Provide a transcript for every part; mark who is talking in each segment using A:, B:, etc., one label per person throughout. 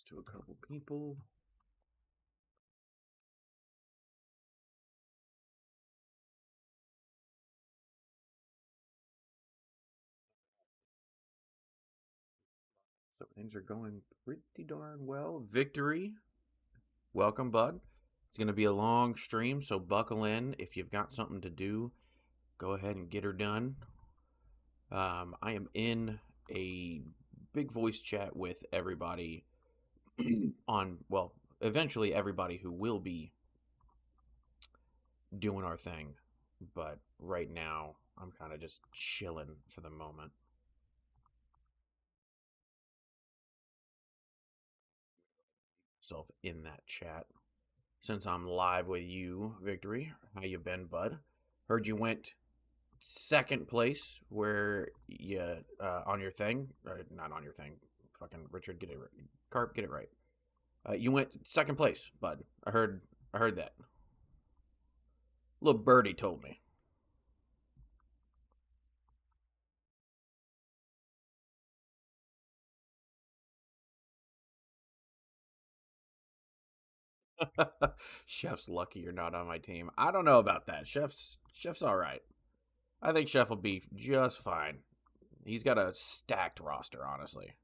A: To a couple people. So things are going pretty darn well. Victory. Welcome, bud. It's going to be a long stream, so buckle in. If you've got something to do, go ahead and get her done. I am in a big voice chat with everybody on, well, eventually everybody who will be doing our thing. But right now, I'm kind of just chilling for the moment. Self in that chat. Since I'm live with you, Victory, how you been, bud? Heard you went second place where you on your thing, not on your thing. Fucking Richard, get it right. Karp, get it right. You went second place, bud. I heard that. Little birdie told me. Chef's lucky you're not on my team. I don't know about that. Chef's all right. I think Chef will be just fine. He's got a stacked roster, honestly.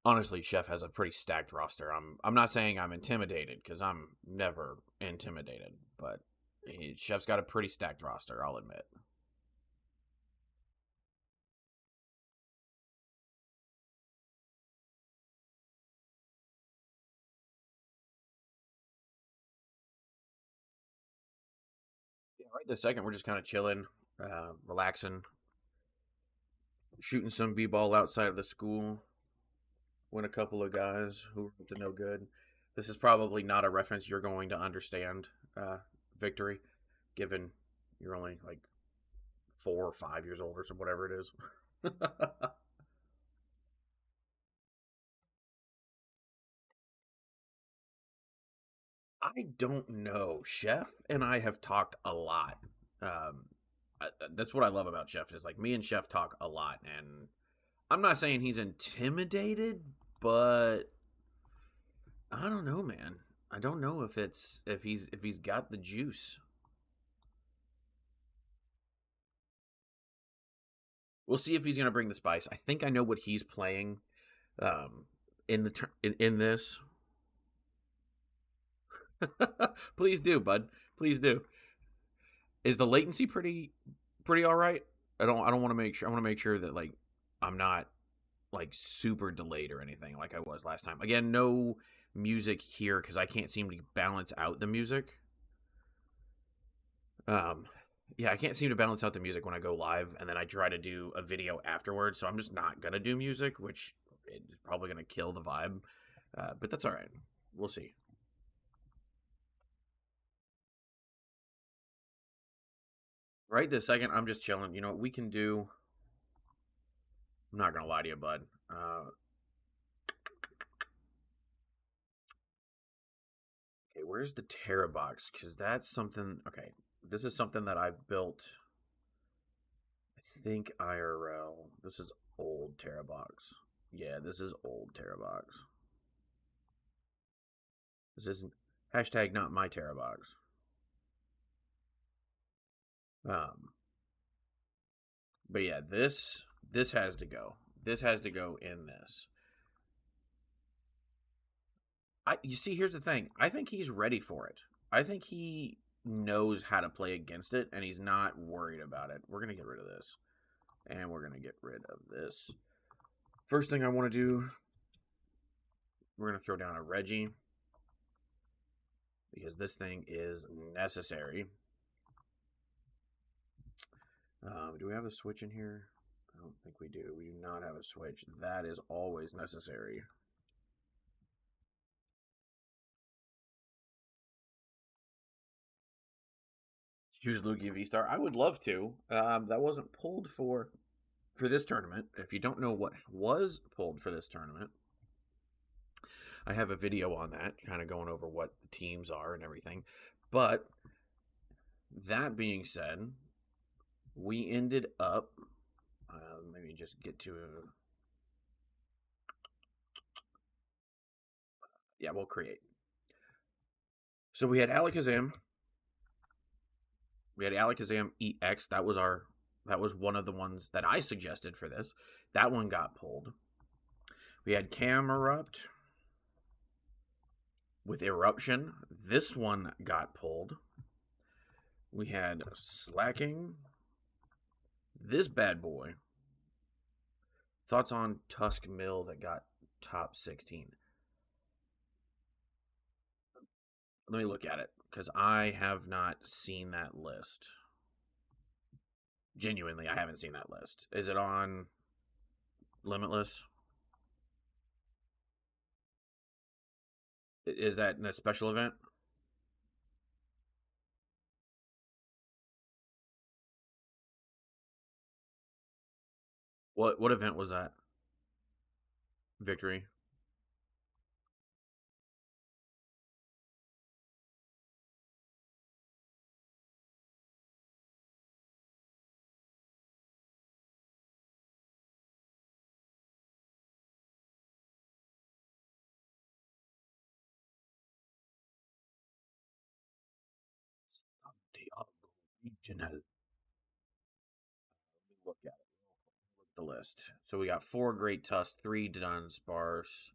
A: Honestly, Chef has a pretty stacked roster. I'm not saying I'm intimidated because I'm never intimidated, but Chef's got a pretty stacked roster, I'll admit. Yeah, right this second, we're just kind of chilling, relaxing, shooting some b-ball outside of the school. When a couple of guys who are up to no good. This is probably not a reference you're going to understand, Victory, given you're only like 4 or 5 years old or whatever it is. I don't know. Chef and I have talked a lot. Um, that's what I love about Chef is like me and Chef talk a lot, and I'm not saying he's intimidated, but I don't know, man. I don't know if he's got the juice. We'll see if he's gonna bring the spice. I think I know what he's playing. In the in this. Please do, bud. Please do. Is the latency pretty all right? I don't want to make sure. I want to make sure that like I'm not like super delayed or anything like I was last time. Again, no music here because I can't seem to balance out the music. Um, yeah, I can't seem to balance out the music when I go live, and then I try to do a video afterwards. So I'm just not gonna do music, which is probably gonna kill the vibe. But that's all right. We'll see. Right this second, I'm just chilling. You know what we can do? I'm not gonna lie to you, bud. Okay, where's the Terra box? Because that's something. Okay, this is something that I've built. I think IRL. This is old Terra box. Yeah, this is old Terra box. This isn't hashtag not my Terra box. Um, but yeah, this has to go. This has to go in this. You see, here's the thing. I think he's ready for it. I think he knows how to play against it, and he's not worried about it. We're gonna get rid of this, and we're gonna get rid of this. First thing I want to do, we're gonna throw down a Reggie because this thing is necessary. Do we have a switch in here? I don't think we do. We do not have a switch. That is always necessary. Use Lugia V Star. I would love to. That wasn't pulled for this tournament. If you don't know what was pulled for this tournament, I have a video on that, kind of going over what the teams are and everything. But that being said, we ended up Maybe just get to yeah, we'll create. So we had Alakazam. We had Alakazam EX. That was one of the ones that I suggested for this. That one got pulled. We had Camerupt with Eruption. This one got pulled. We had Slacking. This bad boy. Thoughts on Tusk Mill that got top 16? Let me look at it because I have not seen that list. Genuinely, I haven't seen that list. Is it on Limitless? Is that in a special event? What event was that? Victory. Santiago Regional. Look at it. Look at the list. So we got four Great Tusks, three Dunsparce,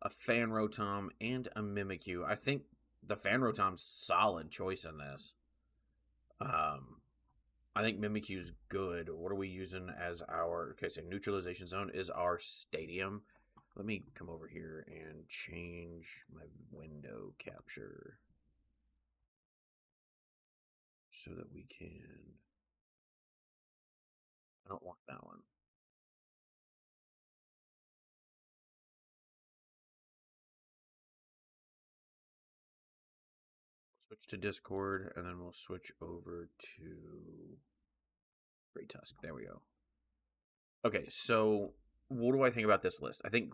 A: a Fanrotom, and a Mimikyu. I think the Fanrotom's solid choice in this. Um, I think Mimikyu's good. What are we using as our okay? So neutralization zone is our stadium. Let me come over here and change my window capture so that we can. I don't want that one. Switch to Discord, and then we'll switch over to Great Tusk. There we go. Okay, so what do I think about this list? I think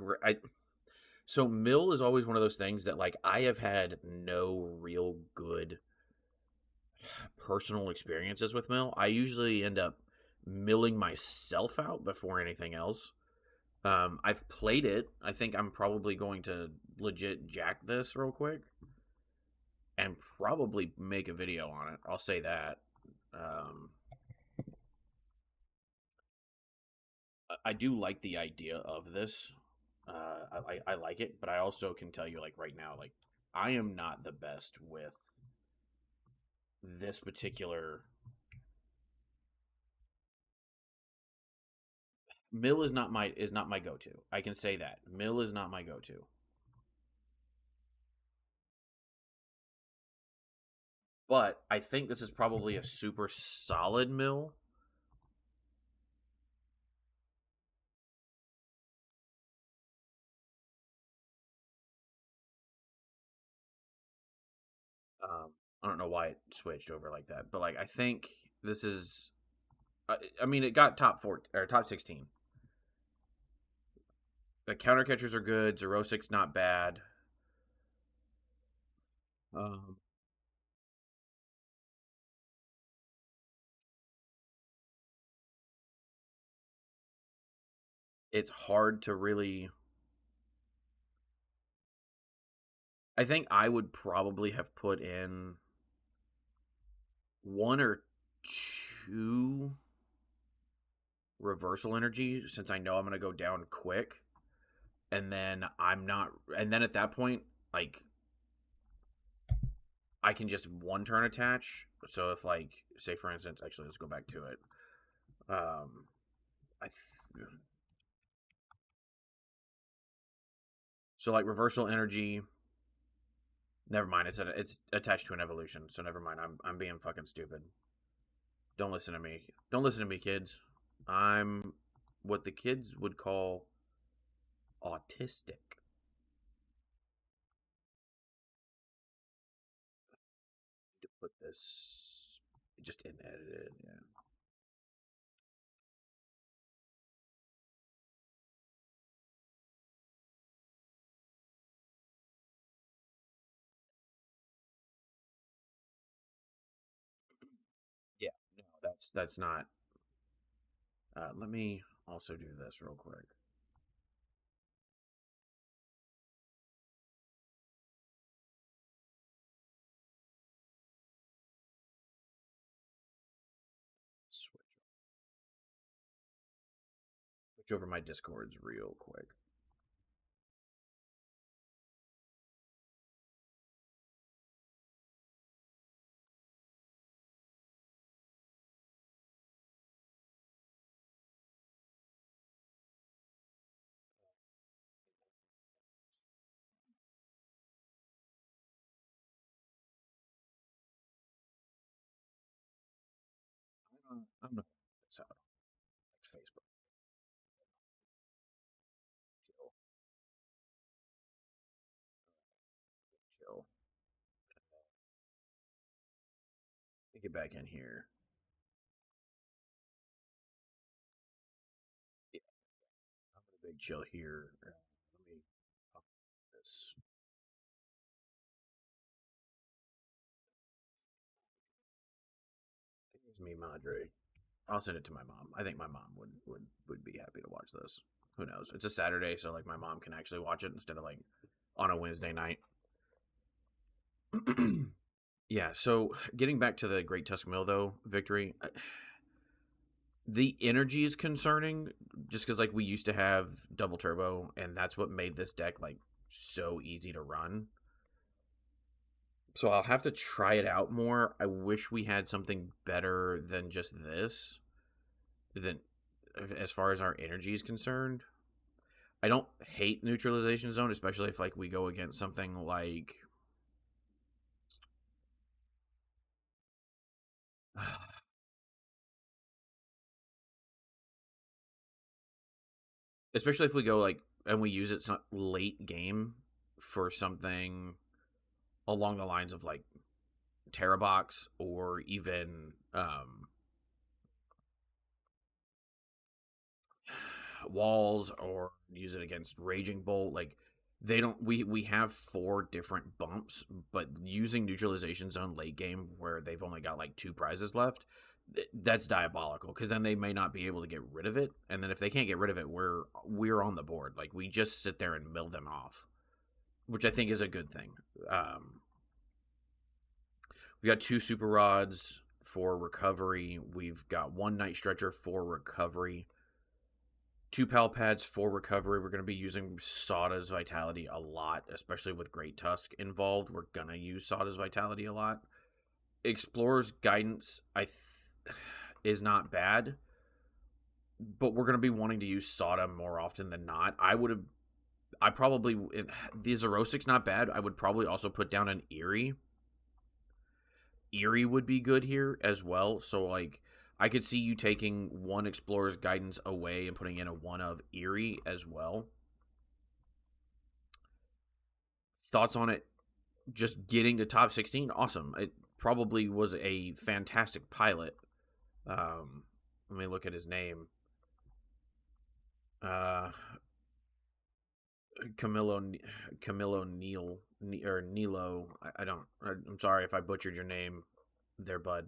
A: so Mill is always one of those things that like I have had no real good personal experiences with Mill. I usually end up milling myself out before anything else. I've played it. I think I'm probably going to legit jack this real quick and probably make a video on it. I'll say that. Um, I do like the idea of this. I like it, but I also can tell you like right now, like I am not the best with this particular Mill is not my go to. I can say that Mill is not my go to. But I think this is probably a super solid Mill. Um, I don't know why it switched over like that, but like I think this is. I mean, it got top four or top 16. The counter catchers are good. Xerosik's not bad. Um, it's hard to really. I think I would probably have put in one or two reversal energy since I know I'm going to go down quick. And then I'm not. And then at that point, like, I can just one turn attach. So if, like, say for instance, actually, let's go back to it. Um, I. So like reversal energy. Never mind. It's attached to an evolution. So never mind. I'm being fucking stupid. Don't listen to me. Don't listen to me, kids. I'm what the kids would call autistic. To put this just in edited, yeah. Yeah, no, that's not. Let me also do this real quick. Switch over my Discords real quick. I'm not. That's how Facebook. Chill, chill. Let me get back in here. Yeah, I'm gonna big chill here. Let me pop this. Here's me, Madre. I'll send it to my mom. I think my mom would be happy to watch this. Who knows? It's a Saturday, so like my mom can actually watch it instead of like on a Wednesday night. Yeah. So getting back to the Great Tusk Mill though, victory. The energy is concerning, just because like we used to have double turbo, and that's what made this deck like so easy to run. So I'll have to try it out more. I wish we had something better than just this. Than as far as our energy is concerned. I don't hate neutralization zone, especially if like we go against something like especially if we go like and we use it late game for something along the lines of like Terrabox or even walls or use it against Raging Bolt. Like they don't we have four different bumps, but using neutralization zone late game where they've only got like two prizes left, that's diabolical because then they may not be able to get rid of it, and then if they can't get rid of it, we're on the board. Like we just sit there and mill them off, which I think is a good thing. Um, we got two super rods for recovery. We've got one night stretcher for recovery. Two pal pads for recovery. We're going to be using Sada's Vitality a lot, especially with Great Tusk involved. We're going to use Sada's Vitality a lot. Explorer's Guidance is not bad, but we're going to be wanting to use Sada more often than not. I probably, the Zerosic's not bad. I would probably also put down an Eerie. Eerie would be good here as well. So, like, I could see you taking one Explorer's Guidance away and putting in a one of Eerie as well. Thoughts on it? Just getting to top 16, awesome. It probably was a fantastic pilot. Let me look at his name. Uh, Camilo Neil or Nilo. I don't. I'm sorry if I butchered your name there, bud.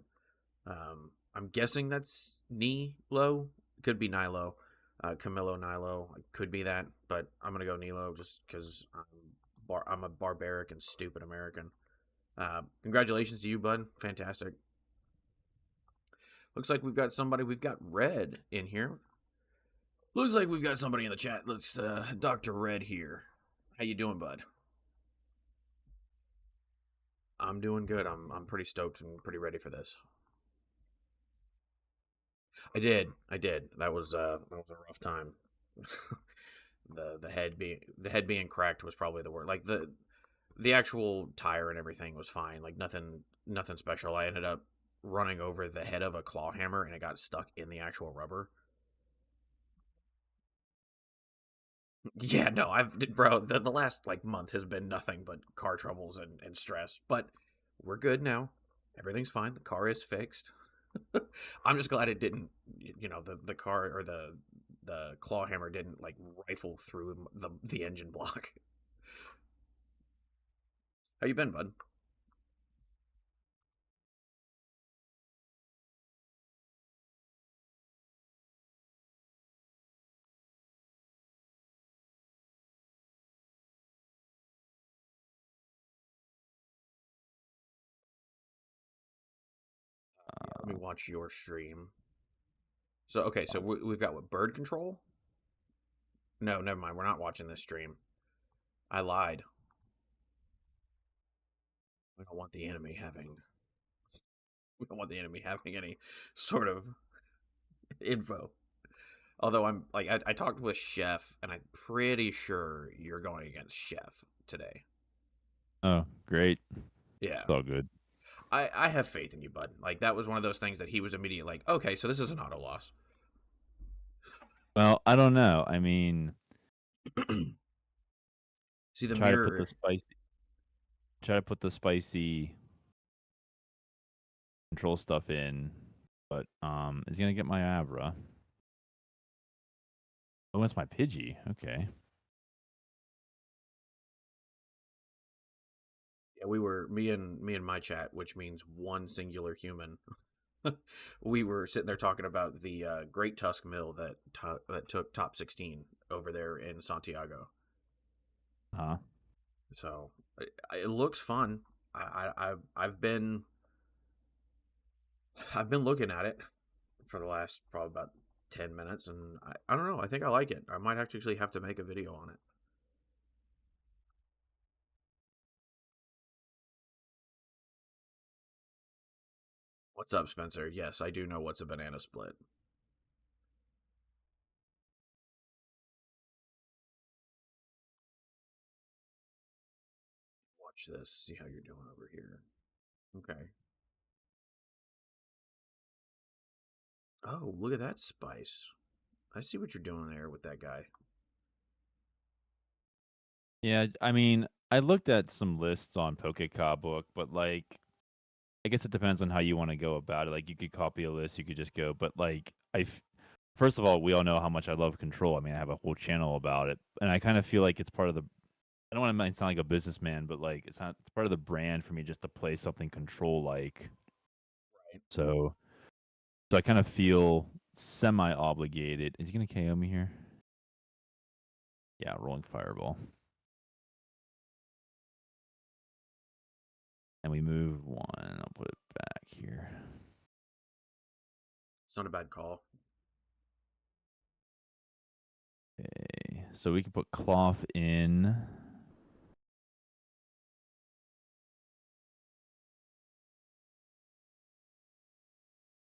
A: I'm guessing that's Nilo. Could be Nilo. Camilo Nilo. Could be that, but I'm gonna go Nilo just because I'm a barbaric and stupid American. Congratulations to you, bud. Fantastic. Looks like we've got somebody. We've got Red in here. Looks like we've got somebody in the chat. Let's Dr. Red here. How you doing, bud? I'm doing good. I'm pretty stoked and pretty ready for this. I did. I did. That was a rough time. The head being cracked was probably the word. Like the actual tire and everything was fine. Like nothing special. I ended up running over the head of a claw hammer and it got stuck in the actual rubber. Yeah, no, bro, the last like month has been nothing but car troubles and stress. But we're good now. Everything's fine. The car is fixed. I'm just glad it didn't, the car or the claw hammer didn't like rifle through the engine block. How you been, bud? Let me watch your stream. So okay, so we've got what, bird control? No, never mind. We're not watching this stream. I lied. We don't want the enemy having. We don't want the enemy having any sort of info. Although I'm like, I talked with Chef, and I'm pretty sure you're going against Chef today.
B: Oh, great.
A: Yeah,
B: It's all good.
A: I have faith in you, bud. Like that was one of those things that he was immediately like, okay, so this is an auto loss.
B: Well, I don't know. I mean,
A: See the
B: try to put
A: mirror.
B: the spicy control stuff in, but is he gonna get my Abra? Oh, it's my Pidgey. Okay.
A: Yeah, we were me and my chat, which means one singular human. We were sitting there talking about the Great Tusk Mill that took top 16 over there in Santiago.
B: Huh?
A: So it looks fun. I've been looking at it for the last probably about 10 minutes, and I don't know. I think I like it. I might actually have to make a video on it. What's up, Spencer? Yes, I do know what's a banana split. Watch this. See how you're doing over here. Okay. Oh, look at that spice. I see what you're doing there with that guy.
B: Yeah, I mean, I looked at some lists on Book, but like, I guess it depends on how you want to go about it. Like, you could copy a list, you could just go, but like, first of all, we all know how much I love Control. I mean, I have a whole channel about it, and I kind of feel like it's part of the. I don't want to sound like a businessman, but like, it's part of the brand for me just to play something Control like.
A: Right.
B: So I kind of feel semi obligated. Is he gonna KO me here? Yeah, rolling fireball. And we move one. I'll put it back here.
A: It's not a bad call.
B: Okay, so we can put cloth in.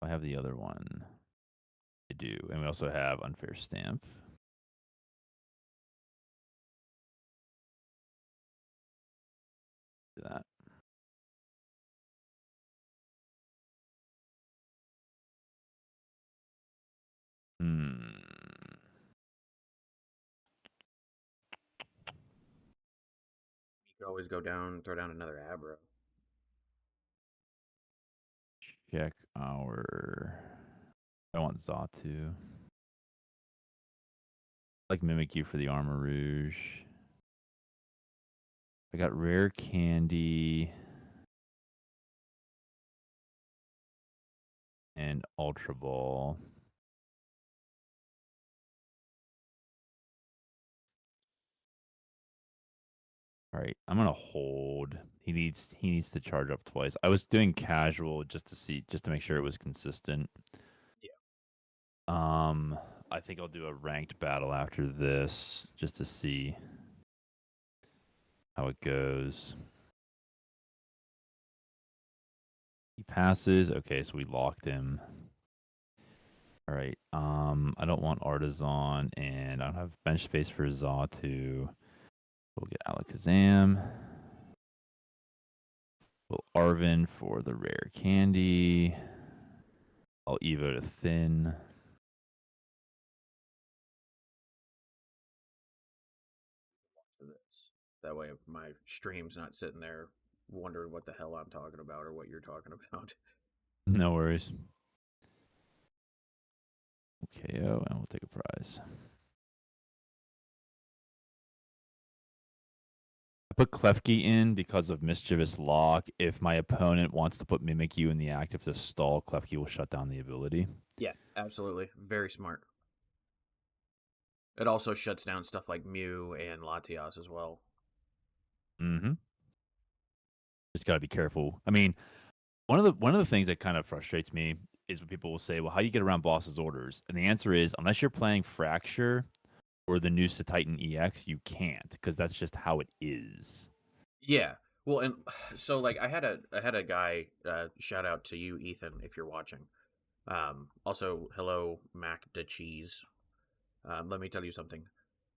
B: I have the other one. I do. And we also have unfair stamp. Do that. Hmm.
A: You could always go down, throw down another Abra.
B: Check our. I want Zatu. Like Mimikyu for the Armor Rouge. I got Rare Candy and Ultra Ball. All right, I'm gonna hold. He needs to charge up twice. I was doing casual just to make sure it was consistent.
A: Yeah.
B: I think I'll do a ranked battle after this just to see how it goes. He passes. Okay, so we locked him. All right. I don't want Artisan, and I don't have bench space for Zatu. We'll get Alakazam. We'll Arvin for the rare candy. I'll Evo to Thin.
A: To this. That way, my stream's not sitting there wondering what the hell I'm talking about or what you're talking about.
B: No worries. KO, and we'll take a prize. I put Klefki in because of Mischievous Lock. If my opponent wants to put Mimikyu in the active to stall, Klefki will shut down the ability.
A: Yeah, absolutely. Very smart. It also shuts down stuff like Mew and Latias as well.
B: Mm-hmm. Just gotta be careful. I mean, one of the things that kind of frustrates me is when people will say, "Well, how do you get around boss's orders?" And the answer is, unless you're playing Fracture or the new Titan EX, you can't because that's just how it is.
A: Yeah. Well, and so like I had a guy, shout out to you, Ethan, if you're watching. Also, hello, Mac de Cheese. Let me tell you something.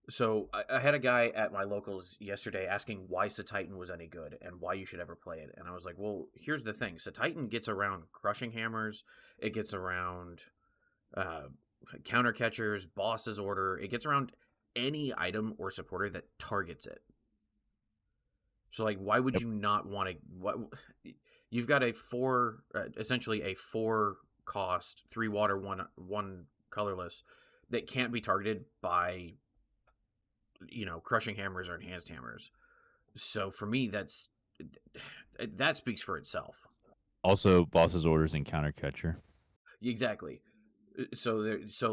A: So I had a guy at my locals yesterday asking why Titan was any good and why you should ever play it. And I was like, well, here's the thing. Titan gets around crushing hammers. It gets around uh, counter catchers, boss's order. It gets around any item or supporter that targets it. So like, why would
B: Yep.
A: you not want to? What you've got essentially a 4 cost, 3 water, one colorless that can't be targeted by crushing hammers or enhanced hammers. So for me, that speaks for itself.
B: Also, boss's orders and counter catcher.
A: Exactly. So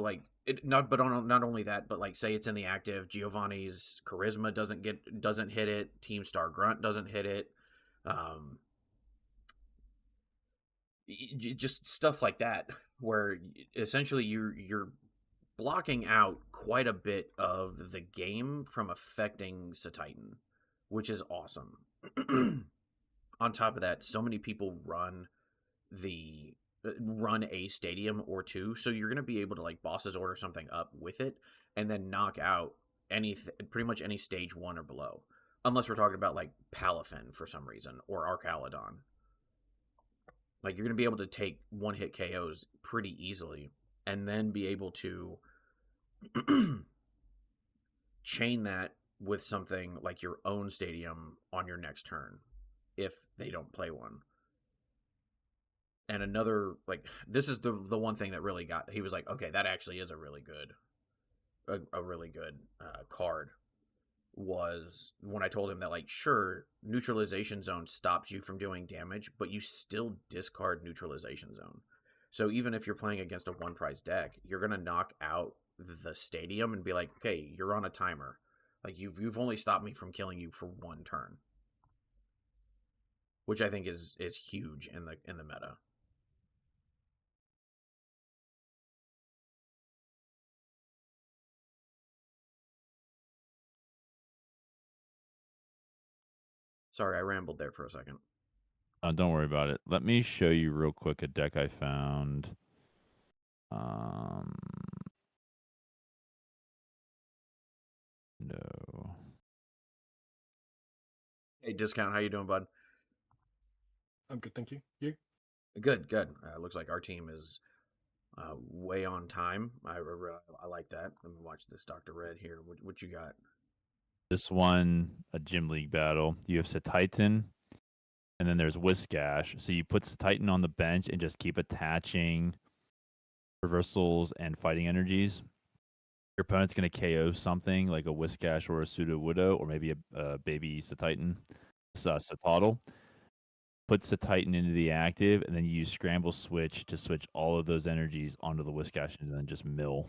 A: like not only that, but like say it's in the active, Giovanni's charisma doesn't hit it, Team Star Grunt doesn't hit it, um, just stuff like that, where essentially you're blocking out quite a bit of the game from affecting Titan, which is awesome. On top of that, so many people run a stadium or two, so you're going to be able to like bosses order something up with it and then knock out pretty much any stage 1 or below, unless we're talking about like Palafin for some reason or Arcalodon. Like you're going to be able to take one hit KOs pretty easily and then be able to chain that with something like your own stadium on your next turn if they don't play one. And another, like, this is the one thing that really got, he was like, okay, that actually is a really good card, was when I told him that, like, sure, neutralization zone stops you from doing damage, but you still discard neutralization zone. So even if you're playing against a one price deck, you're gonna knock out the stadium and be like, okay, you're on a timer. Like you've only stopped me from killing you for one turn, which I think is huge in the meta. Sorry, I rambled there for a second.
B: Don't worry about it. Let me show you real quick a deck I found. Um, no.
A: Hey, Discount, how you doing, bud?
C: I'm good, thank you. You?
A: Good, good. Looks like our team is way on time. I like that. Let me watch this Dr. Red here. What you got?
B: This one, a gym league battle. You have Titan, and then there's Whiskash. So you put Titan on the bench and just keep attaching reversals and fighting energies. Your opponent's going to KO something like a Whiskash or a Pseudo Widow, or maybe a baby Titan, Satotl. Put Titan into the active, and then you use Scramble Switch to switch all of those energies onto the Whiskash and then just mill.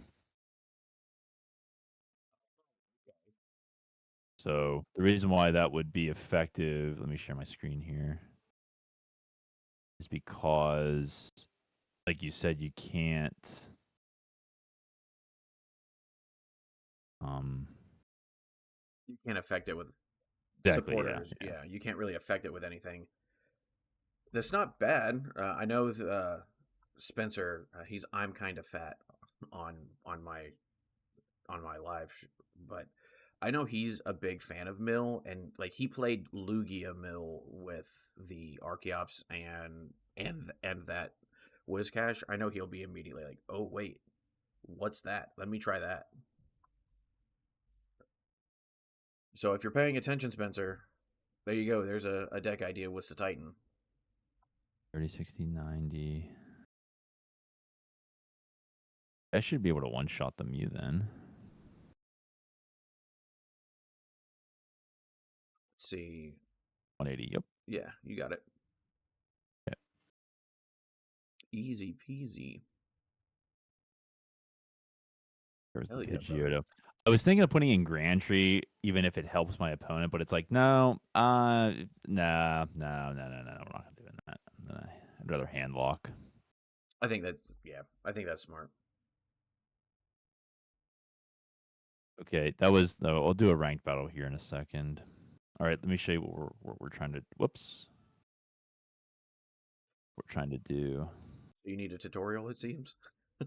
B: So the reason why that would be effective, let me share my screen here, is because, like you said, you can't.
A: You can't affect it with
B: Exactly,
A: supporters. Yeah, you can't really affect it with anything. That's not bad. I know Spencer. I'm kind of fat on my live, but I know he's a big fan of Mill, and like he played Lugia Mill with the Archeops and that Wizcash. I know he'll be immediately like, oh wait, what's that? Let me try that. So if you're paying attention, Spencer, there you go. There's a deck idea with the Titan.
B: 30, 60, 90. I should be able to one-shot the Mew then.
A: Let's see.
B: 180, yep.
A: Yeah, you got it.
B: Yep.
A: Easy peasy.
B: There's the
A: Yeah,
B: Pidgeotto. I was thinking of putting in Grand Tree, even if it helps my opponent, but it's like, no, no, we're not doing that. I'd rather hand lock.
A: I think that's smart.
B: Okay, that was. No, I'll do a ranked battle here in a second. All right, let me show you what we're trying to. Whoops. We're trying to do.
A: So you need a tutorial, it seems.
B: We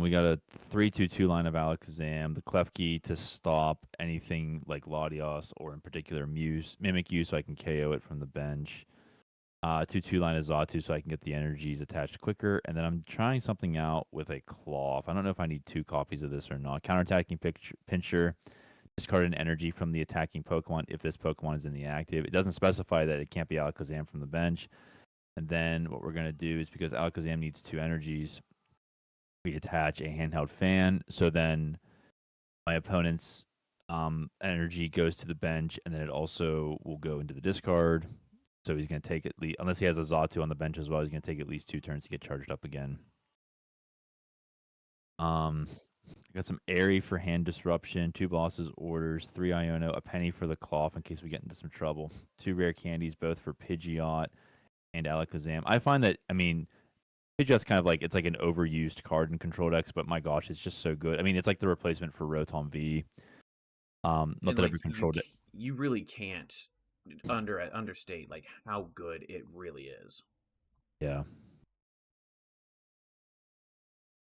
B: got a 3-2-2 line of Alakazam, the clef key to stop anything like Latios or in particular Mimic You so I can KO it from the bench. 2-2 line of Xatu so I can get the energies attached quicker. And then I'm trying something out with a Cloth. I don't know if I need 2 copies of this or not. Counterattacking Pincher. Discard an energy from the attacking Pokemon if this Pokemon is in the active. It doesn't specify that it can't be Alakazam from the bench. And then what we're going to do is because Alakazam needs 2 energies, we attach a handheld fan. So then my opponent's energy goes to the bench, and then it also will go into the discard. So he's going to take unless he has a Xatu on the bench as well, he's going to take at least 2 turns to get charged up again. I got some Airy for hand disruption, 2 bosses orders, 3 Iono, a penny for the Cloth in case we get into some trouble, 2 rare candies both for Pidgeot and Alakazam. I find that, I mean, Pidgeot's kind of like, it's like an overused card in Control decks, but my gosh, it's just so good. I mean, it's like the replacement for Rotom V. Not
A: And,
B: that
A: like,
B: every Control deck.
A: you really can't understate like how good it really is.
B: Yeah.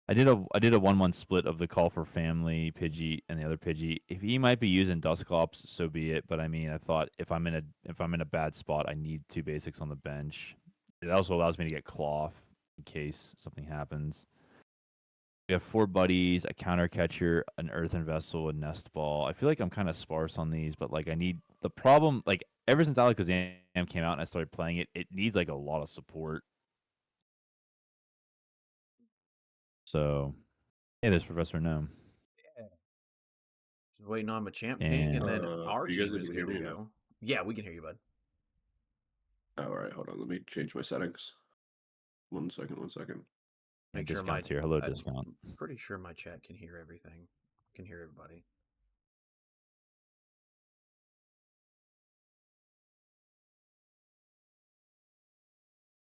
B: I did a 1-1 split of the Call for Family Pidgey and the other Pidgey. If he might be using Dusclops, so be it. But I mean, I thought if I'm in a bad spot, I need 2 basics on the bench. It also allows me to get Cloth in case something happens. We have 4 buddies, a counter catcher, an earthen vessel, a nest ball. I feel like I'm kind of sparse on these, but like I need the problem. Like ever since Alakazam came out and I started playing it, it needs like a lot of support. So, hey, there's Professor Gnome.
A: Yeah. Just waiting on Machamp King, and then our
C: you guys
A: team is
C: able to hear
A: good to
C: me now?
A: go. Yeah, we can hear you, bud.
C: All right, hold on. Let me change my settings. 1 second. 1 second.
A: Make sure
B: Discount's here. Hello, Discount.
A: I'm pretty sure my chat can hear everything. Can hear everybody.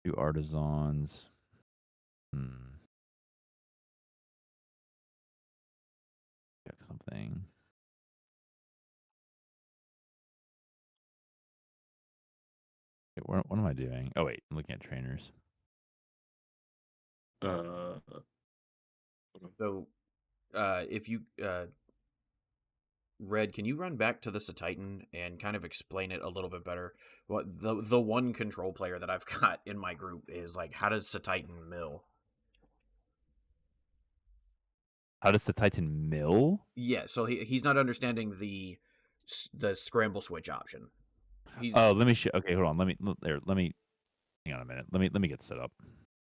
B: Two artisans. Check something. Wait, what am I doing? Oh wait, I'm looking at trainers.
A: So, if you Red, can you run back to the Titan and kind of explain it a little bit better? What the one control player that I've got in my group is like, how does Titan mill?
B: How does the Titan mill?
A: Yeah, so he's not understanding the scramble switch option.
B: Oh, let me show. Okay, hold on. Let me hang on a minute. Let me get set up.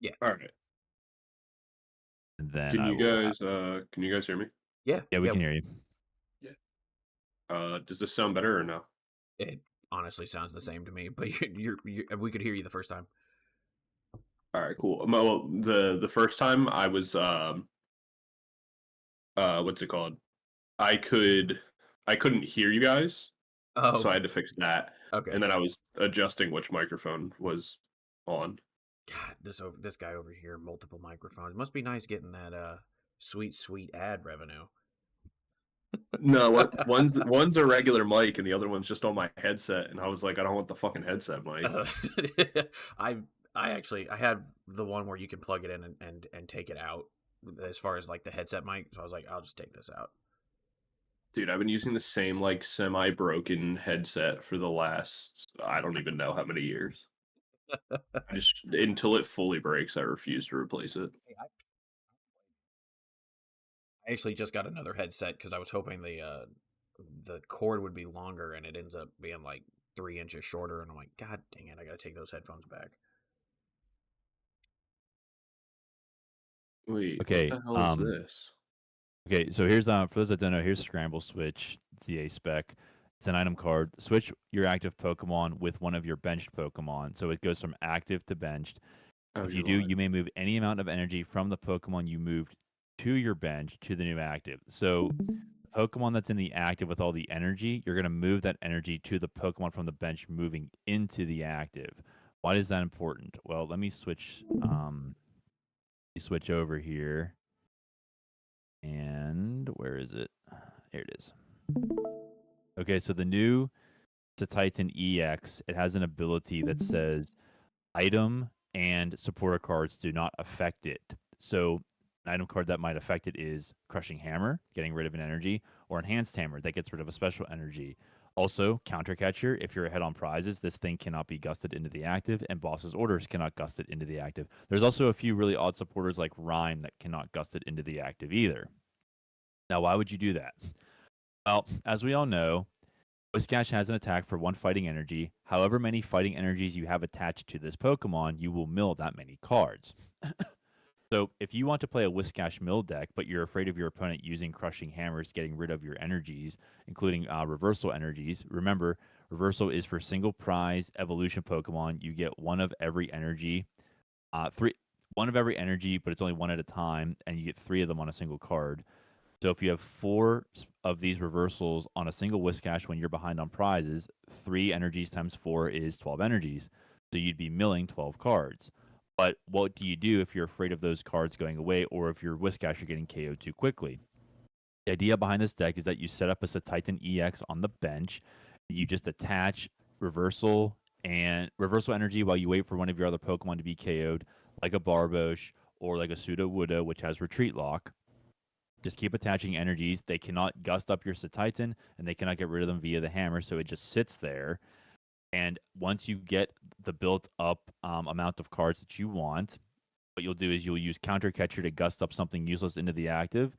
A: Yeah.
C: All right.
B: And then
C: can you guys hear me?
A: Yeah.
B: Yeah, we can hear you.
C: Yeah. Does this sound better or no?
A: It honestly sounds the same to me, but we could hear you the first time.
C: All right, cool. Well, the first time I was what's it called? I couldn't hear you guys.
A: Oh,
C: so I had to fix that.
A: Okay.
C: And then I was adjusting which microphone was on.
A: God, this guy over here, multiple microphones. Must be nice getting that sweet ad revenue.
C: No, one's a regular mic and the other one's just on my headset, and I was like, I don't want the fucking headset mic.
A: I had the one where you can plug it in and take it out as far as like the headset mic, so I was like, I'll just take this out.
C: Dude, I've been using the same like semi-broken headset for the last I don't even know how many years. I just until it fully breaks, I refuse to replace it.
A: I actually just got another headset because I was hoping the cord would be longer, and it ends up being like 3 inches shorter, and I'm like, God dang it, I gotta take those headphones back.
C: Wait,
B: okay,
C: what the hell is this?
B: Okay, so here's for those that don't know, here's Scramble Switch. It's the A spec. It's an item card. Switch your active Pokemon with one of your benched Pokemon. So it goes from active to benched. If you do, you may move any amount of energy from the Pokemon you moved to your bench to the new active. So the Pokemon that's in the active with all the energy, you're going to move that energy to the Pokemon from the bench moving into the active. Why is that important? Well, let me switch over here. And where is it? Here it is. Okay, so the new Titan EX, it has an ability that says item and supporter cards do not affect it. So an item card that might affect it is Crushing Hammer, getting rid of an energy, or Enhanced Hammer that gets rid of a special energy. Also, Counter Catcher, if you're ahead on prizes, this thing cannot be gusted into the active, and Boss's Orders cannot gust it into the active. There's also a few really odd supporters like Rhyme that cannot gust it into the active either. Now, why would you do that? Well, as we all know, Whiscash has an attack for 1 fighting energy. However many fighting energies you have attached to this Pokemon, you will mill that many cards. So if you want to play a Whiscash mill deck, but you're afraid of your opponent using Crushing Hammers, getting rid of your energies, including reversal energies, remember, reversal is for single prize evolution Pokemon. You get 1 of every energy, 1 of every energy, but it's only 1 at a time, and you get 3 of them on a single card. So if you have 4 of these reversals on a single Whiscash when you're behind on prizes, 3 energies times 4 is 12 energies. So you'd be milling 12 cards. But what do you do if you're afraid of those cards going away, or if your Whiscash are getting KO'd too quickly? The idea behind this deck is that you set up a Titan EX on the bench. You just attach reversal energy while you wait for one of your other Pokemon to be KO'd, like a Barbosh or like a Sudowoodo, which has Retreat Lock. Just keep attaching energies. They cannot gust up your Titan, and they cannot get rid of them via the hammer, so it just sits there. And once you get the built-up amount of cards that you want, what you'll do is you'll use Counter Catcher to gust up something useless into the active.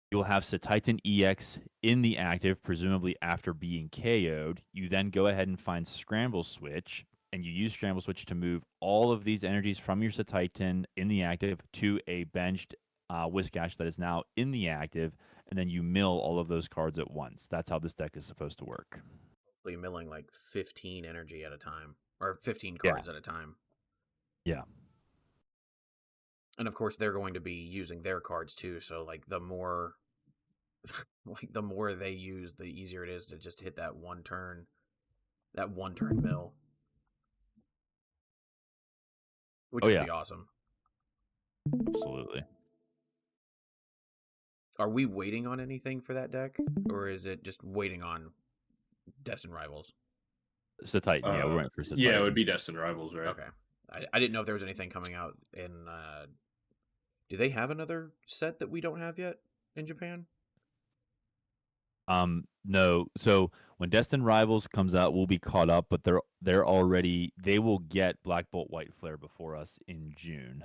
B: You'll have Titan EX in the active, presumably after being KO'd. You then go ahead and find Scramble Switch, and you use Scramble Switch to move all of these energies from your Titan in the active to a benched Whiscash that is now in the active, and then you mill all of those cards at once. That's how this deck is supposed to work.
A: Hopefully milling like 15 energy at a time, or 15 cards at a time.
B: Yeah.
A: And of course, they're going to be using their cards too. So like the more, the more they use, the easier it is to just hit that one turn mill, which would be awesome.
B: Absolutely.
A: Are we waiting on anything for that deck, or is it just waiting on Destined Rivals?
B: Titan, yeah, we're waiting for Titan.
C: Yeah, it would be Destined Rivals, right?
A: Okay. I didn't know if there was anything coming out in. Do they have another set that we don't have yet in Japan?
B: No. So when Destined Rivals comes out, we'll be caught up, but they will get Black Bolt White Flare before us in June.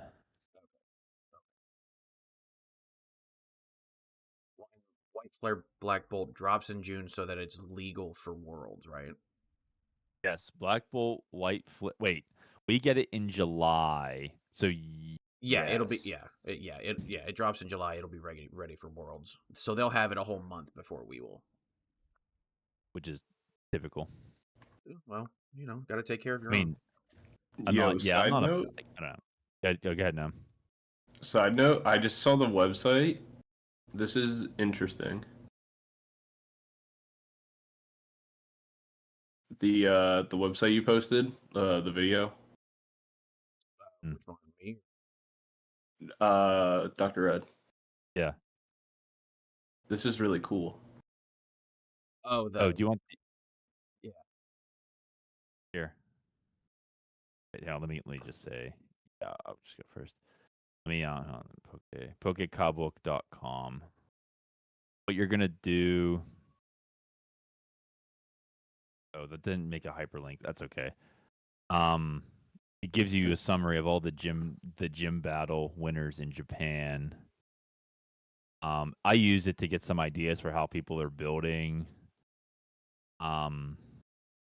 A: White Flare Black Bolt drops in June so that it's legal for Worlds, right?
B: Yes, Black Bolt White Flare. Wait, we get it in July. So
A: yeah, it'll be it drops in July. It'll be ready for Worlds. So they'll have it a whole month before we will,
B: which is typical.
A: Well, got to take care of your own.
B: I don't know. Go ahead now.
C: Side note, I just saw the website. This is interesting. The website you posted, the video.
A: Which one? Me?
C: Dr. Ed.
B: Yeah.
C: This is really cool.
A: Oh,
B: do you want?
A: Yeah.
B: Here. Wait, let me just say. Yeah, I'll just go first. Let me pokecobbook.com. What you're gonna do? Oh, that didn't make a hyperlink. That's okay. It gives you a summary of all the gym battle winners in Japan. I use it to get some ideas for how people are building.
C: Where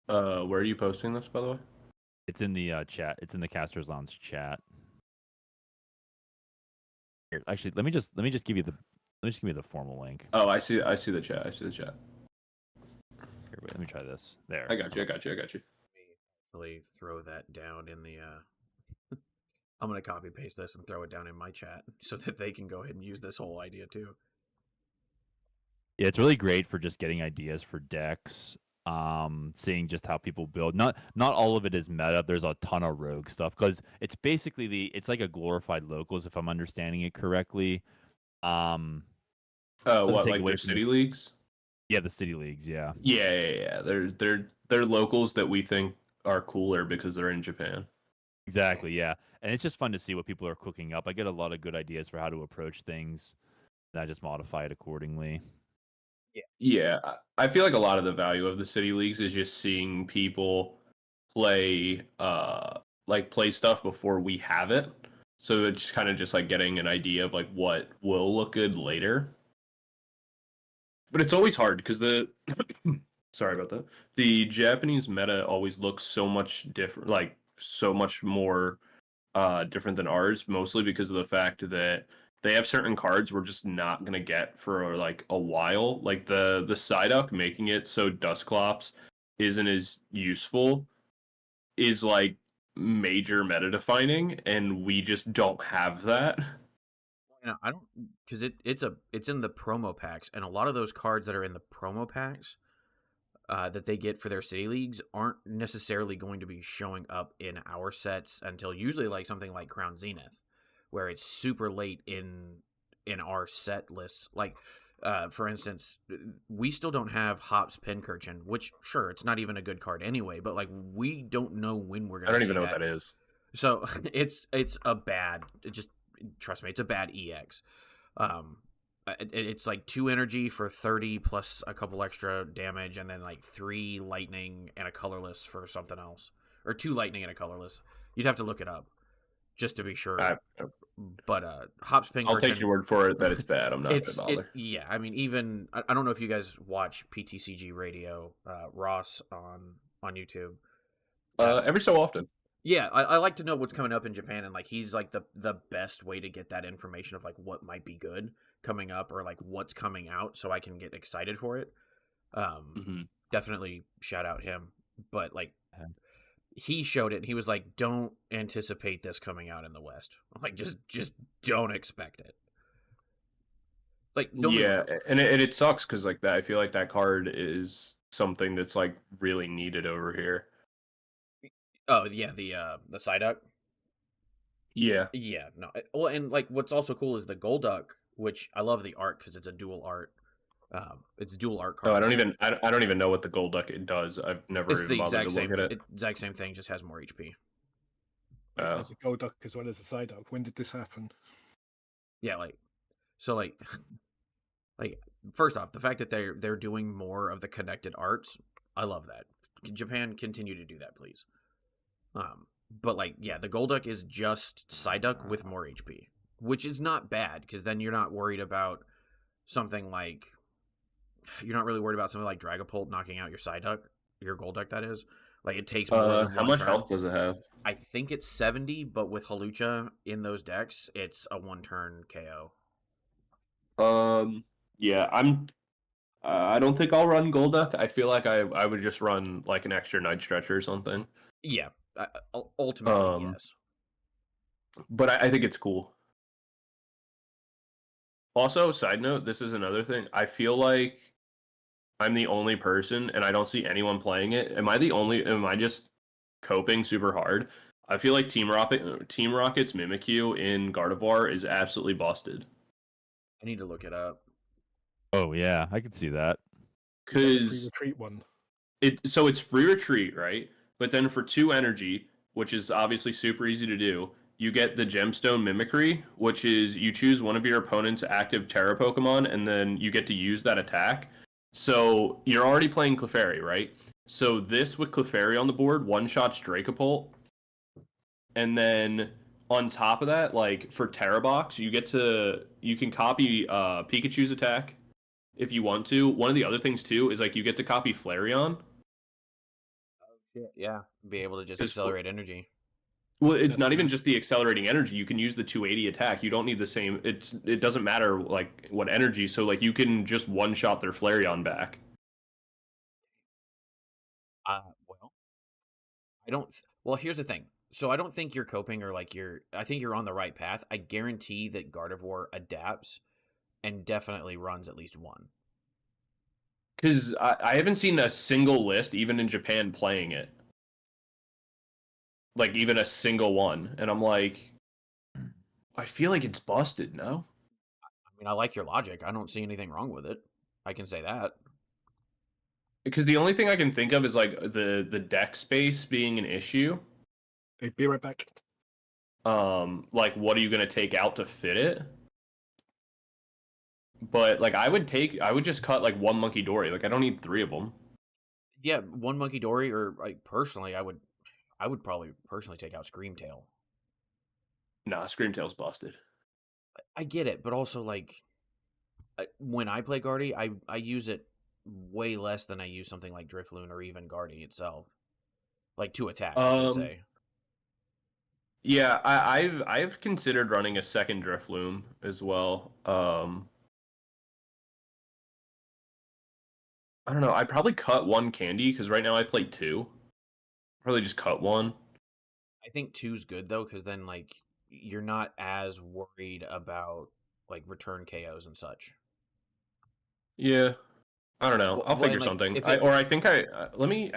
C: are you posting this, by the way?
B: It's in the chat. It's in the Casters Lounge chat. Here, actually, let me just give you the formal link.
C: Oh, I see the chat. Here,
B: wait, let me try this. There.
C: I got you. Let me
A: actually throw that down in the. I'm gonna copy paste this and throw it down in my chat so that they can go ahead and use this whole idea too.
B: Yeah, it's really great for just getting ideas for decks. seeing just how people build. Not all of it is meta. There's a ton of rogue stuff because it's basically it's like a glorified locals if I'm understanding it correctly. Doesn't
C: What,
B: take
C: like
B: away
C: their
B: from
C: city
B: this.
C: leagues?
B: Yeah, the city leagues. Yeah,
C: Yeah. They're locals that we think are cooler because they're in Japan.
B: exactly. Yeah, and it's just fun to see what people are cooking up. I get a lot of good ideas for how to approach things, and I just modify it accordingly.
C: Yeah, I feel like a lot of the value of the city leagues is just seeing people play play stuff before we have it. So it's kind of just like getting an idea of like what will look good later. But it's always hard because the sorry about that. The Japanese meta always looks so much different, like so much more different than ours, mostly because of the fact that they have certain cards we're just not gonna get for like a while. Like the Psyduck making it so Dusclops isn't as useful is like major meta defining, and we just don't have that.
A: I don't, because it's in the promo packs, and a lot of those cards that are in the promo packs that they get for their city leagues aren't necessarily going to be showing up in our sets until usually like something like Crown Zenith, where it's super late in our set lists. Like, for instance, we still don't have Hops Pincurchin, which sure it's not even a good card anyway, but like we don't know when we're
C: I
A: gonna
C: don't
A: see
C: even know what
A: that.
C: that is.
A: So it's a bad. Just trust me, it's a bad EX. Um, it's like 2 energy for 30 plus a couple extra damage, and then like 3 lightning and a colorless for something else, or 2 lightning and a colorless. You'd have to look it up just to be sure.
C: I,
A: But Hops
C: I'll take
A: Pincurchin,
C: your word for it that it's bad. I'm not gonna
A: it's it
C: bother.
A: yeah. I mean, even I don't know if you guys watch PTCG Radio, Ross on YouTube.
C: Every so often.
A: Yeah, I like to know what's coming up in Japan, and like he's like the best way to get that information of like what might be good coming up or like what's coming out, so I can get excited for it. Um,
C: Hmm.
A: Definitely shout out him, but like he showed it, and he was like, "Don't anticipate this coming out in the West. Like just don't expect it." Like don't get me
C: Yeah,
A: wrong.
C: and it sucks because like that. I feel like that card is something that's like really needed over here.
A: Oh yeah, the Psyduck.
C: Yeah.
A: Yeah, no. Well, and like what's also cool is the Golduck, which I love the art because it's a dual art. It's dual art
C: Oh,
A: cards.
C: I don't even know what the gold duck it does. I've never
A: It's
C: even
A: the
C: bothered to
A: exact
C: look
A: same
C: at it.
A: exact same thing, just has more HP.
D: Wait,
C: Oh.
D: there's a gold duck as well as a side duck. When did this happen?
A: Yeah, like so like first off, the fact that they're doing more of the connected arts, I love that. Japan, continue to do that, please. But like yeah, the Golduck is just Psyduck with more HP, which is not bad because then you're not worried about something like you're not really worried about something like Dragapult knocking out your Psyduck, your Golduck that is. Like it takes more than
C: How
A: one
C: much
A: turn.
C: health does it have?
A: I think it's 70, but with Halucha in those decks, it's a 1-turn KO.
C: Yeah, I'm. I don't think I'll run Golduck. I feel like I would just run like an extra Night Stretcher or something.
A: Yeah, ultimately,
C: Um,
A: yes.
C: but I think it's cool. Also, side note, this is another thing. I feel like I'm the only person, and I don't see anyone playing it. Am I the only? Am I just coping super hard? I feel like Team Rocket's Mimikyu in Gardevoir is absolutely busted.
A: I need to look it up.
B: Oh yeah, I could see that.
D: Is that the free
C: Because
D: retreat one?
C: it's free retreat, right? But then for 2 energy, which is obviously super easy to do, you get the Gemstone Mimicry, which is you choose one of your opponent's active Terra Pokemon, and then you get to use that attack. So you're already playing Clefairy, right? So this with Clefairy on the board, one shots Dracopult, and then on top of that, like for Terra Box, you can copy Pikachu's attack if you want to. One of the other things too is like you get to copy Flareon.
A: Yeah, be able to just
C: Because
A: accelerate energy.
C: well, it's
D: That's
C: not even
D: weird.
C: just the accelerating energy. You can use the 280 attack. You don't need the same. It doesn't matter like what energy. So like you can just one shot their Flareon back.
A: Well, I don't. Well, here's the thing. So I don't think you're coping or like you're. I think you're on the right path. I guarantee that Gardevoir adapts and definitely runs at least one.
C: Because I haven't seen a single list, even in Japan, playing it. Like, even a single one. And I'm like, I feel like it's busted, no?
A: I mean, I like your logic. I don't see anything wrong with it. I can say that.
C: Because the only thing I can think of is, like, the deck space being an issue.
D: Hey, be right back.
C: Like, what are you going to take out to fit it? But, like, I would just cut, like, one Monkey Dory. Like, I don't need 3 of them.
A: Yeah, one Monkey Dory, or like personally, I would probably personally take out Screamtail.
C: Nah, Screamtail's busted.
A: I get it, but also like when I play Guardy, I use it way less than I use something like Drifloon or even Guardy itself. Like to attack, I should say.
C: Yeah, I've considered running a second Drifloon as well. I don't know. I'd probably cut one Candy because right now I play 2. Probably just cut one.
A: I think 2's good though, because then like you're not as worried about like return KOs and such.
C: Yeah, I don't know.
A: Well,
C: I'll figure
A: like,
C: something.
A: if
C: I think let me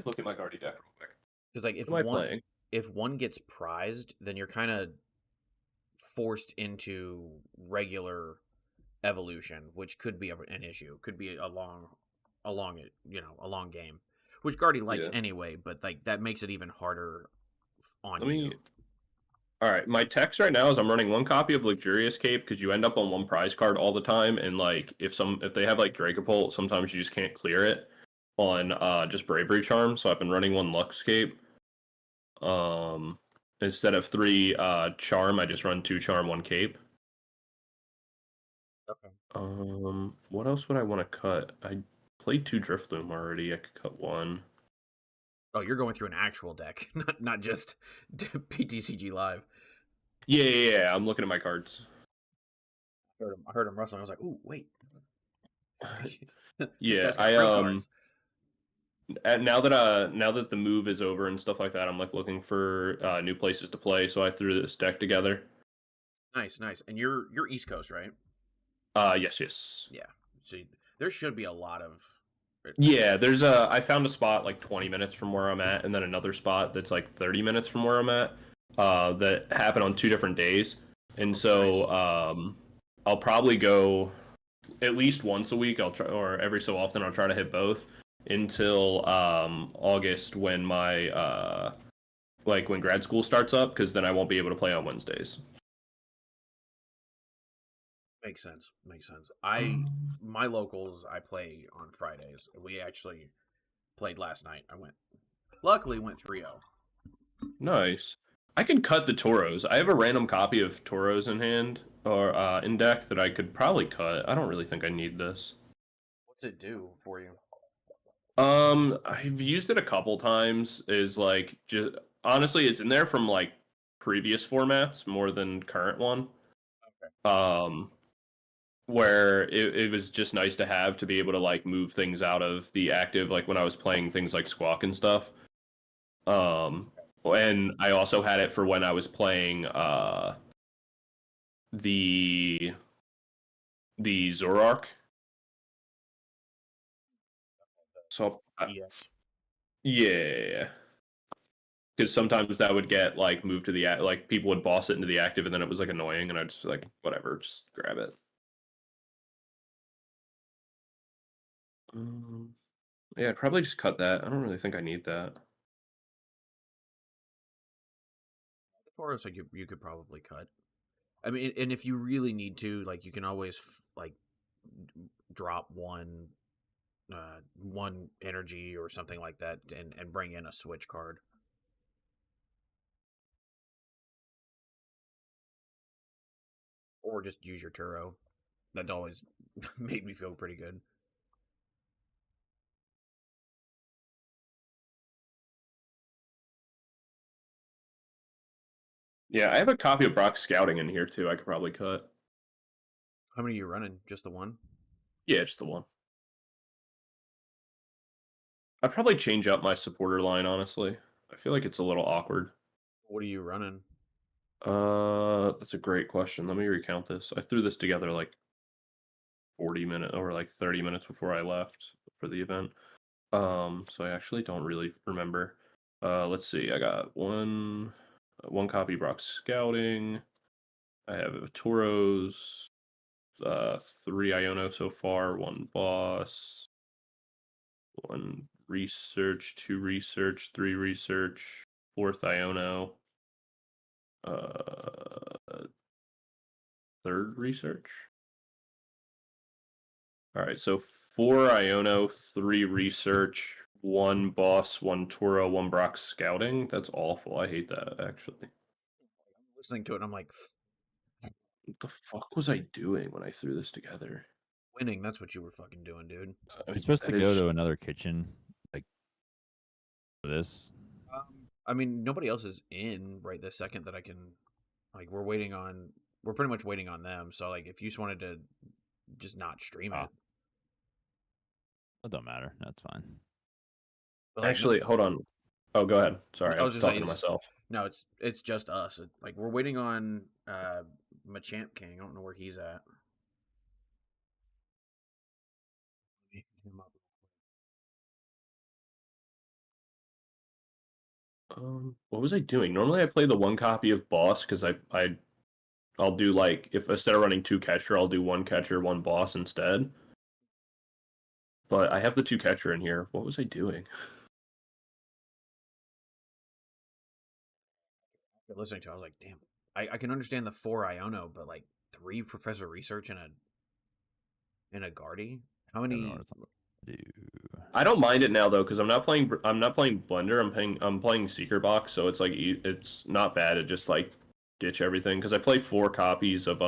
C: look at my Guardy deck real quick.
A: because like
C: What am I playing?
A: if one gets prized, then you're kind of forced into regular evolution, which could be an issue. Could be a long game, which Guardy likes
C: Yeah.
A: anyway. But like that makes it even harder on
C: Let me.
A: you.
C: All right, my text right now is I'm running one copy of Luxurious Cape because you end up on one prize card all the time, and like if they have like Dragapult, sometimes you just can't clear it on just Bravery Charm. So I've been running one Lux Cape. Instead of 3 Charm, I just run 2 Charm, 1 Cape.
A: Okay.
C: What else would I want to cut? I played 2 Drifloom already. I could cut 1.
A: Oh, you're going through an actual deck, not just PTCG Live.
C: Yeah. I'm looking at my cards.
A: I heard him rustling. I was like, "Ooh, wait."
C: Yeah,
A: Cards.
C: now that the move is over and stuff like that, I'm like looking for new places to play. So I threw this deck together.
A: Nice. And you're East Coast, right?
C: Yes.
A: Yeah. So there should be a lot of.
C: Yeah, I found a spot like 20 minutes from where I'm at, and then another spot that's like 30 minutes from where I'm at. That happened on 2 different days, and so
A: nice.
C: I'll probably go at least once a week. I'll try, or every so often, I'll try to hit both until August when my when grad school starts up, because then I won't be able to play on Wednesdays.
A: Makes sense. My locals I play on Fridays. We actually played last night. Luckily went 3-0.
C: Nice. I can cut the Tauros. I have a random copy of Tauros in hand or in deck that I could probably cut. I don't really think I need this.
A: What's it do for you?
C: I've used it a couple times. Is like just honestly, it's in there from like previous formats more than current one.
A: Okay.
C: Where it was just nice to have to be able to like move things out of the active, like when I was playing things like Squawk and stuff. And I also had it for when I was playing the Zorark. So
A: Yes.
C: yeah, because sometimes that would get like moved to the like people would boss it into the active, and then it was like annoying, and I'd just like whatever, just grab it. Yeah, I'd probably just cut that. I don't really think I need that.
A: The Tauros, like you could probably cut. I mean, and if you really need to, like, you can always like drop one energy or something like that, and bring in a switch card. Or just use your Turo. That always made me feel pretty good.
C: Yeah, I have a copy of Brock's Scouting in here too. I could probably cut.
A: How many are you running? Just the one?
C: Yeah, just the one. I'd probably change up my supporter line, honestly. I feel like it's a little awkward.
A: What are you running?
C: That's a great question. Let me recount this. I threw this together like 40 minutes or like 30 minutes before I left for the event. So I actually don't really remember. Let's see. I got one copy Brock Scouting. I have a Toros, 3 Iono so far, 1 boss, 1 research, 2 research, 3 research, 4th Iono, 3rd research. All right, so 4 Iono, 3 research, 1 boss, 1 Toro, 1 Brock Scouting. That's awful. I hate that, actually.
A: I'm listening to it and I'm like,
C: What the fuck was I doing when I threw this together?
A: winning. That's what you were fucking doing, dude.
B: You're supposed to
C: that
B: go
C: is-
B: to another kitchen, like for this.
A: I mean, nobody else is in right this second that I can. Like, we're pretty much waiting on them. So, like, if you just wanted to just not stream it.
B: It don't matter. That's fine.
A: But, like,
C: Actually, hold on. Oh, go ahead. Sorry, I was
A: just
C: talking
A: saying,
C: to myself.
A: no, it's just us. Like, we're waiting on Machamp King. I don't know where he's at.
C: What was I doing? Normally, I play the 1 copy of boss because I'll do like if instead of running 2 catcher, I'll do 1 catcher, 1 boss instead. But I have the 2 catcher in here. What was I doing?
A: Listening to it, I was like, damn, I can understand the 4 Iono, but like 3 Professor Research and a Guardy. How
B: I don't
A: many?
B: know what to do.
C: I don't mind it now though because I'm not playing Blender. I'm playing Seeker Box, so it's like it's not bad to just like ditch everything because I play 4 copies of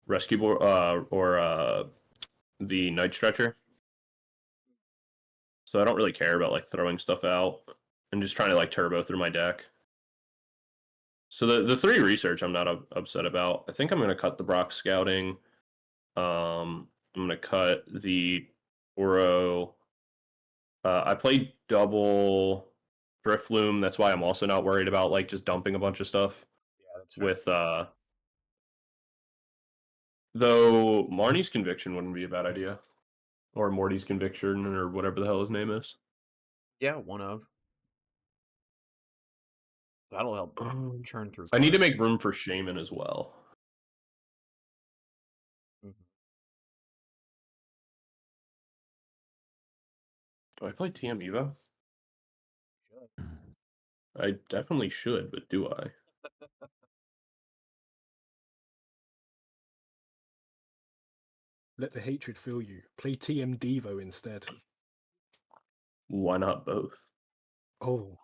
C: Rescue or the Night Stretcher. So I don't really care about like throwing stuff out and just trying to like turbo through my deck. So the 3 research I'm not upset about. I think I'm gonna cut the Brock Scouting. I'm gonna cut the Oro. I played double Drifloom. That's why I'm also not worried about like just dumping a bunch of stuff.
A: Yeah, that's fair.
C: With though Marnie's Conviction wouldn't be a bad idea, or Morty's Conviction, or whatever the hell his name is.
A: Yeah, one of. That'll help churn through.
C: I need to
A: cards.
C: make room for Shaman as well.
A: Mhm.
C: Do I play TM Evo?
A: Should.
C: I definitely should, but do I?
D: Let the hatred fill you. Play TM Devo instead.
C: Why not both?
D: Oh,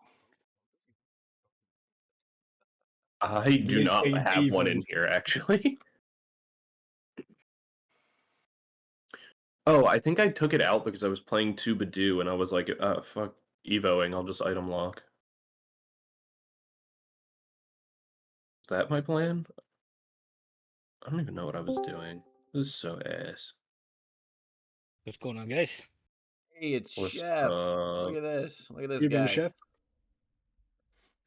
C: I do not
D: TM
C: have one
D: Devo.
C: in here, actually. Oh, I think I took it out because I was playing 2 Badoo, and I was like, fuck Evoing, I'll just item lock. Is that my plan? I don't even know what I was doing. This is so ass.
E: What's going on, guys?
A: Hey, it's
C: What's
A: Chef.
C: up?
A: Look at this. Look at this
D: Evening,
A: guy.
D: Chef.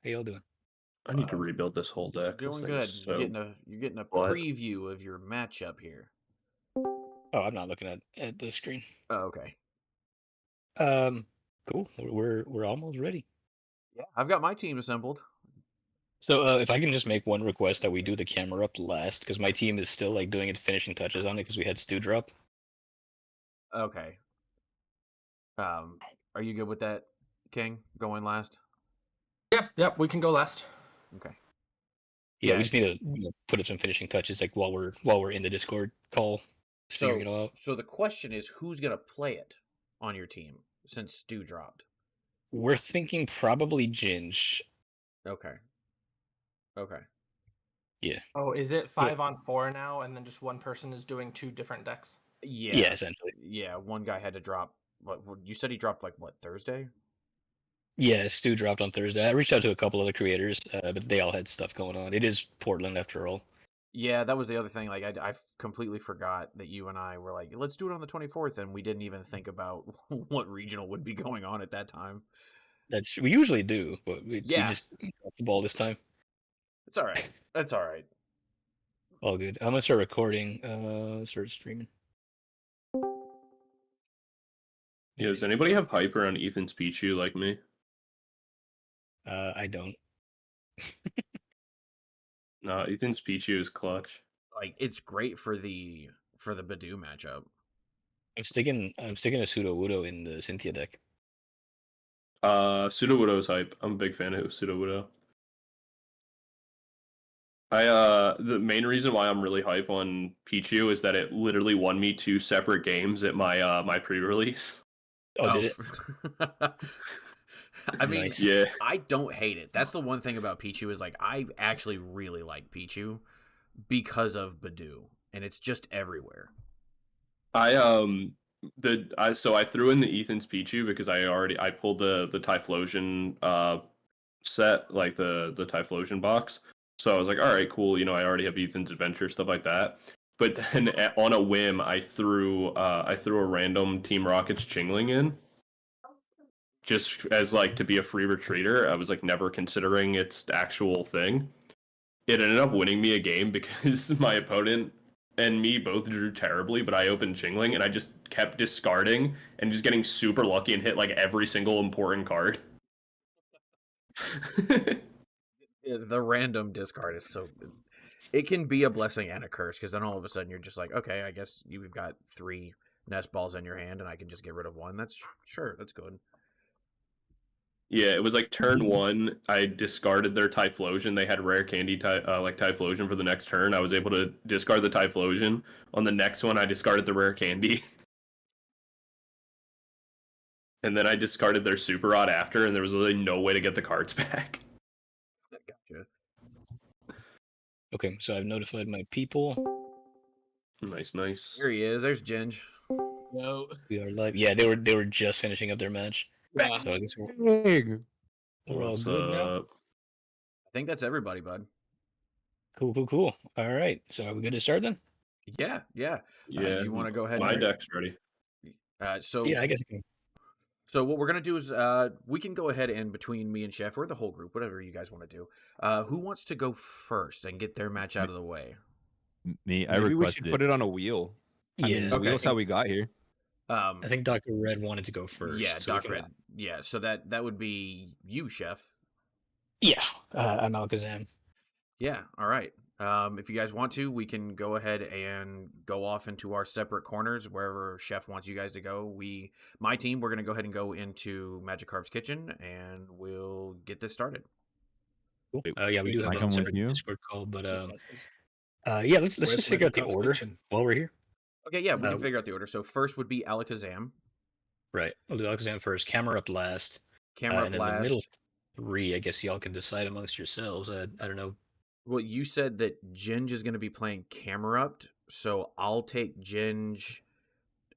E: How y'all doing?
C: I need to rebuild this whole deck. This
A: Doing
C: thing
A: good.
C: is
A: You're
C: so...
A: getting a
C: What?
A: preview of your matchup here.
E: Oh, I'm not looking at the screen.
A: Oh, okay.
E: Cool. We're almost ready.
A: Yeah, I've got my team assembled.
E: So, if I can just make one request that we do the camera up last, because my team is still like doing its finishing touches on it because we had Stu drop.
A: Okay. Are you good with that, King? Going last?
F: Yep, we can go last.
A: Okay.
E: Yeah,
A: Yeah.
E: we just need to put up some finishing touches like while we're in the Discord call, figuring it all out.
A: So the question is, who's gonna play it on your team since Stu dropped?
E: We're thinking probably Ginge.
A: Okay. Okay.
E: Yeah.
F: Oh, is it 5-on-4 now, and then just one person is doing 2 different decks?
A: Yeah.
E: Yeah, essentially.
A: Yeah. One guy had to drop. What you said he dropped like what, Thursday?
E: Yeah, Stu dropped on Thursday. I reached out to a couple other creators, but they all had stuff going on. It is Portland after all.
A: Yeah, that was the other thing. Like I completely forgot that you and I were like, let's do it on the 24th, and we didn't even think about what regional would be going on at that time.
E: We usually do, but we
A: Yeah.
E: just dropped the ball this time.
A: It's all right. That's all right.
E: All good. I'm gonna start recording. Start streaming.
C: Yeah, does anybody have hype around Ethan's Pichu like me?
E: I don't.
C: No, Ethan's Pichu is clutch.
A: Like it's great for the Badoo matchup.
E: I'm sticking a Pseudo Wudo in the Cynthia deck.
C: Sudowoodo's hype. I'm a big fan of Sudowoodo. The main reason why I'm really hype on Pichu is that it literally won me 2 separate games at my my pre-release.
E: Oh, did it?
A: I mean,
E: Nice.
C: Yeah.
A: I don't hate it. That's the one thing about Pichu is like I actually really like Pichu because of Badoo, and it's just everywhere.
C: So I threw in the Ethan's Pichu because I pulled the Typhlosion set, like the Typhlosion box. So I was like, all right, cool. You know, I already have Ethan's Adventure, stuff like that. But then on a whim, I threw a random Team Rocket's Chingling in, just as like to be a free retreater. I was like never considering its actual thing. It ended up winning me a game because my opponent and me both drew terribly, but I opened Chingling and I just kept discarding and just getting super lucky and hit like every single important card.
A: The random discard is so it can be a blessing and a curse because then all of a sudden you're just like, okay, I guess you've got 3 nest balls in your hand and I can just get rid of 1. That's sure, that's good.
C: Yeah, it was like turn 1. I discarded their Typhlosion. They had rare candy like Typhlosion for the next turn. I was able to discard the Typhlosion. On the next one, I discarded the rare candy. And then I discarded their Super Rod after, and there was really no way to get the cards back.
A: Gotcha.
E: Okay, so I've notified my people.
C: Nice.
A: Here he is. There's Ginge.
G: No.
E: We are live. Yeah, they were just finishing up their match.
G: Yeah.
E: So I guess we're all
C: What's
E: good now.
C: up?
A: I think that's everybody, bud.
E: Cool. All right. So are we good to start then?
A: Yeah.
C: Yeah.
A: Do you want to go ahead?
C: My
A: and
C: deck's ready.
E: Yeah, I guess I can.
A: So what we're gonna do is we can go ahead and between me and Chef or the whole group, whatever you guys want to do. Who wants to go first and get their match out of the way?
B: Me, I
H: Maybe we
B: requested
H: should
B: it.
H: put it on a wheel. I
E: Yeah.
H: mean, the
A: Okay.
H: wheel's how we got here.
E: I think Dr. Red wanted to go first.
A: Yeah,
E: so we
A: Doc
E: can-
A: Red. Yeah, so that would be you, Chef.
E: Yeah, I'm Alakazam.
A: Yeah, all right. If you guys want to, we can go ahead and go off into our separate corners wherever Chef wants you guys to go. My team, we're gonna go ahead and go into Magic Karp's kitchen, and we'll get this started.
E: Cool. Yeah, we do
B: Can I
E: have
B: come
E: a
B: with
E: separate
B: you?
E: Discord call, but yeah, let's
D: Where's
E: just figure out the
D: Magikarp's
E: order
D: kitchen?
E: while we're here.
A: Okay, yeah, we
E: Uh,
A: can figure out the order. So first would be Alakazam,
E: Right. We'll do Alakazam first. Camera up last.
A: Camera
E: and then
A: Blast.
E: the middle 3, I guess y'all can decide amongst yourselves. I don't know.
A: Well, you said that Ginge is going to be playing Camerupt, so I'll take Ginge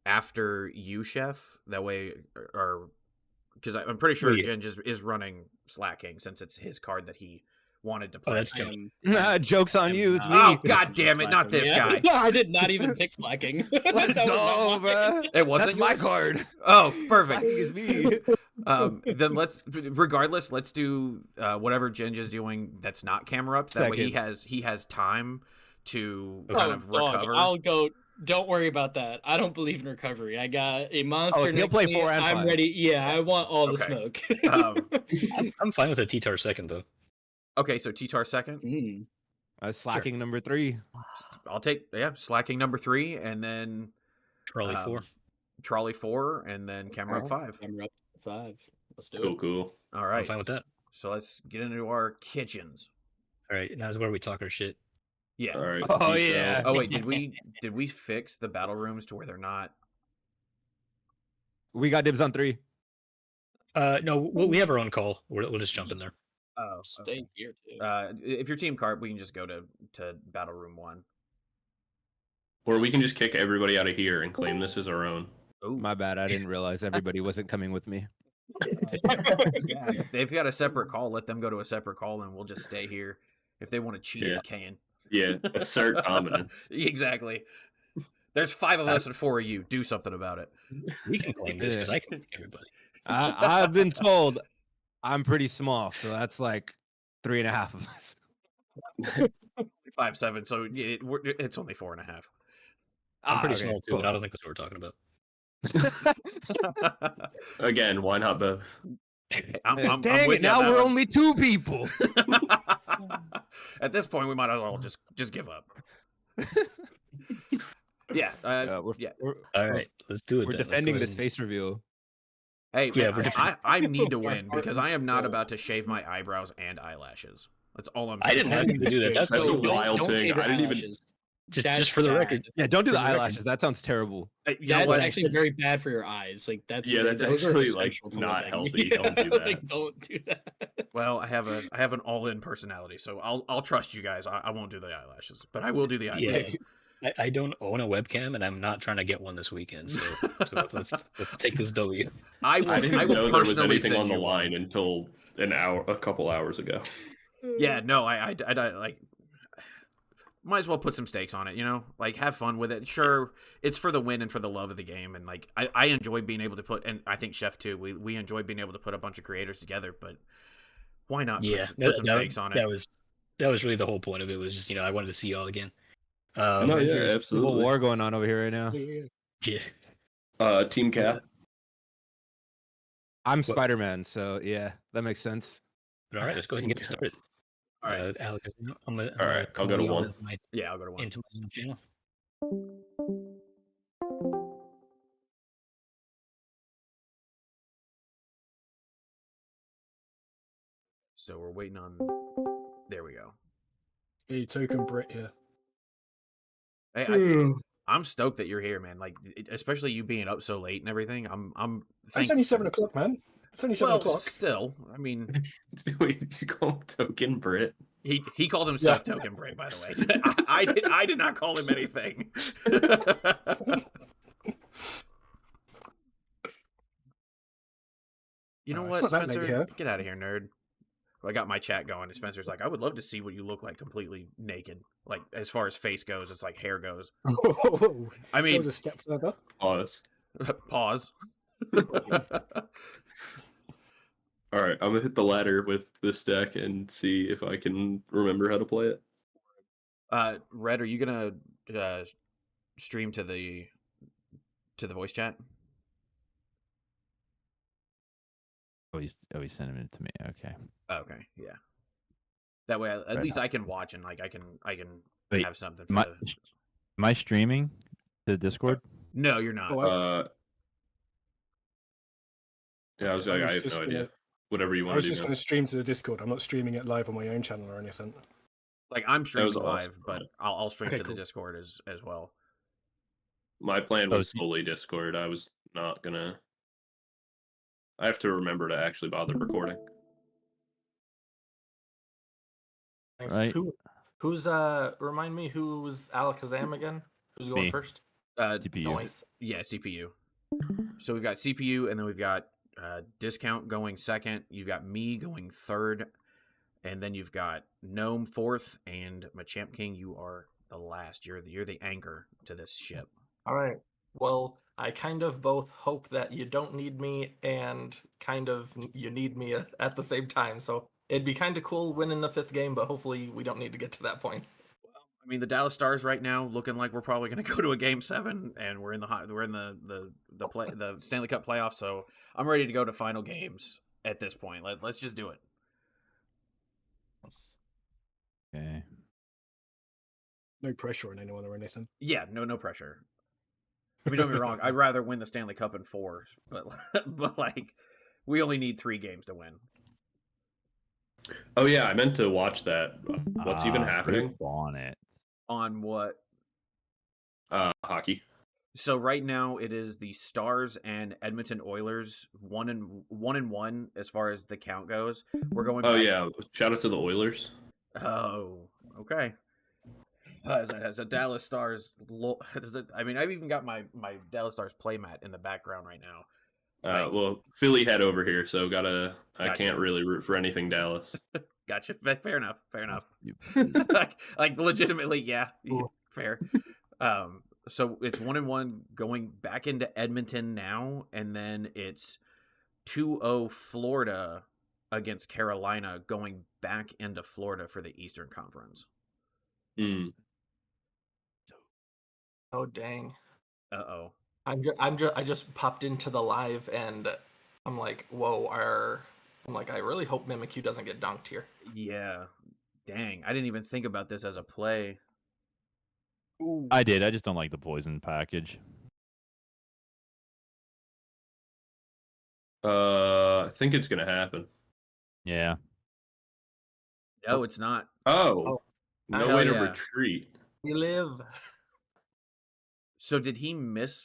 A: after you, Chef. That way, or because I'm pretty sure
E: Yeah.
A: Ginge is running Slacking since it's his card that he wanted to
E: Oh,
A: play.
E: that's
G: I
E: Jim.
G: am.
H: Joke's on you. It's me.
A: Oh, God damn it, not this guy.
G: Yeah, I did not even pick slacking.
H: Let's
G: That was
H: go,
G: not mine.
H: bro.
A: It wasn't
H: That's my
A: yours?
H: card.
A: Oh, perfect.
H: Slacking is me.
A: Then let's do whatever Ginge is doing that's not Camerupt. That way he has time to kind of
G: dog,
A: recover.
G: I'll go. Don't worry about that. I don't believe in recovery. I got a monster.
H: he'll
G: next
H: play
G: to me.
H: 4 and
G: I'm
H: 5.
G: ready. Yeah, I want all the
A: Okay.
G: smoke.
A: Um,
E: I'm fine with a T-Tar second, though.
A: Okay, so T-Tar second.
G: Mm.
H: Slacking number 3.
A: I'll take Slacking number 3, and then
E: Trolley 4.
A: Trolley 4, and then Camerupt 5.
G: I'm up 5. Let's do it.
C: Cool.
A: All
E: I'm
A: right,
E: fine with that.
A: so let's get into our kitchens.
E: All right, now is where we talk our shit.
A: Yeah.
C: All right.
H: Oh,
C: peace
H: yeah.
C: out.
A: Oh wait, did we fix the battle rooms to where they're not?
H: We got dibs on 3.
E: No, we have our own call. We'll just jump in there.
A: Oh,
G: Stay here too.
A: if you're Team Karp, we can just go to battle room 1.
C: Or we can just kick everybody out of here and claim this as our own.
A: Oh,
H: My bad. I didn't realize everybody wasn't coming with me.
A: yeah. If they've got a separate call, let them go to a separate call, and we'll just stay here. If they want to cheat,
C: Yeah.
A: they can.
C: Yeah, assert dominance.
A: Exactly. There's 5 of us and 4 of you. Do something about it.
E: We can claim this because I can pick everybody.
H: I've been told I'm pretty small, so that's like 3.5 of us.
A: 5'7", so it's only 4.5.
E: I'm pretty
H: okay,
E: small too,
H: cool.
E: but I don't think that's what we're talking about.
C: Again, why not both?
A: I'm
H: Dang
A: with
H: it!
A: you on
H: Now
A: that
H: we're
A: one.
H: only 2 people.
A: At this point, we might as well just give up. Yeah,
H: We're,
A: yeah.
E: All
H: we're-
E: right, let's do it.
H: We're
E: then. Let's go
H: defending
E: ahead
H: this
E: and-
H: face reveal.
A: Hey,
E: Yeah,
A: man,
E: we're different.
A: I need to
D: My
A: win
D: heart
A: because
D: is
A: I am not
D: full.
A: about to shave my eyebrows and eyelashes. That's all I'm
E: I
A: saying.
E: didn't ask you to do that. That's
C: That's a
E: totally
C: wild
G: Don't
C: thing.
G: shave your
C: I didn't even.
G: eyelashes.
E: just
G: That's
E: for the
G: bad.
E: record.
H: Yeah, don't do the
E: For the record.
H: eyelashes. That sounds terrible.
A: You know
G: That's
A: what?
G: actually very bad for your eyes. Like that's
C: Yeah, that's
G: those are
C: actually, like,
G: essential to
C: not
G: living.
C: healthy.
G: Yeah,
C: Don't do that.
G: Like, don't do that.
A: Well, I have an all-in personality, so I'll trust you guys. I won't do the eyelashes, but I will do the
E: Yeah.
A: eyebrows.
E: I don't own a webcam, and I'm not trying to get one this weekend. So let's take this W.
A: I
C: I
A: will.
C: didn't
A: I will
C: know there was
A: personally
C: anything
A: send
C: on the
A: you one.
C: line until a couple hours ago.
A: Yeah, no, I like. Might as well put some stakes on it, you know? Like, have fun with it. Sure, it's for the win and for the love of the game, and like, I enjoy being able to put, and I think Chef too. We enjoy being able to put a bunch of creators together, but why not?
E: Yeah,
A: put some stakes on it.
E: that was really the whole point of it. Was just I wanted to see y'all again.
C: No, yeah,
H: Avengers Civil
C: absolutely.
H: War going on over here right now.
E: Yeah.
C: Team Cap.
H: I'm Spider-Man, so yeah, that makes sense.
E: But all right, let's go ahead and get this started.
A: All right.
E: Alex, I'm gonna
C: All right, I'll go to
E: call you
C: 1.
E: into my
A: Yeah, I'll go to 1.
E: into my own channel.
A: So we're waiting on. There we go.
D: Hey, token Brit here.
A: Hey, I'm stoked that you're here, man. Like, especially you being up so late and everything.
D: It's only 7 o'clock, man. It's only 7
A: Well,
D: o'clock.
A: still, I mean,
C: Wait, did you call him Token Brit?
A: he called himself Token Brain, by the way. I did not call him anything. You know
D: It's
A: what,
D: not that late
A: Spencer?
D: here.
A: Get out of here, nerd. I got my chat going, and Spencer's like, I would love to see what you look like completely naked. Like, as far as face goes, it's like hair goes. I
D: That
A: mean,
D: was a step further.
C: Pause.
A: pause.
C: All right, I'm gonna hit the ladder with this deck and see if I can remember how to play it.
A: Red, are you gonna stream to the voice chat?
B: Oh, he's sending it to me. Okay.
A: Okay, yeah. That way, at
B: Right
A: least
B: now.
A: I can watch and like I can
B: Wait,
A: have something. For
B: Am I,
A: the...
B: am I streaming to Discord?
A: No, you're not.
D: Oh,
C: Yeah, I was like, I have no idea. Whatever you
D: I
C: want
D: was
C: to do.
D: just
C: man.
D: going to stream to the Discord. I'm not streaming it live on my own channel or anything.
A: Like I'm streaming
C: was awesome.
A: live, but I'll stream
D: Okay,
A: to
D: cool.
A: the Discord as well.
C: My plan
B: Oh,
C: was
B: so-
C: solely Discord. I was not gonna. I have to remember to actually bother recording.
F: Nice.
B: Right.
F: Who's remind me who's Alakazam again? Who's going
B: Me.
F: first?
B: CPU.
F: Nice.
A: Yeah, CPU. So we've got CPU, and then we've got Discount going second. You've got me going third, and then you've got Gnome fourth, and Machamp King. You are the last. You're the anchor to this ship.
F: All right. Well, I kind of both hope that you don't need me and kind of you need me at the same time. So it'd be kind of cool winning the 5th game, but hopefully we don't need to get to that point.
A: I mean, the Dallas Stars right now looking like we're probably going to go to a Game 7, and we're in the Stanley Cup playoffs. So I'm ready to go to final games at this point. Let's just do it.
F: Nice.
B: Okay.
D: No pressure on anyone or anything.
A: Yeah, no pressure. I mean, don't get me wrong. I'd rather win the Stanley Cup in 4, but like, we only need 3 games to win.
C: Oh yeah, I meant to watch that. What's even
B: Ah,
C: happening?
B: proof on it.
A: On what?
C: Hockey.
A: So right now it is the Stars and Edmonton Oilers 1-1 as far as the count goes. We're going.
C: Oh
A: back-
C: yeah, shout out to the Oilers.
A: Oh, okay. As a Dallas Stars, I mean, I've even got my Dallas Stars playmat in the background right now.
C: Well, Philly head over here, so I
A: Gotcha.
C: can't really root for anything Dallas.
A: Gotcha. Fair enough.
B: You-
A: like legitimately, yeah,
D: Cool.
A: fair. So it's 1-1 going back into Edmonton now, and then it's 2-0 Florida against Carolina going back into Florida for the Eastern Conference.
C: Mm.
F: Oh dang!
A: Uh-oh.
F: I just popped into the live and I'm like, whoa, I'm like, I really hope Mimikyu doesn't get dunked here.
A: Yeah. Dang, I didn't even think about this as a play.
F: Ooh.
B: I did. I just don't like the poison package.
C: I think it's gonna happen.
B: Yeah.
A: No, it's not.
C: Oh, no
A: Hell
C: way to
A: yeah.
C: retreat.
F: We live.
A: So did he miss?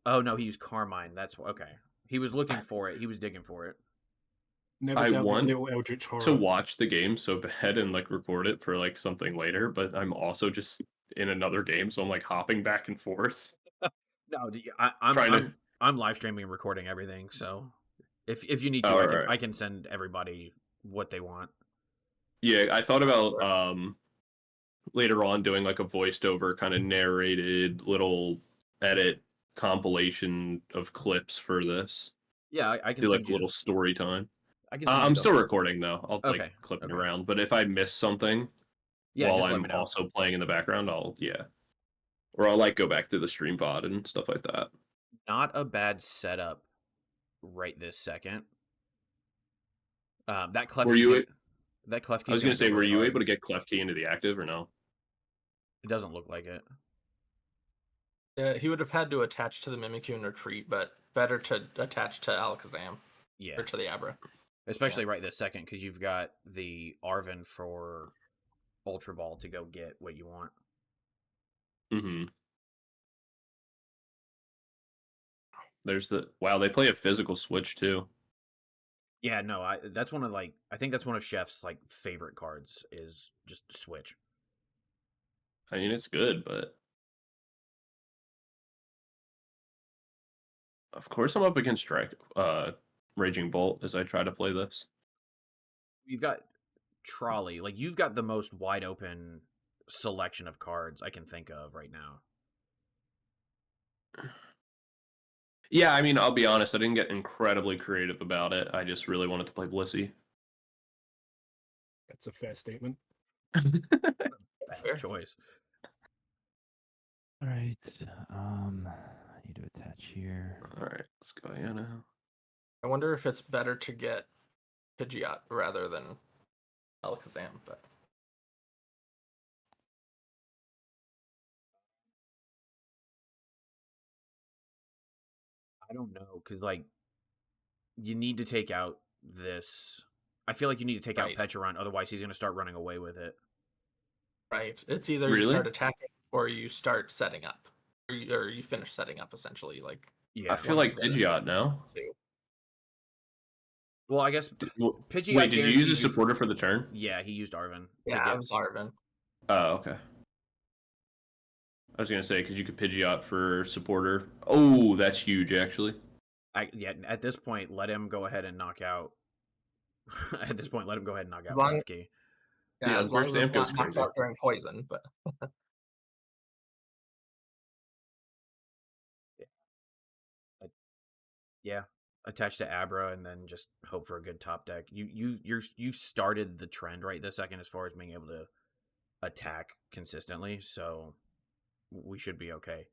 A: Oh no, he used Carmine. That's okay. He was looking for it. He was digging for it.
D: Never
C: I
D: doubt
C: want
D: the little Eldritch horror.
C: to watch the game so bad and like record it for like something later, but I'm also just in another game, so I'm like hopping back and forth.
A: No,
C: Trying to.
A: I'm live streaming and recording everything. So if you need to,
C: All
A: I
C: right.
A: can send everybody what they want.
C: Yeah, I thought about later on doing like a voiced over kind of narrated little edit compilation of clips for this.
A: Yeah, I can
C: Do like
A: send
C: a little story time.
A: I can send you
C: I'm
A: the
C: still
A: whole-
C: recording though. I'll
A: Okay,
C: like clip it
A: okay.
C: around, but if I miss something
A: Yeah,
C: while
A: just let
C: I'm
A: me know.
C: also playing in the background, or I'll like go back to the stream pod and stuff like that.
A: Not a bad setup right this second. That
C: Were
A: Klefki's
C: you?
A: that Klefki's
C: I was gonna say,
A: go
C: were
A: really
C: you
A: hard.
C: able to get Klefki into the active or no?
A: It doesn't look like it.
F: Yeah, he would have had to attach to the Mimikyu and retreat, but better to attach to Alakazam
A: Yeah,
F: or to the Abra.
A: especially right this second because you've got the Arven for Ultra Ball to go get what you want.
C: Mm-hmm. There's wow. They play a physical switch too.
A: Yeah, no, that's one of I think that's one of Chef's like favorite cards is just switch.
C: I mean, it's good, but of course I'm up against Raging Bolt as I try to play this.
A: You've got Trolley, like you've got the most wide open selection of cards I can think of right now.
C: Yeah, I mean, I'll be honest, I didn't get incredibly creative about it. I just really wanted to play Blissey.
D: That's a fair statement.
A: Bad choice.
B: All right. I need to attach here.
C: All right, let's go. Yeah, now.
F: I wonder if it's better to get Pidgeot rather than Alakazam, but
A: I don't know because like you need to take out this. I feel like you need to take out
F: Right.
A: Pecharon, otherwise he's going to start running away with it.
F: right. It's either you start attacking or you start setting up, or you finish setting up essentially. Like
A: Yeah,
C: I feel
F: one
C: like
F: of the
C: Pidgeot now.
F: two.
A: well, I guess Pidgeot.
C: Wait, did you use a
A: guarantees you
C: supporter for the turn?
A: Yeah, he used Arven.
F: Yeah,
A: to
F: I
A: get...
F: was Arven.
C: Oh, okay. I was gonna say because you could Pidgeot for supporter. Oh, that's huge, actually.
A: At this point, let him go ahead and knock out. At this point, let him go ahead and knock out
F: Long-
A: Klefki.
F: Yeah, as long as it's
C: Stamkos
F: not knocked
C: crazy.
F: out during poison, but
A: Yeah, attach to Abra and then just hope for a good top deck. You started the trend right this second as far as being able to attack consistently, so we should be okay.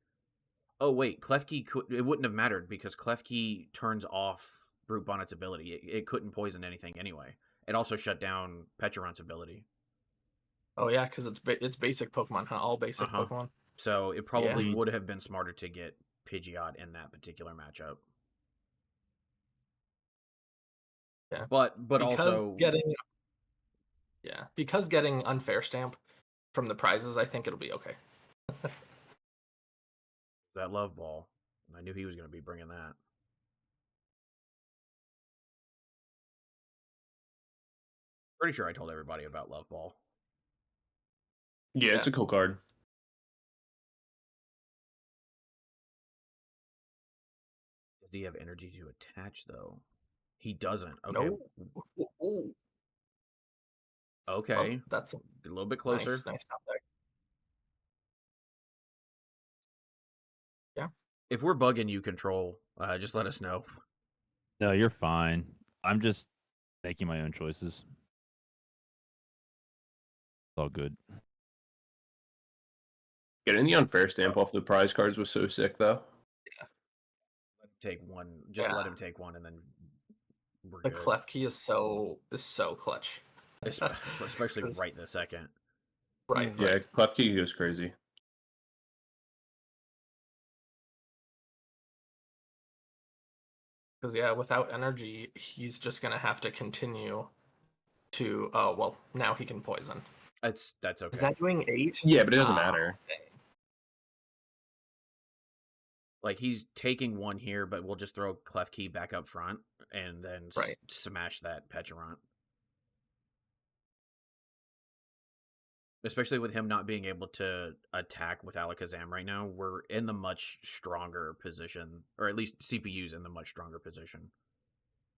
A: Oh wait, Klefki it wouldn't have mattered because Klefki turns off Brute Bonnet's ability. It couldn't poison anything anyway. It also shut down Pecharon's ability.
F: oh yeah, because it's basic Pokemon, huh? All basic Pokemon.
A: So it probably
C: Yeah.
A: would have been smarter to get Pidgeot in that particular matchup.
F: Yeah,
A: but
F: because
A: also
F: because getting unfair stamp from the prizes, I think it'll be okay.
A: that Love Ball. I knew he was going to be bringing that. Pretty sure I told everybody about Love Ball.
C: Yeah, it's a cool card.
A: Does he have energy to attach though? He doesn't. Okay.
F: No. Ooh.
A: Okay.
F: Oh, that's
A: a little bit closer.
F: Nice top deck. Yeah.
A: If we're bugging you, Control, just let us know.
B: No, you're fine. I'm just making my own choices. It's all good.
C: Getting the unfair stamp off the prize cards was so sick, though.
A: Let him take one. Just
F: Yeah.
A: let him take one, and then we're
F: The
A: good.
F: clef key is so clutch.
A: Especially
F: 'Cause-
A: right this second.
F: Right.
C: Yeah,
F: Right.
C: Klefki goes crazy.
F: Because yeah, without energy, he's just gonna have to continue to. Oh well, now he can poison.
A: That's okay.
F: Is that doing 8?
C: Yeah, but it doesn't
F: Ah,
C: matter.
F: dang.
A: Like he's taking one here, but we'll just throw Clef Key back up front and then
F: Right.
A: smash that Petulant. Especially with him not being able to attack with Alakazam right now, we're in the much stronger position, or at least CPU's in the much stronger position.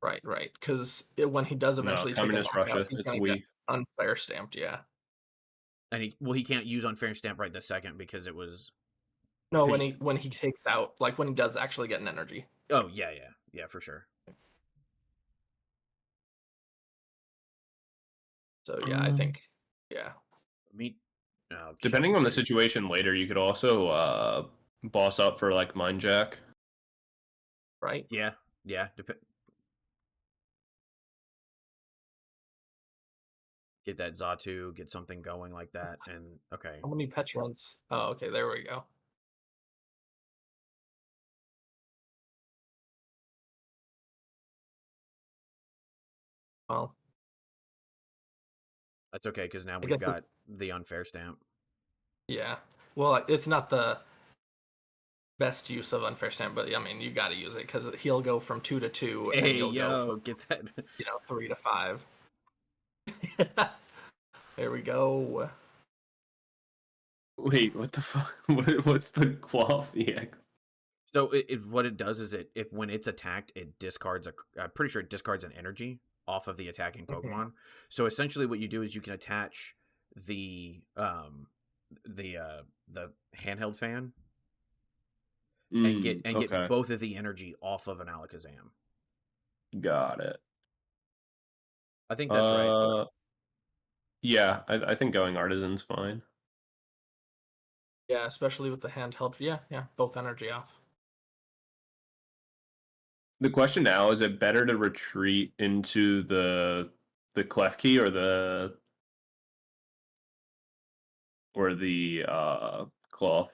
F: Right. Because when he does
C: No,
F: eventually take a
C: Communist
F: knockout,
C: Russia.
F: he's
C: It's
F: gonna
C: we.
F: get unfair stamped. Yeah.
A: And he can't use Unfair Stamp right this second because it was.
F: No,
A: His-
F: when he takes out, like when he does actually get an energy.
A: Oh yeah, for sure.
F: So yeah, I think
A: Me.
C: Depending on the
A: Chester.
C: situation later, you could also boss up for like Mind Jack.
F: right.
A: Yeah. Get that Zatu, get something going like that, and okay.
F: How many Petulants? Oh, okay, there we go. Well,
A: That's okay because now we've
F: guess
A: got the Unfair Stamp.
F: yeah. Well, it's not the best use of unfair stamp, but I mean, you got to use it because he'll go from 2 to 2, and
A: Hey
F: you'll go from,
A: get that.
F: 3 to 5. There we go.
C: Wait, what the fuck? What's the cloth EX?
A: So what it does is if when it's attacked, it discards I'm pretty sure it discards an energy off of the attacking Pokemon. So essentially, what you do is you can attach the handheld fan and get
C: okay.
A: both of the energy off of an Alakazam.
C: Got it.
A: I think that's right.
C: Yeah, I think going Artisan's fine.
F: Yeah, especially with the handheld. Yeah, both energy off.
C: The question now is: it better to retreat into the Clef Key or the cloth?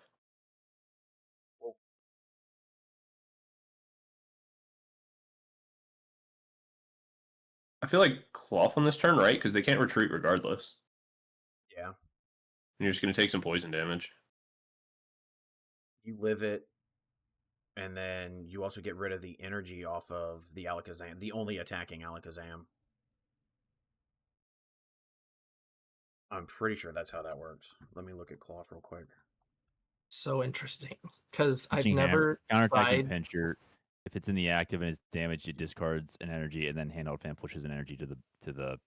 C: I feel like cloth on this turn, right? Because they can't retreat regardless.
A: Yeah,
C: And you're just gonna take some poison damage.
A: you live it, and then you also get rid of the energy off of the Alakazam, the only attacking Alakazam. I'm pretty sure that's how that works. Let me look at Cloth real quick.
F: So interesting because I've
B: Pinching
F: never
B: counterattacking
F: tried.
B: Pincher. If it's in the active and it's damaged, it discards an energy, and then handheld fan pushes an energy to the.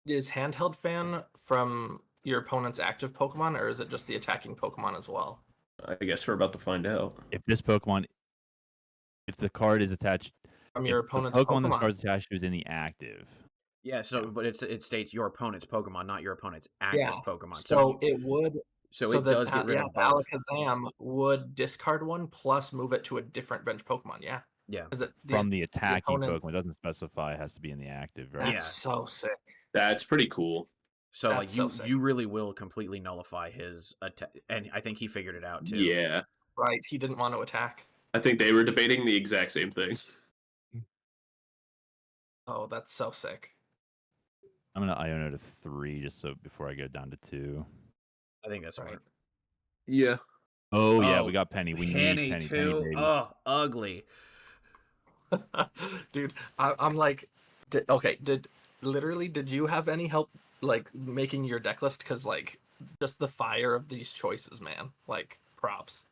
F: Is handheld fan from your opponent's active Pokemon, or is it just the attacking Pokemon as well?
C: I guess we're about to find out.
B: If this Pokemon, if the card is attached,
F: From your
B: if the
F: opponent's
B: Pokemon this
F: Pokemon.
B: card's attached to is in the active.
A: Yeah, so but it states your opponent's Pokemon, not your opponent's active Pokemon.
F: So it would.
A: So it does get rid of both.
F: Alakazam would discard one plus move it to a different bench Pokemon. Yeah.
A: Yeah.
F: Is it
B: From the attacking
F: opponent's-
B: Pokemon, it doesn't specify it has to be in the active, right?
F: That's so sick.
C: That's pretty cool.
A: So
F: That's
A: like
F: so sick.
A: you really will completely nullify his attack, and I think he figured it out too.
C: Yeah,
F: Right. He didn't want to attack.
C: I think they were debating the exact same thing.
F: Oh, that's so sick.
B: I'm gonna Iono to 3 just so before I go down to 2.
A: I think that's
F: Right.
A: right.
C: Yeah.
B: Oh yeah,
A: Oh,
B: we got Penny. We
A: Penny
B: need Penny.
A: too.
B: Penny, baby.
A: Oh, ugly.
F: Dude, I'm like, did you have any help like making your deck list? Because like just the fire of these choices, man. Like props.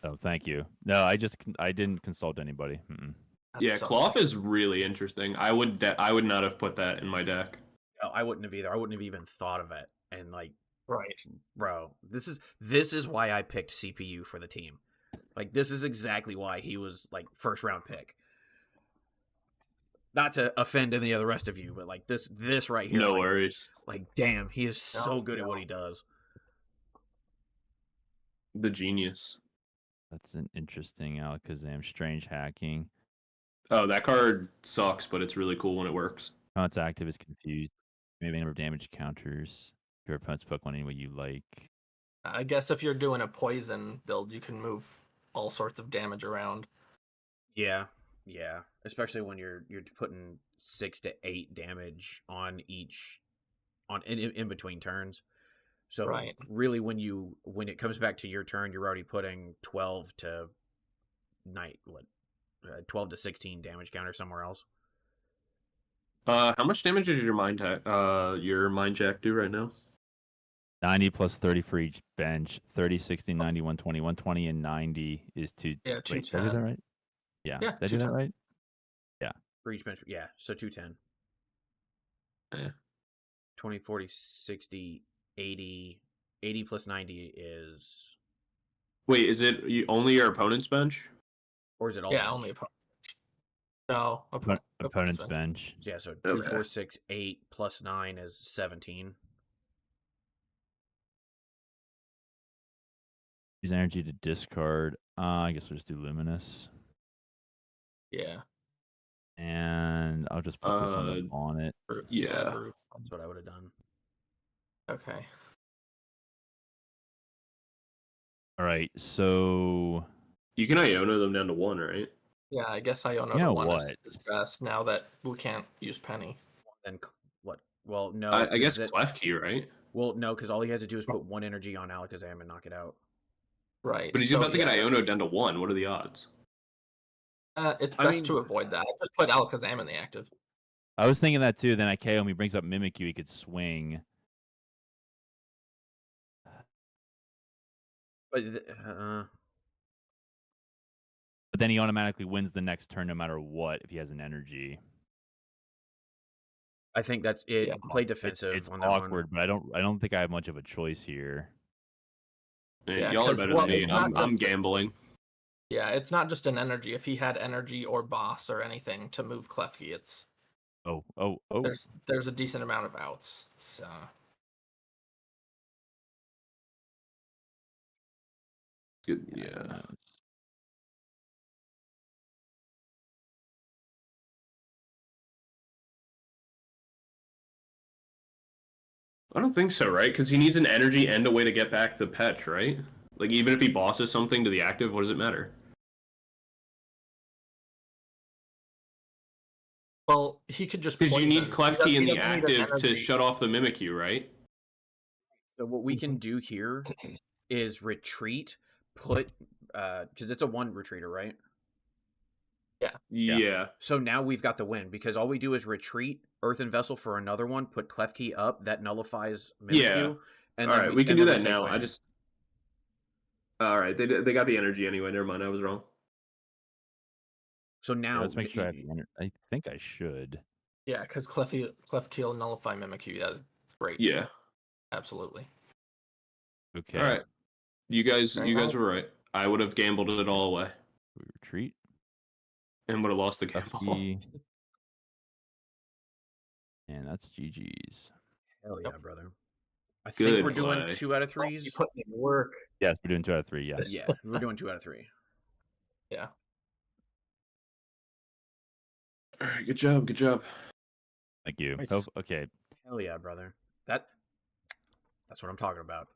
B: Oh, thank you. No, I didn't consult anybody. Mm-mm.
F: That's
C: Yeah,
F: so
C: cloth
F: sick.
C: is really interesting. I would not have put that in my deck.
A: No, I wouldn't have either. I wouldn't have even thought of it. And like,
F: Right.
A: bro, this is why I picked CPU for the team. Like, this is exactly why he was like first round pick. Not to offend any of the rest of you, but like this right here.
C: No
A: like,
C: worries.
A: Like, damn, he is so good at what he does.
C: The genius.
B: That's an interesting Alakazam. Strange hacking.
C: Oh, that card sucks, but it's really cool when it works.
B: How it's active is confused. Maybe a number of damage counters. Your opponent's Pokemon any way you like.
F: I guess if you're doing a poison build, you can move all sorts of damage around.
A: Yeah, especially when you're putting 6 to 8 damage on each in between turns. So
F: Right.
A: really, when it comes back to your turn, you're already putting 12 to 12 to 16 damage counter somewhere else.
C: How much damage did your Mind Jack do right now?
B: 90 plus 30 for each bench. 30, 60, 90, 120. 120 and 90 is 2.
F: Yeah,
B: Wait, did I do that
F: 210.
B: right? Yeah.
F: Yeah,
B: Did I do that
F: 210.
B: right?
A: For each bench, yeah, so 210.
C: Yeah.
A: 20, 40, 60, 80. 80 plus 90 is...
C: Wait, is it only your opponent's bench?
A: Or is it all
F: Yeah,
A: bench?
F: only opponent. No,
B: Opponent's bench.
A: Yeah, so
C: Okay.
A: 2, 4, 6, 8 plus 9 is 17.
B: Use energy to discard. I guess we'll just do Luminous.
F: Yeah.
B: And I'll just put this on it.
C: Yeah.
F: Brute.
A: That's what I would have done.
F: Okay.
B: All right, so
C: You can Iono them down to 1, right?
F: Yeah, I guess Iono
B: You know
F: to 1
B: what?
F: is best now that we can't use Penny.
A: Then what? Well, no.
C: I guess
A: 'cause
C: Clef Key, right?
A: Well, no, because all he has to do is put 1 energy on Alakazam and knock it out.
F: Right.
C: But he's
F: so,
C: about to get
F: yeah,
C: Iono down to 1. What are the odds?
F: It's
A: I
F: best
A: mean-
F: to avoid that. I just put Alakazam in the active.
B: I was thinking that too. Then I KO him. He brings up Mimikyu. He could swing.
A: But
B: But then he automatically wins the next turn no matter what if he has an energy.
A: I think that's it.
F: Yeah.
A: Play defensive
B: It's
A: on that
B: awkward, but I don't think I have much of a choice here.
F: Yeah,
C: Y'all are
F: 'cause,
C: better
F: well,
C: than me.
F: it's
C: I'm
F: not just-
C: gambling.
F: Yeah, it's not just an energy. If he had energy or boss or anything to move Klefki, it's
B: Oh.
F: there's a decent amount of outs. So
C: Good. Yeah. I don't think so, right? Because he needs an energy and a way to get back the Petch, right? Like, even if he bosses something to the active, what does it matter?
F: well, he could just
C: Because you need
F: poison.
C: Clef Key in
F: He
C: the
F: doesn't need an
C: active to
F: energy.
C: shut off the Mimikyu, right?
A: So what we can do here is retreat, put because it's a 1 retreater, right?
C: Yeah.
A: So now we've got the win because all we do is retreat, Earthen Vessel for another one, put Klefki up, that nullifies Mimikyu.
C: Yeah.
A: And
C: All
A: then
C: right, we can
A: and
C: do
A: then
C: that
A: take
C: now.
A: win.
C: I just. All right, they got the energy anyway. Never mind, I was wrong.
A: So now
B: Let's make sure I have the energy. I think I should.
F: Yeah, because Klefki will nullify Mimikyu. That's great.
C: Yeah.
F: Absolutely.
B: Okay.
C: All right. You guys
F: Very nice.
C: were right. I would have gambled it all away
B: We retreat.
C: and would have lost the gamble.
B: Lefty. And that's GG's.
A: Hell yeah, brother. I
C: Good
A: think we're doing
C: play.
A: 2 out of
F: You
A: 3s.
F: put in work.
B: Yes, we're doing 2 out of 3. Yes.
A: Yeah, we're doing 2 out of 3.
F: Yeah.
C: All right, good job. Good job.
B: Thank you.
D: Nice.
B: Oh, okay.
A: Hell yeah, brother. That's what I'm talking about.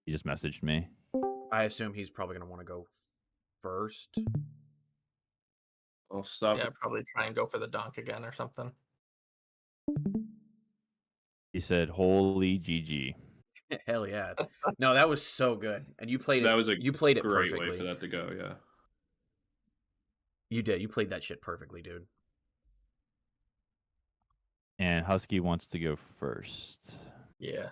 B: He just messaged me.
A: I assume he's probably going to want to go first.
C: I'll stop.
F: Yeah, probably try and go for the donk again or something.
B: He said, "Holy GG."
A: Hell yeah. No, that was so good. And you played it.
C: That was a
A: you played it
C: great
A: perfectly.
C: way for that to go. Yeah.
A: You did. You played that shit perfectly, dude.
B: And Husky wants to go first.
F: Yeah.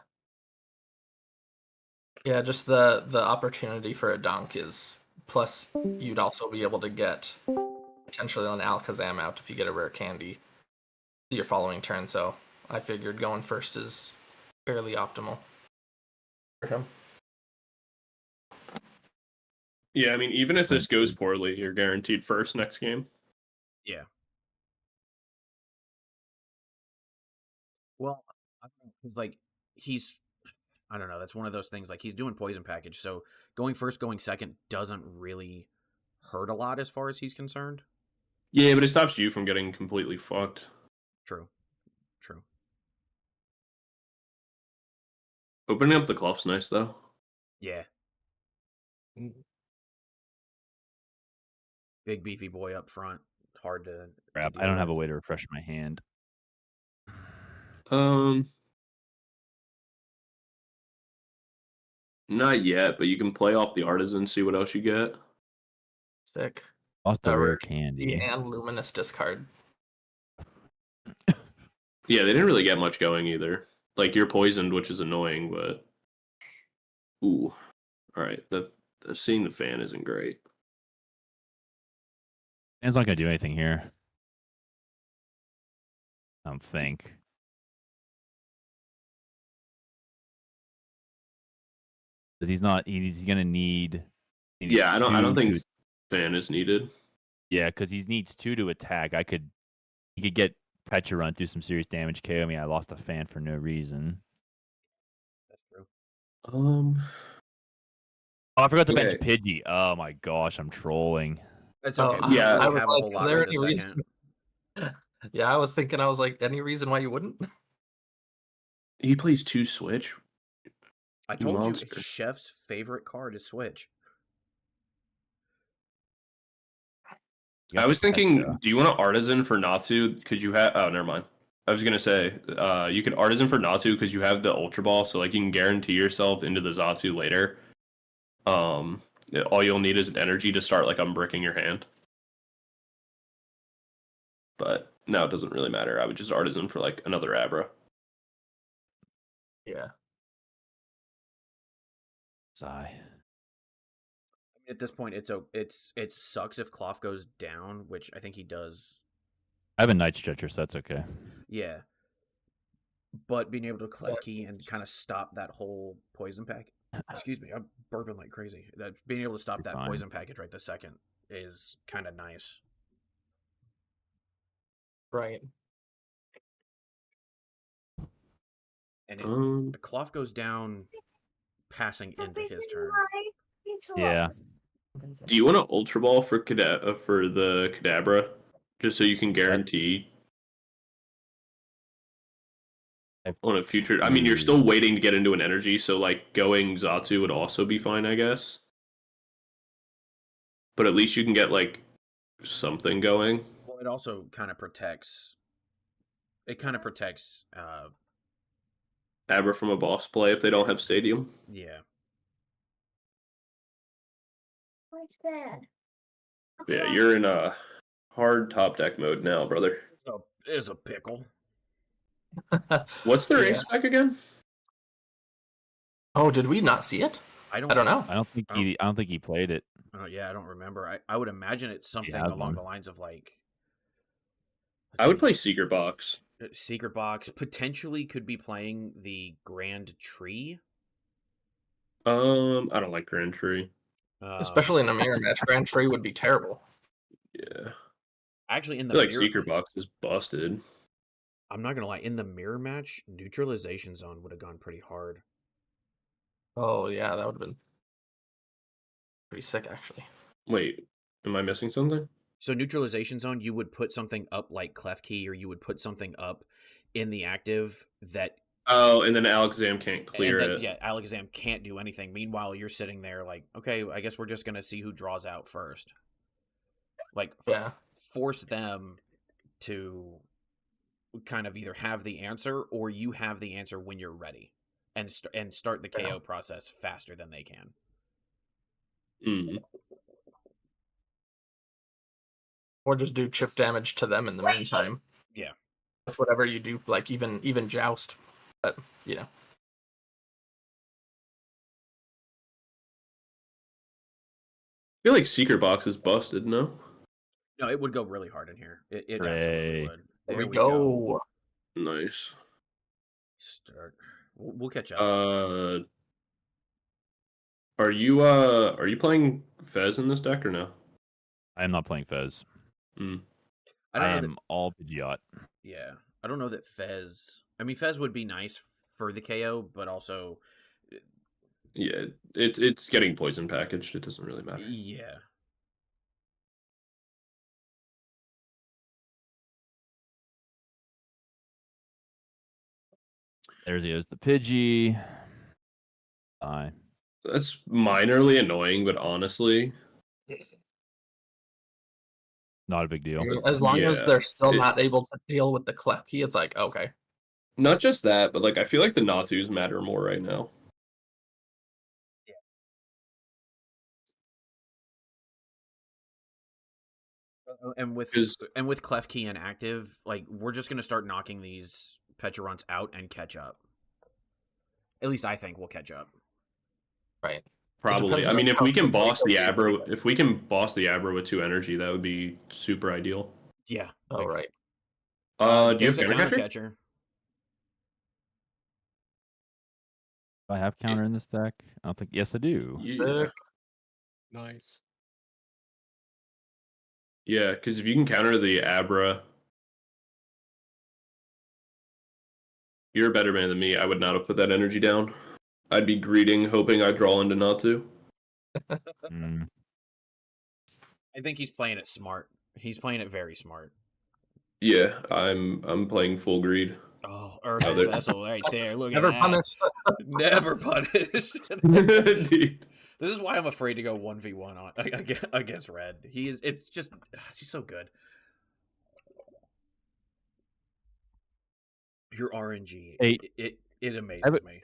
F: Yeah, just the opportunity for a donk is plus you'd also be able to get potentially an Alakazam out if you get a rare candy your following turn, so I figured going first is fairly optimal for him.
C: Yeah, I mean, even if this goes poorly, you're guaranteed first next game.
A: Yeah. Well, Because like he's, I don't know. That's one of those things. Like he's doing poison package, so going first, going second doesn't really hurt a lot as far as he's concerned.
C: Yeah, but it stops you from getting completely fucked.
A: True. True.
C: Opening up the Clough's nice though.
A: Yeah. Big beefy boy up front. Hard to.
B: Crap,
A: deal
B: I don't have a
A: with.
B: way to refresh my hand.
C: Not yet, but you can play off the Artisan, see what else you get.
F: Sick.
B: Lost a rare
F: Rare
B: candy.
F: And Luminous discard.
C: Yeah, they didn't really get much going either. Like you're poisoned, which is annoying, but ooh, all right. The seeing the fan isn't great.
B: Fan's not gonna do anything here. I don't think. Because he's not. He's gonna need. he needs
C: Yeah, I don't
B: two
C: think
B: to-
C: fan is needed.
B: Yeah, because he needs 2 to attack. He could get Petra Run, do some serious damage, KO me. I lost a fan for no reason.
A: That's true.
B: Oh, I forgot to bench
C: Okay.
B: Pidgey. Oh my gosh, I'm trolling.
A: It's
F: Oh,
A: okay.
C: yeah,
A: we
F: I was
A: have a
F: like,
A: whole
F: is
A: lot
F: there
A: right
F: any
A: this
F: reason?
A: second.
F: Yeah, I was thinking. I was like, any reason why you wouldn't?
C: He plays 2 Switch.
A: I told you,
C: Monster.
A: it's Chef's favorite card is Switch.
B: You got
C: I was
B: the
C: thinking,
B: Petra.
C: do you want to Artisan for Natsu? Because you have. Oh, never mind. I was gonna say, you could Artisan for Natsu because you have the Ultra Ball, so like you can guarantee yourself into the Zatsu later. All you'll need is an energy to start like unbricking your hand. But no, it doesn't really matter. I would just Artisan for like another Abra.
F: Yeah.
B: Sigh.
A: At this point, it sucks if Cloth goes down, which I think he does.
B: I have a Night Stretcher, so that's okay.
A: Yeah. But being able to Clef Key and kind of stop that whole poison pack. Excuse me, I'm burping like crazy. That being able to stop that
B: fine.
A: poison package right this second is kind of nice.
F: Right.
A: And the Cloth goes down, passing into his turn.
B: Yeah.
C: Do you want to Ultra Ball for for the Kadabra, just so you can guarantee on a future? I mean, you're still waiting to get into an energy, so like going Zatsu would also be fine, I guess. But at least you can get like something going.
A: Well, it also kind of protects. It kind of protects.
C: Abra from a boss play if they don't have Stadium.
A: Yeah.
C: Yeah, you're in a hard top deck mode now, brother.
A: So is a pickle.
C: What's their
F: Yeah.
C: ace spec again?
F: Oh, did we not see it?
A: I don't
F: I don't know.
B: I don't think he played it.
A: Yeah, I don't remember. I would imagine it's something
B: has
A: along
B: one.
A: the lines of like.
C: I would play Secret Box.
A: Secret Box. Potentially could be playing the Grand Tree.
C: I don't like Grand Tree.
F: Especially in a mirror match, Grand Tree would be terrible.
C: Yeah.
A: Actually, in
C: I
A: the
C: feel like
A: mirror,
C: Secret Box is busted.
A: I'm not gonna lie. In the mirror match, Neutralization Zone would have gone pretty hard.
F: Oh yeah, that would have been pretty sick actually.
C: Wait, am I missing something?
A: So Neutralization Zone, you would put something up like Clef Key, or you would put something up in the active that.
C: Oh, and then Alexam can't clear
A: and then,
C: it.
A: Yeah, Alexam can't do anything. Meanwhile, you're sitting there like, okay, I guess we're just gonna see who draws out first. Like,
F: Yeah.
A: Force them to kind of either have the answer or you have the answer when you're ready, and start the KO process faster than they can.
F: Or just do chip damage to them in the meantime.
A: Yeah.
F: With whatever you do, like even Joust. But you know.
C: I feel like Secret Box is busted, no?
A: No, it would go really hard in here. It
B: Hooray.
A: absolutely would.
F: There we go.
C: Nice.
A: Start. We'll catch up.
C: Are you playing Fez in this deck or no?
B: I am not playing Fez.
A: I
B: I
A: don't know
B: am all Pidgeot.
A: yeah, I don't know that Fez. I mean, Fez would be nice for the KO, but also,
C: Yeah, it's getting poison packaged. It doesn't really matter.
A: yeah.
B: There he is, the Pidgey. Die.
C: That's minorly annoying, but honestly,
B: Not a big deal.
F: As long as
C: Yeah,
F: they're still
C: it-
F: not able to deal with the clef key, it's like, okay.
C: not just that, but like I feel like the Natus matter more right now.
A: And with
C: 'Cause-
A: Clef Key inactive, like we're just gonna start knocking these Petrovons out and catch up. At least I think we'll catch up.
F: Right.
C: Probably.
F: depends
C: I
F: on
C: mean, if
F: how
C: we can
F: quickly
C: boss the
F: they'll be able
C: Abra,
F: to-
C: if we can boss the Abra with 2 energy, that would be super ideal.
A: Yeah.
F: Oh, right.
C: Do you have
A: There's a
C: counter catcher?
A: catcher?
B: Do I have counter in this deck? I don't think. Yes, I do.
C: Yeah.
F: Sick.
D: Nice.
C: Yeah, because if you can counter the Abra, you're a better man than me. I would not have put that energy down. I'd be greeting, hoping I draw into Natu.
B: Mm.
A: I think he's playing it smart. He's playing it very smart.
C: Yeah, I'm playing full greed.
A: Oh, Earth
C: Oh, there-
A: Vessel right there. Look
F: Never
A: at that.
F: punished.
A: Never punished.
C: Dude.
A: This is why I'm afraid to go 1v1 on against Red. It's just she's so good. Your RNG,
B: Hey,
A: it amazes
B: I have
A: me.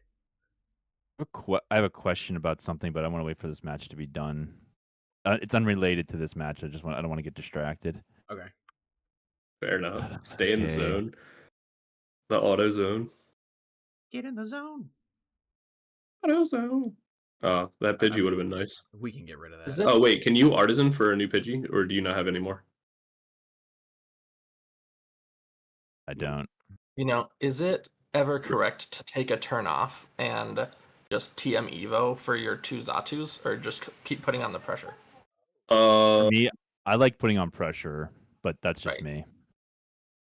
B: I have a question about something, but I want to wait for this match to be done. It's unrelated to this match. I don't want to get distracted.
A: Okay.
C: Fair enough. Stay in the
B: Okay.
C: zone. The auto zone.
A: Get in the zone.
C: Auto zone. Oh, that Pidgey
A: I'm-
C: would have been nice.
A: We can get rid of
F: Is
A: that.
F: it-
C: Oh, wait, can you artisan for a new Pidgey, or do you not have any more?
B: I don't.
F: Is it ever correct to take a turn off and just TM Evo for your 2 Zatus, or just keep putting on the pressure?
B: For me, I like putting on pressure, but that's just
F: Right.
B: me.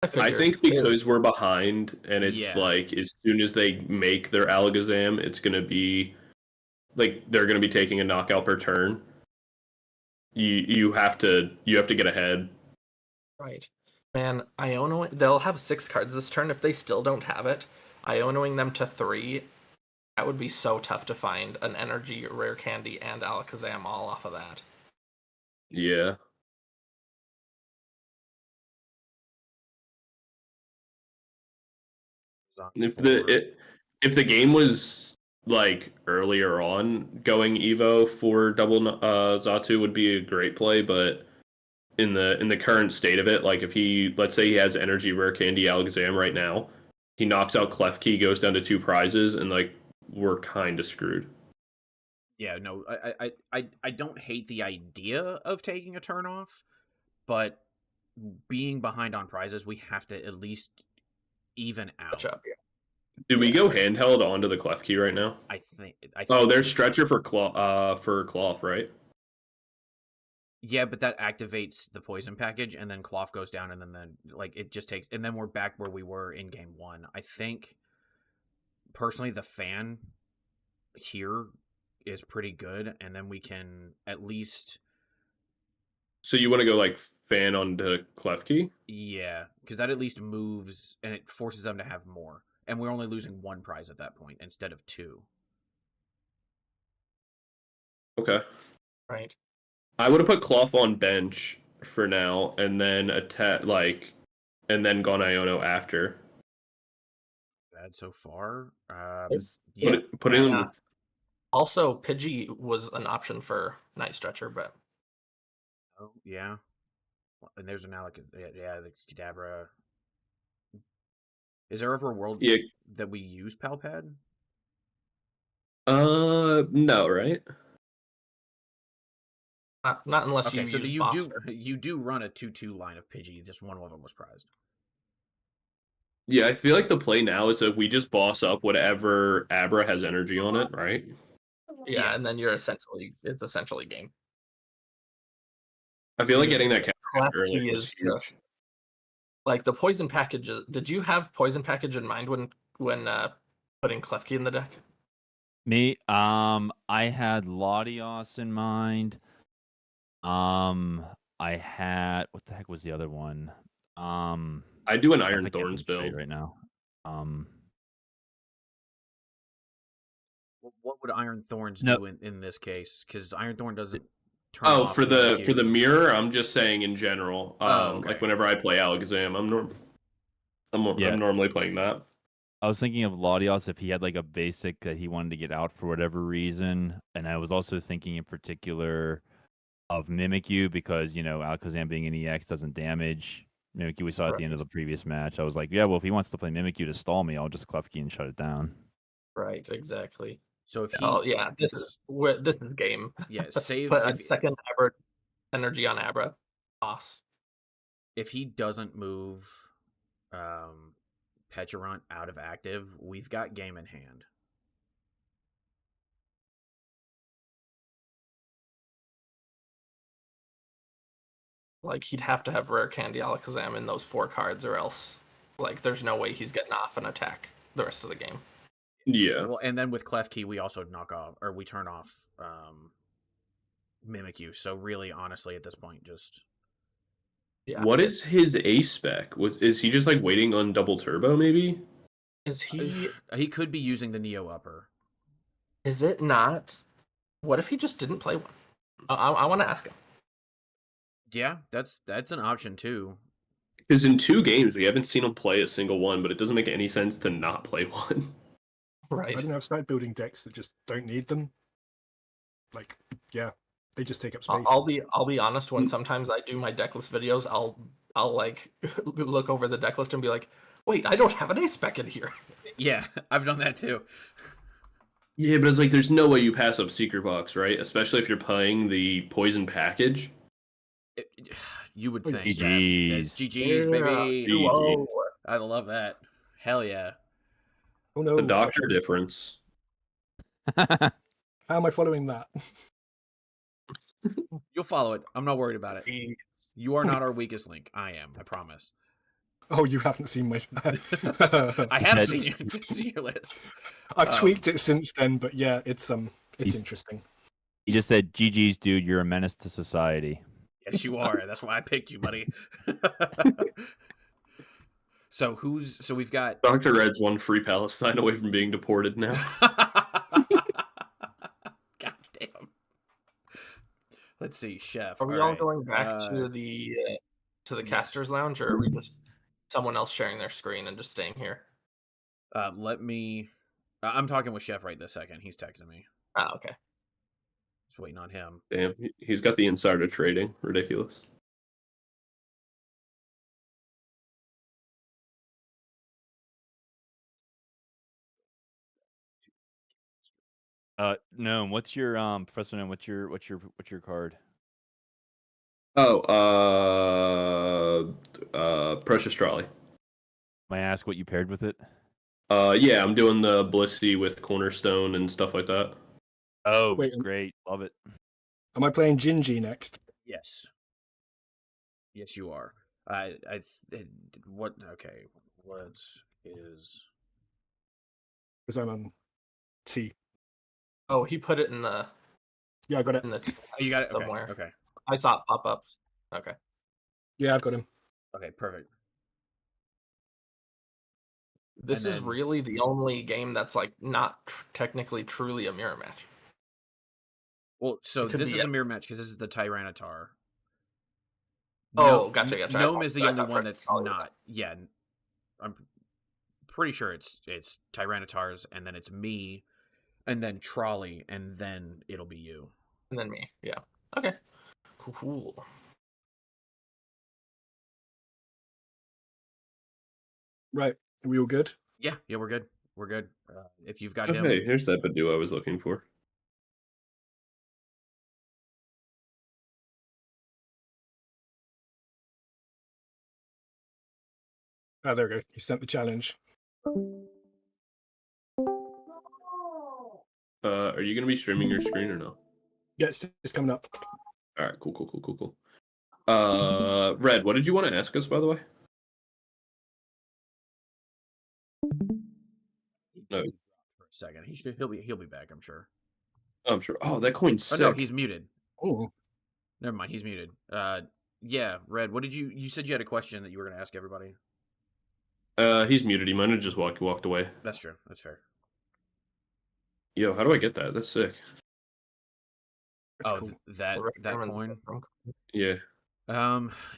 C: I
F: figured.
C: think because we're behind, and it's
A: Yeah.
C: like as soon as they make their Alakazam, it's gonna be like they're gonna be taking a knockout per turn. You have to get ahead.
F: Right. Man, Ionoing, they'll have 6 cards this turn. If they still don't have it, Ionoing them to 3, that would be so tough to find an energy, rare candy, and Alakazam all off of that.
C: Yeah. If the game was like earlier on, going Evo for double Zatu would be a great play, but in the current state of it, like if let's say he has energy rare candy Alakazam right now, he knocks out Klefki, goes down to 2 prizes, and like we're kind of screwed.
A: Yeah, no, I don't hate the idea of taking a turn off, but being behind on prizes, we have to at least even out.
F: Catch up.
C: Did we go handheld onto the Klefki right now?
A: I think.
C: Oh, there's stretcher for Cloth, right?
A: Yeah, but that activates the poison package, and then Cloth goes down, and then like it just takes, and then we're back where we were in game 1. I think personally, the fan here is pretty good, and then we can at least.
C: So you want to go like fan onto Klefki?
A: Yeah, because that at least moves, and it forces them to have more, and we're only losing 1 prize at that point instead of 2.
C: Okay.
F: Right.
C: I would have put Cloth on bench for now, and then and then gone Iono after.
A: Bad so far.
F: It's-
A: Yeah,
C: Put in.
F: Yeah. Also, Pidgey was an option for Night Stretcher, but
A: oh, yeah. And there's an yeah, the Kadabra. Is there ever a world
C: Yeah.
A: that we use Palpad?
C: No, right?
F: not unless
A: Okay,
F: you
A: so
F: use
A: you do run a 2/2 line of Pidgey. Just one of them was prized.
C: Yeah, I feel like the play now is that we just boss up whatever Abra has energy on it, right?
F: Yeah, and then it's essentially game.
C: I feel like getting that counter
F: Clef
C: early
F: key
C: was
F: is
C: huge.
F: just Like the poison package. Did you have poison package in mind when putting Klefki in the deck?
B: Me, I had Latios in mind. I had what the heck was the other one?
C: I do an
B: I
C: Iron
B: can't
C: Thorns
B: think straight
C: build.
B: right now.
A: What would Iron Thorns
B: No.
A: do in this case? Because Iron Thorn doesn't turn
C: Oh,
A: off
C: for the
A: Mimikyu.
C: mirror, I'm just saying in general.
A: Okay.
C: Like whenever I play Alakazam,
B: Yeah.
C: I'm normally playing that.
B: I was thinking of Latios if he had like a basic that he wanted to get out for whatever reason, and I was also thinking in particular of Mimikyu because Alakazam being an EX doesn't damage Mimikyu. We saw at the end of the previous match. I was like, yeah, well, if he wants to play Mimikyu to stall me, I'll just Klefki and shut it down.
F: Right, exactly.
A: So if he,
F: Oh yeah, this is game.
A: yeah, save
F: Put a
A: if
F: second Abra energy on Abra. Boss.
A: if he doesn't move Pecharunt out of active, we've got game in hand.
F: Like he'd have to have rare candy Alakazam in those 4 cards, or else like there's no way he's getting off an attack the rest of the game.
C: Yeah.
A: Well, and then with Klefki, we also we turn off Mimikyu. So really, honestly, at this point, just
F: Yeah.
C: What is his A spec? Is he just like waiting on double turbo? Maybe.
F: Is he?
A: he could be using the Neo Upper.
F: Is it not? What if he just didn't play one? I want to ask him.
A: Yeah, that's an option too.
C: Because in 2 games we haven't seen him play a single one, but it doesn't make any sense to not play one.
F: Right.
D: I don't know. I've started building decks that just don't need them. Like, yeah, they just take up space.
F: I'll be honest. When sometimes I do my deck list videos, I'll like look over the deck list and be like, wait, I don't have an ace spec in here.
A: Yeah, I've done that too.
C: Yeah, but it's like there's no way you pass up Secret Box, right? Especially if you're playing the poison package.
A: You would think
B: GGs.
A: that. GGs, baby.
C: GG.
F: 2-0.
A: I love that. Hell yeah.
D: Oh no!
C: The doctor difference.
D: How am I following that?
A: You'll follow it. I'm not worried about it. You are not our weakest link. I am. I promise.
D: Oh, you haven't seen my.
A: I have seen your list.
D: I've tweaked it since then, but yeah, it's
B: He's-
D: interesting.
B: He just said, "GG's, dude. You're a menace to society."
A: Yes, you are. That's why I picked you, buddy. So we've got
C: Dr. Red's one free Palestine away from being deported now.
A: God damn. Let's see, Chef.
F: Are we all going back to the
A: yes.
F: caster's lounge, or are we just someone else sharing their screen and just staying here?
A: I'm talking with Chef right this second. He's texting me.
F: Ah, okay.
A: Just waiting on him.
C: Damn, he's got the insider trading. Ridiculous.
B: No. What's your Professor? No, what's your card?
C: Oh, Precious Trolley.
B: May I ask what you paired with it?
C: Yeah, I'm doing the Blissey with Cornerstone and stuff like that.
B: Oh,
D: Wait,
B: great, love it.
D: Am I playing Gingy next?
A: Yes. Yes, you are. What? Okay. What is?
D: Because I'm on T.
F: Oh, he put it in the
D: Yeah, I got it.
F: in the chat
A: Oh, you got it
F: somewhere.
A: Okay.
F: I saw it pop up. Okay.
D: Yeah, I've got him.
A: Okay. Perfect.
F: This
A: And
F: is
A: then-
F: really the only game that's like not technically truly a mirror match.
A: Well, so
F: It could
A: this
F: be
A: is a mirror match because this is the Tyranitar.
F: Oh, gotcha. I
A: Gnome is the
F: thought
A: only one
F: Precious
A: that's
F: Trolley was
A: not. Yeah, I'm pretty sure it's Tyranitars, and then it's me, and then Trolley, and then it'll be you.
F: And then me. Yeah. Okay. Cool.
D: Right. Are we all good?
A: Yeah, we're good. We're good. If you've got
C: Oh,
A: him,
C: hey, here's that Badoo I was looking for.
D: Ah, there we go. He sent the challenge.
C: Are you gonna be streaming your screen or no?
D: Yeah, it's coming up.
C: All right, cool. Red, what did you want to ask us, by the way? No.
A: for a second. He'll be back, I'm sure.
C: I'm sure. Oh, that coin's
A: Oh
C: sick.
A: no, he's muted.
D: Oh,
A: Never mind, he's muted. Yeah, Red, what did you said you had a question that you were gonna ask everybody?
C: He's muted. He might have just walked away.
A: That's true. That's fair.
C: Yo, how do I get that? That's sick.
D: that's
A: Oh,
D: cool.
A: that coin.
C: Yeah.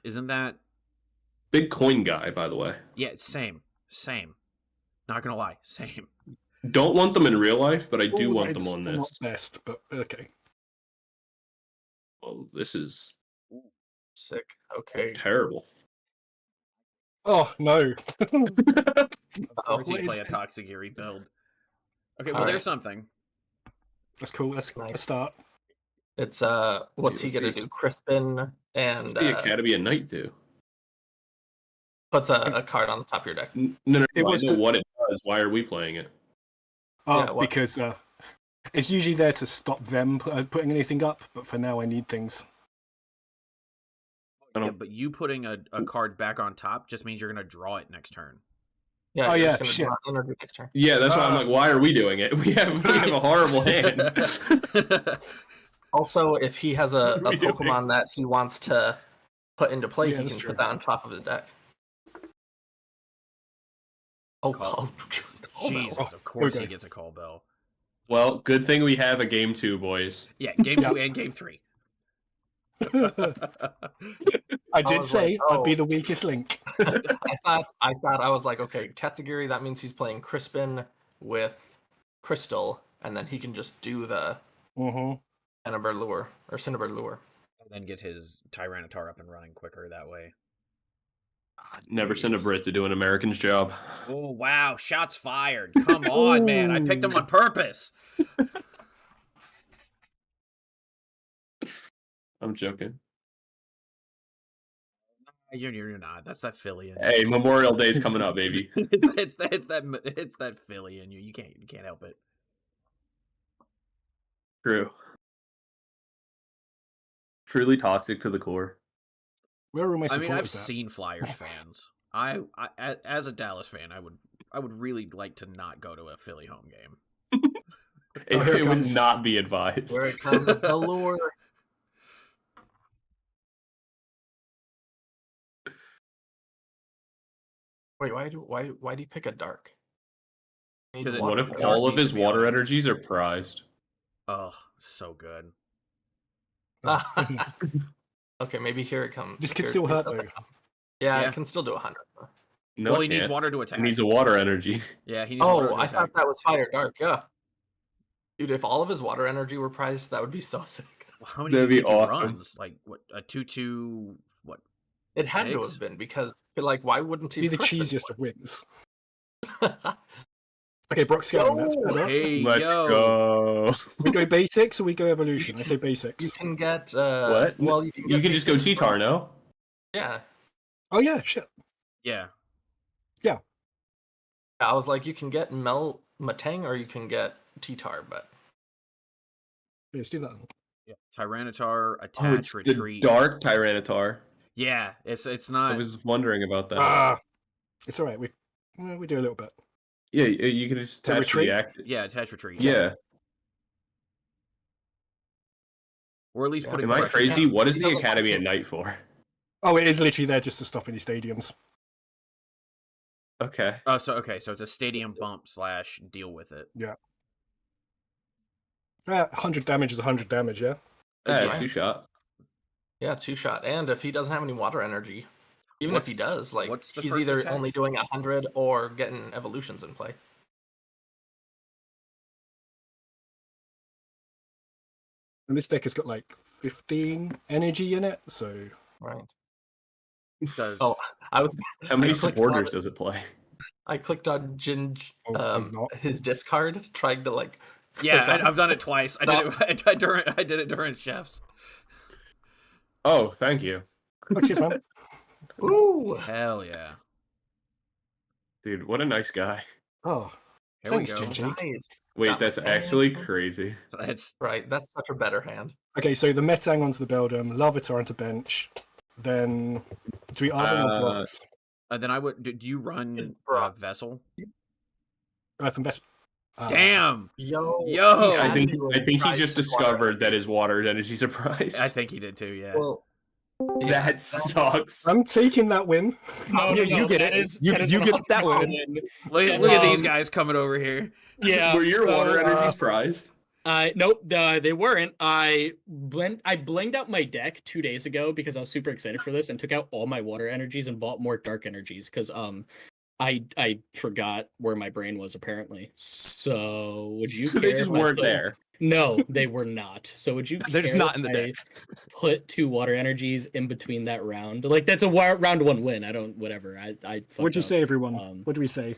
A: Isn't that
C: Big coin guy, by the way.
A: yeah? Same. Not gonna lie, same.
C: Don't want them in real life, but I do
D: Balls
C: want
D: is
C: them on
D: not
C: this.
D: best, but okay.
C: Well, this is
F: Sick. Okay.
C: terrible.
D: Oh no.
A: Of course,
D: What
A: you play
D: is
A: a
D: this?
A: toxic Geary build. Okay, well,
F: Alright.
A: there's something.
D: That's cool. That's
F: Nice.
D: a start.
F: It's what's he gonna do? Crispin and
C: What's the Academy at night do?
F: puts a card on the top of your deck.
C: No.
D: It
C: I
D: was
C: know
D: to-
C: what it does. Why are we playing it?
D: Oh,
F: Yeah, what?
D: because it's usually there to stop them putting anything up, but for now I need things.
C: I
A: Yeah,
C: don't.
A: but you putting a card back on top just means you're gonna draw it next turn.
F: Yeah.
D: Oh,
F: you're
D: yeah,
F: just gonna
D: shit.
F: draw energy next turn.
C: Yeah, that's why I'm like, why are we doing it? We have a horrible hand.
F: Also, if he has a
C: What are we doing?
F: Pokemon that he wants to put into play,
D: Yeah,
F: he
D: that's
F: can
D: true.
F: put that on top of his deck. Oh,
A: Call.
F: oh,
A: Jesus,
D: Oh,
A: of course he
D: okay.
A: gets a call bell.
C: Well, good thing we have a game 2, boys.
A: Yeah, game
D: Yeah.
A: 2 and game 3.
D: I did
F: was
D: say
F: like,
D: I'd be
F: oh.
D: the weakest link.
F: I was like, okay, Tatsugiri, that means he's playing Crispin with Crystal, and then he can just do the
D: Mm-hmm.
F: Cinnabar Lure or Cinnabar Lure.
A: And then get his Tyranitar up and running quicker that way.
C: Never send a
A: Jeez.
C: Brit to do an American's job.
A: Oh wow, shots fired. Come on, man. I picked him on purpose.
C: I'm joking.
A: You're not. That's that Philly in you.
C: Hey, Memorial Day's coming up, baby.
A: it's that Philly in you. You can't help it.
C: True. Truly toxic to the core.
D: Where are my
A: I mean, I've
D: supporters at?
A: seen Flyers fans. I as a Dallas fan, I would really like to not go to a Philly home game.
C: It,
D: here it
C: it would
D: comes.
C: not be advised.
F: Where it comes the lure. Wait, why do you pick a dark? He needs
A: 'Cause it-
C: What if
A: Dark
C: all of
A: needs
C: his
A: to be
C: water
A: on it.
C: energies are prized?
A: Oh, so good.
F: Okay, maybe here it comes.
D: This could
F: Here-
D: still
F: here
D: hurt
F: does
D: though.
F: it come. Yeah,
A: Yeah.
F: it can still do 100.
C: No,
A: Well,
C: it
A: he needs
C: can't.
A: water to attack.
C: He needs a water energy.
A: Yeah, he needs water
F: Oh,
A: to
F: I
A: attack.
F: thought that was fire dark. Yeah, dude, if all of his water energy were prized, that would be so sick.
A: Well, how many
C: That'd
A: do you
C: be
A: think he
C: awesome.
A: runs? Like what, a 2/2 what?
F: It had to
A: 6?
F: have been because, like, why wouldn't he
D: Be the
F: prize it?
D: cheesiest of wins. Okay, Brock's going. That's
F: Yo!
D: better.
A: Hey,
C: Let's
A: yo.
C: go.
D: We go basics or we go evolution? I say
F: You
D: basics.
F: can get
C: What?
F: Well, you
C: You can just go
F: basics
C: T-Tar,
F: from-
C: no?
F: Yeah,
D: Oh yeah, shit.
A: Yeah.
F: I was like, you can get Matang or you can get T-Tar, but
D: Yeah, let's do that.
A: Yeah. Tyranitar,
C: Oh,
A: attach,
C: it's the
A: retreat.
C: dark Tyranitar.
A: Yeah, it's
C: I
A: not.
C: was wondering about that.
D: Ah, it's all right. We do a little bit.
C: Yeah, you can just
D: So
C: attach
D: retreat?
C: react.
A: Yeah, attach, retreat.
C: Yeah.
A: Or at least
F: Yeah.
A: put a
C: Am I
A: correction
C: crazy?
A: down.
C: What is
F: He
C: the
F: doesn't
C: Academy
F: want
C: at
F: to.
C: night for?
D: Oh, it is literally there just to stop any stadiums.
C: Okay.
A: Oh, so it's a stadium bump / deal with it.
D: 100 damage is 100 damage. Yeah.
C: Yeah,
F: Right.
C: 2-shot.
F: yeah, 2-shot. And if he doesn't have any water energy, even if he
A: What's-
F: does, like,
A: what's the
F: he's
A: first
F: either
A: attack?
F: only doing 100 or getting evolutions in play.
D: And this deck has got like 15 energy in it, so
F: Right.
A: Does
F: Oh, I was.
C: How many
F: I clicked
C: supporters
F: on-
C: does it play?
F: I clicked on Ginge,
D: Oh, he's not.
F: his discard, trying to like.
A: yeah,
F: click on-
A: I've done it twice. I did it during chefs.
C: Oh, thank you.
D: oh, cheers, man.
F: Ooh.
A: Hell yeah.
C: Dude, what a nice guy.
D: Oh,
A: Here we
D: thanks,
A: go.
D: Gingy.
F: Nice.
C: Wait,
F: Got
C: that's
F: Metang
C: actually
F: also?
C: crazy.
A: That's
F: Right, that's such a better hand.
D: Okay, so the Metang onto the Beldum, Larvitar onto bench, then do we Arbor or Blocks?
A: then I would. Do you run
F: Bruh.
A: Vessel?
D: Some best.
A: Damn.
F: Yo,
A: Yo.
C: I
F: had
C: think
F: to
C: I think he
F: surprise
C: just
F: the water
C: discovered that his
F: energies.
C: water energy surprised.
A: I think he did too. Yeah.
F: Well, yeah,
C: That sucks.
D: I'm taking that win.
G: No,
H: Yeah,
G: no,
H: you get
G: that
H: it.
G: is-
H: You
G: that is
H: get that
G: 100%
H: one.
G: win.
A: Look at these
G: Um,
A: guys coming over here.
G: Yeah.
C: Were your
G: so,
C: water energies prized?
G: Nope, they weren't. I blinged out my deck 2 days ago because I was super excited for this and took out all my water energies and bought more dark energies because I forgot where my brain was apparently. So would you
C: So
G: care
C: they just
G: if I
C: weren't
G: put-
C: there.
G: No, they were not. So would you
H: They're just
G: care
H: not
G: if
H: in the
G: I
H: deck.
G: put 2 water energies in between that round? Like that's a round 1 win. I don't whatever. I
D: What'd
G: fucked
D: you
G: up.
D: say, everyone?
G: Um,
D: What do we say?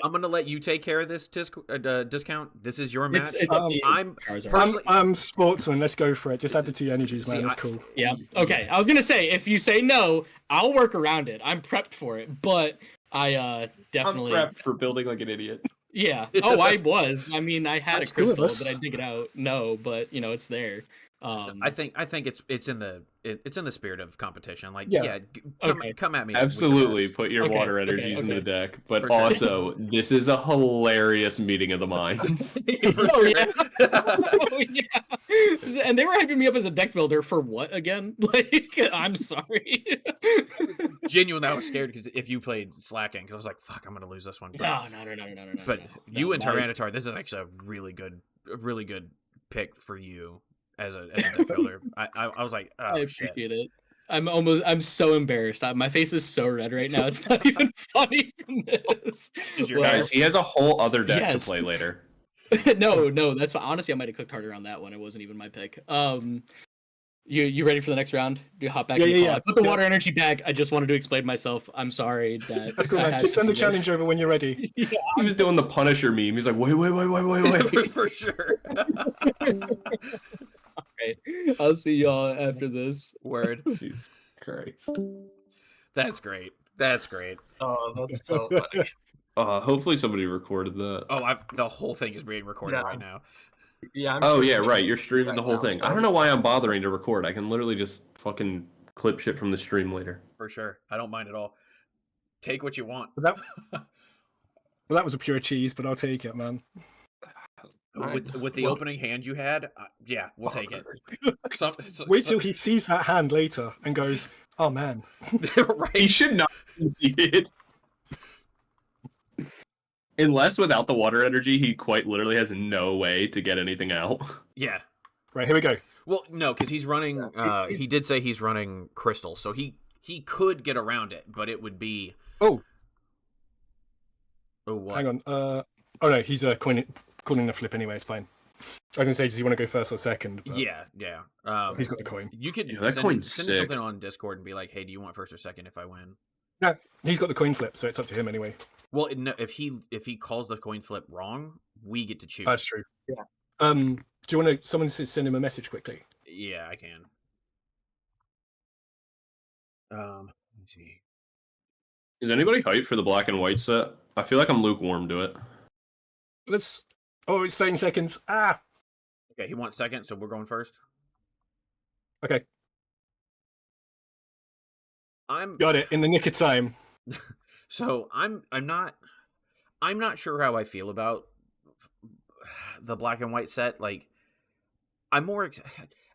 A: I'm gonna let you take care of this discount. This is your match.
G: It's up to you,
A: I'm
G: Charizard.
A: personally-
D: I'm sportsman. Let's go for it. Just add the 2 energies, man.
A: See,
D: That's
A: I-
D: cool.
G: Yeah. Okay. I was gonna say if you say no, I'll work around it. I'm prepped for it, but I definitely
C: I'm prepped for building like an idiot.
G: yeah. Oh, I was. I mean, I had
D: That's
G: a
D: two of
G: crystal.
D: us.
G: Did I dig it out? No, but you know it's there.
A: I think it's in the spirit of competition. Like
D: Yeah.
A: come at me. with your
C: Absolutely,
A: best.
C: put your
G: Okay,
C: water
G: okay,
C: energies in the
G: okay.
C: deck. But
A: For sure.
C: also, this is a hilarious meeting of the minds.
G: Oh yeah. Oh yeah. And they were hyping me up as a deck builder for what again? Like, I'm sorry.
A: Genuinely, I was scared because if you played slacking, because I was like, "Fuck, I'm gonna lose this one." But,
G: No.
A: but
G: no.
A: you
G: No,
A: and
G: my-
A: Tyranitar, this is actually a really good pick for you as a deck builder. I was like, oh
G: I
A: shit.
G: appreciate it. I'm so embarrassed. My face is so red right now. It's not even funny from this.
A: Is your
G: Well,
C: Guys, he has a whole other deck
G: Yes.
C: to play later.
G: no, that's fine. Honestly, I might have clicked harder on that one. It wasn't even my pick. You ready for the next round? Do you hop back?
D: Yeah,
G: in the
D: yeah,
G: call?
D: yeah.
G: I put the
D: Yeah.
G: water energy back. I just wanted to explain myself. I'm sorry that.
D: That's cool,
G: I
D: man.
G: had
D: Just
G: to
D: send the
G: do this.
D: challenge over when you're ready.
C: He was doing the Punisher meme. He's like, wait.
A: for sure.
G: Okay, I'll see y'all after this.
A: Word.
C: Jesus Christ.
A: That's great. That's great.
F: Oh, that's so funny.
C: Hopefully somebody recorded that.
A: Oh, the whole thing is being recorded
F: Yeah.
A: right now.
F: Yeah. I'm
C: Oh
F: streaming
C: yeah, right. You're streaming
F: right
C: the whole
F: now,
C: thing. I
F: so-
C: don't know why I'm bothering to record. I can literally just fucking clip shit from the stream later.
A: For sure. I don't mind at all. Take what you want.
D: Well, that was a pure cheese, but I'll take it, man.
A: With the opening hand you had, yeah, we'll take it.
D: Wait till he sees that hand later and goes, "Oh man."
C: He
A: right.
C: should not concede it. Unless without the water energy, he quite literally has no way to get anything out.
A: Yeah.
D: Right, here we go.
A: Well, no, because he's running. He did say he's running crystal, so he could get around it, but it would be.
D: Oh,
A: Oh, what?
D: hang on. Oh no, he's calling the flip anyway. It's fine. I was gonna say, does he want to go first or second? But
A: Yeah.
D: he's got the coin.
A: You could
C: Yeah, that
A: send
C: coin's sick.
A: something on Discord and be like, "Hey, do you want first or second if I win?"
D: No, he's got the coin flip, so it's up to him anyway.
A: Well, no, if he calls the coin flip wrong, we get to choose.
D: That's true.
F: Yeah.
D: Do you want someone to send him a message quickly?
A: Yeah, I can. Let me see.
C: Is anybody hyped for the black and white set? I feel like I'm lukewarm to it.
D: Let's. Oh, it's 13 seconds. Ah.
A: Okay, he wants second, so we're going first.
D: Okay,
A: I'm
D: got it in the nick of time.
A: so I'm not sure how I feel about the black and white set. Like, I'm more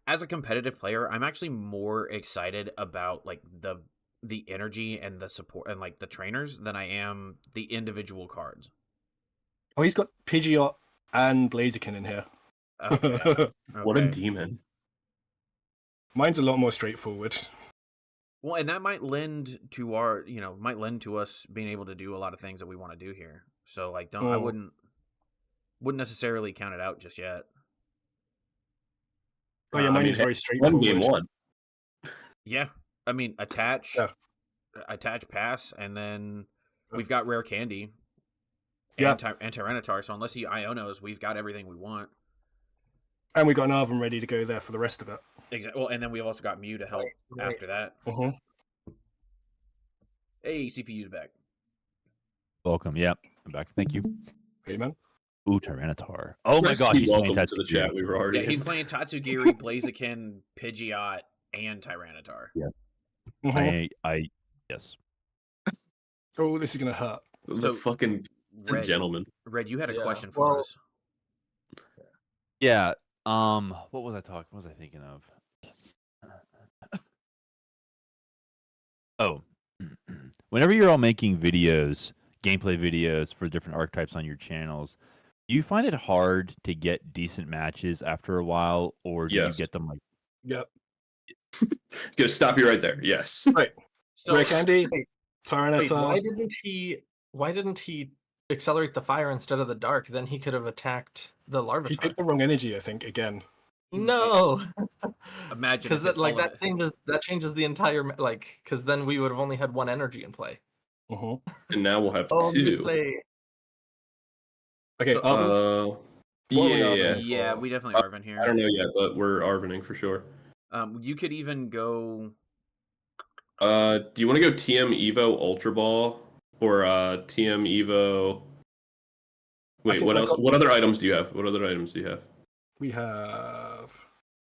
A: as a competitive player, I'm actually more excited about like the energy and the support and like the trainers than I am the individual cards.
D: Oh, he's got Pidgeot and Blaziken in here.
A: Okay.
C: What a
A: okay.
C: demon.
D: Mine's a lot more straightforward.
A: Well, and that might lend to us being able to do a lot of things that we want to do here. So like, I
D: Oh.
A: wouldn't necessarily count it out just yet.
D: Oh yeah,
C: I
D: mine
C: mean,
D: is very
C: One
D: straightforward.
C: game one.
A: Yeah, I mean, attach,
D: Yeah.
A: pass, and then we've got rare candy.
D: Yeah.
A: And Tyranitar. So unless he Ionos, we've got everything we want.
D: And we got an Arvin ready to go there for the rest of it.
A: Exactly. Well, and then we've also got Mew to help
F: Right.
A: after that.
D: Uh-huh.
A: Hey, CPU's back.
B: Welcome. Yep. I'm back. Thank you.
D: Hey man.
B: Ooh, Tyranitar. Oh my gosh, he's
C: welcome
B: playing
C: to the
B: Tatsugiri.
C: chat. We were already.
A: Yeah, he's playing Tatsugiri, Blaziken, Pidgeot, and Tyranitar.
D: Uh-huh.
B: I yes.
D: Oh, this is gonna hurt.
C: the
A: So-
C: fucking
A: Red,
C: Gentlemen.
A: Red, you had a
F: Yeah,
A: question for
F: well-
A: us.
B: Yeah. What was I talking? What was I thinking of? Oh, whenever you're all making videos, gameplay videos for different archetypes on your channels, do you find it hard to get decent matches after a while, or do you
C: Yes.
B: get them like?
D: Yep.
C: Gonna stop you right there. Yes.
D: Right.
A: So,
D: Rick Andy,
F: Wait,
D: Tyranitar.
F: why didn't he accelerate the fire instead of the dark? Then he could have attacked the
D: He
F: Larvitar.
D: picked the wrong energy, I think, again.
F: No,
A: imagine
F: because
A: if it's all of it-
F: that changes the entire because then we would have only had one energy in play.
D: Uh-huh.
C: And now we'll have
F: Oh,
C: two.
F: display.
D: Okay,
A: So,
D: Arvin, What are we
C: Yeah.
D: Arvining
A: Yeah,
D: for?
A: we definitely Arvin
C: I
A: here.
C: don't know yet, but we're Arvining for sure.
A: You could even go.
C: Do you want to go TM Evo Ultra Ball or TM Evo? Wait,
D: think
C: what
D: I
C: else?
D: got-
C: What other items do you have? What other items do you have?
D: We have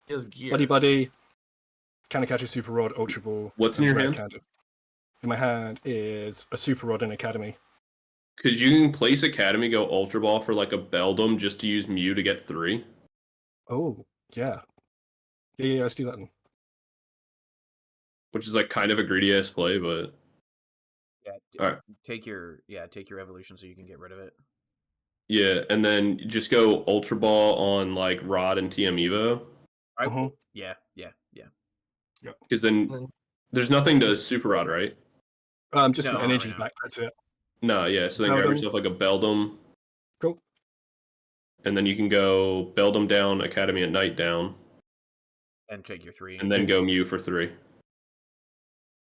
F: His gear.
D: Buddy, Kanakachi Super Rod, Ultra Ball.
C: What's in
D: and
C: your
D: Red
C: hand?
D: Candle. In my hand is a Super Rod in Academy.
C: Because you can place Academy, go Ultra Ball for like a Beldum just to use Mew to get 3.
D: Oh, yeah. Yeah, let's do that then.
C: Which is like kind of a greedy ass play, but
A: Yeah,
C: Alright.
A: take your evolution so you can get rid of it.
C: yeah, and then just go Ultra Ball on like Rod and TM Evo.
D: Uh-huh.
A: Yeah.
C: Because then
F: Then-
C: there's nothing to Super Rod, right?
D: Just
A: No,
D: an energy
A: no.
D: back, that's it.
C: No, yeah. So then grab
D: Beldum.
C: yourself like a Beldum,
D: Cool.
C: and then you can go Beldum down, Academy at Night down,
A: And take your 3.
C: and then go Mew for 3.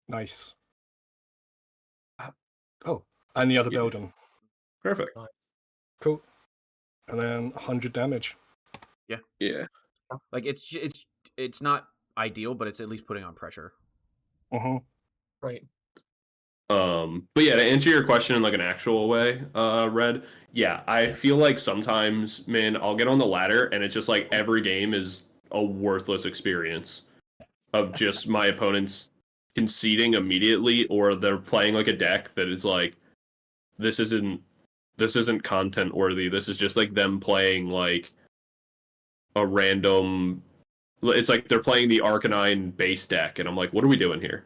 D: Nice. Oh, and the other
C: Yeah.
D: Beldum.
C: Perfect.
D: Cool. And then 100 damage.
C: Yeah.
A: Like it's not ideal, but it's at least putting on pressure.
D: Uh-huh.
F: Right.
C: But yeah, to answer your question in like an actual way, Red, yeah, I feel like sometimes, man, I'll get on the ladder and it's just like every game is a worthless experience of just my opponents conceding immediately, or they're playing like a deck that is like, this isn't content worthy. This is just like them playing like a random. It's like they're playing the Arcanine base deck, and I'm like, what are we doing here?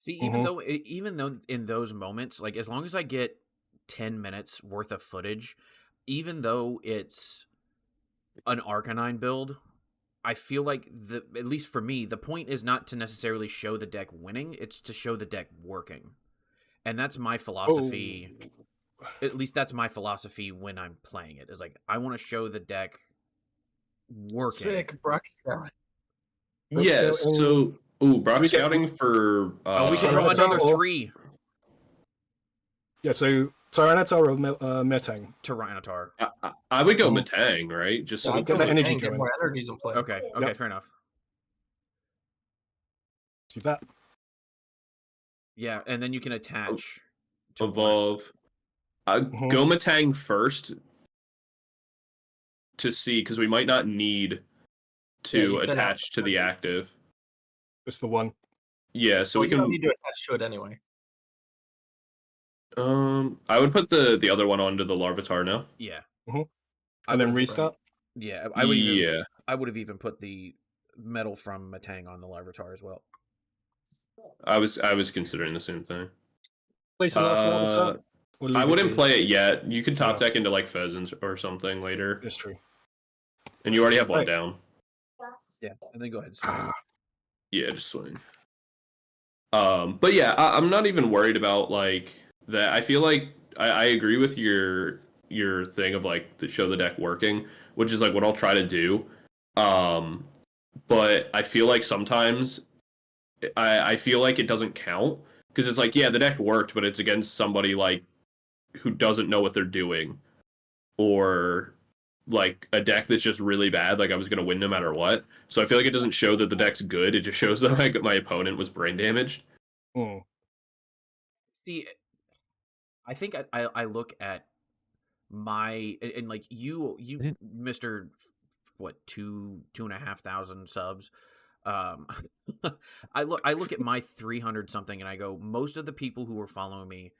A: See,
D: Mhm.
A: even though in those moments, like as long as I get 10 minutes worth of footage, even though it's an Arcanine build, I feel like at least for me, the point is not to necessarily show the deck winning, it's to show the deck working. And that's my philosophy.
D: Oh.
A: At least that's my philosophy when I'm playing it. Is like I want to show the deck working.
F: Sick, Bruxton.
D: Brook
C: Yeah.
D: Scouting-
C: So, Brock
D: Do we get-
C: scouting for.
A: Oh, we should
D: Tyranitar
A: draw another
D: or-
A: 3
D: Yeah, so Tyranitar or Metang?
A: Tyranitar.
C: I would go
D: Oh.
C: Matang, right? Just so
F: Yeah,
C: we
F: I'd
D: get
F: go
D: that
F: with
D: energy
F: Tang, get
D: going.
F: more energies in play.
A: Okay,
D: Yep.
A: fair enough.
D: Do that.
A: Yeah, and then you can attach to one.
C: evolve.
D: Mhm.
C: Go Matang first to see, because we might not need to
F: you thin out
C: attach to the
F: energies.
C: active.
D: Just the one.
C: Yeah, so
F: Well,
C: we
F: you don't
C: can.
F: need to attach to it anyway.
C: I would put the other one onto the Larvitar now.
A: Yeah.
D: Mhm.
A: I
D: And then
A: would've-
D: restart.
A: Yeah, I would even
C: Yeah,
A: I would have even put the metal from Matang on the Larvitar as well.
C: I was considering the same thing.
D: Place the last Larvitar. Or leave
C: I
D: it
C: wouldn't
D: be?
C: play it yet. You could top
D: Yeah.
C: deck into like Pheasants or something later,
D: It's true.
C: and you already have one
D: Right.
C: down.
A: Yeah, and then go ahead and swing.
D: Ah,
C: Yeah, just swing. But yeah, I'm not even worried about like that. I feel like I agree with your thing of like to show the deck working, which is like what I'll try to do. But I feel like sometimes I feel like it doesn't count because it's like, yeah, the deck worked, but it's against somebody like who doesn't know what they're doing, or like a deck that's just really bad. Like I was gonna win no matter what. So I feel like it doesn't show that the deck's good. It just shows that like my opponent was brain damaged.
D: hmm.
A: See, I think I look at my and like you
B: didn't-
A: Mr. What 2,500 subs. I look at my 300 something and I go, most of the people who are following me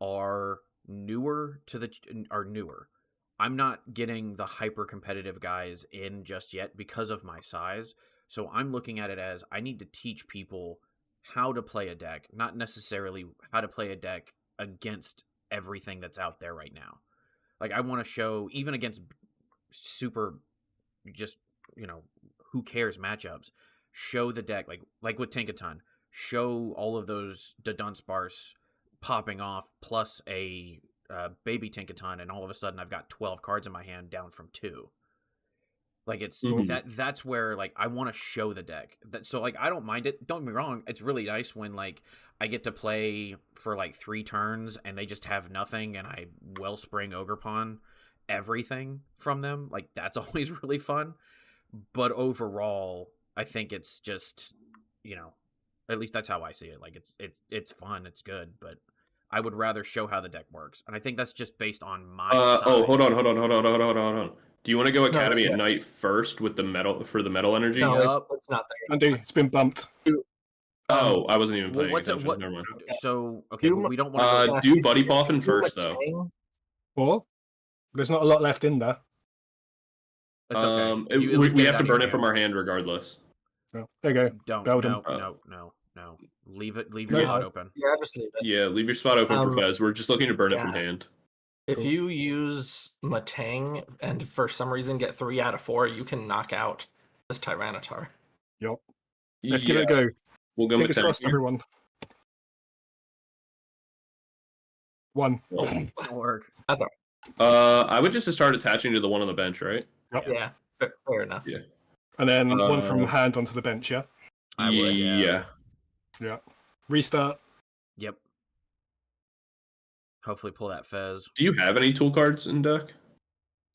A: are newer to the are newer. I'm not getting the hyper competitive guys in just yet because of my size. So I'm looking at it as I need to teach people how to play a deck, not necessarily how to play a deck against everything that's out there right now. Like I want to show even against super just, who cares matchups, show the deck like with Tinkaton, show all of those Dunsparce popping off plus a baby Tinkaton, and all of a sudden I've got 12 cards in my hand down from 2. Like it's that's where like I want to show the deck. So like I don't mind it. Don't get me wrong. It's really nice when like I get to play for like 3 turns and they just have nothing and I Wellspring Ogrepon everything from them. Like that's always really fun. But overall, I think it's just, at least that's how I see it. Like it's fun, it's good, but I would rather show how the deck works, and I think that's just based on my.
C: Hold on. Do you want to go Academy at Night first with the metal for the metal energy?
F: No, it's not there.
D: Andy, it's been bumped.
C: Oh, I wasn't even paying
A: what's
C: attention.
A: What?
C: Never mind.
A: So okay, we don't want to
C: do Buddy Poffin first though.
D: Or there's not a lot left in there.
A: It's okay.
C: We have to burn it from our hand regardless.
D: So, there you go.
A: Don't.
D: Belden.
A: No. Leave your spot open.
F: Yeah, just leave it.
C: Yeah, leave your spot open for Fez. We're just looking to burn it from hand.
F: If you use Matang and for some reason get 3 out of 4, you can knock out this Tyranitar.
D: Yep. Let's give it a go.
C: We'll go
D: Fingers
C: Matang.
D: crossed, everyone. 1.
A: Don't work.
F: That's all right.
C: I would just start attaching to the one on the bench, right?
D: Yep.
F: Yeah, fair enough.
C: Yeah.
D: And then one from hand onto the bench, yeah?
A: I would,
C: yeah.
D: Yeah. Restart.
A: Yep. Hopefully pull that Fez.
C: Do you have any tool cards in deck?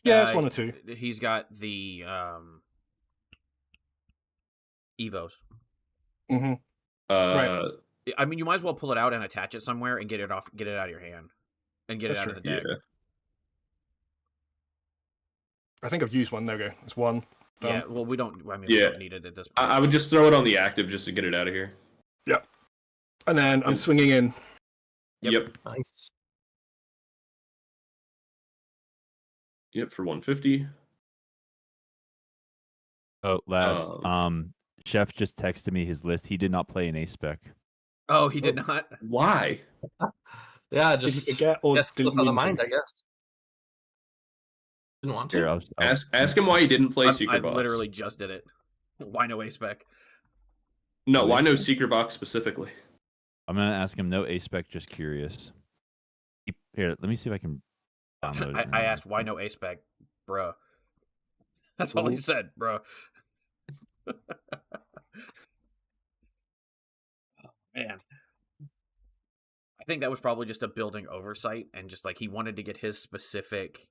D: Yeah, it's 1 or 2.
A: He's got the Evos.
D: Mm-hmm.
C: Right.
A: I mean, you might as well pull it out and attach it somewhere and get it out of your hand, and get it out of the deck.
C: Yeah.
D: I think I've used one. There we go. It's 1. Done.
A: Yeah. Well, we don't. I mean, we don't need it at this point.
C: I would just throw it on the active just to get it out of here.
D: Yep. And then I'm swinging in.
C: Yep.
F: Nice.
C: Yep, for 150.
B: Oh, lads. Chef just texted me his list. He did not play an ace spec.
A: Oh, he did not.
C: Why?
F: Yeah,
D: Did you
F: just
D: forget or
F: slip
D: didn't
F: of the
D: mean
F: mind,
D: to?
F: I guess. Didn't want to.
B: Here,
C: Ask him why he didn't play
A: I
C: Secret Box.
A: literally just did it. Why no ace spec?
C: No, why no Secret Box specifically?
B: I'm gonna ask him. No ace spec. Just curious. Here, let me see if I can download it.
A: I asked why no ace spec, bruh. That's all he said, bruh. Oh, man. I think that was probably just a building oversight, and just like he wanted to get his specific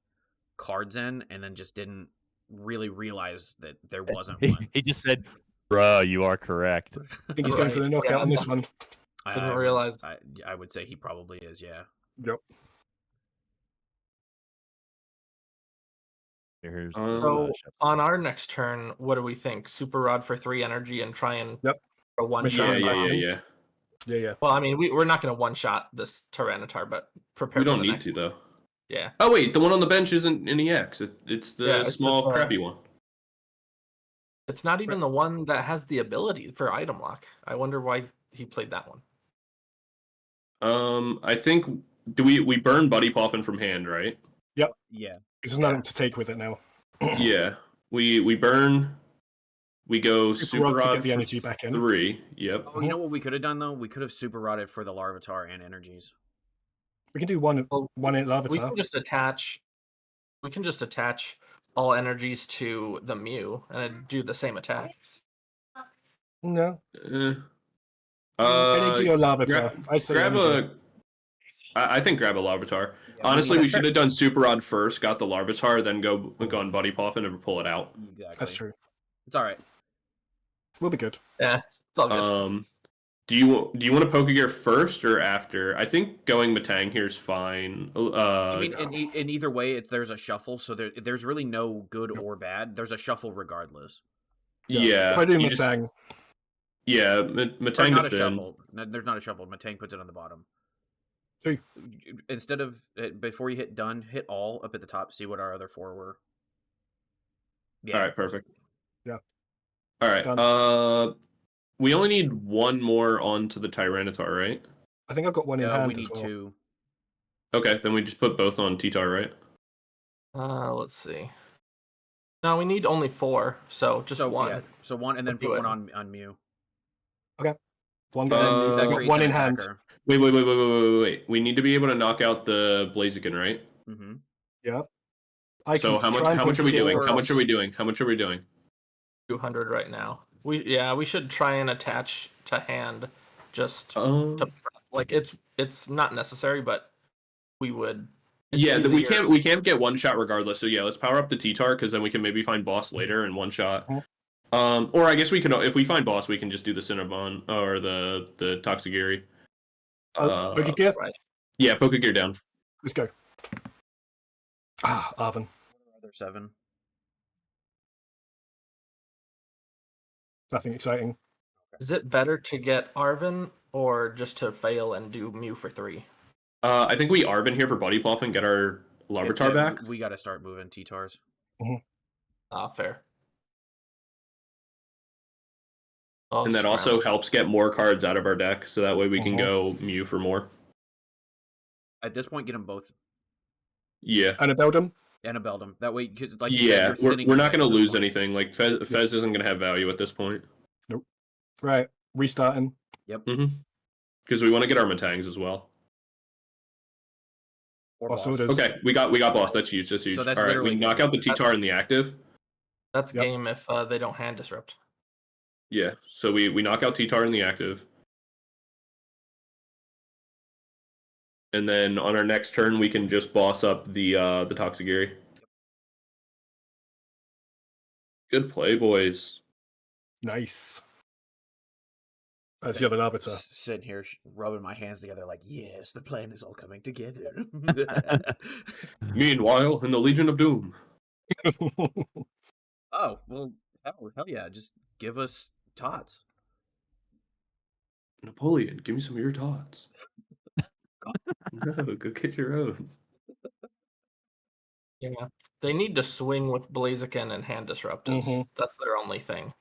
A: cards in, and then just didn't really realize that there wasn't one.
B: He just said, "Bruh, you are correct."
D: I think he's going for the knockout on this one.
F: I didn't realize.
A: I would say he probably is, yeah.
D: Yep.
B: Here's
F: So on our next turn, what do we think? Super Rod for 3 energy and try and a one shot.
D: Yeah.
F: Well, I mean, we're not going to one shot this Tyranitar, but prepare.
C: We
F: for
C: don't
F: the
C: need
F: next
C: to
F: one.
C: though.
F: Yeah.
C: Oh wait, the one on the bench isn't an EX. It's the
F: it's
C: small
F: just,
C: crappy one.
F: It's not even the one that has the ability for item lock. I wonder why he played that one.
C: I think we burn Buddy Poffin from hand, right?
D: Yep.
A: Yeah.
D: There's nothing to take with it now.
C: Yeah. We burn. We go Super
D: Rod to
C: Rod
D: get the energy back in.
C: 3. Yep.
A: Oh, you know what we could have done though? We could have Super Rodded for the Larvitar and energies.
D: We can do one in Larvitar.
F: We can just attach. We can just attach all energies to the Mew and do the same attack.
D: No.
C: Energy
D: Energy or Larvitar? I say
C: grab
D: energy.
C: I think grab a Larvitar.
A: Yeah,
C: Honestly, we should have done Super Rod first, got the Larvitar, then go on Buddy Poffin and pull it out.
A: Exactly.
D: That's true.
A: It's all right.
D: We'll be good.
F: Yeah, it's all good.
C: Do you want to Pokegear first or after? I think going Matang here is fine.
A: I mean, in either way, there's a shuffle, so there's really no good or bad. There's a shuffle regardless.
C: Yeah.
D: If I do Matang.
C: Yeah, Matang
A: not
C: to
A: a
C: Finn.
A: shuffle. No, there's not a shuffle. Matang puts it on the bottom.
D: 2.
A: Instead of before you hit done, hit all up at the top. See what our other 4 were. Yeah.
C: All right, perfect.
D: Yeah.
C: All right.
D: Done.
C: We only need one more onto the Tyranitar, right?
D: I think I've got one in hand
A: we
D: as
A: need
D: well.
A: 2.
C: Okay, then we just put both on T-Tar, right?
F: Let's see. No, we need only 4, so just 1.
A: Yeah, so 1, and then
F: Do
A: put
F: it.
A: 1 on Mew.
D: One
A: That
D: got
A: creates
D: one
A: an
D: in hand.
A: attacker.
C: Wait. We need to be able to knock out the Blaziken, right?
A: Mm-hmm.
D: Yeah.
C: So how much are we doing? How much are we doing? How much are we doing?
F: 200 right now. We should try and attach to hand, just to, like it's not necessary, but we would.
C: Yeah, we can't get one shot regardless. So yeah, let's power up the T-Tar because then we can maybe find boss later in one shot. Or I guess we can, if we find boss, we can just do the Cinnabon or the Toxigiri.
D: Pokegear?
F: Right.
C: Yeah, Pokegear down.
D: Let's go. Arvin.
A: Other 7.
D: Nothing exciting.
F: Is it better to get Arvin or just to fail and do Mew for 3?
C: I think we Arvin here for Buddy Pluff and get our Larvitar back.
A: We got to start moving T-Tars.
F: Fair.
C: And that also helps get more cards out of our deck, so that way we can go Mew for more.
A: At this point, get them both.
C: Yeah.
D: And a Beldum.
A: And a Beldum. That way, because like
C: yeah, we're not going to lose anything. Like Fez isn't going to have value at this point.
D: Nope. Right. Restarting.
A: Yep.
C: Because we want to get our Matangs as well.
D: Boss.
C: Okay, we got boss. That's huge. That's huge.
A: So that's
C: all right, we knock out the T-Tar in the active.
F: That's game if they don't hand disrupt.
C: Yeah, so we knock out T-Tar in the active. And then on our next turn, we can just boss up the Toxigiri. Good play, boys.
D: Nice. That's the other arbiter.
A: Sitting here rubbing my hands together like, yes, the plan is all coming together.
C: Meanwhile, in the Legion of Doom.
A: Oh, well, hell yeah. Just give us tots.
C: Napoleon, give me some of your tots. No, go get your own.
F: Yeah. They need to swing with Blaziken and hand disrupt. That's their only thing.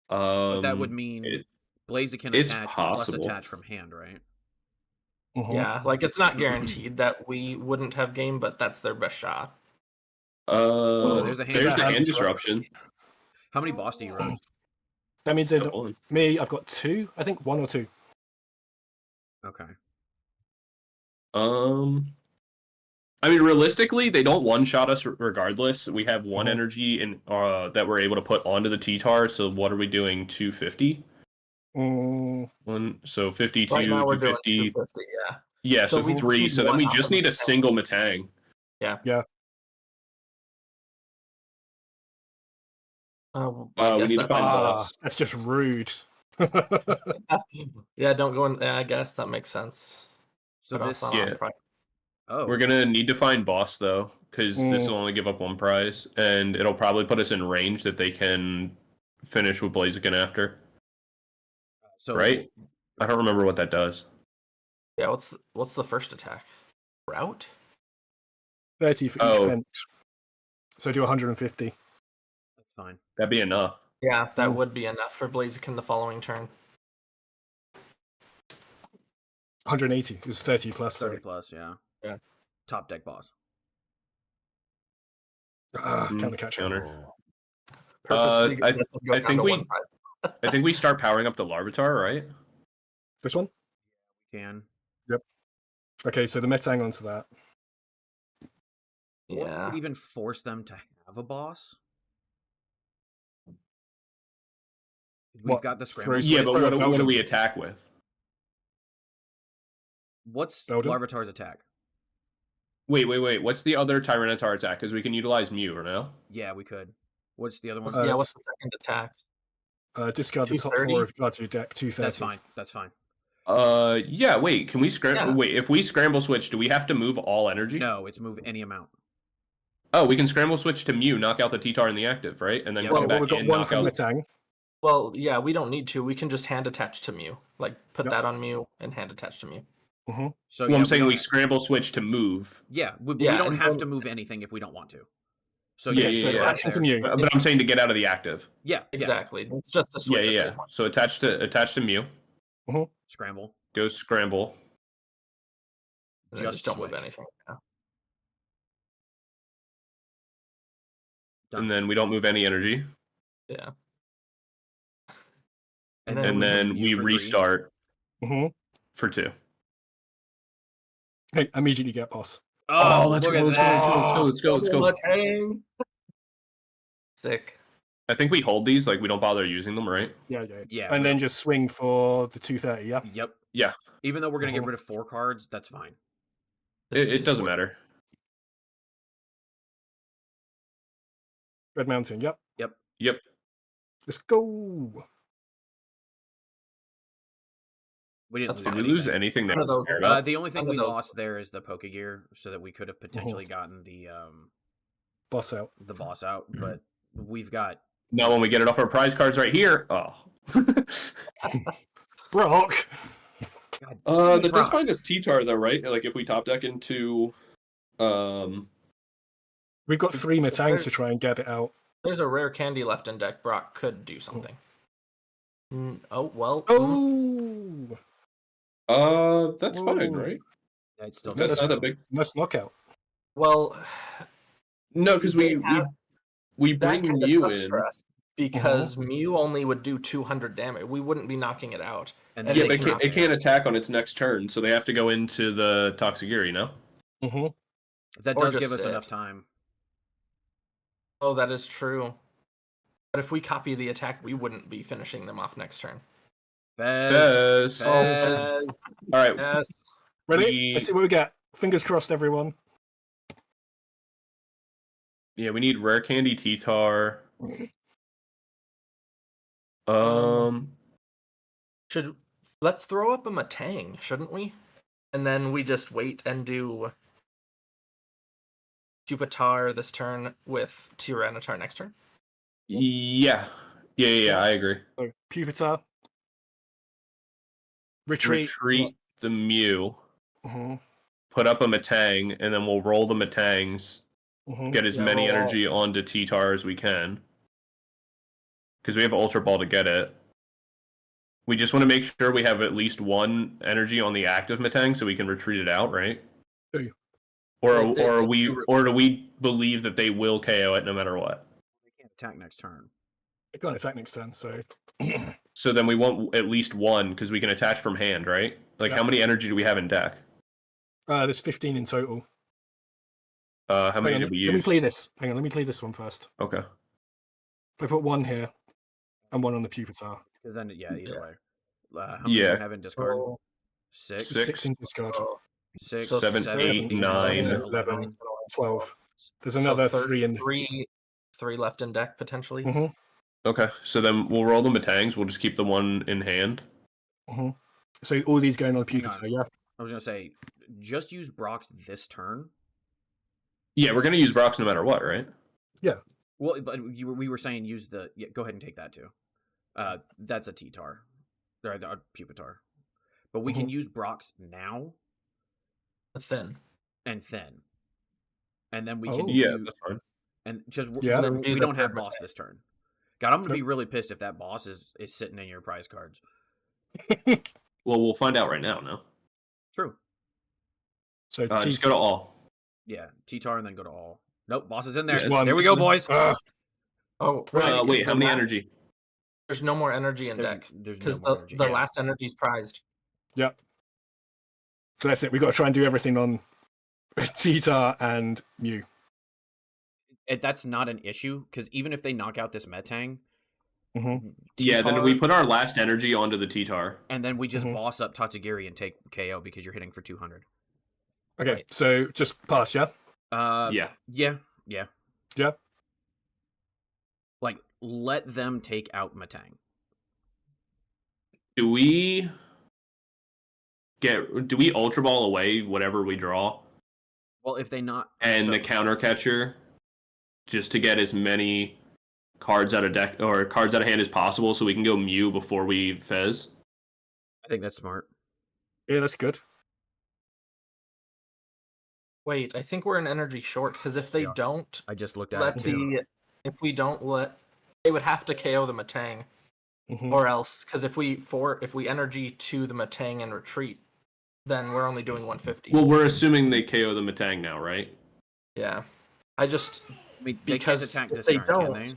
A: But that would mean Blaziken attach plus attach from hand, right?
F: Yeah, like it's not guaranteed that we wouldn't have game, but that's their best shot.
A: There's the
C: hand disruption.
A: How many boss do you run?
D: That means me, I've got 2. I think 1 or 2.
A: Okay.
C: I mean, realistically, they don't one-shot us regardless. We have 1 energy in that we're able to put onto the T-Tar, so what are we doing? 250? So 52,
F: right now we're
C: 250.
F: Doing 250, yeah.
C: Yeah, so 3. So then we just need a single Matang.
F: Yeah.
D: Yeah.
C: We need to find boss.
D: That's just rude.
F: Yeah, don't go in. Yeah, I guess that makes sense.
A: So this,
C: we're gonna need to find boss though, because this will only give up 1 prize, and it'll probably put us in range that they can finish with Blaziken after.
A: So
C: right? I don't remember what that does.
F: Yeah, what's the first attack? Route?
D: 30 for each vent. So do 150.
A: That's fine.
C: That'd be enough.
F: Yeah, that would be enough for Blaziken the following turn.
D: 180 is 30 plus.
A: 30 plus, yeah.
F: Yeah.
A: Top deck boss.
D: Counter catch.
C: Counter. I think we start powering up the Larvitar, right?
D: This one?
A: We can.
D: Yep. Okay, so the Metang onto that.
F: Yeah.
A: Would even force them to have a boss? We've got the scramble.
C: Yeah, but what do we attack with?
A: What's Larvitar's attack?
C: Wait. What's the other Tyranitar attack? Because we can utilize Mew, or no?
A: Yeah, we could. What's the other one?
F: What's the second attack?
D: Discard the top 4 of cards of your deck, 230.
A: That's fine.
C: Yeah, wait, can we scramble? Yeah. Wait, if we scramble switch, do we have to move all energy?
A: No, it's move any amount.
C: Oh, we can scramble switch to Mew, knock out the T-Tar in the active, right? And then come back
D: we've got
C: in,
D: 1
C: knock
D: from
C: out...
D: Metang.
F: Well, yeah, we don't need to. We can just hand attach to Mew. Like, put that on Mew and hand attach to Mew.
D: Mm-hmm.
A: So
C: Well,
A: yeah,
C: I'm saying
A: don't
C: we
A: have-
C: scramble switch to move.
A: Yeah, we
F: Yeah,
A: don't
F: and
A: have
F: then-
A: to move anything if we don't want to. So
C: Yeah,
A: yeah,
D: so
A: go out
D: action to
A: there.
D: Mew.
C: But I'm saying to get out of the active.
A: Yeah,
F: Exactly. It's just a
C: Yeah,
F: switch at this
C: yeah.
F: point.
C: So attach to Mew.
A: Scramble.
C: Go scramble.
F: And then just don't move
A: switch.
F: anything. Yeah.
A: Done.
C: And then we don't move any energy.
F: Yeah.
A: And
C: And
A: we
C: then
A: move
C: we
A: you for 3.
C: restart
D: Mm-hmm.
C: for 2.
D: Hey, immediately get boss.
A: Oh,
C: let's
A: look
C: go,
A: at
C: let's go,
A: that.
C: let's go, let's go, let's go.
F: Matang. Sick.
C: I think we hold these, like we don't bother using them, right?
D: Yeah.
A: Yeah.
D: And then just swing for the 230. Yeah.
A: Yep.
C: Yeah.
A: Even though we're gonna get
D: Uh-huh.
A: rid of 4 cards, that's fine.
C: It doesn't matter.
D: Red Mountain. Yep.
C: Yep.
D: Let's go.
A: We didn't
F: That's
A: lose
C: Did we lose anything there?
F: None of those-
A: The only thing
F: None of
A: we
F: those-
A: lost there is the Poke Gear, so that we could have potentially gotten the
D: Boss out.
A: boss out, but we've got
C: No, when we get it off our prize cards right here. Oh.
D: Brock.
C: That does
A: Brock.
C: find us T-Tar though, right? Like if we top deck into
D: We've got 3 Matangs to try and get it out.
F: There's a rare candy left in deck. Brock could do something. Oh well.
D: Oh.
C: that's
D: Whoa.
C: fine, right?
A: yeah, it's still
C: That's
A: just-
C: not a big
D: Nice knockout.
F: Well,
C: No, because we
F: that
C: bring
F: kind of
C: Mew
F: sucks
C: in.
F: for us because Mew only would do 200 damage. We wouldn't be knocking it out.
A: and
F: And
A: then
C: Yeah,
F: they
C: but
F: can
C: it can't attack on its next turn, so they have to go into the Toxigiri, no?
D: Mm-hmm.
A: that
F: or
A: does
F: just
A: give us
F: sit.
A: enough time.
F: Oh, that is true. But if we copy the attack, we wouldn't be finishing them off next turn.
A: Fez.
C: Fez.
A: Fez.
C: All right.
F: Yes.
D: Ready? Let's see what we get. Fingers crossed, everyone.
C: Yeah, we need rare candy T-Tar.
F: Let's throw up a Matang, shouldn't we? And then we just wait and do Pupitar this turn with Tyranitar next turn.
C: Yeah, I agree.
D: So, Pupitar. Retreat.
C: The Mew.
D: Mm-hmm.
C: Put up a Matang, and then we'll roll the Matangs.
D: Mm-hmm.
C: Get as
F: Yeah,
C: many
F: roll all.
C: energy onto T-Tar as we can. Because we have Ultra Ball to get it. We just want to make sure we have at least 1 energy on the active Matang so we can retreat it out, right?
D: Do you?
C: Or do we believe that they will KO it no matter what?
A: They can't attack next turn.
D: It can't attack next turn, so.
C: So then we want at least 1 because we can attach from hand, right? Like
D: Yeah.
C: how many energy do we have in deck?
D: There's 15 in total.
C: How many
D: Hang on,
C: did we
D: let me
C: use?
D: play this. Hang on, let me play this one first.
C: Okay.
D: I put 1 here and 1 on the Pupitar.
A: Because then, either
F: Yeah.
A: way. How many do
C: Yeah.
A: we have in discard?
F: Oh,
A: 6,
D: 6 in discard.
F: oh.
A: 6,
F: So
C: 7, 8, 9.
D: 11, 12. There's another 3 in.
F: Three left in deck potentially.
D: Mm-hmm.
C: Okay, so then we'll roll the Matangs. We'll just keep the 1 in hand.
D: Mm-hmm. So all these going on
A: Hang
D: Pupitar,
A: on.
D: yeah?
A: I was gonna say, just use Brock's this turn.
C: Yeah, we're gonna use Brox no matter what, right?
A: Well, but we were saying use the. Yeah, go ahead and take that too. That's a T-Tar, or the Pupitar. But we can use Brock's now
F: Thin.
A: and then, and then we can
D: Oh.
C: Yeah,
A: do,
C: that's fine.
A: and just
D: Yeah.
F: Then do
A: we
F: the
A: don't have
F: third
A: boss
F: attack.
A: this turn. God, I'm gonna
D: Yep.
A: be really pissed if that boss is sitting in your prize cards.
C: Well, we'll find out right now. No,
A: True.
D: So
C: just go to all.
A: Yeah, T-Tar and then go to all. Nope, boss is in there.
D: There's one.
A: There we go, boys.
F: Oh, right.
C: Wait, how many energy?
F: There's no more energy in deck
A: There's
F: because
A: no more energy.
F: the
A: Yeah.
F: last energy's prized.
D: Yep. So that's it. We've got to try and do everything on T-Tar and Mew.
A: That's not an issue because even if they knock out this Metang,
D: Mm-hmm.
C: Yeah, then
A: T-Tar,
C: we put our last energy onto the T-Tar.
A: and then we just
D: Mhm.
A: boss up Tatsugiri and take KO because you're hitting for 200.
D: Okay,
F: Right.
D: so just pass, yeah?
C: Yeah.
A: Yeah.
D: Yeah.
A: Like, let them take out Metang.
C: Do we Ultra Ball away whatever we draw
A: Well, if they not
C: and
A: so-
C: the counter catcher just to get as many cards out of deck or cards out of hand as possible so we can go Mew before we Fez?
A: I think that's smart.
D: Yeah, that's good.
F: Wait, I think we're in energy short because if they
A: Yeah.
F: don't
A: I just looked at
F: let
A: it too.
F: if we don't let, they would have to KO the Matang, or else because if we energy to the Matang and retreat, then we're only doing 150.
C: Well, we're assuming they KO the Matang now, right?
F: Yeah, I just
A: I mean, they can't
F: because
A: attack
F: if
A: this
F: they
A: turn, can
F: don't,
A: they?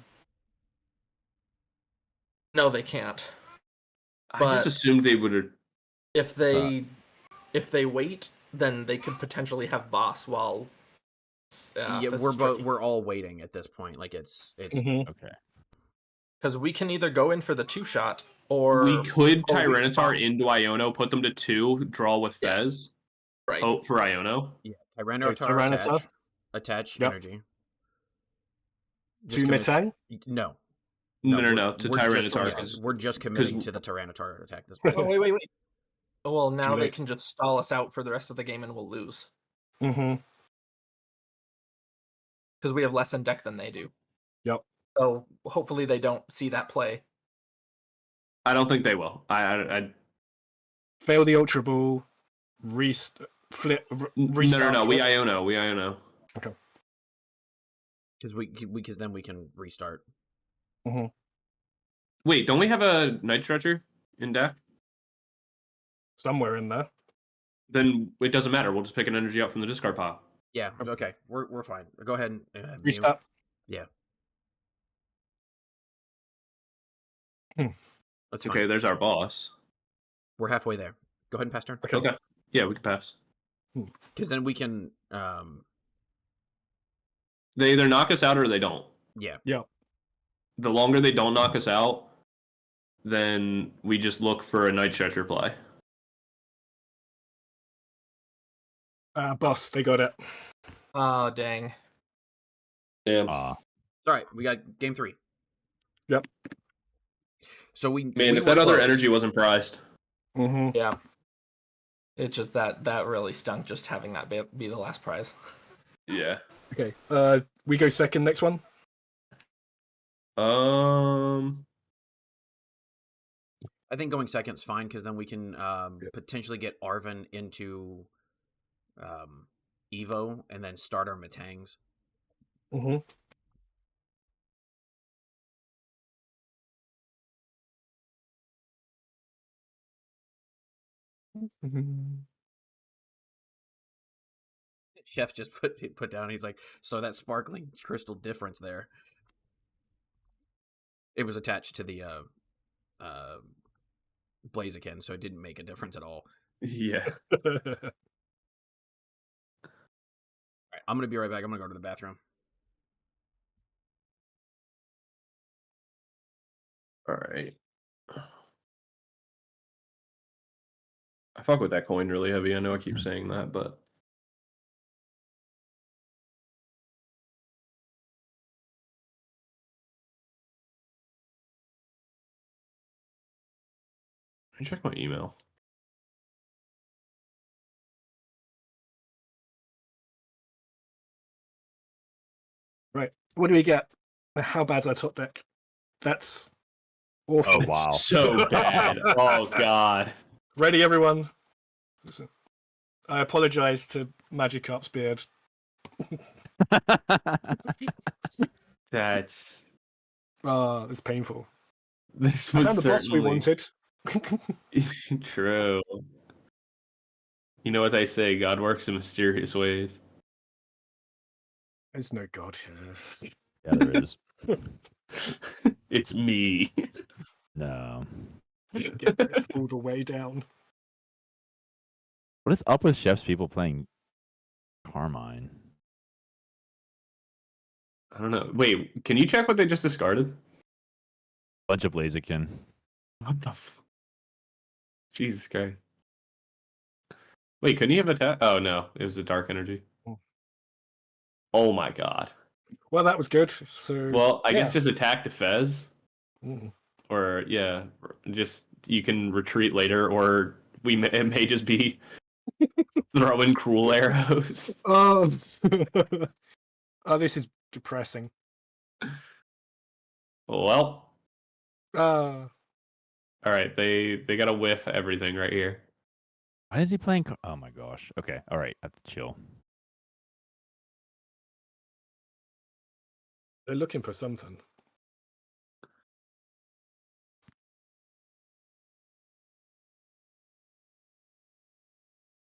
F: no, they can't.
C: I just
F: But
C: assumed they would.
F: if they wait, then they could potentially have boss while.
A: Yeah,
F: this is tricky.
A: we're all waiting at this point. Like it's
D: Mhm.
B: Okay.
F: Because we can either go in for the 2-shot or
C: We could
F: or we
C: Tyranitar
F: boss.
C: into Iono, put them to 2, draw with
F: Yeah.
C: Fez,
F: right.
C: hope for Iono.
A: yeah, Tyranitar
D: Tyranitar.
A: attach
D: Yep.
A: energy.
D: To
A: commit-
D: Metang?
A: No,
C: No,
A: we're-
C: to
A: we're just
C: Tyranitar.
A: committing- we're just committing to the Tyranitar attack this point.
F: Oh, wait. Well, now
D: Too
F: they
D: late.
F: can just stall us out for the rest of the game and we'll lose.
D: Mm-hmm.
F: Because we have less in deck than they do.
D: Yep.
F: So hopefully they don't see that play.
C: I don't think they will. I
D: Fail the Ultra Ball. Restart.
C: no. We Iono. We Iono.
A: Because then we can restart.
C: Wait, don't we have a Night Stretcher in deck?
D: Somewhere in there.
C: Then it doesn't matter. We'll just pick an energy out from the discard pile.
A: Yeah, okay, we're fine. Go ahead and Mew.
D: Restart.
A: Yeah. That's fine.
C: Okay, there's our boss.
A: We're halfway there. Go ahead and pass turn.
C: Okay. Yeah, we can pass.
A: Because then we can.
C: They either knock us out or they don't.
A: Yeah.
C: The longer they don't knock us out, then we just look for a Night Stretcher play.
D: Boss, they got it.
F: Oh, dang.
C: Damn.
A: All right, we got game 3.
D: Yep.
A: So we.
C: Man,
A: we
C: if
A: were
C: that other
A: close.
C: energy wasn't prized.
D: Mm-hmm.
F: Yeah. It's just that really stunk just having that be the last prize.
C: Yeah.
D: Okay. We go second next one.
A: I think going second's fine because then we can potentially get Arvin into Evo and then start our Matangs.
D: Mm-hmm.
A: Chef just put down. He's like, so that sparkling crystal difference there. It was attached to the Blaziken, so it didn't make a difference at all.
C: Yeah.
A: All right, I'm gonna be right back. I'm gonna go to the bathroom.
C: All right. I fuck with that coin really heavy. I know I keep saying that, but let me check my email.
D: Right. What do we get? How bad's our top deck? That's awful.
B: Oh, wow.
C: So bad. Oh god.
D: Ready, everyone? Listen. I apologize to Magikarp's beard.
C: That's
D: It's painful.
C: this
D: I
C: was
D: found the boss we
C: certainly
D: wanted.
C: true. You know what they say, God works in mysterious ways.
D: There's no god here.
B: Yeah, there is.
C: It's me.
B: No.
D: Just get this all the way down.
B: What is up with Chef's people playing Carmine?
C: I don't know. Wait, can you check what they just discarded?
B: Bunch of Blaziken.
C: What the Jesus Christ. Wait, couldn't he have attacked? Oh no, it was a dark energy. Oh my god.
D: Well, that was good. So
C: Well, I
D: yeah.
C: guess just attack the Fez.
D: Mm.
C: Or yeah, just you can retreat later, or it may just be throwing cruel arrows.
D: Oh. Oh, this is depressing.
C: Well,
D: Ah.
C: all right, they got to whiff everything right here.
B: Why is he playing? Oh my gosh. Okay. All right. I have to chill.
D: They're looking for something.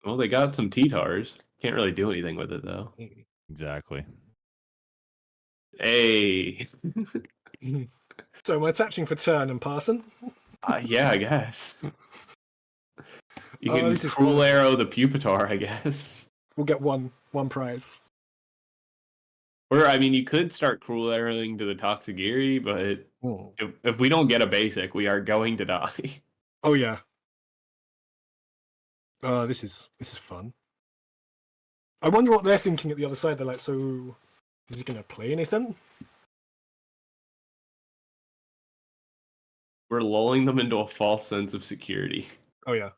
C: Well, they got some T-Tars. Can't really do anything with it though.
B: Exactly.
C: Hey.
D: So am I attaching for turn and passing?
C: Yeah, I guess. You
D: Oh,
C: can
D: this is
C: cruel
D: fun.
C: arrow the Pupitar, I guess.
D: We'll get one prize.
C: Or I mean, you could start cruel arrowing to the Toxagiri, but
D: Oh,
C: if we don't get a basic, we are going to die.
D: oh yeah. This is fun. I wonder what they're thinking at the other side. They're like, so is he gonna play anything?
C: We're lulling them into a false sense of security.
D: Oh yeah.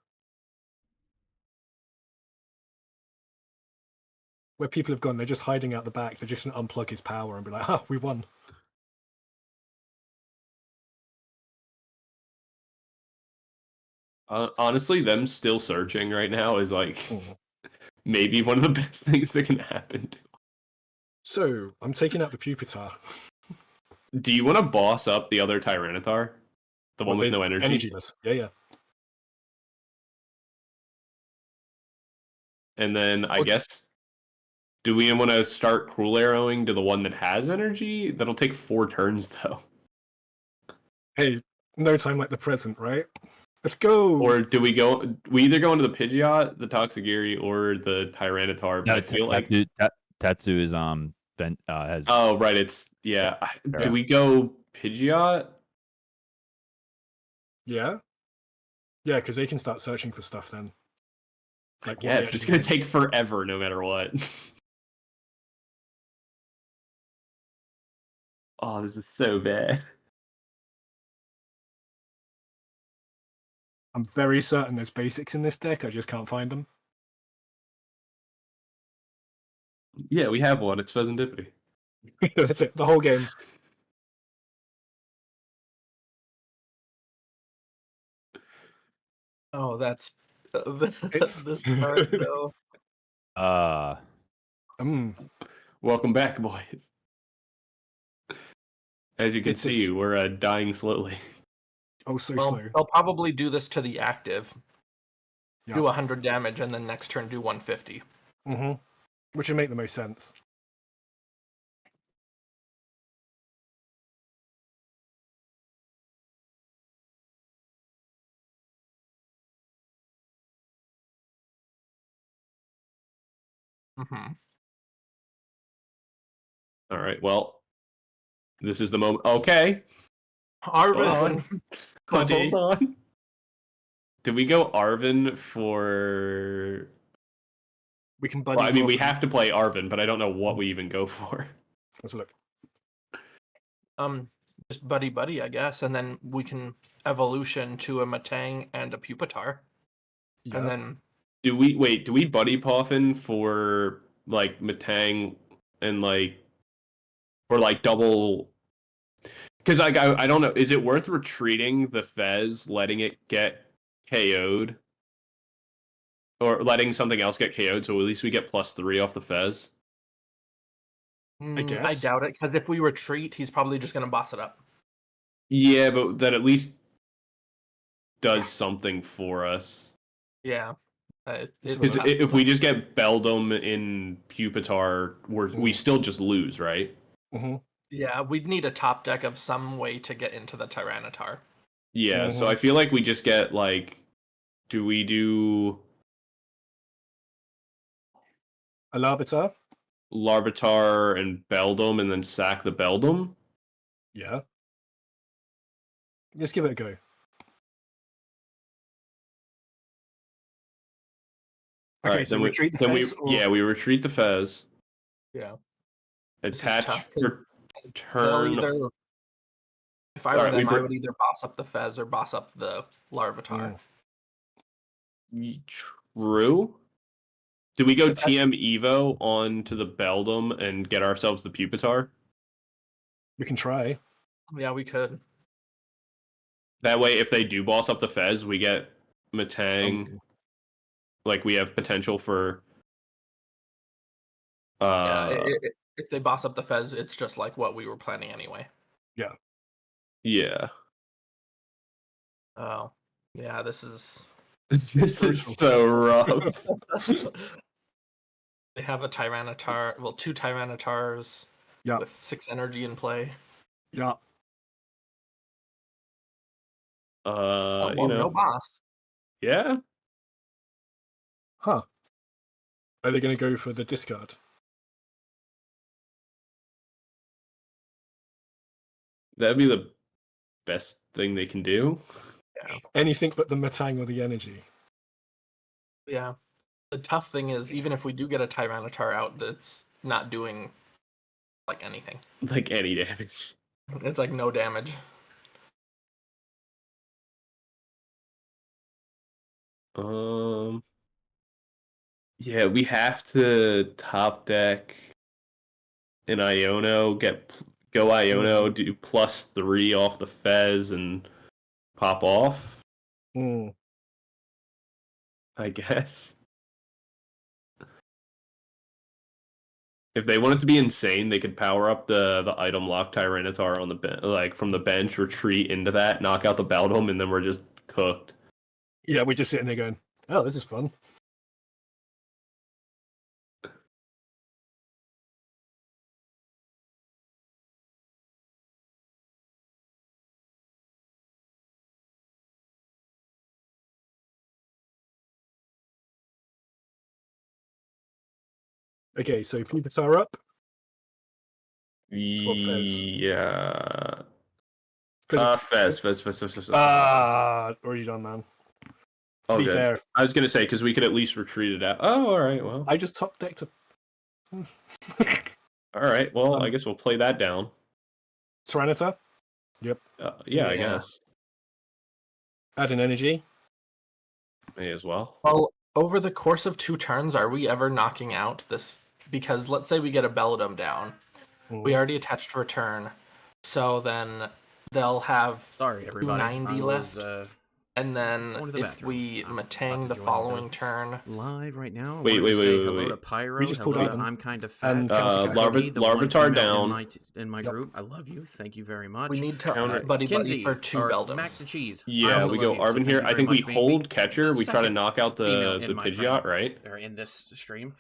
D: Where people have gone, they're just hiding out the back. They're just gonna unplug his power and be like, "Ah, we won."
C: Honestly, them still searching right now is like
D: Oh.
C: maybe one of the best things that can happen.
D: So I'm taking out the Pupitar.
C: Do you want to boss up the other Tyranitar? The one with no energy?
D: Energyless. Yeah, yeah.
C: And then I
D: Or-
C: guess, do we want to start cruel arrowing to the one that has energy? That'll take 4 turns though.
D: Hey, no time like the present, right? Let's go.
C: Or do we go? We either go into the Pidgeot, the Toxagiri, or the Tyranitar. But
B: No,
C: I feel like
B: Tatsu is has.
C: oh right, it's yeah.
B: Yeah.
C: Do we go Pidgeot?
D: Yeah. Yeah, because they can start searching for stuff then. Like, what they
C: Yes, it's
D: actually
C: gonna
D: need.
C: take forever, no matter what. Oh, this is so bad.
D: I'm very certain there's basics in this deck. I just can't find them.
C: Yeah, we have one. It's Pheasantipity.
D: That's it. The whole game.
F: Oh, that's
D: It's
F: this card though.
D: Mm,
C: Welcome back, boys. As you can
D: It's a
C: see,
D: s-
C: we're dying slowly.
D: oh so
F: Well,
D: slow.
F: they'll probably do this to the active.
D: Yeah.
F: Do 100 damage and then next turn do 150.
D: Mm-hmm. Which would make the most sense.
F: Mm-hmm.
C: All right. Well, this is the moment. Okay.
F: Arvin, buddy.
C: Hold on. Did we go Arvin for?
D: We can buddy.
C: Well, I mean, we
D: both.
C: have to play Arvin, but I don't know what we even go for.
D: Let's look.
F: Just buddy, I guess, and then we can evolution to a Matang and a Pupitar,
D: Yeah.
F: and then
C: Do we wait? Do we buddy Poffin for like Matang and like, or like double? Because like I don't know. Is it worth retreating the Fez, letting it get KO'd, or letting something else get KO'd? So at least we get +3 off the Fez.
F: I
D: guess.
F: doubt it, because if we retreat, he's probably just gonna boss it up.
C: Yeah, but that at least does something for us.
F: Yeah. It's
C: Because
F: tough.
C: if we just get Beldum in Pupitar, we still just lose, right?
D: Mm-hmm.
F: Yeah, we'd need a top deck of some way to get into the Tyranitar.
C: Yeah, so
D: Mhm.
C: I feel like we just get like, do we do
D: A Larvitar?
C: Larvitar and Beldum and then sack the Beldum?
D: Yeah. Let's give it a go. Okay,
C: Alright,
D: so
C: then
D: retreat the
C: then
D: Fez, or...
C: yeah, we retreat the Fez.
F: Yeah. This is
C: Attach
F: tough, 'cause
C: for
F: They'll
C: turn.
F: either, if I were
C: Alright, we
F: them, I
C: br-
F: would either boss up the Fez or boss up the Larvitar.
C: True. Do we go
D: It's actually-
C: TM Evo on to the Beldum and get ourselves the Pupitar?
D: We can try.
F: Yeah, we could.
C: That way, if they do boss up the Fez, we get Matang. Like we have potential for.
F: Yeah, if they boss up the Fez, it's just like what we were planning anyway.
C: Yeah.
F: Oh, yeah, this is.
C: This is so rough.
F: They have a Tyranitar, well, 2 Tyranitars
D: Yeah.
F: with 6 energy in play.
D: Yeah.
F: Oh, well, no boss.
C: Yeah.
D: Huh. Are they going to go for the discard?
C: That'd be the best thing they can do.
D: Anything but the Matang or the energy.
F: Yeah. The tough thing is, even if we do get a Tyranitar out, that's not doing like anything.
C: Like any damage.
F: It's like no damage.
C: Yeah, we have to top deck an Iono, go Iono, do +3 off the Fez, and pop off. I guess. If they wanted to be insane, they could power up the item lock Tyranitar on the from the bench, retreat into that, knock out the Beldum, and then we're just cooked.
D: Yeah, we're just sitting there going, oh, this is fun. Okay, so Pupitar up. Or Fez?
C: Yeah.
D: 'Cause
C: Fez.
D: Already done, man.
C: Oh,
D: To be
C: good.
D: fair,
C: I was gonna say because we could at least retreat it out. Oh, all right. Well,
D: I just top decked a.
C: all right. Well, I
D: Um,
C: guess we'll play that down.
D: Tyranitar.
C: Yeah, I
F: Yeah.
C: guess
D: Add an energy.
C: may as well.
F: Well, over the course of 2 turns, are we ever knocking out this? Because let's say we get a Beldum down. We already attached return. So then they'll have
A: Sorry, everybody.
F: 290
A: I was,
F: left. And then
A: going to the
F: if
A: bathroom.
F: we
A: I'm about
F: Matang
A: to
F: the
A: join
F: following
A: the-
F: turn.
A: Live right now. I
C: Wait,
A: wanted to
C: wait,
A: say
C: wait,
A: hello
C: wait.
A: to Pyro.
D: We just pulled
A: hello
D: Ivan.
A: to I'm kind of fat.
D: And
A: Cookie, the one
C: Larvitar
A: female
C: down.
A: in my
D: Yep.
A: group. I love you. Thank you very much.
F: We need to
C: Counter-
F: buddy
A: Kinsey,
F: for 2
A: or
F: Beldums.
A: Mac and Cheese. I
C: Yeah,
A: also
C: we
A: love
C: go
A: you, so
C: Arvin
A: thank
C: here.
A: you
C: I
A: very
C: think we
A: much for being
C: hold
A: the
C: catcher. We try to
A: second
C: knock out
A: female
C: the
A: in my
C: Pidgeot,
A: friend-
C: right?
A: or in this stream.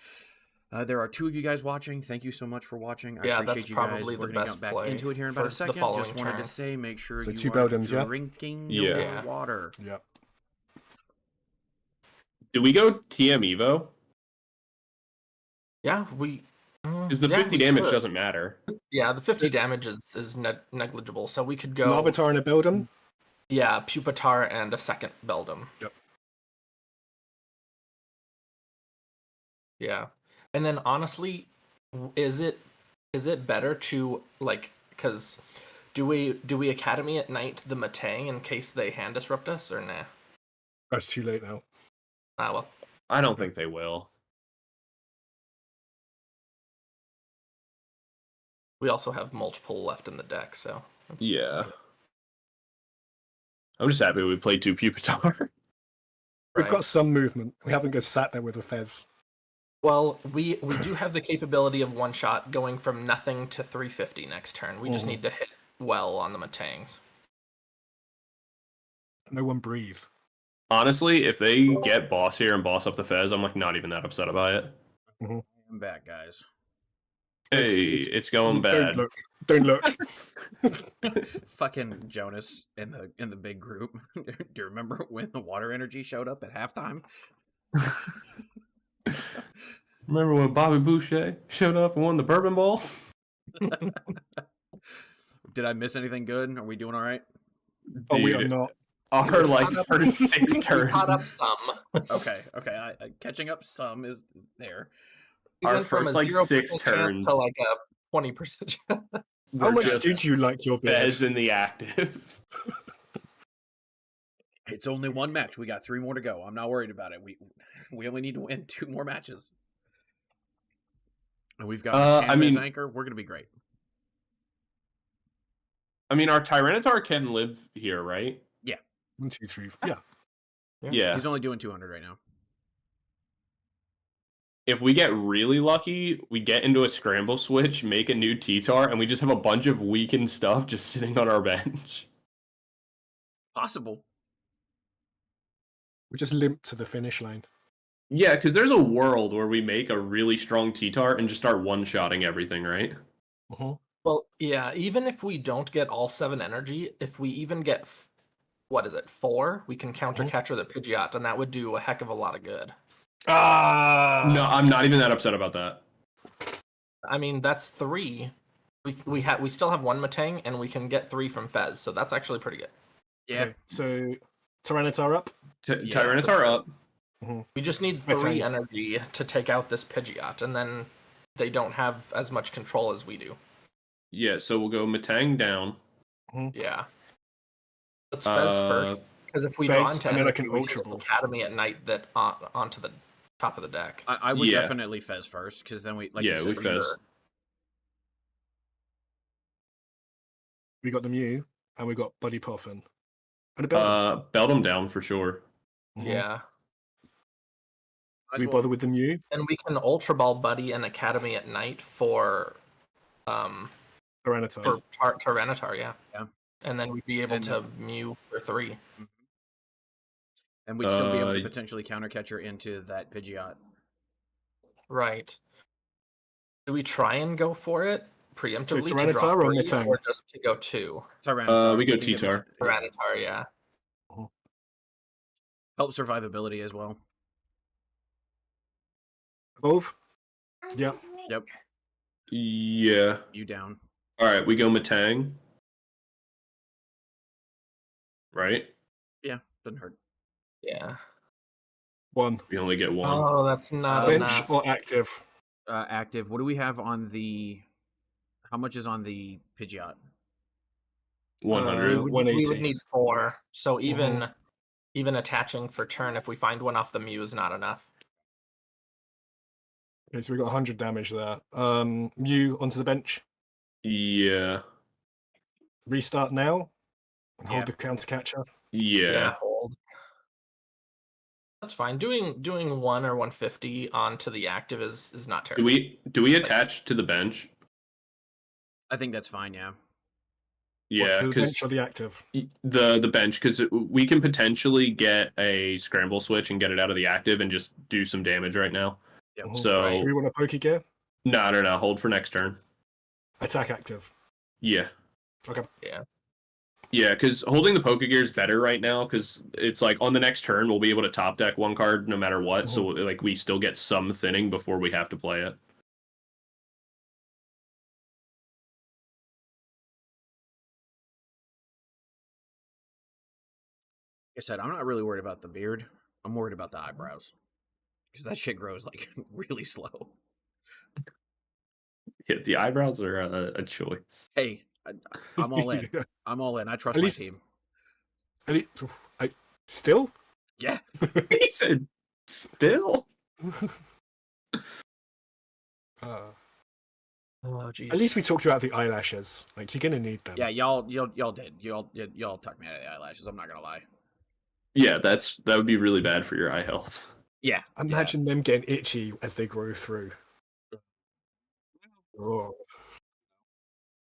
A: There are 2 of you guys watching. Thank you so much for watching. I
F: Yeah,
A: appreciate
F: that's
A: you guys.
F: probably
A: We're
F: the
A: gonna
F: best
A: get back
F: play
A: into it here in
F: for
A: about a
F: the
A: second.
F: following
A: Just wanted to
F: turn.
A: say, make sure
D: So
A: you
D: 2
A: are
D: Beldums, yeah?
A: drinking
C: Yeah.
A: your water.
D: Yeah.
C: Do we go TM Evo?
F: Yeah, we.
C: Because the
F: yeah,
C: 50
F: we
C: damage
F: could.
C: doesn't matter.
F: Yeah, the 50 damage is negligible, so we could go.
D: Larvitar and a Beldum.
F: Yeah, Pupitar and a second Beldum.
D: Yep.
F: Yeah, and then honestly, is it better to like because do we Academy at night the Matang in case they hand disrupt us or nah?
D: Oh, it's too late now.
F: Ah well.
C: I don't think they will.
F: We also have multiple left in the deck, so that's
C: Yeah.
F: good.
C: I'm just happy we played 2 Pupitar.
D: We've
F: Right.
D: got some movement. We haven't just sat there with a Fez.
F: Well, we do have the capability of one shot going from nothing to 350 next turn. We just need to hit well on the Matangs.
D: No one breathe.
C: Honestly, if they get boss here and boss up the Fez, I'm like not even that upset about it.
A: I'm back, guys.
C: Hey, it's going bad.
D: Don't look.
A: Fucking Jonas in the big group. Do you remember when the water energy showed up at halftime?
C: Remember when Bobby Boucher showed up and won the Bourbon Bowl?
A: Did I miss anything good? Are we doing all right?
D: Oh, we are
C: Dude,
D: not.
C: Our like first 6
F: We
C: turns.
F: caught up some.
A: Okay. I catching up some is there.
F: We
C: Our
F: went from
C: first,
F: a
C: like,
F: 0%
C: 6
F: chance
C: turns.
F: to like a 20% chance.
D: How
C: We're
D: much
C: just
D: did you like your beard?
C: Fez in the active.
A: It's only 1 match. We got 3 more to go. I'm not worried about it. We only need to win 2 more matches. And we've got
C: I mean-
A: anchor. We're gonna be great.
C: I mean, our Tyranitar can live here, right?
D: 1, 2, 3. Yeah.
C: Yeah.
A: He's only doing 200 right now.
C: if we get really lucky, we get into a scramble switch, make a new T-Tar, and we just have a bunch of weakened stuff just sitting on our bench.
A: Possible.
D: We just limp to the finish line.
C: Yeah, because there's a world where we make a really strong T-Tar and just start one-shotting everything, right?
F: Well, yeah, even if we don't get all 7 energy, if we even get, what is it, 4, we can counter catcher the Pidgeot, and that would do a heck of a lot of good.
C: No, I'm not even that upset about that.
F: I mean, that's 3. We still have 1 Matang, and we can get 3 from Fez, so that's actually pretty good.
A: Yeah.
D: Okay, so Tyranitar up.
C: Tyranitar up.
F: We just need 3 energy to take out this Pidgeot, and then they don't have as much control as we do.
C: Yeah, so we'll go Matang down.
F: Yeah. Let's Fez first, because if we
D: Fez,
F: draw into
D: and then I
F: energy,
D: can
F: we
D: Ultra
F: can
D: Ball.
F: Academy at night that onto the top of the deck.
A: I would
C: Yeah.
A: definitely Fez first, because then we like
C: Yeah,
A: you said,
C: we
A: we
C: Fez.
A: sure.
D: We got the Mew, and we got Buddy Puffin. And a Beldum.
C: Belt him down for sure.
F: Yeah.
A: Might
D: We
A: as well-
D: bother with the Mew.
F: And we can Ultra Ball Buddy and Academy at night for
D: Tyranitar.
F: Tyranitar, yeah.
A: Yeah.
F: And then we'd be able
A: And-
F: to Mew for 3.
A: And we'd still be able to
C: Uh,
A: potentially counter catcher into that Pidgeot.
F: Right. Do we try and go for it preemptively to
D: Tyranitar
F: draw
D: or
F: 3,
D: Metang?
F: or just to go 2?
A: Tyranitar.
C: we go
A: can get
C: T-Tar.
F: Tyranitar, yeah.
A: Help survivability as well.
D: Evolve. Yeah.
A: Yep.
C: Yeah.
A: You down.
C: All right, we go Matang. Right?
A: Yeah. Doesn't hurt.
F: Yeah.
D: 1.
C: We only get 1.
F: Oh, that's not
D: Bench
F: enough.
D: or active?
A: Active. What do we have on the? How much is on the Pidgeot?
C: 100.
D: Uh,
F: We
D: 180.
F: would need 4. So even attaching for turn, if we find one off the Mew, is not enough.
D: Okay, so we got 100 damage there. Mew onto the bench.
C: Yeah.
D: Restart now. And
A: Yeah.
D: hold the counter catcher.
C: Yeah.
F: Hold. That's fine. Doing 1 or 150 onto the active is not
C: Do
F: terrible.
C: we attach to the bench?
A: I think that's fine. Yeah.
C: Yeah,
D: To the
C: because
D: bench or the active?
C: the bench, because we can potentially get a scramble switch and get it out of the active and just do some damage right now.
A: Yep.
C: So
D: Do we want a Pokegear?
C: no, hold for next turn.
D: Attack active.
C: Yeah.
D: Okay.
C: Yeah, because holding the Pokegear is better right now, because it's like on the next turn we'll be able to top deck 1 card no matter what, so like we still get some thinning before we have to play it.
A: Like I said, I'm not really worried about the beard. I'm worried about the eyebrows, because that shit grows like really slow.
C: Yeah, the eyebrows are a choice.
A: Hey, I'm all in.
D: Yeah.
A: I'm all in. I trust
D: At
A: my
D: least-
A: team.
D: Still?
A: Yeah.
C: He said, "Still."
F: Oh, jeez.
D: At least we talked about the eyelashes. Like, you're gonna need them.
A: Yeah, y'all did. Y'all tucked me out of the eyelashes. I'm not gonna lie.
C: Yeah, that would be really bad for your eye health.
A: Yeah.
D: Imagine them getting itchy as they grow through. Oh.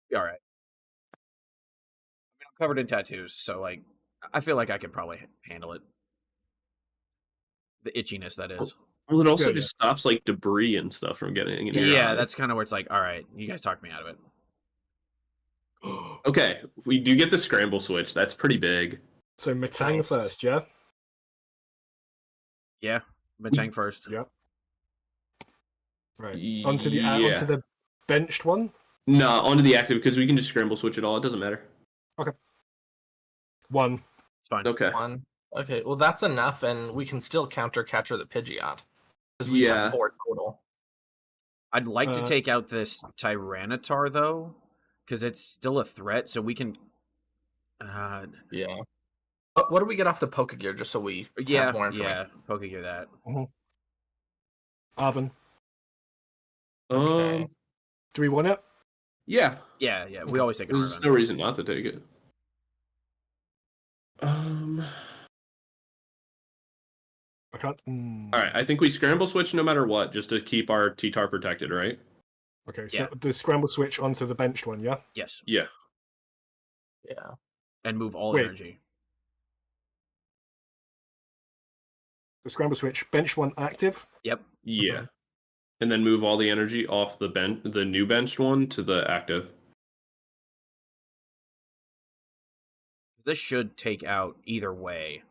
A: Be all right. I mean, I'm covered in tattoos, so like, I feel like I can probably handle it. The itchiness, that is.
C: Well, it also
D: Good,
C: just stops like debris and stuff from getting in your
A: Yeah,
C: eye.
A: that's kind of where it's like, all right, you guys talked me out of it.
C: Okay. We do get the scramble switch. That's pretty big.
D: So Metang
F: Nice.
D: first, yeah?
A: Yeah, Matang first.
D: Yeah. Right.
C: Yeah.
D: Onto the benched one?
C: No, onto the active because we can just scramble switch it all. It doesn't matter.
D: 1.
A: It's fine.
C: Okay.
F: 1. Okay, well that's enough, and we can still counter catcher the Pidgeot. Because we
C: Yeah.
F: have 4 total.
A: I'd like to
D: Uh,
A: take out this Tyranitar though, because it's still a threat. So we can.
F: Yeah. What do we get off the Pokegear, just so we
A: Yeah,
F: have more information?
A: yeah. Pokegear that.
D: Arvin.
F: Okay.
D: Do we want it?
C: Yeah.
A: Yeah. We always take an
C: There's
A: Arvin.
C: no reason not to take it.
D: I can't.
C: All right, I think we scramble switch no matter what, just to keep our T-Tar protected, right?
D: Okay, so
A: Yeah.
D: the scramble switch onto the benched one, yeah?
A: Yes.
C: Yeah.
F: Yeah.
A: And move all
D: Wait.
A: energy.
D: The scramble switch, bench one active.
A: Yep.
C: Yeah.
F: Mhm.
C: And then move all the energy off the new benched one to the active.
A: This should take out either way.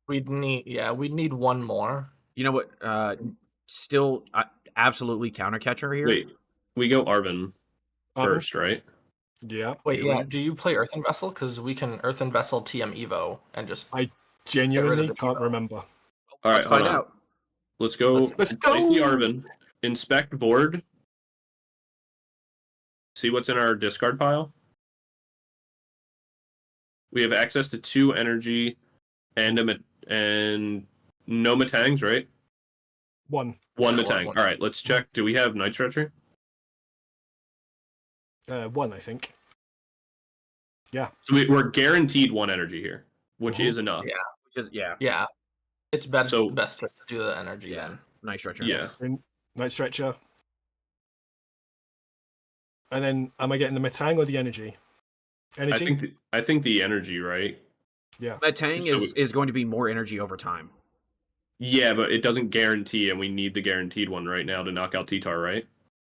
F: We'd need one more.
A: You know what? Still, absolutely counter catcher here.
C: Wait, we go Arvin
D: Arvin?
C: first, right?
D: Yeah.
F: Wait,
A: Do
F: yeah.
A: we?
F: Do you play Earthen Vessel? Because we can Earthen Vessel TM Evo and just
D: Genuinely
F: the
D: can't
F: Evo.
D: remember.
C: All right,
A: Let's find
C: hold on.
A: out.
C: Let's go.
D: Let's
C: place
D: go!
C: the Arvin. Inspect board. See what's in our discard pile. We have access to 2 energy and no Matangs, right?
D: One.
C: One
F: Yeah,
C: Matang.
F: one.
C: All right, let's check. Do we have Night Stretcher?
D: One, I think. Yeah.
C: So we're guaranteed 1 energy here, which
D: Mhm.
C: is enough.
F: Yeah.
A: Which is
F: Yeah. It's best
C: So-
F: best just to do the energy
A: yeah.
F: then.
A: Nice stretcher.
C: Yeah.
D: Night stretcher. And then, am I getting the Metang or the energy? Energy?
C: I think the energy, right?
D: Yeah.
A: Metang
C: So
A: is going to be more energy over time.
C: Yeah, but it doesn't guarantee, and we need the guaranteed one right now to knock out T-Tar, right?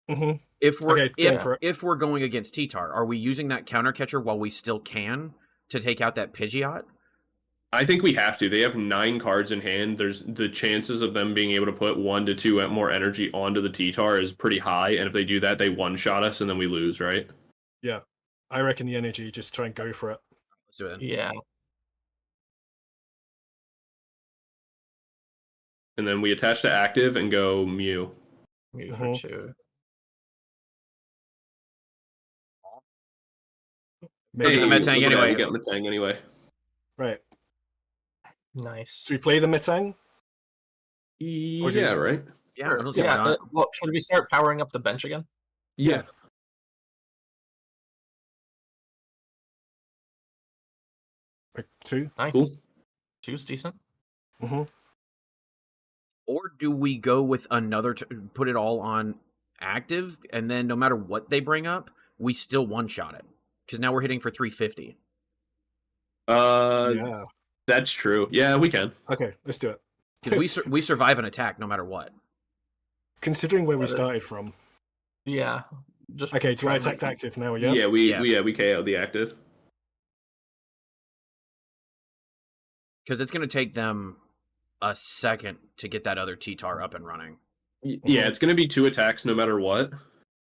D: Mm-hmm.
A: If we're
D: Okay, go for it.
A: if we're going against T-Tar, are we using that counter catcher while we still can to take out that Pidgeot?
C: I think we have to. They have 9 cards in hand. There's the chances of them being able to put 1 to 2 more energy onto the T-Tar is pretty high, and if they do that, they one-shot us, and then we lose, right?
D: Yeah. I reckon the energy, just try and go for it.
A: Let's do it. Then.
F: Yeah.
C: And then we attach to active and go Mew.
F: Mew for
D: Mhm.
F: 2.
A: Goes to the
D: Maybe.
A: Metang
C: look at that,
A: anyway.
C: We get Metang anyway.
D: Right.
F: Nice.
D: Do we play the Metang? Or do
C: Yeah,
D: we-
C: right?
A: Yeah, I don't see why
F: Yeah.
A: not.
F: Well, should we start powering up the bench again?
C: Yeah.
D: Like 2?
F: Nice.
C: Cool.
F: 2's decent.
D: Mm-hmm.
A: Or do we go with another, put it all on active, and then no matter what they bring up, we still one-shot it? Because now we're hitting for 350.
D: Yeah.
C: That's true. Yeah, we can.
D: Okay, let's do it.
A: Because we survive an attack no matter what.
D: Considering where we
F: That is-
D: started from.
F: Yeah. Just
D: Okay, do I
F: try
D: attack
F: to-
D: active now?
C: Yeah,
D: Yeah.
C: we KO the active.
A: Because it's going to take them a second to get that other T-Tar up and running.
C: Yeah, it's going to be 2 attacks no matter what.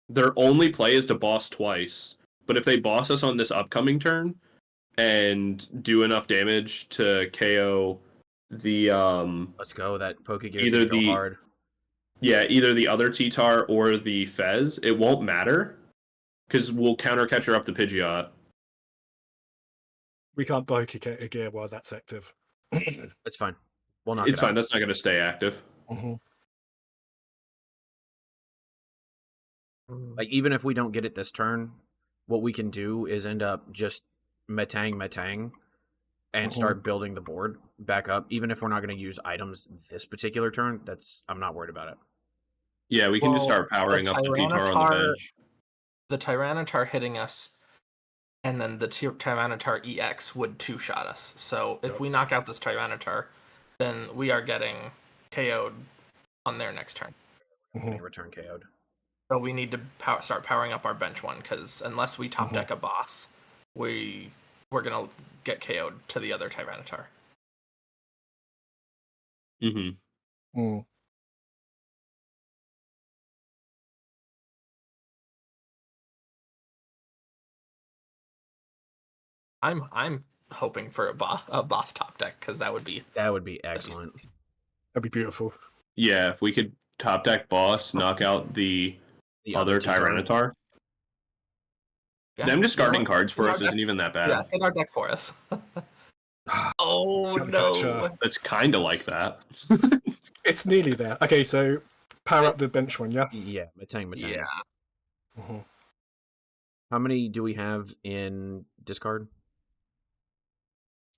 C: Their only play is to boss twice. But if they boss us on this upcoming turn and do enough damage to KO the
A: Let's go. That Pokegear's
C: Either
A: going to go
C: the-
A: hard.
C: either the other T-Tar or the Fez, it won't matter because we'll counter catcher up the Pidgeot.
D: We can't buy a gear while that's active.
A: It's fine. We'll knock
C: It's
A: it
C: fine.
A: out.
C: That's not going to stay active.
D: Mm-hmm.
F: Mm.
A: Like, even if we don't get it this turn, what we can do is end up just Metang, and start building the board back up. Even if we're not going to use items this particular turn, I'm not worried about it.
C: Yeah, we can just
F: Well,
C: start powering up the T-Tar on the
F: Tyranitar-
C: bench.
F: The Tyranitar hitting us, and then the Tyranitar EX would 2-shot us. So if we knock out this Tyranitar, then we are getting KO'd on their next turn.
A: Getting return KO'd.
F: So we need to start powering up our bench one, because unless we top deck a boss, we're gonna get KO'd to the other Tyranitar.
C: Mm-hmm.
D: Mm.
F: I'm hoping for a boss top deck, because that would be
A: excellent.
D: That'd be beautiful.
C: Yeah, if we could top deck boss, knock out the other
A: T-Tar.
C: Tyranitar.
F: yeah,
C: Them discarding
F: you know what?
C: cards for
F: Hit
C: us
F: our deck-
C: isn't even that bad.
F: Yeah, hit our deck for us. Oh
D: Gotta
F: no!
D: catch,
C: It's kind of like that.
D: It's nearly there. Okay, so power up the bench one, yeah?
A: Yeah, Metang.
F: Yeah.
D: Mm-hmm.
A: How many do we have in discard?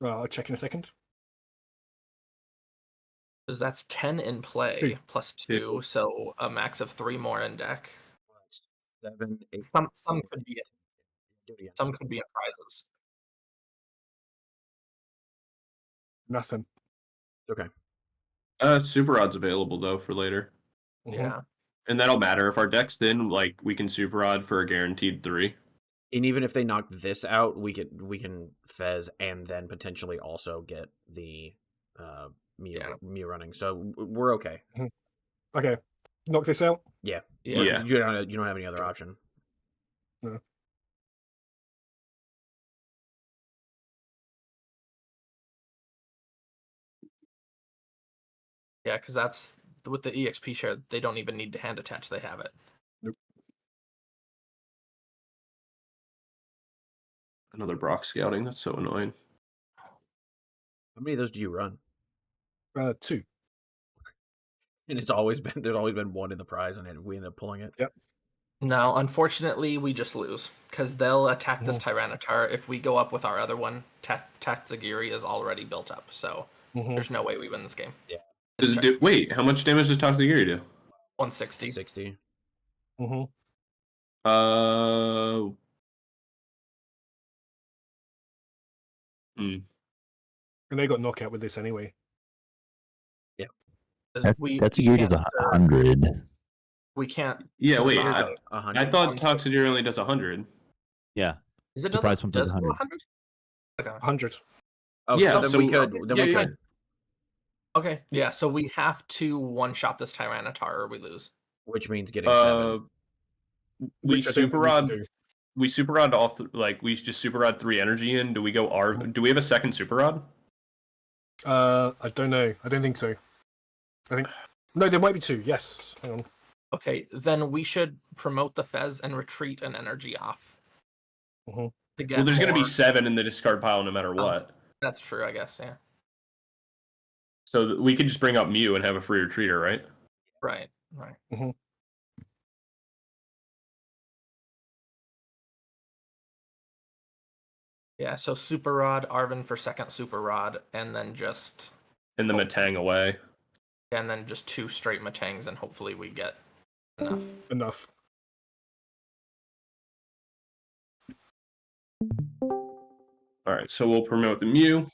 D: I'll check in a second.
F: Because that's 10 in play
D: Two.
F: plus 2, so a max of 3 more in deck.
A: 7, 8.
F: Some could be in prizes.
D: Nothing.
A: Okay.
C: Super Rod's available though for later.
D: Mhm.
F: Yeah.
C: And that'll matter. If our deck's thin, like we can Super Rod for a guaranteed 3.
A: And even if they knock this out, we can Fez and then potentially also get the Mew running. So we're okay.
D: Okay. Knock this out.
A: Yeah.
C: Yeah.
A: You don't have any other option.
D: No.
F: Yeah, because that's with the EXP share, they don't even need to hand attach, they have it.
C: Another Brock scouting. That's so annoying.
A: How many of those do you run?
D: 2.
A: And there's always been one in the prize, and we end up pulling it.
D: Yep.
F: No, unfortunately, we just lose because they'll attack this Tyranitar. If we go up with our other one, Tatsugiri is already built up, so there's no way we win this game.
A: Yeah.
C: Does it do, wait, how much damage does Tatsugiri do?
F: 160.
A: 60.
D: And they got knockout with this anyway.
A: Yeah.
B: That's a gear is 100.
F: We can't.
C: Yeah, wait.
A: Here's
C: I
A: 100.
C: thought Tatsugiri only does 100.
B: Yeah.
F: Is it
B: The prize
F: does
B: pump
F: it
B: does
F: 100? Okay.
D: 100.
A: Oh,
C: Yeah,
A: so then
C: so
A: we could. Then
C: yeah,
A: we
C: yeah.
A: could.
F: Okay, yeah, so we have to one-shot this Tyranitar or we lose.
A: Which means getting 7.
C: We
D: Which I don't
C: Super
D: think we can
C: Rod.
D: do.
C: We Super Rod all we just Super Rod 3 energy in. Do we go Do we have a second Super Rod?
D: I don't know. I don't think so. I think no, there might be 2. Yes. Hang on.
F: Okay, then we should promote the Fez and retreat an energy off.
D: Mhm.
F: To get
C: Well, there's going to be
F: more-
C: 7 in the discard pile no matter what.
F: That's true, I guess, yeah.
C: So we could just bring up Mew and have a free retreater, right?
F: Right. Yeah, so Super Rod, Arvin for second Super Rod, and then just
C: And the Matang away.
F: 2 straight Matangs, and hopefully we get enough.
D: Enough.
C: All right, so we'll promote the Mew.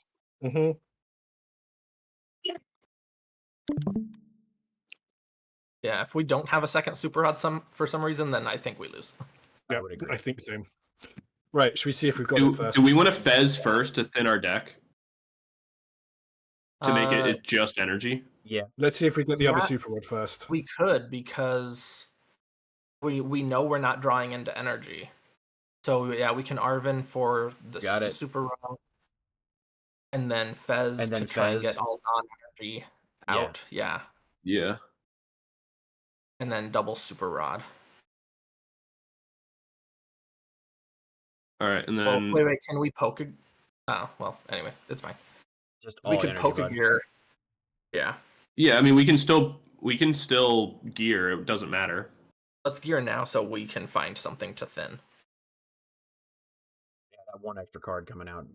F: Yeah, if we don't have a second Super Rod for some reason, then I think we lose.
D: Yeah,
A: would agree.
D: I think so. Right, should we see if we've got it first?
C: Do we want to Fez first to thin our deck? To make it just energy?
A: Yeah.
D: Let's see if we've got the other
F: Yeah.
D: Super Rod first.
F: We could, because we know we're not drawing into energy. So yeah, we can Arvin for the
A: Got it.
F: Super Rod, and then Fez
A: And then
F: to try and
A: Fez.
F: get all non-energy out. Yeah.
C: Yeah.
F: And then double Super Rod.
C: All right, and
F: Well,
C: then
F: wait, can we poke a... Oh, well, anyways, it's fine.
A: Just
F: We
A: all
F: could
A: energy
F: poke a
A: bud.
F: gear. Yeah.
C: yeah, I mean we can still gear. It doesn't matter.
F: Let's gear now so we can find something to thin.
A: Yeah, that one extra card coming out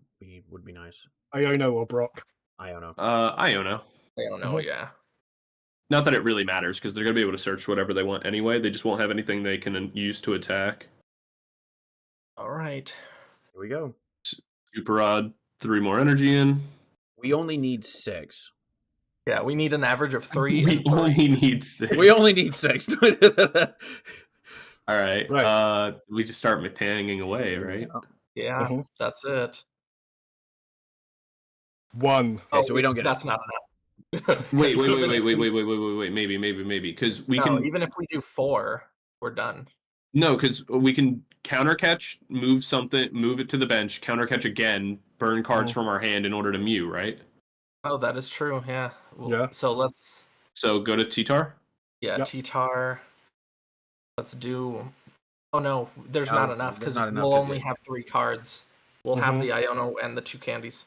A: would be nice.
D: Iono or Brock.
A: Iono.
C: Iono.
F: I don't know, yeah.
C: Not that it really matters because they're gonna be able to search whatever they want anyway. They just won't have anything they can use to attack.
F: All right.
A: Here we go.
C: Super Rod, 3 more energy in.
A: We only need 6.
F: Yeah, we need an average of 3.
C: We
F: and 3.
C: only need 6.
A: We only need 6.
C: All right.
D: Right.
C: We just start matanging away, right?
F: Yeah,
D: Mhm.
F: that's it.
D: 1.
A: Okay, so we don't get
F: That's not enough.
C: Wait.
F: So then if we-
C: Maybe. Because we
F: no,
C: can
F: even if we do 4, we're done.
C: no, because we can counter catch, move it to the bench, counter catch again, burn cards from our hand in order to Mew, right?
F: Oh, that is true. Yeah. Well,
D: Yeah.
F: So let's.
C: So go to T-Tar.
F: Yeah,
D: Yep.
F: T-Tar. Let's do. Oh no, there's
A: No,
F: not enough
A: there's
F: because
A: not enough
F: we'll
A: to
F: only
A: do.
F: have 3 cards. We'll have the Iono and the 2 candies.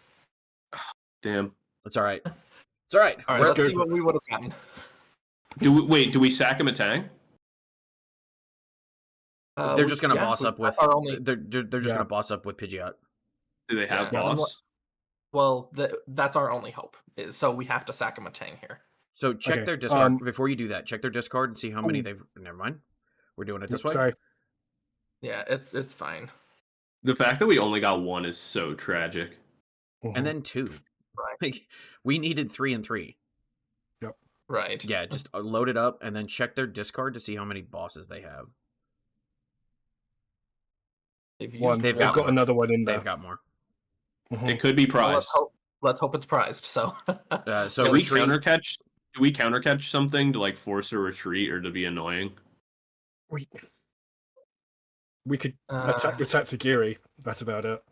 C: Damn.
A: It's all right. It's all right.
F: All right,
D: Let's
F: let's
D: go
F: see
D: for
F: what we would have gotten.
C: Do we sack a Matang?
A: They're just gonna boss up with.
F: That's our only.
A: They're just gonna boss up with Pidgeot.
C: Do they have
F: Yeah.
C: boss?
F: Well, that's our only hope. So we have to sack a Matang here.
A: So check
D: Okay,
A: their discard before you do that. Check their discard and see how many they've. Never mind. We're doing it this way.
D: Sorry.
F: Yeah, it's fine.
C: The fact that we only got one is so tragic.
A: And then 2.
F: Right.
A: Like, we needed 3 and 3.
F: Right.
A: Yeah, just load it up and then check their discard to see how many bosses they have.
D: One. They've got
A: more.
D: another one in there.
A: They've got more.
C: It could be
F: Well,
C: prized.
F: let's hope it's prized. So,
A: So
C: do we
A: retreat.
C: countercatch? Do we countercatch something to like force a retreat or to be annoying?
D: We could attack the Tatsugiri. That's about it.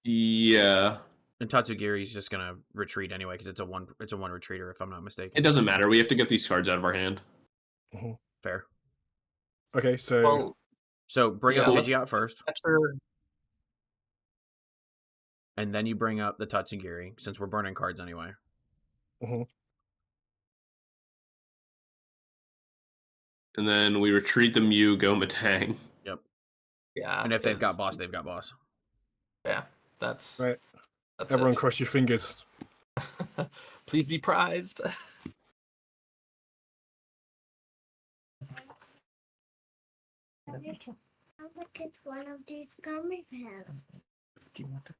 C: Yeah.
A: And Tatsugiri's just gonna retreat anyway because it's a one retreater if I'm not mistaken.
C: It doesn't matter. We have to get these cards out of our hand.
A: Fair.
D: Okay, so
A: bring up
F: let's
A: Pidgeot first,
F: sure.
A: and then you bring up the Tatsugiri since we're burning cards anyway.
C: And then we retreat the Mew, go Matang.
A: Yep.
F: Yeah.
A: And if they've got boss, they've got boss.
F: Yeah, that's
D: right.
F: That's
D: Everyone
F: it.
D: cross your fingers.
F: Please be prized.
I: I'll look at one of these gummy bears.
F: Do you want to?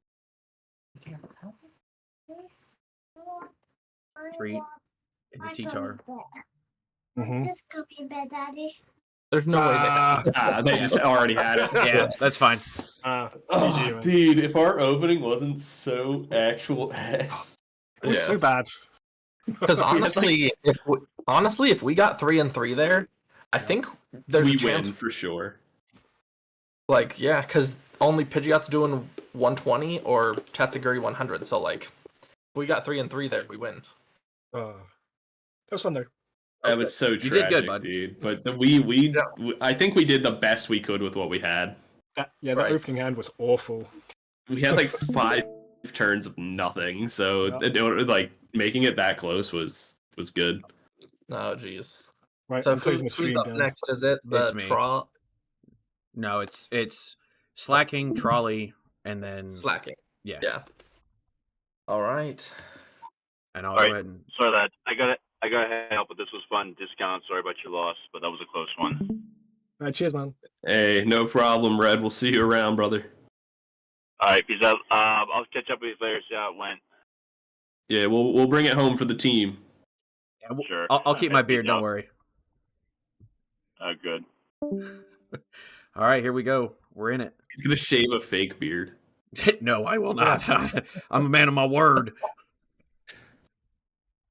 A: Treat in the T-tar.
I: This gummy bear, Daddy.
F: There's no way
C: They just already had it.
A: Yeah, that's fine.
C: Oh, dude, if our opening wasn't so actual ass.
D: It was so bad.
F: Because honestly, if we got 3 and 3 there, I think there's
C: we
F: a chance
C: win for sure.
F: Like, yeah, because only Pidgeot's doing 120 or Tatsugiri 100. So like, if we got 3 and 3 there, we win.
D: That was fun though.
C: That was so tragic,
A: You did good, bud.
C: dude. But I think we did the best we could with what we had.
D: That opening hand was awful.
C: We had like 5 turns of nothing, so like making it that close was good.
F: Oh, jeez.
D: Right,
F: So
D: I'm closing the
F: who's
D: stream
F: up
D: down.
F: next? Is it
A: It's
F: the
A: me.
F: Troll?
A: No, it's slacking, trolley, and then
F: Slacking.
A: Yeah.
F: Yeah. All right.
A: And I'll
J: All
A: go
J: right.
A: ahead and
J: Sorry that I got to help, but this was fun. Discount. Sorry about your loss, but that was a close one.
D: Cheers, man.
C: Hey, no problem, Red. We'll see you around, brother.
J: All right, peace out. I'll catch up with you later. See how it went.
C: Yeah, we'll bring it home for the team.
J: Sure.
A: I'll keep my
J: Peace
A: beard. Don't
J: out.
A: worry.
J: Good.
A: All right, here we go. We're in it.
C: He's gonna shave a fake beard.
A: No, I will not. I'm a man of my word.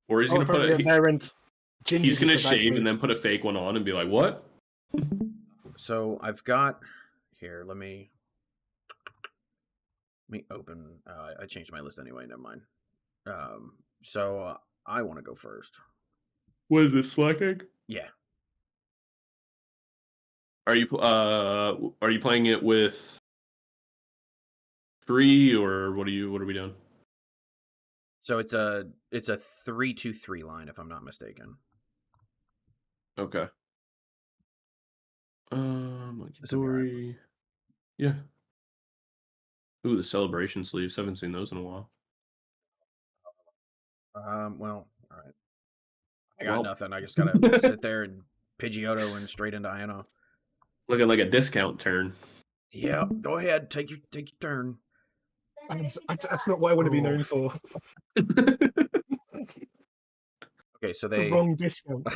C: Or he's gonna put he's gonna shave and then put a fake one on and be like, "What?"
A: So I've got here. Let me open. I changed my list anyway. Never mind. So I want to go first.
C: What is this, slacking?
A: Yeah.
C: Are you playing it with 3 or what are we doing?
A: So it's a 3-2-3 line if I'm not mistaken.
C: Okay. Story. Yeah. Ooh, the celebration sleeves. Haven't seen those in a while.
A: Well, all right. I got nothing. I just gotta sit there and Pidgeotto and straight into Ino.
C: Looking like a discount turn.
A: Yeah, go ahead. Take your turn.
D: That's not what I want to be known for.
A: Okay, so
D: The
A: they
D: wrong discount.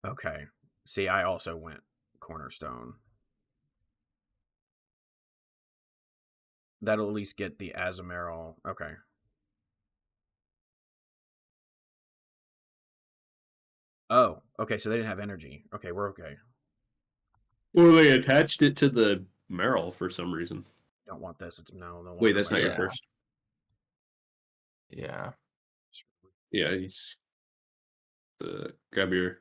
A: Okay. See, I also went Cornerstone. That'll at least get the Azumarill. Okay. Oh, okay, so they didn't have energy. Okay, we're okay.
C: Or they attached it to the Meryl for some reason.
A: Don't want this. It's no.
C: Wait, that's not your first.
F: Yeah.
C: Yeah, he's grab your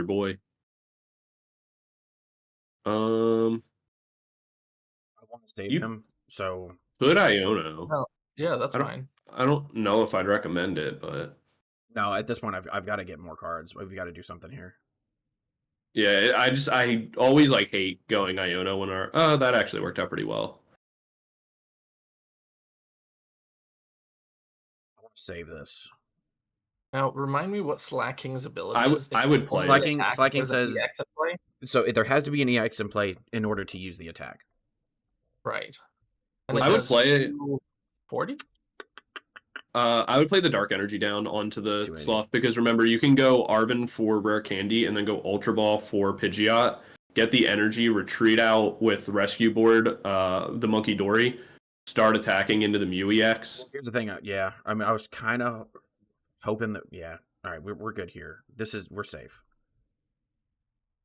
C: boy.
A: I want to save him. So
C: could Iono?
F: Oh, yeah, that's fine.
C: I don't know if I'd recommend it, but
A: no, at this point I've got to get more cards. We've got to do something here.
C: yeah, I always like hate going Iono when our that actually worked out pretty well.
A: I want to save this.
F: Now, remind me what Slacking's ability
C: I would-
F: is.
C: I would play it.
A: Slacking says-
F: EX at play.
A: So there has to be an EX in play in order to use the attack.
F: Right.
C: I would play it.
F: 40?
C: I would play the Dark Energy down onto the
A: 280.
C: Sloth because remember, you can go Arvin for Rare Candy and then go Ultra Ball for Pidgeot, get the energy, retreat out with Rescue Board, the Monkey Dory, start attacking into the Mew EX.
A: Here's the thing. Yeah, I mean, I was kind of hoping that. Yeah, all right, we're good here. We're safe.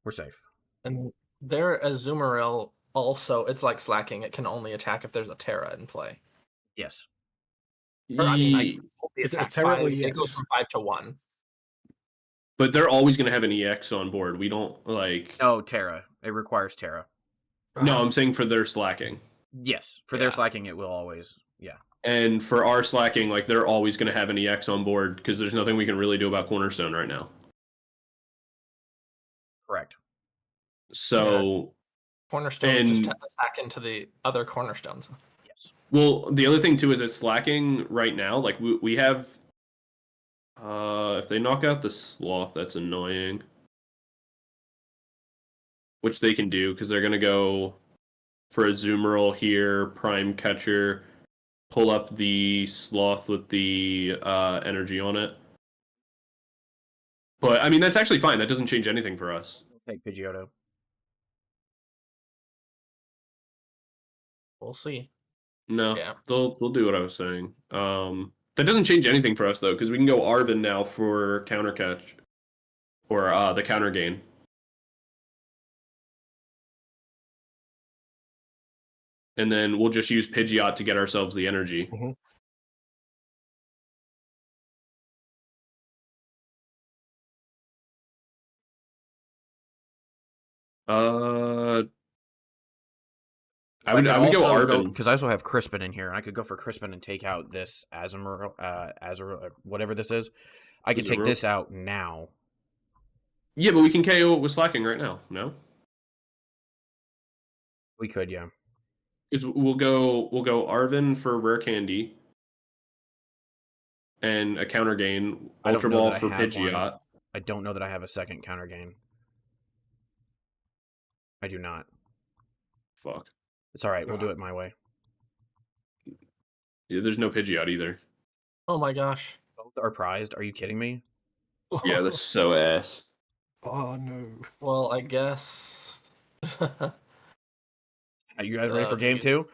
A: We're safe.
F: And their Azumarill also, it's like Slacking. It can only attack if there's a Terra in play.
A: Yes.
F: Or, I mean,
C: Ye-
F: the
D: Is it a
F: attack
D: Terra
F: 5,
D: or
F: it goes
D: EX?
F: from 5 to 1.
C: But they're always going to have an EX on board. We don't like.
A: No, Terra. It requires Terra.
C: No, I'm saying for their slacking.
A: Yes, for their slacking, it will always. Yeah.
C: And for our slacking, like they're always going to have an EX on board because there's nothing we can really do about Cornerstone right now.
A: Correct.
C: So,
F: Cornerstones just attack into the other Cornerstones.
A: Yes.
C: well, the other thing too is it's slacking right now. Like we have, if they knock out the Sloth, that's annoying. Which they can do because they're going to go for a Azumarill here, Prime Catcher, pull up the Sloth with the energy on it. But, I mean, that's actually fine. That doesn't change anything for us.
A: Take Pidgeotto.
F: We'll see.
C: No,
F: Yeah.
C: they'll do what I was saying. That doesn't change anything for us, though, because we can go Arvin now for Counter Catch. Or the Counter Gain. And then we'll just use Pidgeot to get ourselves the energy.
D: Mhm.
C: I would go Arvin.
A: Because I also have Crispin in here, and I could go for Crispin and take out this Azumarill, whatever this is. I could take
C: Azumarill?
A: this out now.
C: Yeah, but we can KO it with slacking right now. No,
A: We could, yeah.
C: because we'll go Arvin for Rare Candy, and a Counter Gain,
A: I don't
C: Ultra
A: know
C: Ball
A: that I
C: for
A: have one.
C: Pidgeot.
A: I don't know that I have a second counter gain. I do not.
C: Fuck.
A: It's all right. We'll do it my way.
C: Yeah, there's no Pidgeot either.
F: Oh my gosh.
A: Both are prized. Are you kidding me?
C: Yeah, that's so ass.
D: Oh no.
F: Well, I guess.
A: Are you guys ready for game
F: geez.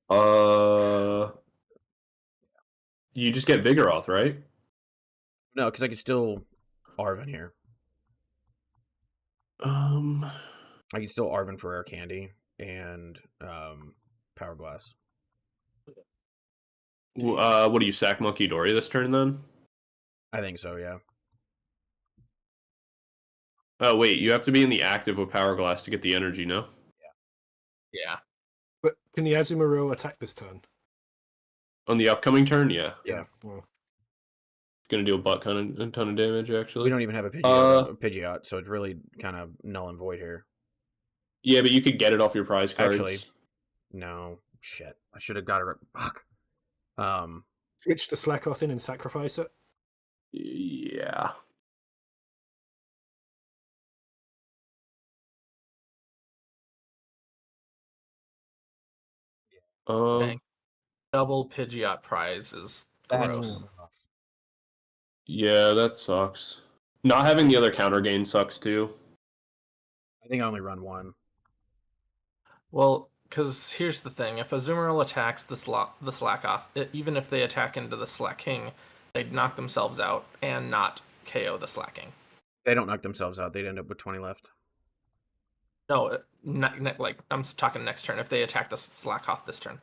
A: 2?
C: You just get Vigoroth, right?
A: No, because I could still Arvin here.
C: Um,
A: I could still Arvin for Rare Candy and Power Glass.
C: what do you sack Monkey Dory this turn then?
A: I think so, yeah.
C: Oh wait, you have to be in the active with Power Glass to get the energy, no?
F: Yeah.
D: But can the Azumarill attack this turn?
C: On the upcoming turn, yeah.
A: Yeah.
D: Well,
C: Gonna do a ton of damage actually.
A: We don't even have a Pidgeot, so it's really kind of null and void here.
C: Yeah, but you could get it off your prize cards.
A: Actually, no. Shit. I should have got it. Fuck.
D: switch the Slackoth in and sacrifice it.
C: Yeah.
F: Dang. Double Pidgeot prize is gross.
C: Yeah, that sucks. Not having the other counter gain sucks too.
A: I think I only run one.
F: Well, because here's the thing: if Azumarill attacks the Slackoth, even if they attack into the Slacking, they'd knock themselves out and not KO the Slacking.
A: They don't knock themselves out. They'd end up with 20 left.
F: No, like I'm talking next turn. If they attack the Slackoth this turn.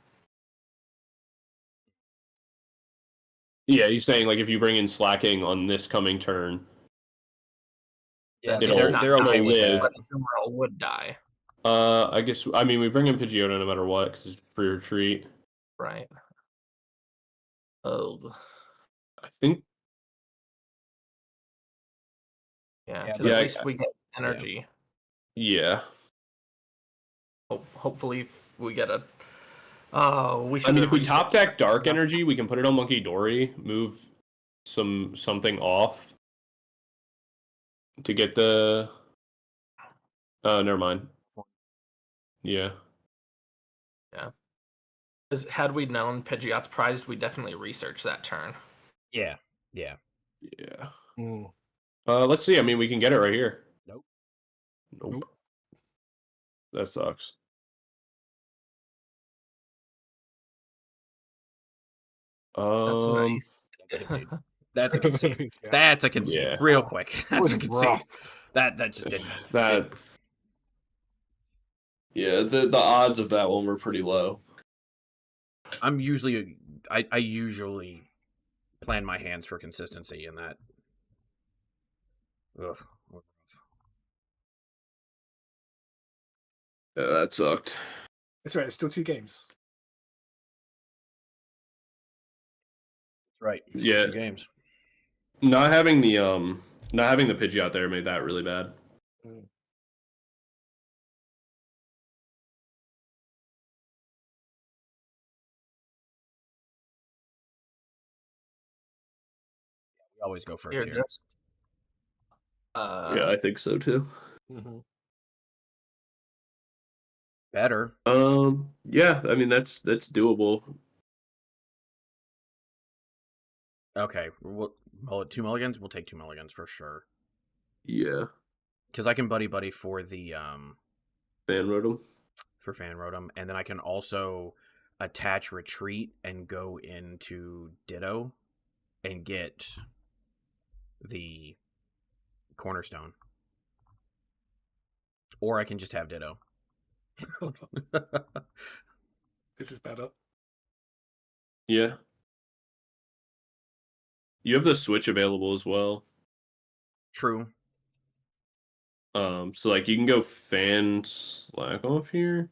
C: Yeah, he's saying like if you bring in slacking on this coming turn,
A: Yeah,
C: it'll-
A: they're okay with
C: live.
A: that.
F: But Azumarill would die.
C: I guess we bring in Pidgeotto no matter what because it's free retreat.
F: Right. Oh.
C: I think.
F: Yeah,
A: Yeah,
F: because at least we get energy.
C: Yeah.
F: Hopefully we get a Oh, we should.
C: I mean, if we top deck Dark Energy, we can put it on Monkey Dory, move something off to get the. Oh, never mind. Yeah.
F: Yeah. Had we known Pidgeot's prized, we definitely researched that turn.
A: Yeah.
C: Yeah.
D: Mm.
C: Let's see. I mean, we can get it right here.
A: Nope.
C: Nope. That sucks.
F: That's nice.
A: That's a concede. That's a concede.
D: Yeah.
A: That's a concede.
C: Yeah.
A: Real quick. That's
D: was
A: a concede.
D: rough.
A: That just didn't.
C: That. Yeah, the odds of that one were pretty low.
A: I'm usually I usually plan my hands for consistency in that. Ugh.
C: Yeah, that sucked.
D: It's right. It's still 2 games.
A: That's right.
C: Yeah.
A: 2 games.
C: Not having the Pidgey out there made that really bad.
A: We always go first
F: You're
A: here.
F: just.
C: Yeah, I think so too.
D: Mm-hmm.
A: Better.
C: Yeah, I mean that's doable.
A: Okay. We'll 2 mulligans. We'll take 2 mulligans for sure.
C: Yeah.
A: Because I can buddy for the
C: Fan Rotom.
A: For Fan Rotom, and then I can also attach Retreat and go into Ditto and get the Cornerstone. Or I can just have Ditto.
D: This is better.
C: Yeah. You have the Switch available as well.
A: True.
C: So like you can go Fan Slack off here.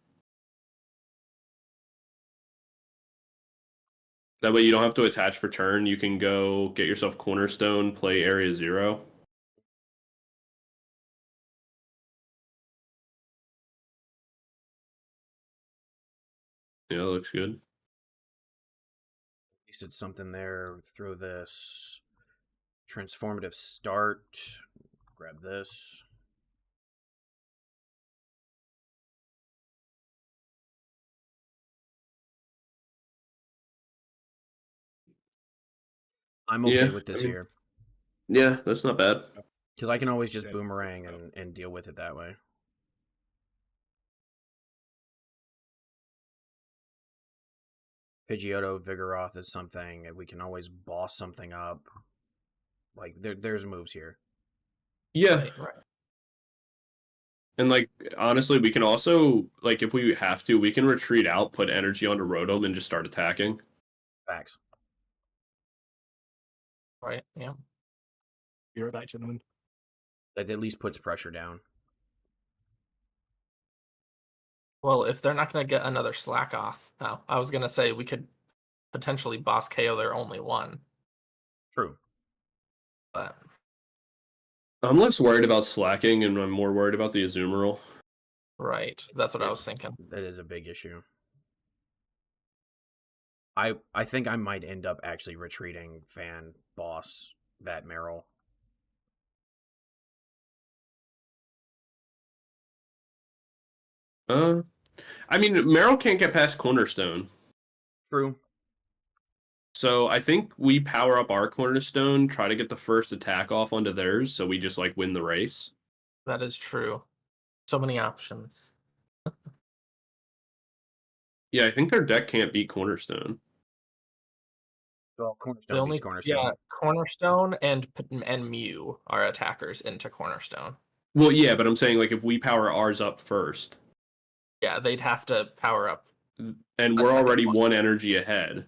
C: That way you don't have to attach for turn. You can go get yourself Cornerstone, play Area 0. Yeah, that looks good.
A: At least it's something there. Throw this transformative start. Grab this. I'm okay with this here.
C: Yeah, that's not bad.
A: Because I can always just boomerang and deal with it that way. Pidgeotto, Vigoroth is something. We can always boss something up. Like, there's moves here.
C: Yeah.
F: Right.
C: And like honestly, we can also like if we have to, we can retreat out, put energy onto Rotom, and just start attacking.
A: Facts.
F: Right. Yeah.
D: You're right, gentlemen.
A: That at least puts pressure down.
F: Well, if they're not going to get another Slack off, no, I was going to say we could potentially boss KO their only one.
A: True.
F: But
C: I'm less worried about slacking, and I'm more worried about the Azumarill.
F: right, that's what I was thinking.
A: That is a big issue. I think I might end up actually retreating Fan Boss that Meryl.
C: I mean, Meryl can't get past Cornerstone.
A: True.
C: So I think we power up our Cornerstone, try to get the first attack off onto theirs, so we just like win the race.
F: That is true. So many options.
C: Yeah, I think their deck can't beat Cornerstone.
A: Well, Cornerstone beats Cornerstone.
F: Yeah, Cornerstone and Mew are attackers into Cornerstone.
C: Well, yeah, but I'm saying like if we power ours up first.
F: Yeah, they'd have to power up.
C: And we're already one energy ahead.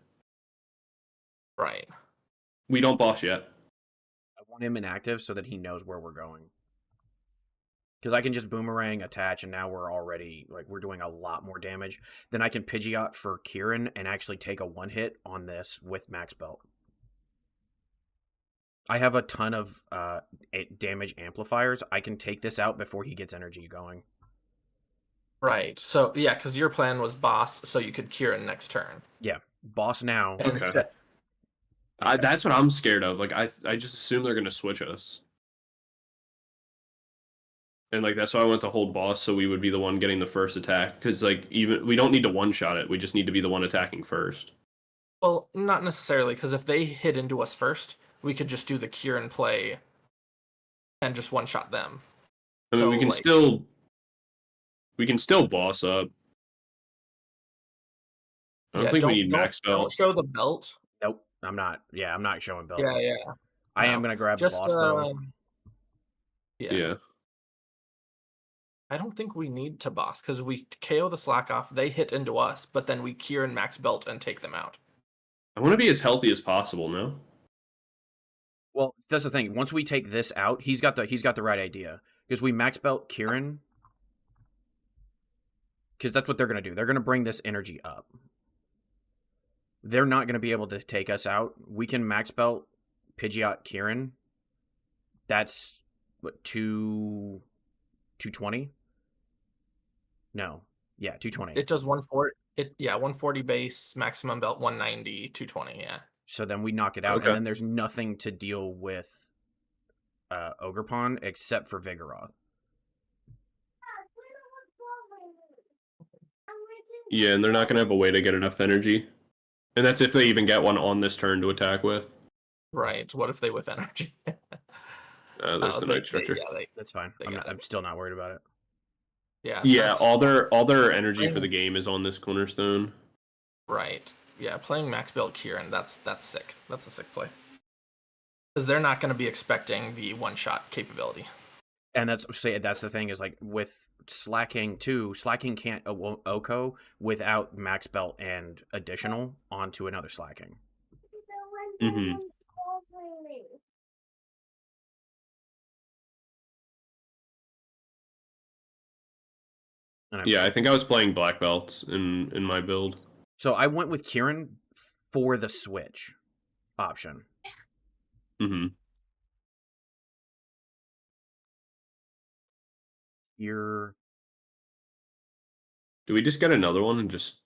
F: Right.
C: We don't boss yet.
A: I want him inactive so that he knows where we're going. Because I can just boomerang, attach, and now we're already, like, we're doing a lot more damage. Then I can Pidgeot for Kieran and actually take a one-hit on this with Max Belt. I have a ton of damage amplifiers. I can take this out before he gets energy going.
F: Right. So yeah, because your plan was boss, so you could Kieran next turn.
A: Yeah, boss now.
F: And
C: Okay.
F: instead-
C: That's what I'm scared of. Like I just assume they're gonna switch us. And like that's why I went to hold boss, so we would be the one getting the first attack. Because like even we don't need to one shot it. We just need to be the one attacking first.
F: well, not necessarily, because if they hit into us first, we could just do the Kieran play and just one shot them.
C: I mean,
F: So,
C: we can
F: like-
C: still boss up. I don't
F: Yeah,
C: think we need max
F: Don't
C: belt.
F: show the belt.
A: Nope, I'm not. Yeah, I'm not showing belt.
F: Yeah, yeah.
A: I am
F: No.
A: gonna grab
F: Just
A: boss though.
C: Yeah.
F: I don't think we need to boss because we KO the slack off, they hit into us, but then we Kieran max belt and take them out.
C: I want to be as healthy as possible. No.
A: Well, that's the thing. Once we take this out, he's got the right idea because we max belt Kieran. Because that's what they're gonna do. They're gonna bring this energy up. They're not gonna be able to take us out. We can max belt Pidgeot Kieran. That's what 220? No. Yeah, 220.
F: It does 140. 140 base, maximum belt 190, 220. Yeah.
A: So then we knock it out,
C: Okay.
A: and then there's nothing to deal with Ogerpon except for Vigoroth.
C: Yeah, and they're not gonna have a way to get enough energy. And that's if they even get one on this turn to attack with.
F: Right. What if they with energy?
C: That's the night stretcher.
A: That's fine.
F: they
A: I'm,
F: got
A: I'm
F: it.
A: still not worried about it.
F: Yeah.
C: Yeah,
F: that's-
C: all their energy for the game is on this cornerstone.
F: Right. Yeah, playing max belt Kieran, that's sick. That's a sick play. Because they're not going to be expecting the one-shot capability.
A: And that's the thing is like with Slacking too. Slacking can't Oko without max belt and additional onto another Slacking.
C: Mm-hmm. Yeah, I think I was playing black belts in my build.
A: So I went with Kieran for the switch option.
C: Mm-hmm.
A: Here,
C: Do we just get another one and just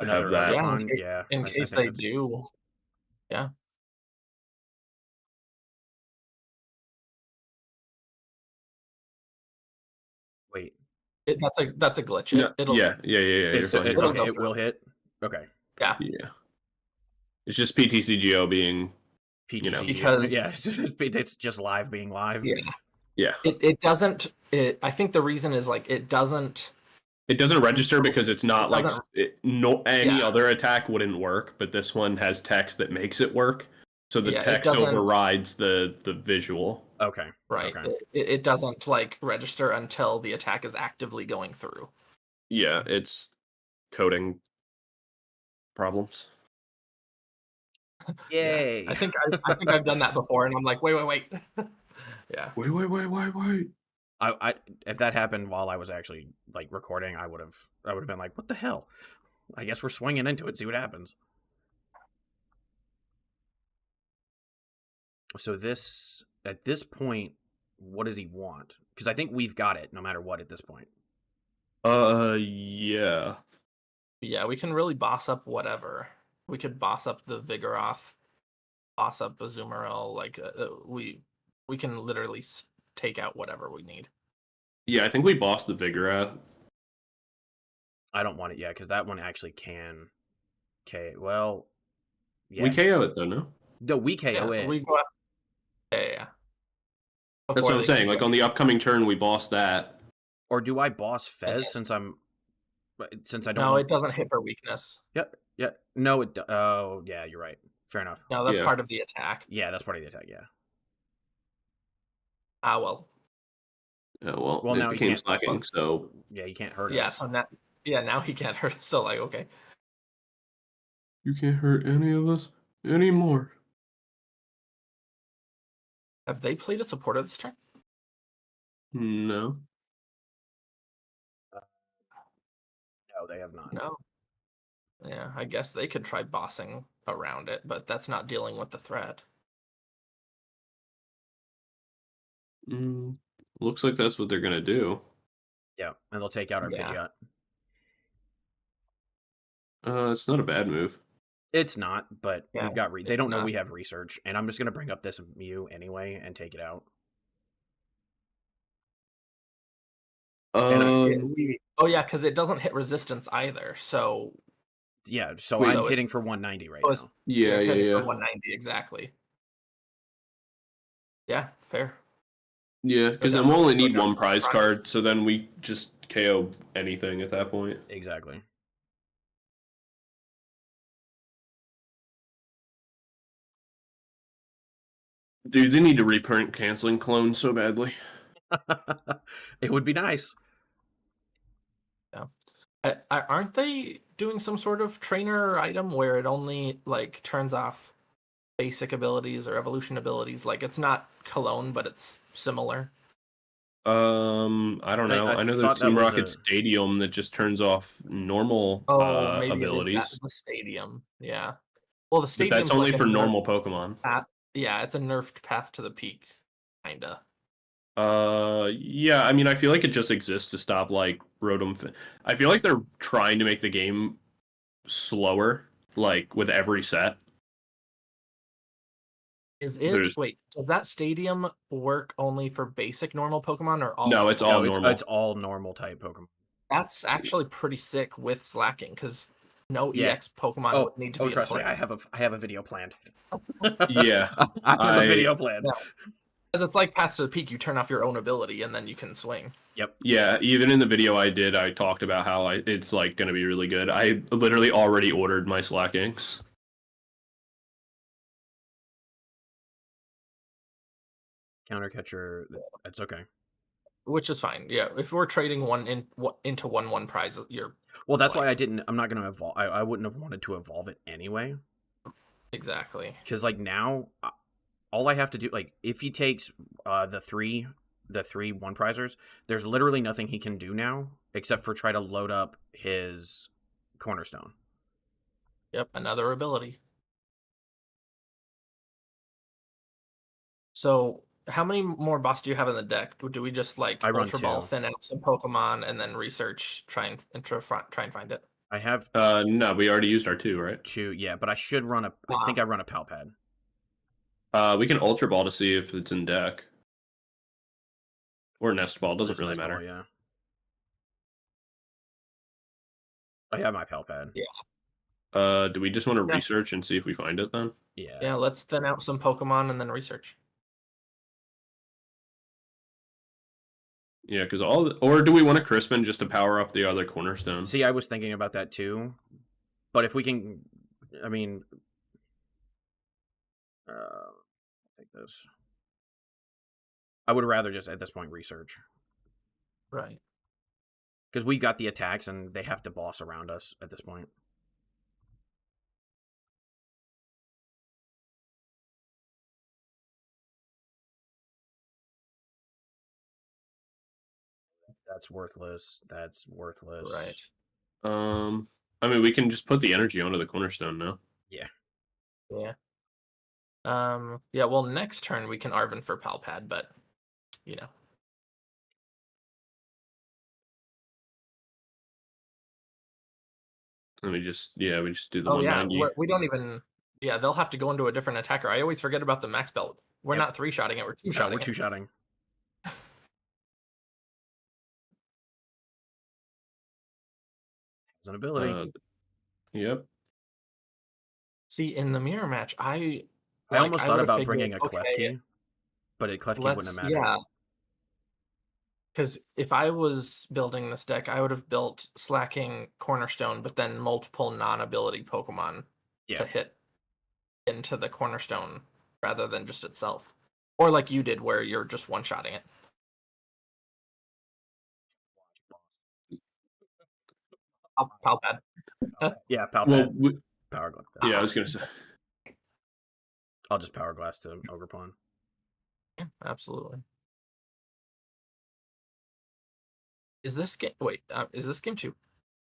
A: another
C: have that?
A: Ogerpon?
F: In
A: I
F: case
A: think
F: they
A: that's-
F: do. Yeah.
A: Wait.
F: That's a glitch.
C: No,
F: It'll
C: yeah. You're fine, you're
F: it'll
C: fine.
F: go
A: it will
F: through.
A: hit. Okay.
F: Yeah.
C: Yeah. It's just PTCGO being
A: PTCG.
F: Because-
A: yeah, it's just live being live.
F: Yeah.
C: Yeah.
F: It doesn't. I think the reason is like it doesn't.
C: It doesn't register because it's not like
F: doesn't-
C: any
F: Yeah.
C: other attack wouldn't work, but this one has text that makes it work. So the
F: Yeah, it
C: text
F: doesn't-
C: overrides the visual.
A: Okay.
F: Right.
A: Okay.
F: It doesn't like register until the attack is actively going through.
C: Yeah, it's coding problems.
A: Yay.
F: I think I've done that before, and I'm like, wait. Yeah.
C: Wait.
A: I if that happened while I was actually like recording, I would have been like, what the hell? I guess we're swinging into it, see what happens. So this at this point, what does he want? Because I think we've got it no matter what at this point.
C: Yeah.
F: Yeah, we can really boss up whatever. We could boss up the Vigoroth, boss up Azumarill. Like we can literally take out whatever we need.
C: Yeah, I think we bossed the Vigoroth.
A: I don't want it yet because that one actually can. Okay, well, yeah.
C: We KO it though, no?
A: No, we KO it.
F: We go out. Yeah.
C: That's
F: Before
C: what I'm
F: they
C: saying.
F: can
C: Like
F: go.
C: on the upcoming turn, we boss that.
A: Or do I boss Fez since I don't?
F: No,
A: want-
F: it doesn't hit for weakness.
A: Yeah. No, it. Oh, yeah. You're right. Fair enough.
F: No, that's
C: Yeah.
F: part of the attack.
A: Yeah, that's part of the attack. Yeah.
F: Ah, well.
C: Well,
A: Well,
C: it
A: now he
C: became
A: can't-
C: slacking, so
A: Yeah, you can't hurt
F: Yeah.
A: us.
F: So now he can't hurt us. So like, okay.
C: you can't hurt any of us anymore.
F: Have they played a supporter this turn?
C: No.
A: No, they have not.
F: No. Yeah, I guess they could try bossing around it, but that's not dealing with the threat.
C: Looks like that's what they're gonna do.
A: Yeah, and they'll take out our
F: Yeah.
A: Pidgeot.
C: It's not a bad move.
A: It's not, but
F: Yeah,
A: we've got. They
F: it's
A: don't know
F: not.
A: we have research, and I'm just gonna bring up this Mew anyway and take it out.
F: Oh yeah, because it doesn't hit resistance either. So
A: Yeah, so
C: Wait,
A: I'm
F: so
A: hitting
F: it's-
A: for 190 right
F: oh, it's-
A: now.
C: Yeah,
F: you're
C: yeah,
F: hitting for
C: yeah.
F: 190 exactly. Yeah, fair.
C: Yeah, because
F: down-
C: then we'll only
F: go
C: need
F: down
C: one
F: to
C: prize
F: prize.
C: card, so then we just KO anything at that point.
A: Exactly.
C: Dude, they need to reprint canceling clones so badly.
A: It would be nice.
F: Aren't they doing some sort of trainer item where it only like turns off basic abilities or evolution abilities? Like it's not cologne, but it's similar.
C: I don't know.
A: I
C: I know
A: thought
C: there's
A: that
C: Team
A: was
C: Rocket
A: a-
C: Stadium that just turns off normal
F: Maybe
C: abilities.
F: it is that the stadium. Yeah. Well, the
C: But
F: stadium.
C: that's only for normal Pokemon.
F: Yeah, it's a nerfed path to the peak, kinda.
C: Yeah, I mean, I feel like it just exists to stop like Rotom. I feel like they're trying to make the game slower, like with every set.
F: Is it
C: There's-
F: wait? Does that stadium work only for basic normal Pokemon or all?
C: No, it's
F: normal?
C: all
A: No,
C: normal.
A: it's all normal type Pokemon.
F: That's actually pretty sick with slacking because no
A: Yeah.
F: EX Pokemon would need to be in
A: trust me,
F: play.
A: I have a video planned.
C: Yeah,
A: I have a video planned.
F: No. Because it's like Path to the Peak, you turn off your own ability and then you can swing.
A: Yep.
C: Yeah, even in the video I did, I talked about how it's like going to be really good. I literally already ordered my Slackings.
A: Counter catcher. That's okay.
F: Which is fine. Yeah, if we're trading into 1/1 prize, you're
A: Well, that's why
F: like-
A: I didn't. I'm not going to evolve. I wouldn't have wanted to evolve it anyway.
F: exactly.
A: Because like now, all I have to do, like if he takes the three 1-prizers, there's literally nothing he can do now except for try to load up his cornerstone.
F: Yep, another ability. So, how many more boss do you have in the deck? Do we just like
A: I run
F: Ultra Ball,
A: 2.
F: thin out some Pokemon, and then research, try and find it?
A: I have
C: No, we already used our 2, right?
A: 2, yeah, but I should run a. I think I run a Palpad.
C: We can Ultra Ball to see if it's in deck. Or Nest Ball, doesn't
A: Just
C: really
A: Nest
C: matter.
A: Ball, yeah. I have my Palpad.
F: Yeah.
C: Do we just want to
F: Yeah.
C: research and see if we find it then?
A: Yeah.
F: Yeah, let's thin out some Pokemon and then research.
C: Yeah, because or do we want a Crispin just to power up the other cornerstone?
A: See, I was thinking about that too, but if we can, I mean, take this. I would rather just at this point research
F: Right.
A: because we got the attacks and they have to boss around us at this point. That's worthless. That's worthless.
F: Right.
C: I mean, we can just put the energy onto the cornerstone now.
A: Yeah.
F: Yeah. Yeah, well, next turn we can Arven for Palpad, but, you know.
C: And we just do the
F: Oh, yeah,
C: 190.
F: we don't even... Yeah, they'll have to go into a different attacker. I always forget about the max belt. We're
A: Yep.
F: not 3-shotting it, we're
A: Yeah,
F: 2-shotting
A: we're
F: it.
A: 2-shotting. It's an ability.
C: Yep.
F: See, in the mirror match,
A: I almost thought
F: would've
A: about
F: figured,
A: bringing a
F: okay,
A: Klefki, but a Klefki wouldn't have mattered.
F: Yeah. Because if I was building this deck, I would have built Slacking Cornerstone, but then multiple non-ability Pokemon
A: Yeah.
F: to hit into the Cornerstone rather than just itself. Or like you did, where you're just one-shotting it. Palpad.
A: Yeah, Palpad.
C: Well,
A: Power Glass.
C: yeah, I was gonna say.
A: I'll just Power Glass to Ogre Pawn.
F: Yeah, absolutely. Is this game? Wait, is this game 2?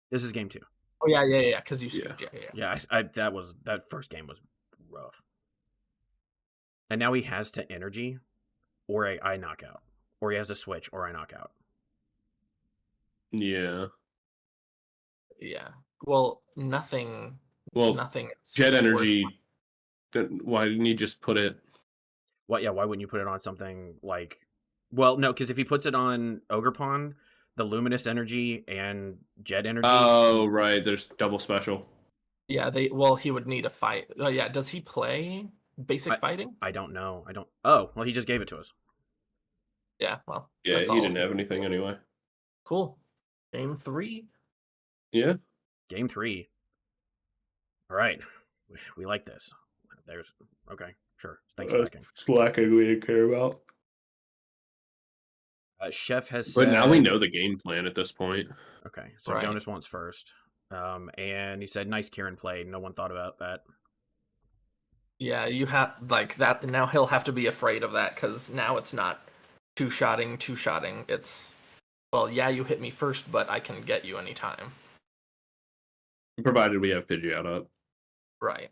A: This is game 2.
F: Oh yeah. Because you
C: Yeah.
F: skipped. Yeah.
A: Yeah, that first game was rough. And now he has to energy, or I knock out, or he has to switch, or I knock out.
C: Yeah.
F: Yeah. Well, nothing.
C: Well,
F: Nothing.
C: jet
F: is worth-
C: energy. Then why didn't he just put it?
A: What? Yeah. Why wouldn't you put it on something like? Well, no, because if he puts it on Ogerpon, the luminous energy and jet energy.
C: Oh, right. There's double special.
F: Yeah. He would need a fight. Oh yeah. Does he play basic fighting?
A: I don't know. I don't. Oh, well, he just gave it to us.
F: Yeah. Well.
C: Yeah,
F: that's
C: he
F: all.
C: didn't have anything anyway.
F: Cool. Game 3.
C: Yeah.
A: Game 3. All right. We like this. There's okay. Sure. Thanks, Slacking.
C: Slacking we didn't care about.
A: Chef has
C: But
A: said.
C: now we know the game plan at this point.
A: Okay, so
F: Right.
A: Jonas wants first. And he said, "Nice Kieran play." No one thought about that.
F: Yeah. You have like that. Now he'll have to be afraid of that because now it's not two-shotting. It's well, yeah, you hit me first, but I can get you anytime.
C: Provided we have Pidgeot up.
F: Right.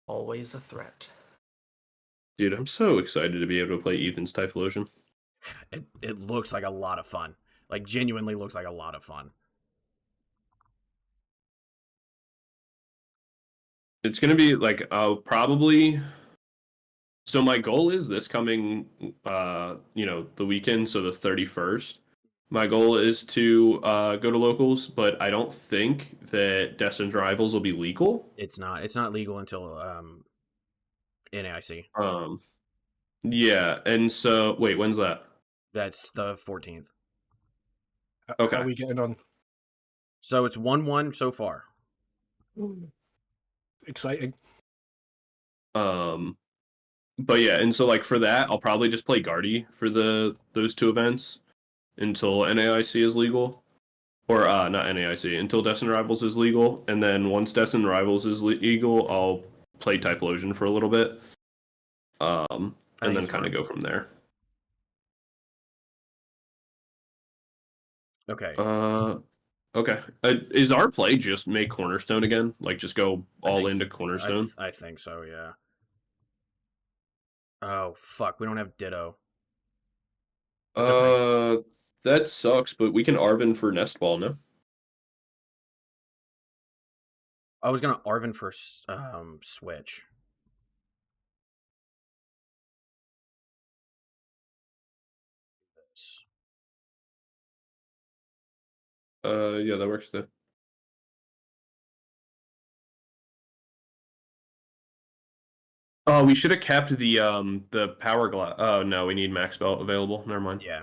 F: Always a threat.
C: Dude, I'm so excited to be able to play Ethan's Typhlosion.
A: It looks like a lot of fun. Like, genuinely looks like a lot of fun.
C: It's gonna be like probably. So my goal is this coming, the weekend, so the 31st. My goal is to go to locals, but I don't think that Destined Rivals will be legal.
A: It's not. It's not legal until NAIC.
C: Yeah, and so wait, when's that?
A: That's the 14th.
C: Okay.
D: How are we getting on?
A: So it's 1-1 so far.
D: Exciting.
C: But yeah, and so like for that, I'll probably just play Guardy for those two events until NAIC is legal, or not NAIC until Destined Rivals is legal, and then once Destined Rivals is legal, I'll play Typhlosion for a little bit, and then kind of go from there.
A: Okay.
C: Okay. Is our play just make Cornerstone again? Like just go all into Cornerstone?
A: I think so. Yeah. Oh fuck! We don't have Ditto.
C: That sucks. But we can Arven for Nest Ball, no?
A: I was gonna Arven for Switch.
C: Yeah, that works too. Oh, we should have kept the power glass. Oh no, we need max belt available. Never mind.
A: Yeah.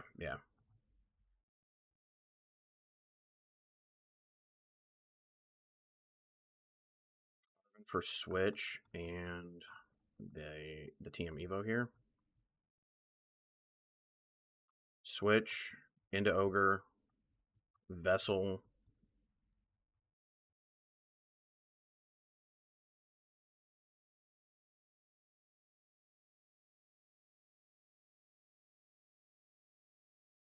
A: For Switch and the TM Evo here. Switch into Ogre, Vessel.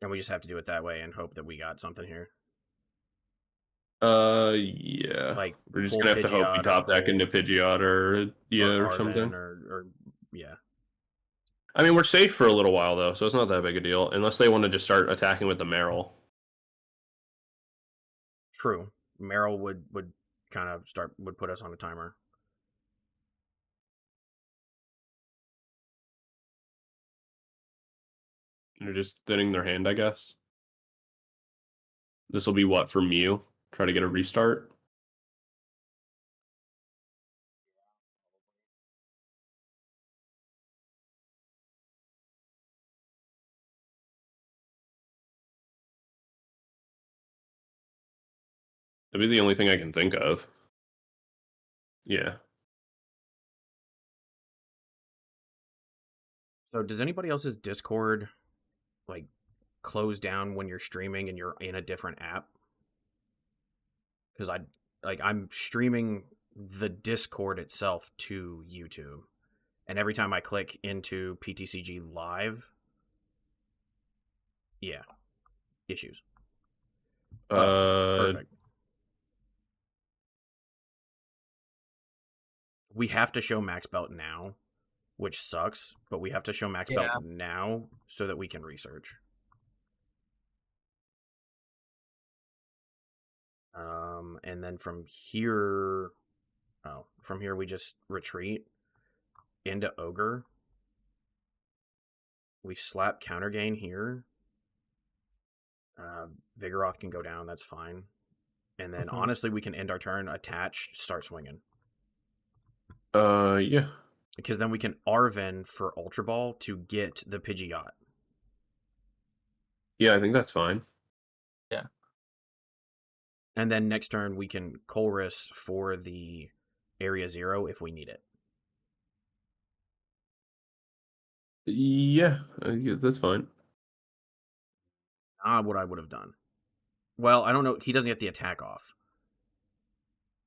A: And we just have to do it that way and hope that we got something here.
C: Yeah.
A: Like
C: we're just gonna have to hope we top deck into Pidgeot or something.
A: Or yeah.
C: I mean, we're safe for a little while though, so it's not that big a deal. Unless they want to just start attacking with the Meryl.
A: True. Meryl would kind of would put us on a timer.
C: They're just thinning their hand, I guess. This will be what for Mew? Try to get a restart. That'd be the only thing I can think of. Yeah.
A: So does anybody else's Discord like close down when you're streaming and you're in a different app? Because I'm streaming the Discord itself to YouTube, and every time I click into PTCG Live, yeah, issues. Perfect. We have to show max belt now, which sucks, but we have to show max belt now so that we can research. And then from here, we just retreat into Ogre. We slap counter gain here. Vigoroth can go down, that's fine. And then honestly, we can end our turn, attach, start swinging.
C: Yeah.
A: Because then we can Arven for Ultra Ball to get the Pidgeot.
C: Yeah, I think that's fine.
F: Yeah.
A: And then next turn, we can Colress for the Area 0 if we need it.
C: Yeah, that's fine.
A: Not what I would have done. Well, I don't know. He doesn't get the attack off.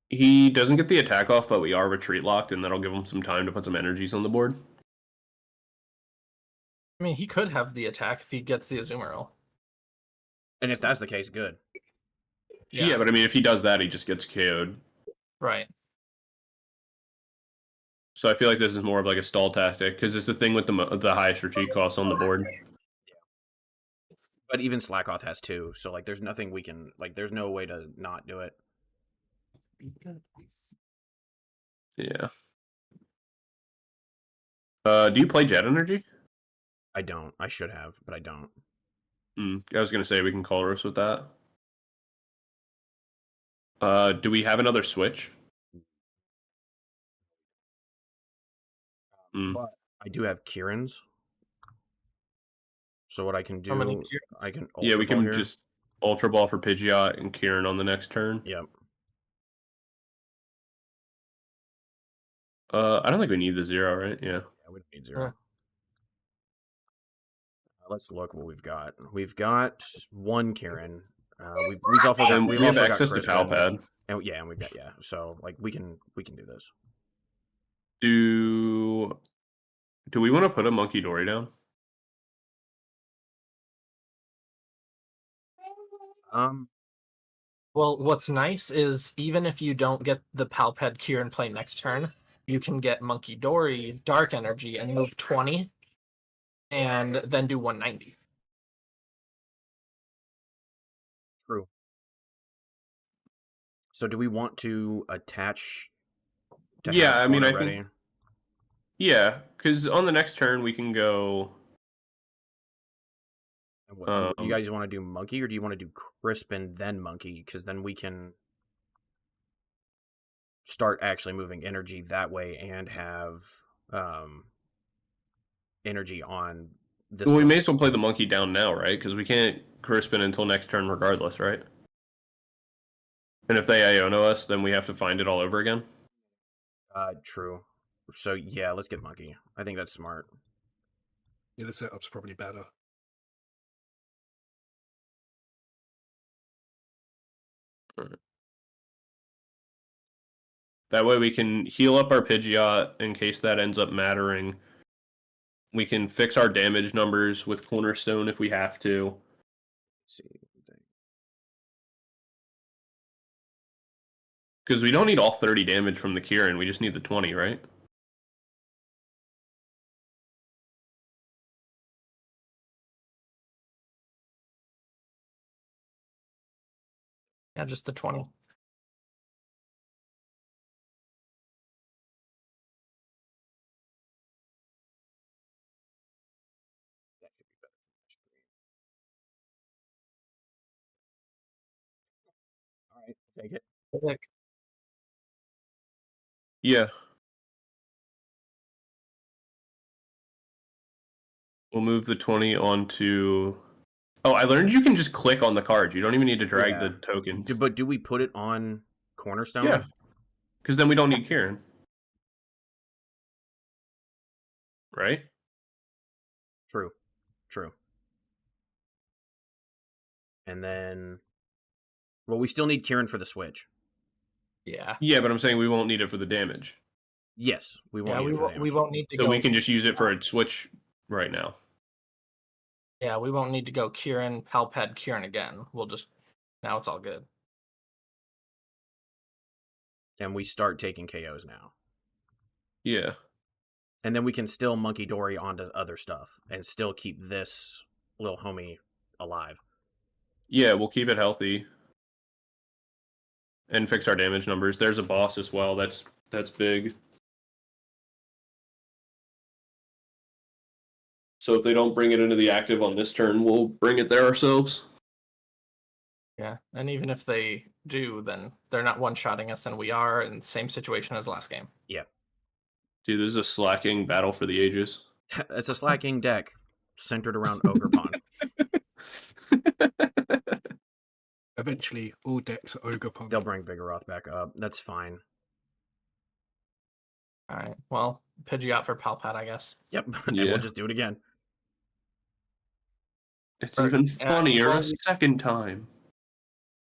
C: He doesn't get the attack off, but we are retreat locked, and that'll give him some time to put some energies on the board.
F: I mean, he could have the attack if he gets the Azumarill.
A: And if that's the case, good.
C: Yeah, but I mean, if he does that, he just gets KO'd.
F: Right.
C: So I feel like this is more of like a stall tactic, because it's the thing with the highest retreat cost on the board.
A: But even Slackoth has 2, so like there's nothing we can, like there's no way to not do it.
C: Yeah. Do you play Jet Energy?
A: I don't. I should have, but I don't.
C: I was gonna say we can Colress with that. Do we have another switch?
A: But I do have Kieran's. So what I can do, I can
C: Ultra we can
A: here.
C: Just Ultra Ball for Pidgeot and Kieran on the next turn.
A: Yep.
C: I don't think we need the 0, right? Yeah.
A: Yeah, we don't need 0. Let's look what we've got. We've got 1 Kieran. We've also got
C: we have access to Palpad.
A: And yeah, and we've got so like we can do this.
C: Do we want to put a Monkey Dory down?
F: Well, what's nice is even if you don't get the Palpad Kieran play next turn, you can get Monkey Dory, Dark Energy, and move 20, and then do 190.
A: True. So do we want to attach?
C: Yeah, I mean, I think. Yeah, because on the next turn we can go.
A: What, you guys want to do Monkey, or do you want to do Crisp and then Monkey? Because then we can start actually moving energy that way and have energy on this.
C: Well, we may as well play the Monkey down now, right? Because we can't Crispin until next turn regardless, right? And if they Iono us, then we have to find it all over again.
A: True. So yeah, let's get Monkey. I think that's smart.
D: Yeah, the setup's probably better.
C: That way we can heal up our Pidgeot in case that ends up mattering. We can fix our damage numbers with Cornerstone if we have to.
A: Let's see.
C: Because we don't need all 30 damage from the Kieran, we just need the 20, right?
F: Yeah, just the 20.
A: All right, take it.
C: Yeah. We'll move the 20 onto... Oh, I learned you can just click on the cards. You don't even need to drag the tokens.
A: But do we put it on Cornerstone?
C: Yeah. Because then we don't need Kieran. Right?
A: True. And then... Well, we still need Kieran for the switch.
F: Yeah.
C: Yeah, but I'm saying we won't need it for the damage.
A: Yes, we won't need it for the damage.
F: We won't need to
C: So
F: go...
C: we can just use it for a switch right now.
F: Yeah, we won't need to go Kieran, Palpad, Kieran again. We'll just... Now it's all good.
A: And we start taking KOs now.
C: Yeah.
A: And then we can still Monkey Dory onto other stuff and still keep this little homie alive.
C: Yeah, we'll keep it healthy. and fix our damage numbers. There's a boss as well. That's big. So if they don't bring it into the active on this turn, we'll bring it there ourselves.
F: Yeah, and even if they do, then they're not one-shotting us, and we are in the same situation as last game.
A: Yeah.
C: Dude, this is a slacking battle for the ages.
A: It's a slacking deck centered around Ogre Pawn.
D: Eventually, all decks are Ogre Pawn.
A: They'll bring Vigoroth back up. That's fine.
F: All right, well, Pidgeot for Palpat, I guess.
A: Yep, and
C: Yeah.
A: we'll just do it again.
C: It's
F: Or-
C: even
F: yeah,
C: funnier
F: well,
C: a second time.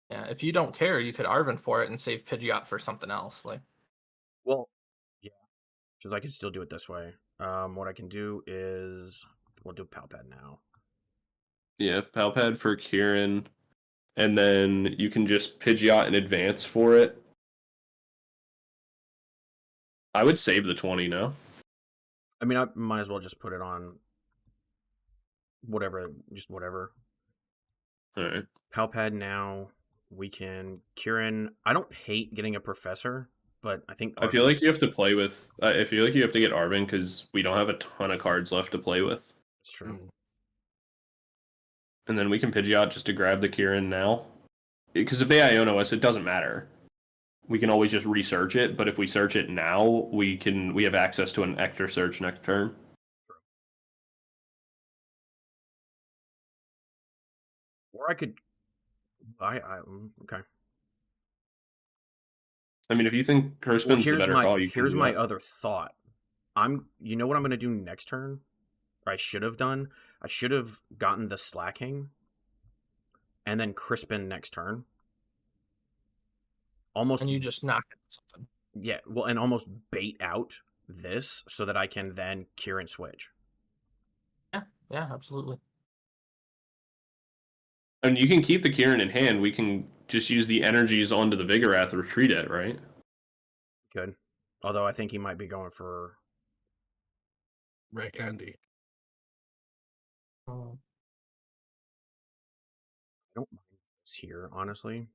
F: Yeah, if you don't care, you could Arven for it and save Pidgeot for something else. Like,
A: Well, yeah, because I can still do it this way. What I can do is we'll do Palpad now.
C: Yeah, Palpad for Kieran, and then you can just Pidgeot in advance for it. I would save the 20 now.
A: I mean, I might as well just put it on whatever, just whatever.
C: All right.
A: Palpad now. We can Kieran. I don't hate getting a professor, but I think
C: I feel like
A: Arven's-
C: you have to play with. I feel like you have to get Arven because we don't have a ton of cards left to play with.
A: It's true.
C: And then we can Pidgeot just to grab the Kieran now. Because if they Iono us, it doesn't matter. We can always just research it, but if we search it now, we have access to an extra search next turn.
A: Or I could. Okay.
C: I mean, if you think Crispin's the better call, you can
A: here's
C: do
A: my
C: that.
A: other thought. You know what I'm gonna do next turn? Or I should have done. I should have gotten the slacking, and then Crispin next turn. Almost,
F: and you just knock it something.
A: yeah. Well, and almost bait out this so that I can then Kieran switch.
F: Yeah, absolutely.
C: And you can keep the Kieran in hand. We can just use the energies onto the Vigoroth to retreat it, right?
A: Good. Although I think he might be going for.
D: Rare candy.
F: Oh.
A: I don't mind this here, honestly.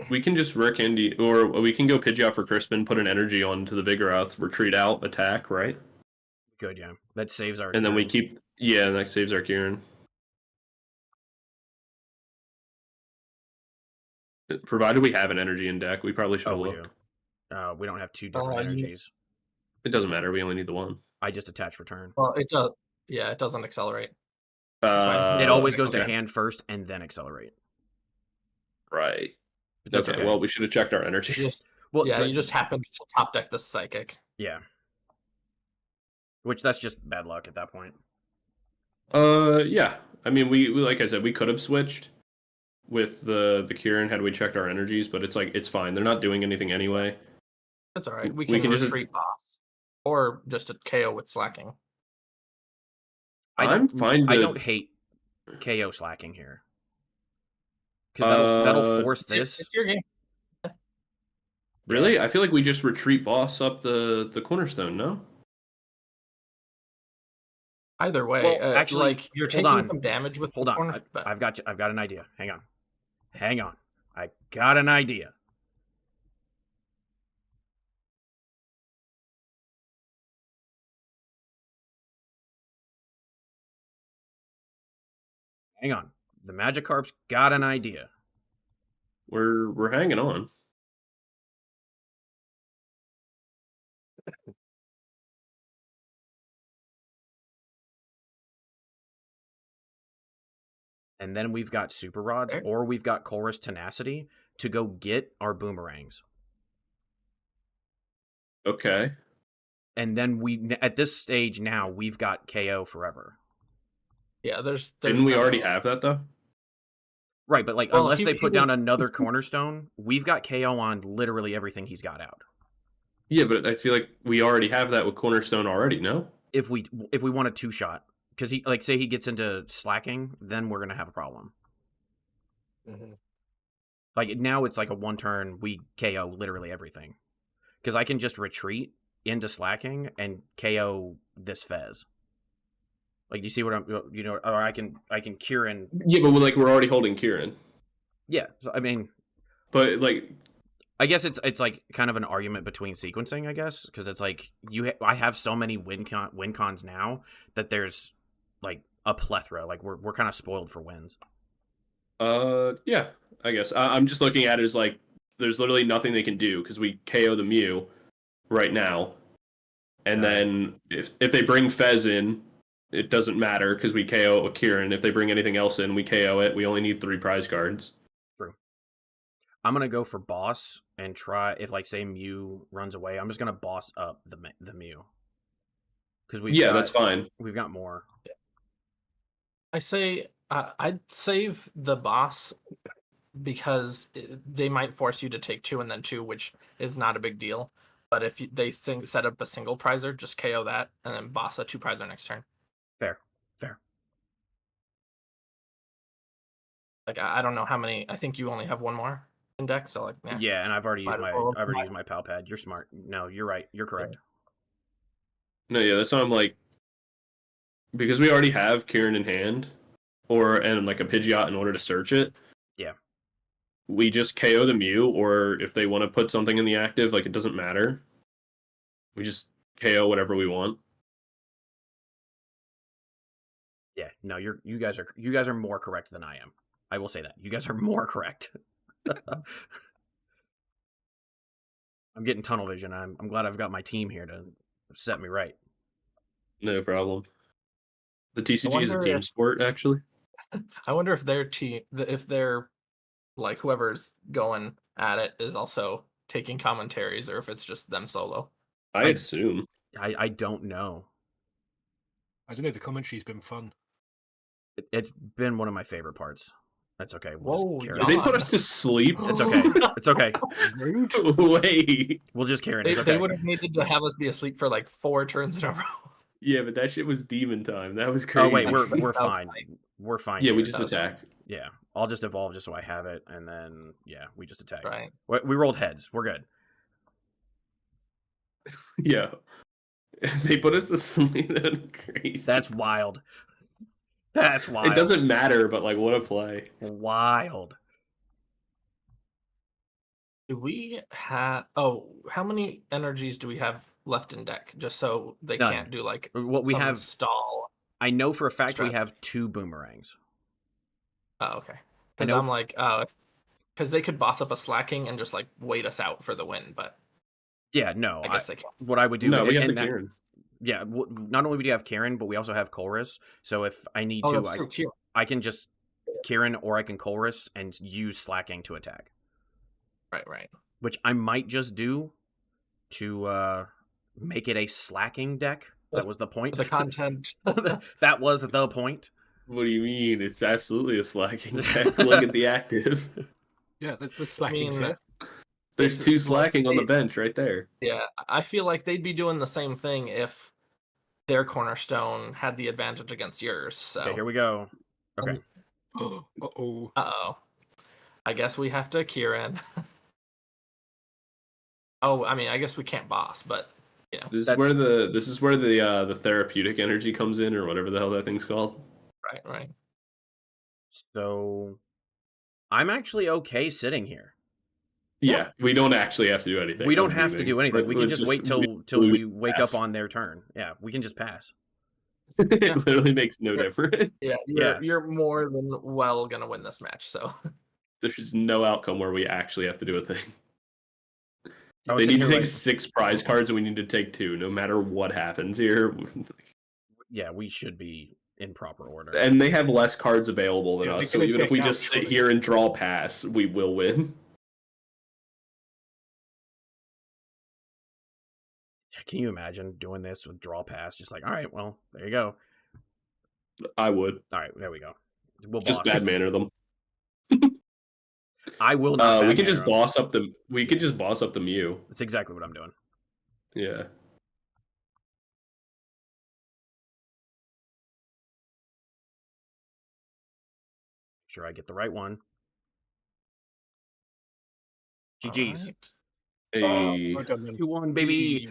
C: We can just Rare Candy, or we can go Pidgeot for Crispin, put an energy onto the Vigoroth, retreat out, attack, right?
A: Good, yeah. That saves our.
C: And then we
A: Kieran.
C: keep, yeah, and that saves our Kieran. Provided we have an energy in deck, we probably should have
A: Oh, we
C: looked.
A: do. We don't have two different energies.
C: It doesn't matter. We only need the one.
A: I just attach for turn.
F: Well, it does. Yeah, it doesn't accelerate.
A: It always goes to
C: okay.
A: hand first and then accelerate.
C: Right.
A: But that's
C: okay. Well, we should have checked our energy.
A: Well,
F: yeah, you just happened to top deck the Psychic.
A: Yeah. Which that's just bad luck at that point.
C: Yeah. I mean, we like I said, we could have switched with the Kieran had we checked our energies, but it's fine. They're not doing anything anyway.
F: That's all right. We
C: We
F: can
C: can just-
F: retreat boss, or just a KO with slacking.
C: I'm fine.
A: I don't hate KO slacking here. Because that'll force this.
F: It's your game.
C: Really? I feel like we just retreat boss up the cornerstone, no?
F: Either way,
A: Well, actually,
F: like you're
A: hold
F: taking
A: on.
F: some damage with
A: Hold
F: the
A: on.
F: corner.
A: I've got an idea. Hang on. I got an idea. Hang on. The Magikarp's got an idea.
C: We're hanging on.
A: And then we've got Super Rods,
F: Okay.
A: or we've got Chorus Tenacity to go get our boomerangs.
C: Okay.
A: And then at this stage now, we've got KO forever.
F: Yeah, there's
C: Didn't we
F: no-
C: already have that though?
A: Right, but like
F: Well,
A: unless
F: he-
A: they
F: he
A: put down
F: was-
A: another cornerstone, we've got KO on literally everything he's got out.
C: Yeah, but I feel like we already have that with Cornerstone already, no?
A: If we want a 2-shot, because he say he gets into slacking, then we're gonna have a problem.
D: Mhm.
A: Like now, it's like a 1-turn we KO literally everything, because I can just retreat into slacking and KO this Fez. Like you see what I'm, or I can Kieran.
C: Yeah, but we're already holding Kieran.
A: Yeah, so I mean,
C: But like,
A: I guess it's like kind of an argument between sequencing, I guess, because it's like I have so many win cons now that there's like a plethora. Like we're kind of spoiled for wins.
C: Yeah, I guess I'm just looking at it as like there's literally nothing they can do because we KO the Mew right now, and then if they bring Fez in, it doesn't matter because we KO a Kieran. If they bring anything else in, we KO it. We only need 3 prize cards.
A: True. I'm gonna go for boss and try if like say Mew runs away. I'm just gonna boss up the Mew because
C: that's fine.
A: We've got more.
F: I say I'd save the boss because they might force you to take 2 and then 2, which is not a big deal. But if they set up a single prizer, just KO that and then boss a 2 prizer next turn.
A: Fair.
F: Like I don't know how many. I think you only have 1 more in deck, so like
A: Yeah, and I've already used
F: might as well.
A: used my pal pad. You're smart. No, you're right. You're correct.
C: No, yeah, that's why I'm like, because we already have Kieran in hand, and like a Pidgeot in order to search it.
A: Yeah.
C: We just KO the Mew, or if they want to put something in the active, like it doesn't matter. We just KO whatever we want.
A: Yeah, no, you guys are more correct than I am. I will say that. You guys are more correct. I'm getting tunnel vision. I'm glad I've got my team here to set me right.
C: No problem. The TCG is a team sport, actually.
F: I wonder if their team, if they're like whoever's going at it is also taking commentaries, or if it's just them solo.
C: I assume.
A: I don't know.
D: I don't know. The commentary's been fun.
A: It's been one of my favorite parts. That's okay.
F: Whoa,
C: They put us to sleep.
A: It's okay. It's okay.
C: Wait.
A: We'll just carry it.
F: They would have needed to have us be asleep for like 4 turns in a row.
C: Yeah, but that shit was demon time. That was crazy.
A: Oh wait, we're fine. We're fine.
C: Yeah,
A: here.
C: we just attack.
A: Yeah, I'll just evolve just so I have it, and then yeah, we just attack.
F: Right.
A: We rolled heads. We're good.
C: Yeah. They put us to sleep. That's crazy.
A: That's wild. That's wild.
C: It doesn't matter, but like, what a play.
A: Wild.
F: Do we have? Oh, how many energies do we have left in deck? Just so they
A: None.
F: can't do like
A: What we have
F: stall.
A: I know for a fact we
F: Strat.
A: have 2 boomerangs.
F: Oh, okay. Because I'm like, because they could boss up a slacking and just like wait us out for the win, but
A: Yeah, no.
F: I guess they can't.
A: What I would do.
C: No, we have the
A: that,
C: Kieran.
A: Yeah, not only do you have Kieran, but we also have Colress. So if I need to,
F: that's so cute.
A: I can just Kieran or I can Colress and use slacking to attack.
F: Right.
A: Which I might just do to make it a slacking deck. That was the point.
F: The content.
A: That was the point.
C: What do you mean? It's absolutely a slacking deck. Look at the active.
D: Yeah, the slacking set.
C: There's 2 slacking on the bench right there.
F: Yeah, I feel like they'd be doing the same thing if their cornerstone had the advantage against yours. So
A: Okay, here we go. Okay.
F: Uh-oh. I guess we have to Kieran. Oh, I mean, I guess we can't boss, but you know.
C: This is where the therapeutic energy comes in, or whatever the hell that thing's called.
F: Right.
A: So I'm actually okay sitting here.
C: Yeah, we don't actually have to do anything.
A: We don't have to do anything. We can just wait till we wake
C: pass.
A: up on their turn. Yeah, we can just pass.
C: It literally makes no difference.
F: Yeah, you're more than well gonna win this match. So
C: there's no outcome where we actually have to do a thing.
A: I
C: They
A: was
C: need
A: sitting
C: to
A: here
C: take
A: like-
C: 6 prize cards, and we need to take 2, no matter what happens here.
A: Yeah, we should be in proper order.
C: And they have less cards available than
D: Yeah, they
C: us, so
D: could
C: even if
D: take
C: we
D: out
C: just sit
D: surely.
C: here and draw pass, we will win.
A: Can you imagine doing this with draw pass? Just like, all right, well, there you go.
C: I would.
A: All right, there we go. We'll
C: Just
A: boss.
C: bad manner them.
A: I will not.
C: We can
A: bad
C: just
A: manner 'em.
C: boss up the. We could just boss up the Mew.
A: That's exactly what I'm doing.
C: Yeah.
A: Sure, I get the right one. GG's.
C: Hey.
D: Well done, then.
A: 2-1, baby.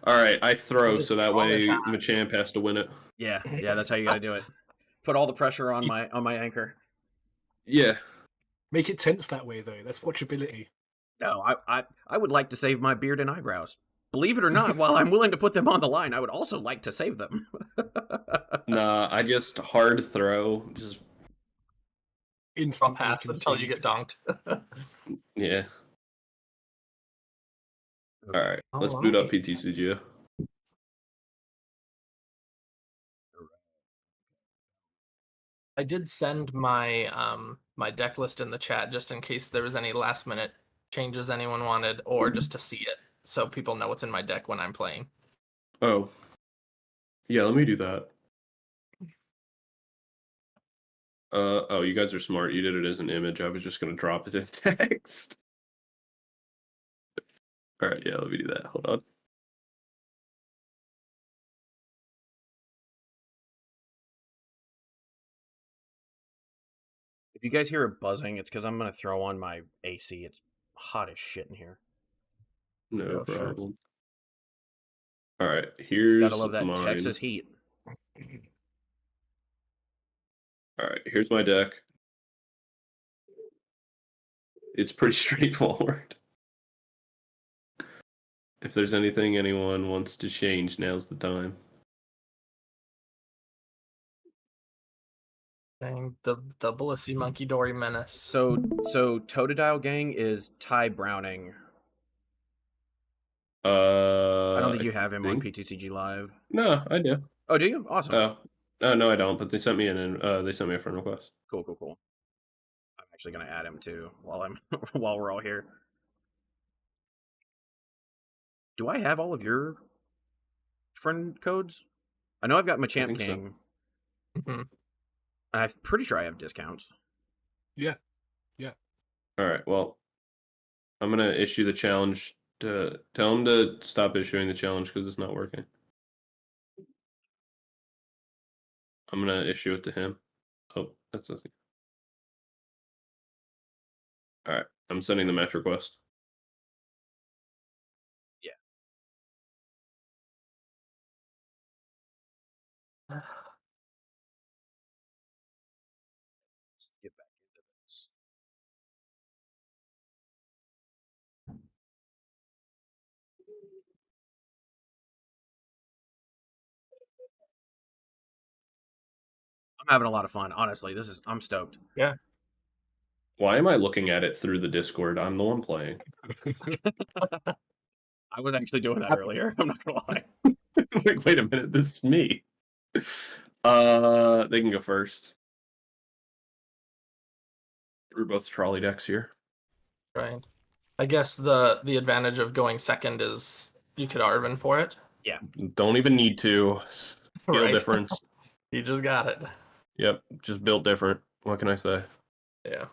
C: All right, I throw
F: It's
C: so that
F: all the
C: way
F: time.
C: Machamp has to win it.
A: Yeah, that's how you gotta do it. Put all the pressure on my anchor.
C: Yeah.
D: Make it tense that way, though. That's watchability.
A: No, I would like to save my beard and eyebrows. Believe it or not, while I'm willing to put them on the line, I would also like to save them.
C: Nah, I just hard throw. Just
F: I'll
D: Instantly
F: pass until you get donked.
C: yeah. All right, let's
F: All
C: boot up
F: right.
C: PTCG.
F: I did send my my deck list in the chat just in case there was any last minute changes anyone wanted, or just to see it so people know what's in my deck when I'm playing.
C: Oh, yeah. Let me do that. Oh, you guys are smart. You did it as an image. I was just gonna drop it in text. All right, yeah. Let me do that. Hold on.
A: If you guys hear a buzzing, it's because I'm going to throw on my AC. It's hot as shit in here.
C: No
F: Oh, sure.
C: problem. All right, here's
A: Gotta love that
C: mine.
A: Texas heat.
C: All right, here's my deck. It's pretty straightforward. If there's anything anyone wants to change, now's the time.
F: Dang, the Blissey Monkey Dory Menace.
A: So Totodile Gang is Ty Browning. I don't think you have him on PTCG Live.
C: No, I do.
A: Oh, do you? Awesome.
C: Oh, no, I don't. But they sent me they sent me a friend request.
A: Cool. I'm actually gonna add him too while we're all here. Do I have all of your friend codes? I know I've got Machamp King.
F: So. Mm-hmm.
A: I'm pretty sure I have discounts.
D: Yeah.
C: All right. Well, I'm gonna issue the challenge. To tell him to stop issuing the challenge because it's not working. I'm gonna issue it to him. Oh, that's nothing. All right. I'm sending the match request.
A: Yeah. Let's get back into this. I'm having a lot of fun. Honestly, I'm stoked.
F: Yeah.
C: Why am I looking at it through the Discord? I'm the one playing.
A: I was actually doing that earlier. I'm not gonna lie.
C: Wait a minute, this is me. They can go first. We're both trolley decks here.
F: Right. I guess the advantage of going second is you could Arven for it.
A: Yeah.
C: Don't even need to. Skill
F: Right.
C: difference.
F: You just got it.
C: Yep, just built different. What can I say?
F: Yeah.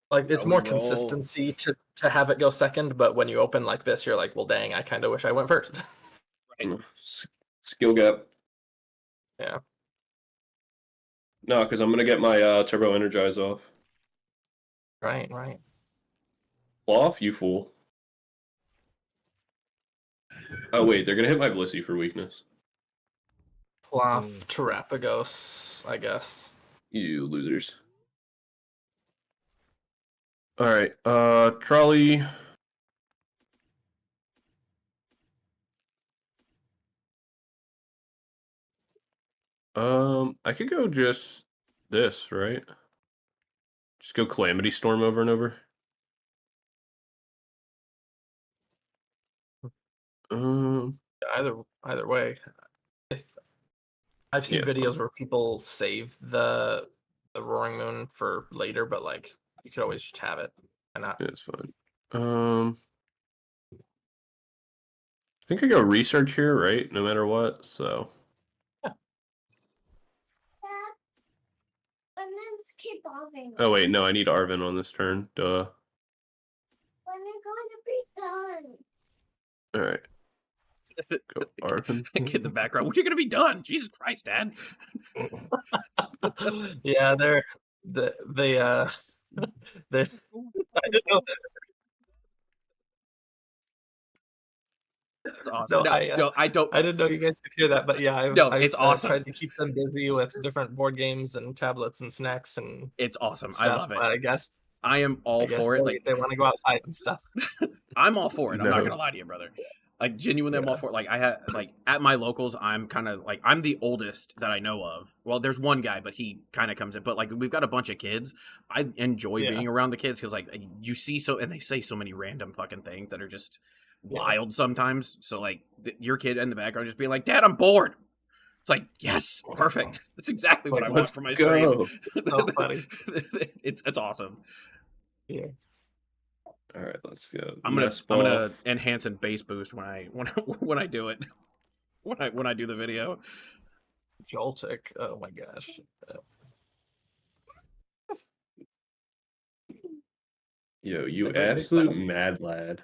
F: Like it's more consistency to have it go second, but when you open like this, you're like, well, dang, I kind of wish I went first.
A: Right.
C: Skill gap.
F: Yeah.
C: No, because I'm gonna get my turbo energize off.
F: Right.
C: Off, you fool. Oh wait, they're gonna hit my Blissey for weakness.
F: Ploff, Terapagos, I guess.
C: You losers. All right, trolley. I could go just this, right? Just go Calamity Storm over and over.
F: Either way, I've seen videos where people save the Roaring Moon for later, but like you could always just have it. Why not?
C: Yeah, it's fine. I think I go research here, right? No matter what. So.
I: Yeah. When is keep Arven?
C: Oh wait, no, I need Arven on this turn. Duh.
I: When are going to be done?
C: All right. Go Arven.
A: Kid in the background. When are you gonna be done? Jesus Christ, Dad.
F: Yeah, they I didn't know
A: It's awesome.
F: No,
A: I don't.
F: I didn't know you guys could hear that, but yeah, I've
A: it's awesome.
F: tried to keep them busy with different board games and tablets and snacks and
A: It's awesome. I
F: stuff.
A: love it.
F: But I guess
A: I am all for it. Like
F: they want to go outside and stuff.
A: I'm all for it. I'm not
C: No.
A: gonna lie to you, brother. Like genuinely, I'm all
F: Yeah.
A: for it. Like I had like at my locals, I'm kind of like I'm the oldest that I know of. Well, there's one guy, but he kind of comes in. But like we've got a bunch of kids. I enjoy
F: Yeah.
A: being around the kids because like you see and they say so many random fucking things that are just
F: Yeah.
A: wild sometimes. So like your kid in the background just being like, "Dad, I'm bored." It's like, yes, perfect. That's exactly what I want
C: Let's
A: for my stream.
C: go.
F: So funny.
A: It's awesome.
F: Yeah.
C: All right, let's go.
A: I'm gonna enhance and bass boost when I do it. When I do the video.
F: Joltic. Oh my gosh.
C: Yo, you
F: Like, really big
C: absolute
F: fan.
C: mad lad.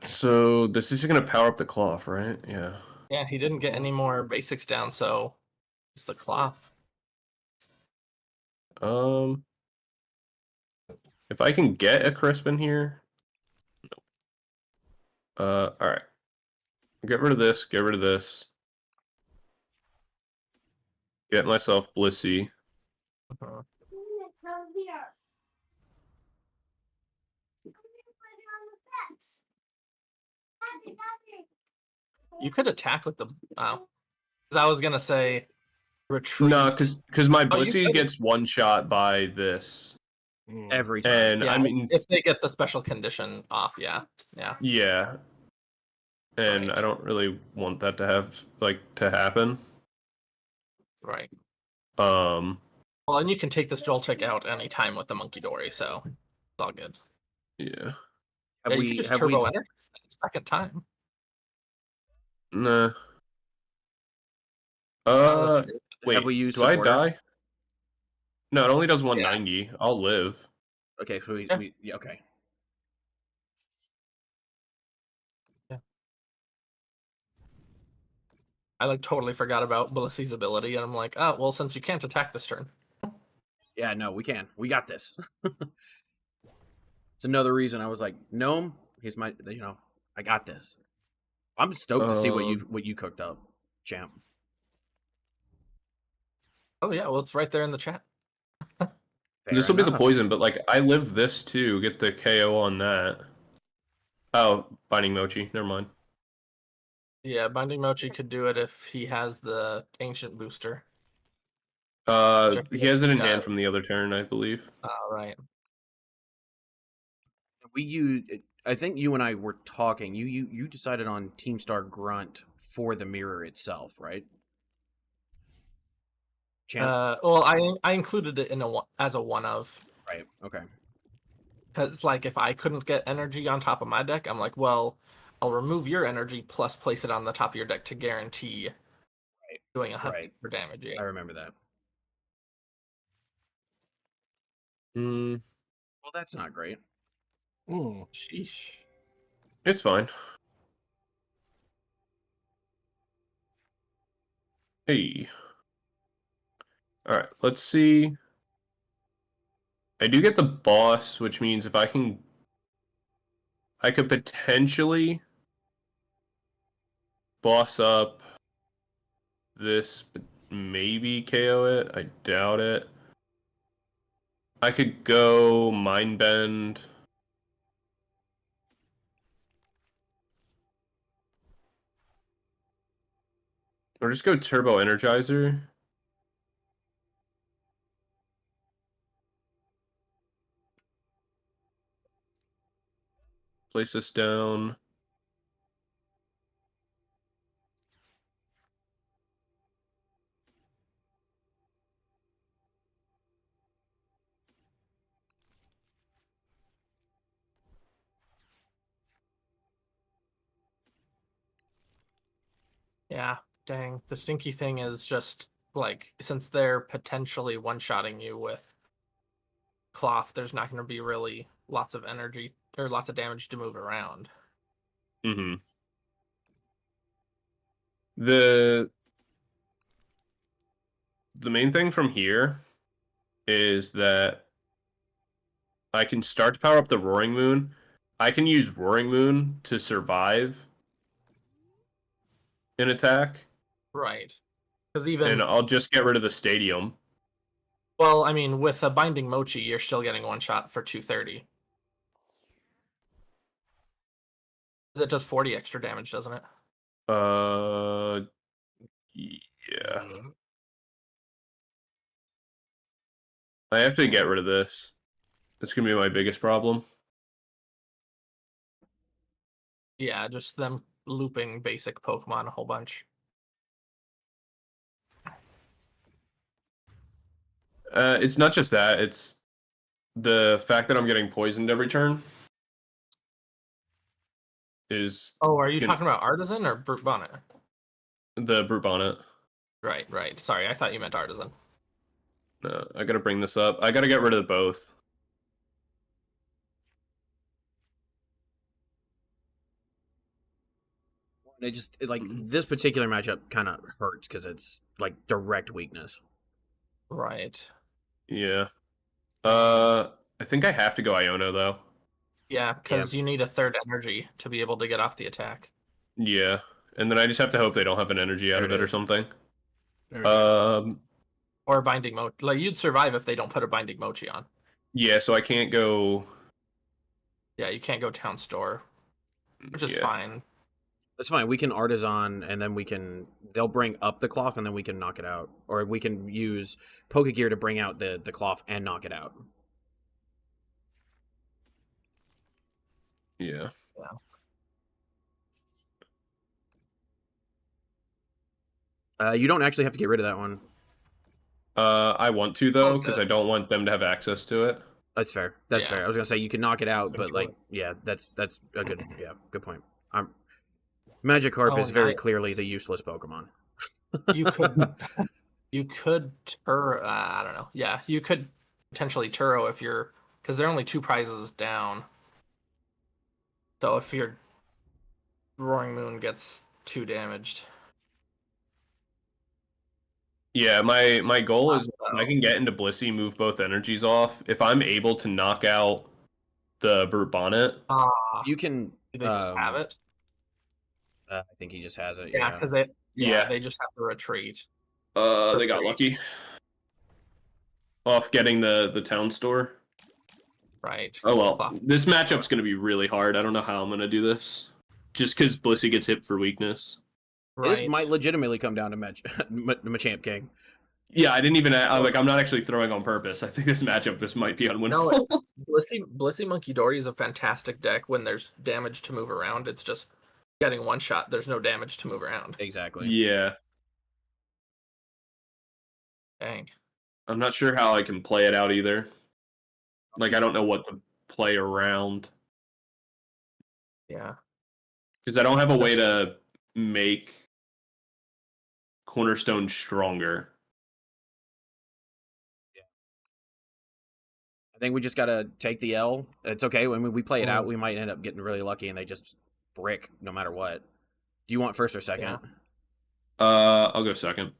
C: So this is gonna power up the cloth, right? Yeah.
F: Yeah, he didn't get any more basics down, so it's the cloth.
C: If I can get a crisp in here. All right. Get rid of this. Get rid of this. Get myself Blissey.
F: Uh-huh. You could attack with the. Oh, 'cause I was gonna say retreat.
C: No, because my
F: Oh, you
C: Blissey
F: could-
C: gets one shot by this.
A: Every time.
C: And
F: Yeah,
C: I mean,
F: if they get the special condition off, yeah.
C: yeah. And
F: Right.
C: I don't really want that to happen.
F: Right.
C: Um,
F: Well, and you can take this Joltik out anytime with the Monkey Dory, so it's all good.
C: yeah.
F: Yeah, you can just turbo energy the second time.
C: Nah.
F: Oh, that's true.
C: Wait,
A: Have we used
C: do I
A: supporter?
C: die? No, it only does 190. I'll live.
A: Okay, so
F: Yeah.
A: okay.
F: I like totally forgot about Blissey's ability, and I'm like, oh well, since you can't attack this turn.
A: Yeah, no, we can. We got this. It's another reason I was like, Gnome, he's my I got this. I'm stoked to see what you cooked up, champ.
F: Oh yeah, well it's right there in the chat.
C: This will be the
A: enough.
C: poison, but like I live this too. Get the KO on that. Oh, Binding Mochi. Never mind.
F: Yeah, Binding Mochi could do it if he has the ancient booster.
C: He has it in hand
F: does.
C: from the other turn, I believe.
F: Right.
A: I think you and I were talking. You decided on Team Star Grunt for the mirror itself, right? Champ?
F: Well, I included it in as a one of.
A: Right. Okay.
F: Because like if I couldn't get energy on top of my deck, I'm like, well, I'll remove your energy plus place it on the top of your deck to guarantee doing 100 for damage. Yeah.
A: I remember that. Well, that's not great.
F: Sheesh.
C: It's fine. Hey. Alright, let's see. I do get the boss, which means if I could potentially boss up this, but maybe KO it. I doubt it. I could go Mind Bend. Or just go Turbo Energizer. Place this down.
F: Yeah, dang. The stinky thing is just like since they're potentially one-shotting you with cloth, there's not going to be really lots of energy or lots of damage to move around.
C: Mm-hmm. The main thing from here is that I can start to power up the Roaring Moon. I can use Roaring Moon to survive an attack,
F: Right. Because even
C: and I'll just get rid of the stadium.
F: well, I mean, with a Binding Mochi, you're still getting one shot for 230. That does 40 extra damage, doesn't it?
C: Yeah. I have to get rid of this. That's gonna be my biggest problem.
F: Yeah, just them looping basic Pokemon a whole bunch.
C: It's not just that, it's the fact that I'm getting poisoned every turn is
F: Oh, are you
C: gonna-
F: talking about Artisan or Brute Bonnet?
C: the Brute Bonnet.
F: Right. Sorry, I thought you meant Artisan.
C: I gotta bring this up. I gotta get rid of both.
A: This particular matchup kind of hurts because it's like direct weakness.
F: Right.
C: Yeah. I think I have to go Iono though.
F: Yeah, because you need a third energy to be able to get off the attack.
C: Yeah, and then I just have to hope they don't have an energy out
A: There
C: of
A: it
C: it or
A: is.
C: something.
D: There it is.
F: Or a Binding Mochi. Like, you'd survive if they don't put a Binding Mochi on.
C: Yeah, so I can't go.
F: Yeah, you can't go Town Store, which is fine.
A: That's fine. We can Artisan, and then they'll bring up the cloth, and then we can knock it out. Or we can use Pokegear to bring out the cloth and knock it out.
C: Yeah.
A: You don't actually have to get rid of that one.
C: I want to though, because
F: good.
C: I don't want them to have access to it.
A: That's fair. That's
F: Yeah.
A: fair. I was gonna say you can knock it out, but
F: Control
A: like, yeah, that's a good point. Magikarp is very
F: nice.
A: clearly the useless Pokemon.
F: You could, you could I don't know. Yeah, you could potentially Turo if you're, because they're only 2 prizes down. So if your Roaring Moon gets 2 damaged,
C: Yeah, my goal is if I can get into Blissey, move both energies off. If I'm able to knock out the Brute Bonnet,
A: You can.
F: do they just have it?
A: I think he just has it.
F: Yeah, because they just have to retreat.
C: they got
F: free.
C: lucky off getting the town store.
F: Right.
C: Oh well,
F: Cloth.
C: this matchup's gonna be really hard. I don't know how I'm gonna do this, just because Blissey gets hit for weakness.
A: This
F: Right.
A: might legitimately come down to Machamp King.
C: Yeah, I didn't even. I'm not actually throwing on purpose. I think this matchup just might be unwinnable.
F: No, Blissey Monkey Dory is a fantastic deck when there's damage to move around. It's just getting one shot. There's no damage to move around.
A: Exactly.
C: Yeah,
F: Dang.
C: I'm not sure how I can play it out either. Like, I don't know what to play around
F: Yeah.
C: because I don't have a way to make Cornerstone stronger.
A: I think we just gotta take the L. It's okay. When we play it out, we might end up getting really lucky, and they just brick no matter what. Do you want first or second?
F: Yeah.
C: I'll go second.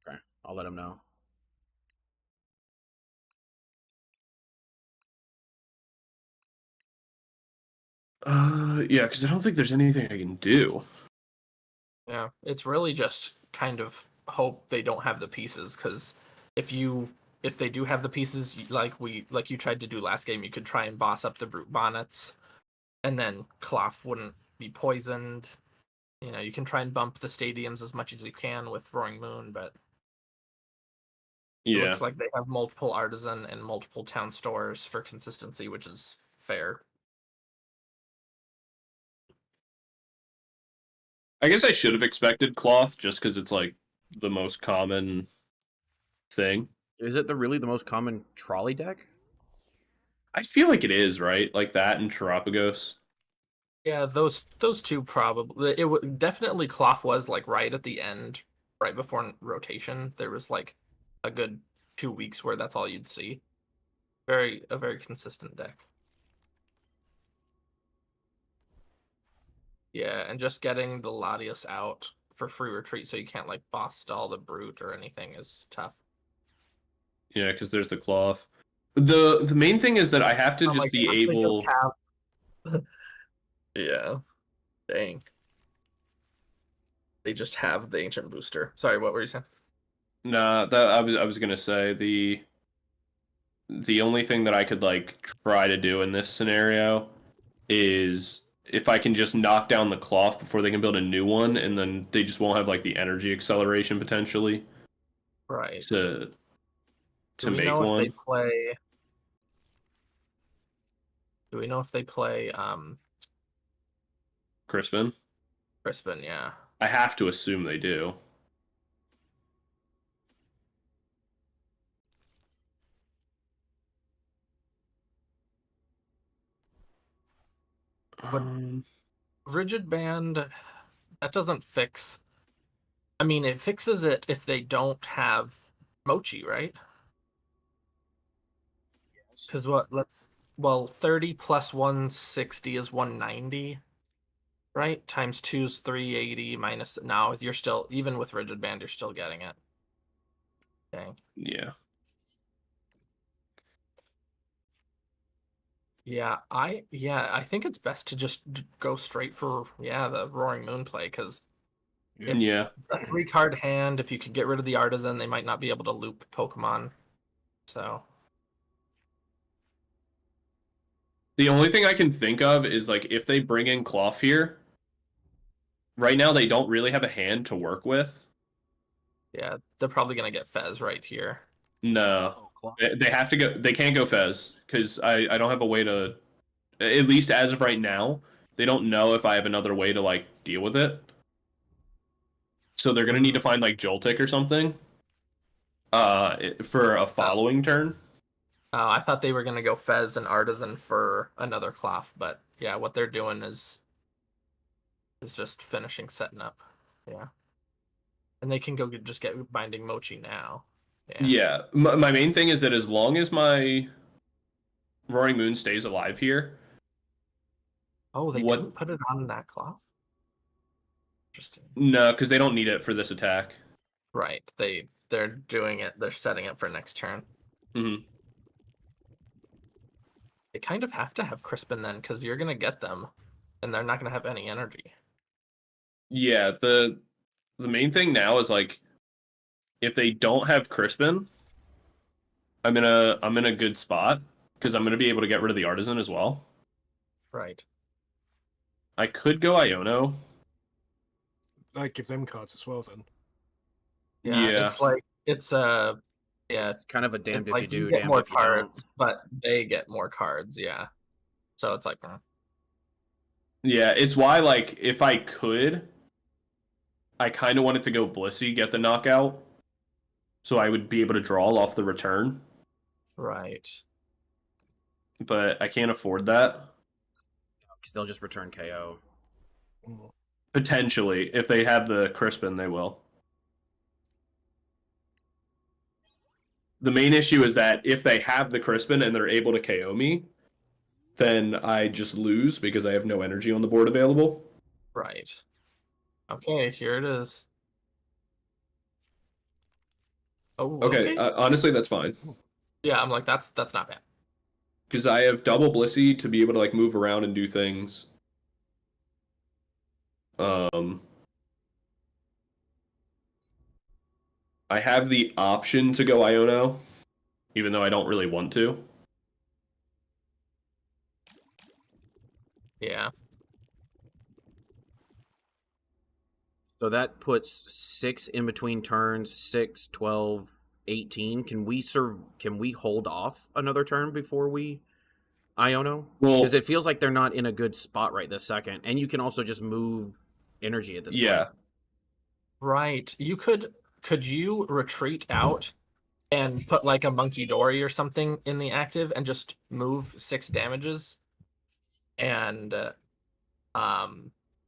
A: Okay, I'll let him know.
C: Yeah, because I don't think there's anything I can do.
F: Yeah. It's really just kind of hope they don't have the pieces, because if they do have the pieces, like you tried to do last game, you could try and boss up the Brute Bonnets, and then Cloth wouldn't be poisoned. You know, you can try and bump the stadiums as much as you can with Roaring Moon, but it
C: Yeah,
F: looks like they have multiple Artisan and multiple town stores for consistency, which is fair.
C: I guess I should have expected Cloth just because it's like the most common thing.
A: Is it really the most common trolley deck?
C: I feel like it is, right? Like that and Terapagos.
F: Yeah, those two probably. Definitely Cloth was like right at the end, right before rotation. There was like a good 2 weeks where that's all you'd see. A very consistent deck. Yeah, and just getting the Latios out for free retreat so you can't like boss stall the Brute or anything is tough.
C: Yeah, because there's the Cloth. The main thing is that I have to
F: Oh,
C: just
F: like,
C: be
F: they
C: able.
F: just have... yeah. Dang. They just have the ancient booster. Sorry, what were you saying?
C: Nah, that I was gonna say the only thing that I could like try to do in this scenario is if I can just knock down the cloth before they can build a new one, and then they just won't have like the energy acceleration potentially
F: Right.
C: to
F: Do we
C: make
F: know if they
C: one.
F: play... Do we know if they play
C: Crispin.
F: Crispin? Yeah.
C: I have to assume they do.
F: But rigid band, that doesn't fix... I mean, it fixes it if they don't have Mochi, right? Because well, 30 plus 160 is 190, right? Times 2 is 380 minus... Now, you're still... Even with rigid band, you're still getting it. Dang.
C: Yeah.
F: Yeah, I think it's best to just go straight for the Roaring Moon play, because if
C: Yeah.
F: a 3-card hand, if you could get rid of the artisan, they might not be able to loop Pokemon. So
C: The only thing I can think of is like if they bring in Cloth here. Right now they don't really have a hand to work with.
F: yeah, they're probably gonna get Fez right here.
C: No. They have to go. They can't go Fez because I don't have a way to. At least as of right now, they don't know if I have another way to like deal with it. So they're gonna need to find like Joltik or something. For a following turn.
F: I thought they were gonna go Fez and Artisan for another Cloth, but yeah, what they're doing is just finishing setting up. Yeah, and they can go just get Binding Mochi now.
C: Yeah. My main thing is that as long as my Roaring Moon stays alive here.
F: Oh, they didn't put it on that Cloth? Interesting.
C: No, because they don't need it for this attack.
F: Right. They're doing it. They're setting it for next turn.
C: Mm-hmm.
F: They kind of have to have Crispin then, because you're gonna get them, and they're not gonna have any energy.
C: Yeah. The main thing now is like, if they don't have Crispin, I'm in a good spot because I'm gonna be able to get rid of the Artisan as well.
F: Right.
C: I could go Iono.
D: I'd give them cards as well then.
F: Yeah. It's like it's
A: kind of a damned if
F: like
A: you do,
F: get
A: damned
F: more
A: if you
F: cards,
A: don't.
F: but they get more cards. Yeah. So it's like.
C: Yeah, it's why like if I could, I kind of wanted to go Blissey, get the knockout, so I would be able to draw off the return.
F: Right.
C: But I can't afford that.
A: Because they'll just return KO.
C: Potentially, if they have the Crispin, they will. The main issue is that if they have the Crispin and they're able to KO me, then I just lose because I have no energy on the board available.
F: Right. Okay, here it is. Oh,
C: okay. Honestly, that's fine.
F: Yeah, I'm like, that's not bad.
C: Because I have double Blissey to be able to like move around and do things. I have the option to go Iono, even though I don't really want to.
F: Yeah.
A: So that puts 6 in between turns, 6, 12, 18. Can we hold off another turn before we Iono? Because it feels like they're not in a good spot right this second. And you can also just move energy at this point.
F: Right. Could you retreat out and put like a Monkey Dory or something in the active and just move 6 damages? And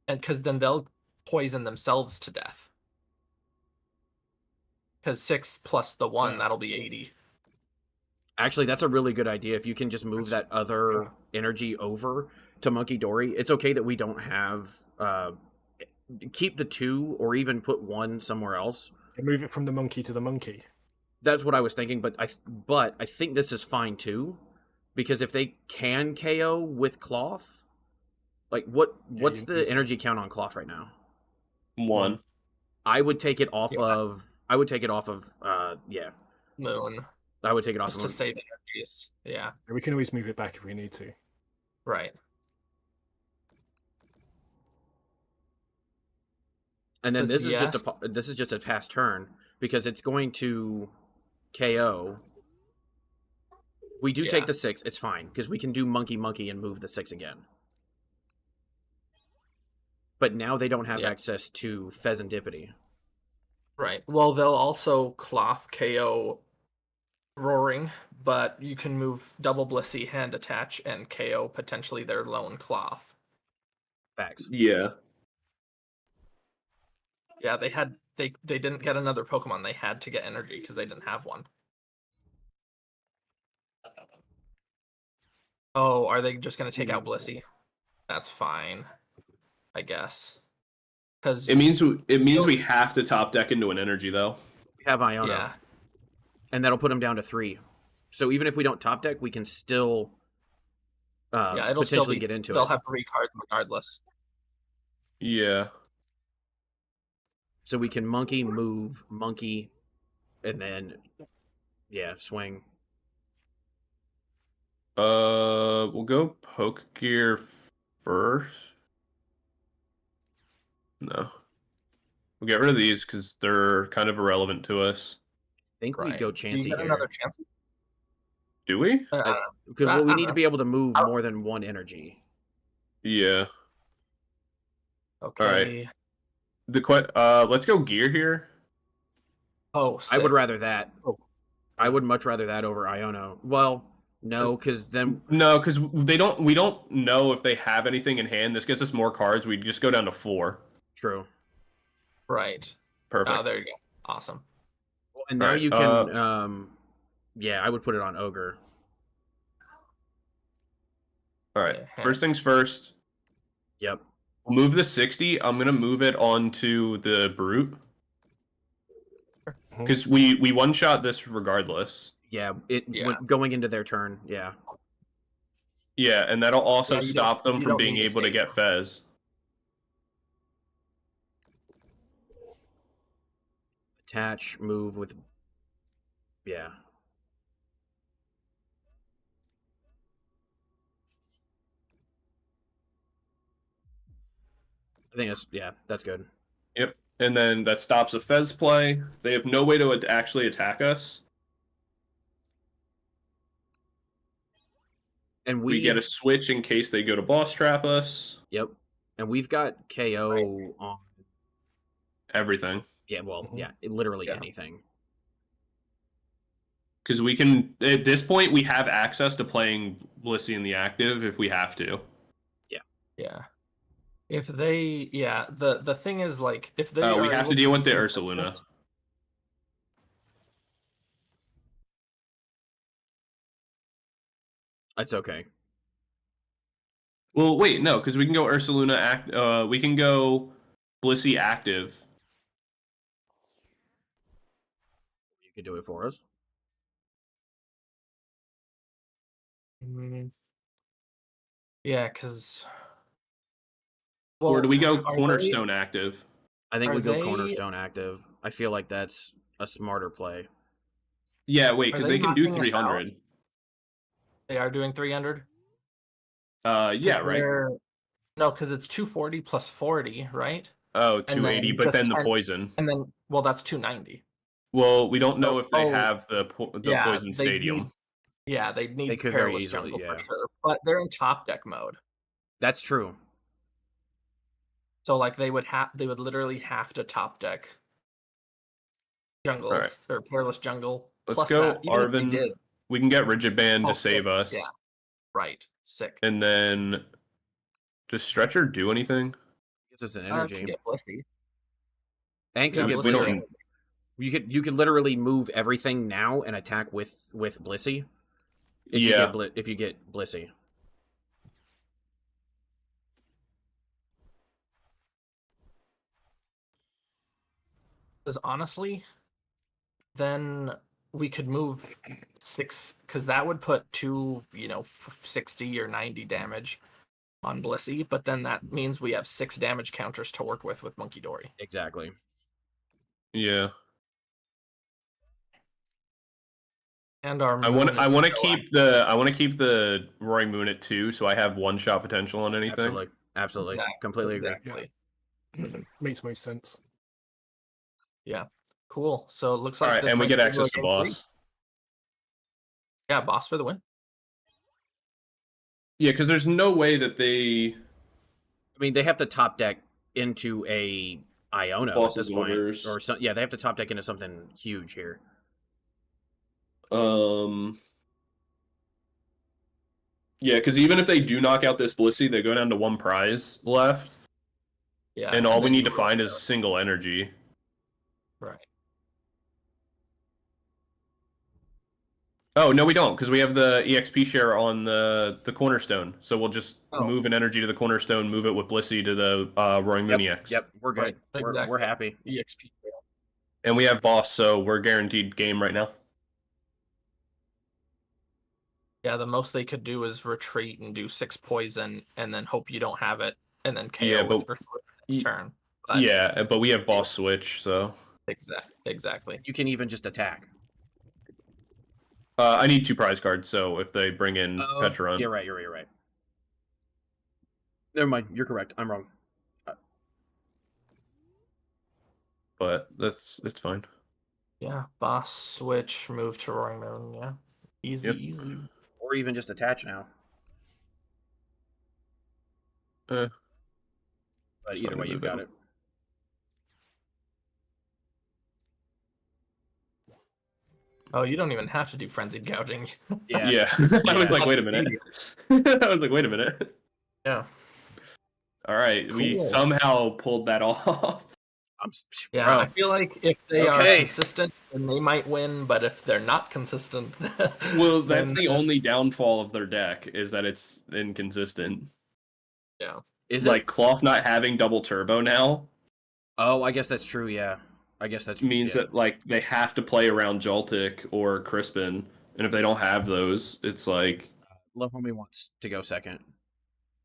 F: because then they'll poison themselves to death. Because 6 plus the 1, that'll be 80.
A: Actually, that's a really good idea. If you can just move that other energy over to Monkey Dory, it's okay that we don't have keep the 2 or even put 1 somewhere else.
D: Move it from the monkey to the monkey.
A: That's what I was thinking, but I think this is fine too, because if they can KO with Cloth, like what's
D: you
A: the
D: need to-
A: energy count on Cloth right now?
C: 1.
A: I would take it off
F: Yeah.
A: of. I would take it off of. Yeah,
F: Moon.
A: I would take it off
F: Just
A: of.
F: to save energies. Yeah.
D: We can always move it back if we need to.
F: Right.
A: And then
F: 'Cause
A: this is
F: yes.
A: just a pass turn because it's going to KO. We do take
F: Yeah.
A: the 6. It's fine because we can do monkey and move the 6 again. But now they don't have
F: Yeah.
A: access to Pheasantipity.
F: Right. Well, they'll also Cloth KO Roaring, but you can move double Blissey, hand attach, and KO potentially their lone Cloth.
A: Facts.
C: Yeah.
F: Yeah, they didn't get another Pokemon. They had to get energy because they didn't have one. Oh, are they just gonna take out Blissey? That's fine, I guess. Because
C: It means we have to top deck into an energy though.
A: We have Iono.
F: yeah,
A: And that'll put them down to 3. So even if we don't top deck, we can still
F: yeah, it'll still
A: potentially
F: be.
A: get into
F: They'll
A: it.
F: have 3 cards regardless.
C: Yeah.
A: So we can monkey, move, monkey, and then swing.
C: We'll go Poke Gear first. No. We'll get rid of these because they're kind of irrelevant to us.
A: I think we
F: Right.
A: go
F: Do you
A: Chansey
F: get
A: here.
F: another chance?
C: Do we?
A: Because we need to
F: know.
A: be able to move more than 1 energy.
C: Yeah.
F: Okay.
C: Let's go Gear here.
F: Oh,
A: I would
F: sick.
A: rather that.
D: Oh.
A: I would much rather that over Iono. Well, no, because then
C: No, because we don't know if they have anything in hand. This gets us more cards. We just go down to 4.
A: true.
F: Right.
C: Perfect.
F: Oh, there you go. Awesome.
A: Well, and now
C: Alright,
A: you can. I would put it on Ogre.
C: All right.
F: Yeah.
C: First things first.
A: Yep.
C: We'll move the 60. I'm gonna move it onto the Brute because we one shot this regardless.
A: Yeah.
F: Yeah.
A: Going into their turn. Yeah.
C: Yeah, and that'll also
F: Yeah, you
C: stop them
F: you
C: from
F: don't
C: being
F: need to
C: able to
F: stay
C: get Fez.
A: Attach. Move with. Yeah. I think that's good.
C: Yep. And then that stops a Fez play. They have no way to actually attack us.
A: And
C: We get a switch in case they go to boss trap us.
A: Yep. And we've got KO on.
C: Everything.
A: Yeah. Well.
D: Mhm.
A: Yeah. Literally
F: Yeah.
A: anything.
C: Because we can, at this point, we have access to playing Blissey in the active if we have to.
F: Yeah. If they, yeah, the thing is, like, if they
C: We
F: are
C: have
F: able
C: to deal
F: be
C: with the
F: consistent-
C: Ursaluna.
A: That's okay.
C: Well, wait, no, because we can go Ursaluna we can go Blissey active.
A: You could do it for us.
F: Mm. Yeah, because.
C: Or do we go
F: are
C: Cornerstone active?
A: I think
F: Are
A: we go
F: they-
A: Cornerstone active. I feel like that's a smarter play.
C: Yeah, wait,
F: Are
C: because
F: they
C: they can do
F: knocking us out?
C: 300.
F: They are doing 300?
C: Yeah, right.
F: No, because it's 240 plus 40, right?
C: Oh,
F: then
C: 280, but
F: just
C: then the
F: 10
C: poison.
F: And then, well, that's 290.
C: Well, we don't know
F: So-
C: if they
F: oh,
C: have the
F: yeah,
C: poison
F: they'd
C: stadium.
F: need- Yeah, they'd need
A: They could very
F: Perilous
A: easily,
F: Jungle
A: yeah.
F: for sure. But they're in top deck mode.
A: That's true.
F: So like they would literally have to top deck Jungles
C: Alright.
F: or Perilous Jungle.
C: Let's
F: plus
C: go
F: that. Even if they
C: Arvin.
F: did,
C: We can get Rigid Band
F: Oh,
C: to save
F: sick.
C: us.
F: Yeah. right. Sick.
C: And then does Stretcher do anything?
A: Gives us an
F: To
A: energy.
F: get Blissey.
A: And can
F: Yeah,
A: get
C: we
F: Blissey.
C: don't-
A: Blissey. You could literally move everything now and attack with Blissey. If
C: Yeah.
A: if you get Blissey.
F: Because honestly, then we could move 6 because that would put 60 or 90 damage on Blissey, but then that means we have 6 damage counters to work with Monkey Dory.
A: Exactly.
C: Yeah.
F: And our
C: I want
F: moon
C: I
F: is
C: want to
F: still
C: keep the Roaring Moon at 2, so I have 1 shot potential on anything.
A: Absolutely. Absolutely.
F: Exactly.
A: Completely agree.
F: Exactly.
D: Makes most sense.
F: Yeah. Cool. So it looks
C: All
F: like
C: right,
F: this
C: and we
F: might
C: get
F: be
C: access to
F: game 3.
C: boss.
F: Yeah, boss for the win.
C: Yeah, because there's no way that they
A: I mean, they have to top deck into a Iono at
C: Boss's
A: this point,
C: orders.
A: or yeah, they have to top deck into something huge here.
C: Yeah, because even if they do knock out this Blissey, they go down to 1 prize left,
F: Yeah.
C: and all we
F: then
C: need
F: you
C: to
F: roll
C: find
F: it
C: is
F: out.
C: single energy.
F: Right.
C: Oh no, we don't, because we have the EXP share on the cornerstone. So we'll just move an energy to the cornerstone, move it with Blissey to the Roaring Moon EX.
A: Yep, we're good.
F: Right,
A: We're
F: exactly.
A: happy.
F: EXP.
C: And we have boss, so we're guaranteed game right now.
F: Yeah, the most they could do is retreat and do 6 poison, and then hope you don't have it, and then KO
C: Yeah,
F: with
C: but-
F: Earth next turn. But
C: Yeah, but we have boss switch, so
F: exactly.
A: You can even just attack.
C: I need 2 prize cards. So if they bring in Petron,
A: You're right. Never mind. You're correct. I'm wrong.
C: but it's fine.
F: Yeah, boss switch, move to Roaring Moon. Yeah, easy.
A: Or even just attach now. But either
C: fine
A: way, you've
C: with
A: got
C: it.
A: it.
F: Oh, you don't even have to do frenzied gouging.
C: Yeah. I was like, wait a minute. I was like, wait a minute.
F: Yeah.
C: All right, we
F: Cool.
C: somehow pulled that off.
F: Yeah,
A: Bro.
F: I feel like if they are
A: Okay.
F: consistent, then they might win. But if they're not consistent,
C: Well, that's
F: then-
C: the only downfall of their deck is that it's inconsistent.
F: Yeah.
A: Is
C: Like
A: it?
C: Cloth not having double turbo now
A: Oh, I guess that's true. Yeah, I guess that's
C: means
A: yeah.
C: that like they have to play around Joltik or Crispin, and if they don't have those, it's like
A: Love Homie wants to go second.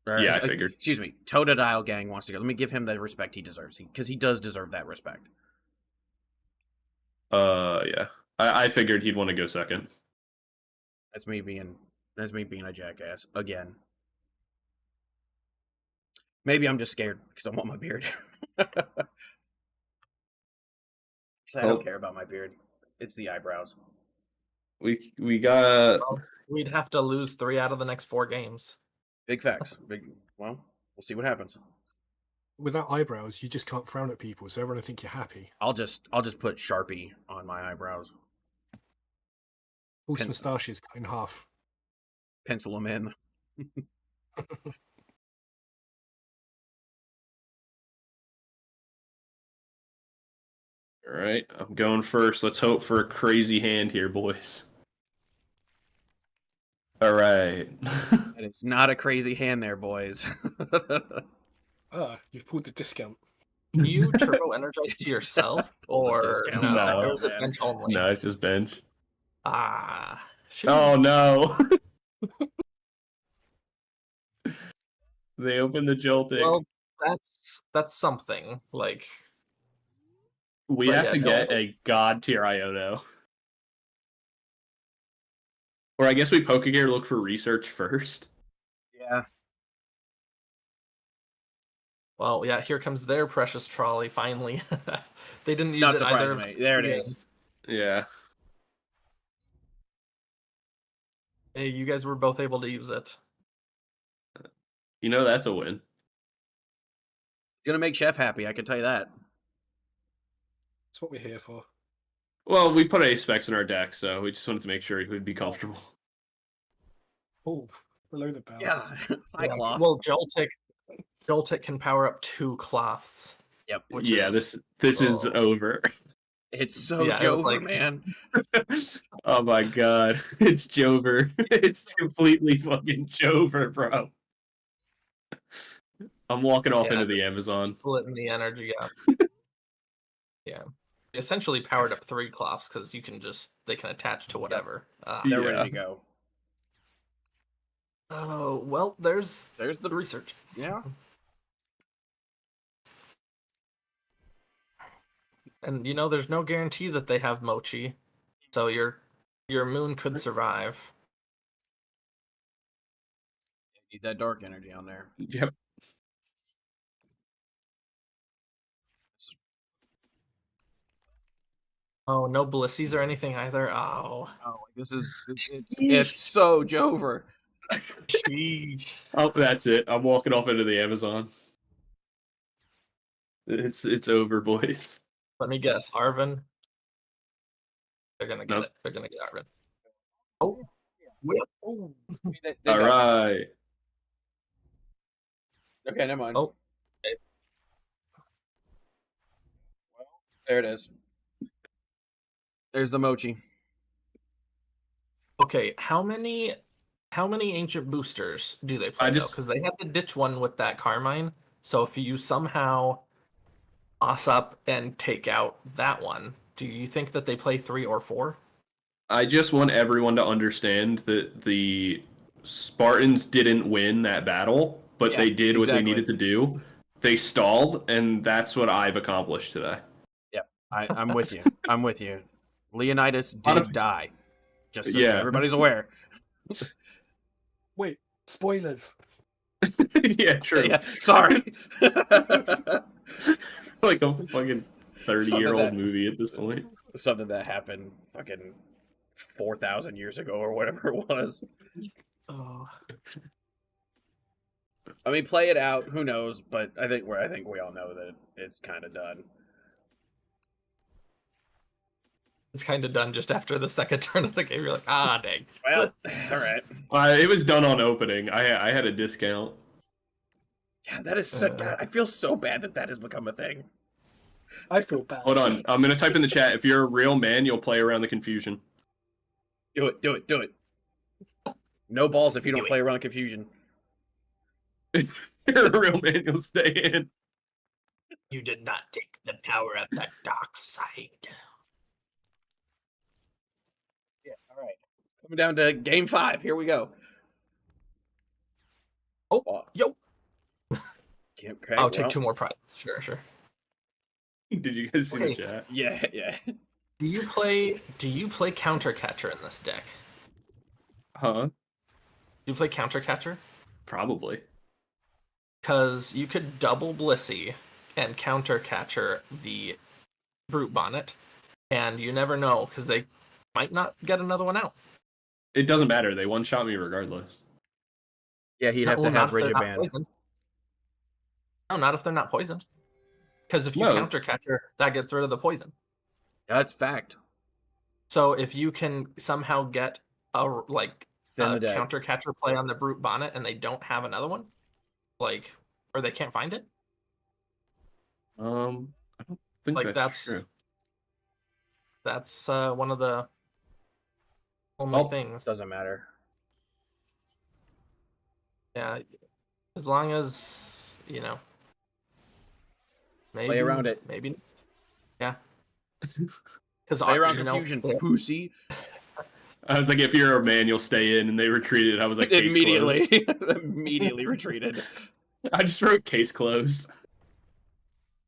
C: Yeah, I figured.
A: Excuse me. Totodile Gang wants to go. Let me give him the respect he deserves, because he does deserve that respect.
C: yeah. I figured he'd want to go second.
A: That's me being a jackass again. Maybe I'm just scared because I want my beard. Because I
C: Well-
A: don't care about my beard. It's the eyebrows.
C: We got
F: We'd have to lose 3 out of the next 4 games.
A: Big facts. Well, we'll see what happens.
D: Without eyebrows, you just can't frown at people, so everyone will think you're happy.
A: I'll just put Sharpie on my eyebrows.
D: False
A: Pen-
D: moustaches cut in half.
A: Pencil them in.
C: all right. I'm going first. Let's hope for a crazy hand here, boys. All right.
A: And it's not a crazy hand there, boys.
D: You've pulled the discount.
F: Do you turbo energize to yourself,
A: Pull the
F: or
A: discount
C: out. No.
F: or is it bench only?
C: No, it's just bench.
F: Ah. Shoot.
C: Oh no. They opened the Joltik.
F: Well, that's something. Like,
C: We
F: but
C: have
F: yeah,
C: to get
F: Joltik-
C: a god tier Iono. Or I guess we Pokegear look for research first.
A: Yeah.
F: well, yeah. Here comes their precious trolley. Finally, they didn't use
A: Not
F: it either.
A: surprising me. There it is.
C: Yeah.
F: Hey, you guys were both able to use it.
C: You know that's a win.
A: It's gonna make Chef happy, I can tell you that.
D: That's what we're here for.
C: Well, we put ace specs in our deck, so we just wanted to make sure he would be comfortable.
D: Oh, below the belt.
A: Yeah. Hi,
F: Yeah,
A: Cloth.
F: Well, Joltik can power up 2 cloths.
A: Yep.
F: Which
C: Yeah,
F: is,
C: this is over.
A: It's so
F: Yeah, it was
A: Jover,
F: like-
A: man.
C: Oh my god. It's Jover. It's completely fucking Jover, bro. I'm walking off
F: Yeah,
C: into the Amazon.
F: splitting the energy up. Yeah. essentially powered up 3 cloths because they can attach to whatever.
A: They're ready
C: Yeah.
A: to go.
F: Oh well, there's
A: There's the
F: research.
A: yeah.
F: And there's no guarantee that they have mochi, so your moon could survive.
A: Need that dark energy on there.
C: Yep.
F: Oh, no blissies or anything either. Oh,
A: This is it's so Jover.
F: sheesh.
C: Oh, that's it. I'm walking off into the Amazon. It's over, boys.
F: Let me guess, Arvin. They're gonna get
C: No.
F: it. They're gonna get Arvin. Oh, whip. Oh.
A: They
C: All
A: got-
C: right.
A: Okay, never mind.
F: Oh.
A: There it is. There's the mochi.
F: Okay, how many ancient boosters do they play? Because they had to ditch one with that Carmine. So if you somehow boss up and take out that one, do you think that they play 3 or 4?
C: I just want everyone to understand that the Spartans didn't win that battle, but they did what they needed to do. They stalled, and that's what I've accomplished today.
A: Yep, I'm with you. I'm with you. Leonidas did die. Just so everybody's aware.
D: Wait, spoilers.
C: Yeah, true.
A: Yeah, sorry.
C: Like a fucking 30-year-old movie at this point.
A: Something that happened fucking 4,000 years ago or whatever it was.
F: Oh.
A: I mean, play it out. Who knows? But I think we all know that it's kind of done.
F: It's kind of done just after the second turn of the game. You're like, dang.
A: Well, all right.
C: It was done on opening. I had a discount.
A: God, that is so. God, I feel so bad that has become a thing.
D: I feel bad.
C: Hold on. I'm going to type in the chat. If you're a real man, you'll play around the confusion.
A: Do it. Do it. Do it. No balls if you don't play around confusion.
C: If you're a real man, you'll stay in.
F: You did not take the power of the dark side.
A: Yeah, all right. Coming down to game 5. Here we go.
F: Oh, yo.
A: Okay,
F: I'll take 2 more prizes. Sure.
C: Did you guys see the chat?
A: Yeah.
F: Do you play counter catcher in this deck?
C: Huh?
F: Do you play counter catcher?
C: Probably.
F: Because you could double Blissey and counter catcher the Brute Bonnet, and you never know because they might not get another one out.
C: It doesn't matter. They one-shot me regardless.
A: Yeah, he'd have to have rigid band.
F: Poisoned. No, not if they're not poisoned. Because if you counter catcher, that gets rid of the poison.
A: That's fact.
F: So if you can somehow get a
A: Thin the
F: counter catcher play on the Brute Bonnet and they don't have another one, or they can't find it.
C: I don't think that's true.
F: That's one of the only things.
A: Doesn't matter.
F: Yeah, as long as maybe
A: play around it.
F: Maybe, yeah. Because
A: play around confusion, pussy.
C: I was like, if you're a man, you'll stay in, and they retreated. I was like, case
A: immediately,
C: closed.
A: immediately retreated.
C: I just wrote case closed.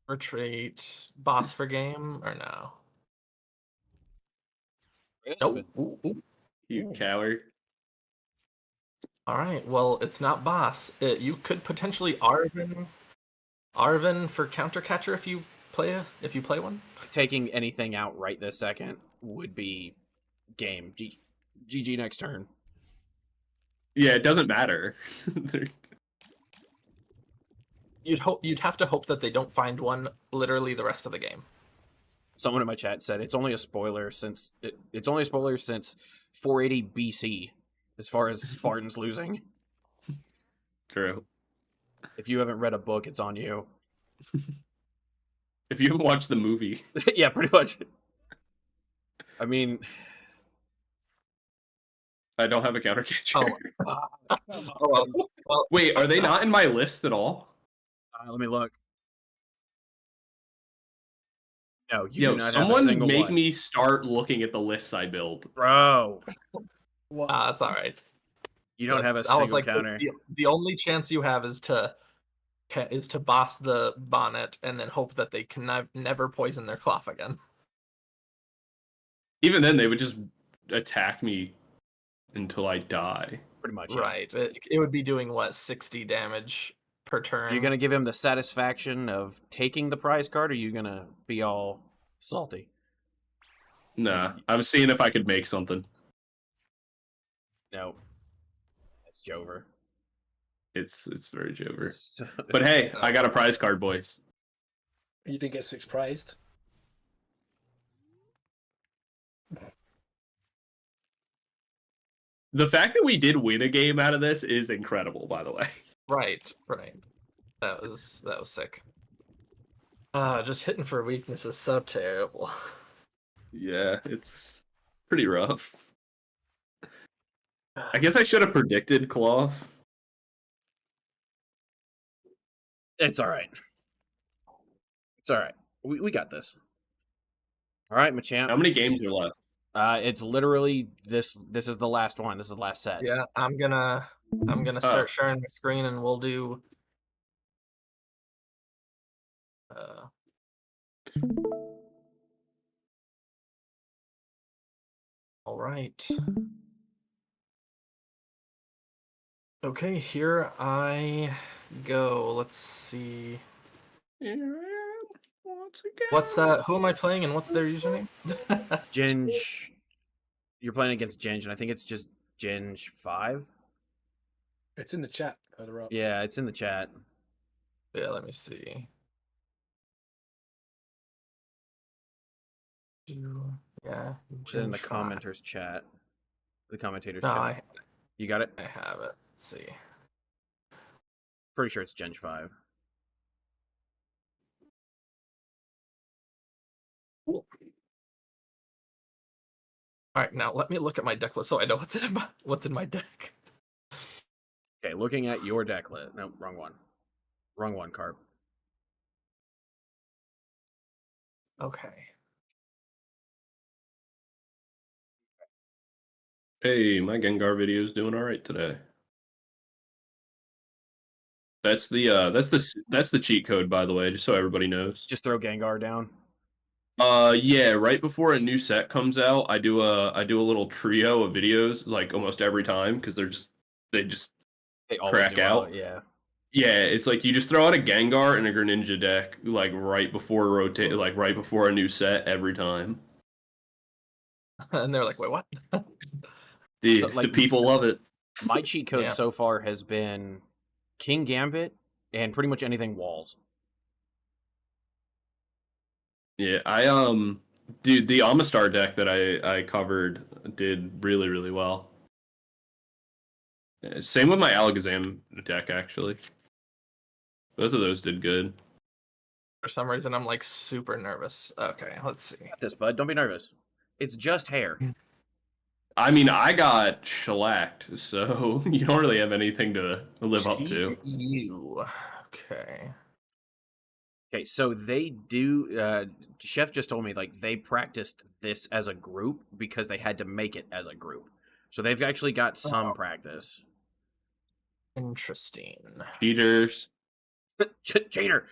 F: Retreat, boss for game or no?
A: Nope.
C: You coward.
F: All right. Well, it's not boss. You could potentially Arvin for counter catcher if you play one.
A: Taking anything out right this second would be game. GG next turn.
C: Yeah, it doesn't matter.
F: You'd have to hope that they don't find one literally the rest of the game.
A: Someone in my chat said it's only a spoiler since 480 BC as far as Spartans losing.
C: True.
A: If you haven't read a book, it's on you.
C: If you haven't watched the movie.
A: Yeah, pretty much. I mean,
C: I don't have a counter catcher.
F: Well,
C: wait, are they not in my list at all?
A: Let me look. No, you do not have a
C: someone
A: single
C: make
A: one.
C: me start looking at the lists I build.
A: Bro,
F: That's all right.
A: you don't have a
F: I was
A: single
F: like,
A: counter.
F: the only chance you have is to boss the bonnet and then hope that they can never poison their cloth again.
C: Even then, they would just attack me until I die.
A: Pretty much, yeah.
F: Right. It would be doing, what, 60 damage per turn?
A: Are you going to give him the satisfaction of taking the prize card, or are you going to be all salty?
C: Nah, I was seeing if I could make something.
A: No. It's Jover.
C: It's very Jover.
A: So,
C: But hey, I got a prize card, boys.
D: You did get 6 prized.
C: The fact that we did win a game out of this is incredible, by the way.
F: Right. That was sick. Just hitting for weakness is so terrible.
C: Yeah, it's pretty rough. I guess I should have predicted cloth.
A: it's all right. It's all right. We got this. All right, Machamp.
C: How many games are left?
A: It's literally this. This is the last one. This is the last set.
F: Yeah, I'm gonna start sharing the screen and we'll do. All right. Okay, here I go. Let's see. What's who am I playing and what's their username?
A: Ginge. You're playing against Ginge, and I think it's just Ginge 5.
D: It's in the chat further up.
A: Yeah, it's in the chat.
F: Yeah, let me see. Yeah,
A: It's in the
F: Ginge 5.
A: commenters chat. The commentators
F: No,
A: chat. You got it?
F: I have it. Let's see.
A: Pretty sure it's Ginge 5.
F: All right, now let me look at my deck list so I know what's in my deck.
A: Okay, looking at your deck list. No, wrong one. Wrong one, Karp.
F: Okay.
C: Hey, my Gengar video is doing all right today. That's the cheat code, by the way, just so everybody knows.
A: Just throw Gengar down.
C: Yeah, right before a new set comes out, I do a little trio of videos like almost every time because they
A: always
C: crack
A: do
C: out.
A: well, yeah.
C: Yeah, it's like you just throw out a Gengar and a Greninja deck like right before right before a new set every time.
F: And they're like, "Wait, what?"
C: The people love it.
A: My cheat code
F: Yeah.
A: so far has been King Gambit and pretty much anything walls.
C: Yeah, dude, the Amistar deck that I covered did really, really well. Same with my Alakazam deck, actually. Both of those did good.
F: For some reason, I'm like super nervous. Okay, let's see.
A: Got this, bud. Don't be nervous. It's just hair.
C: I mean, I got shellacked, so you don't really have anything to live up to.
F: You. Okay.
A: Okay, so they do. Chef just told me like they practiced this as a group because they had to make it as a group. So they've actually got some practice.
F: Interesting.
C: Cheaters.
A: Cheater.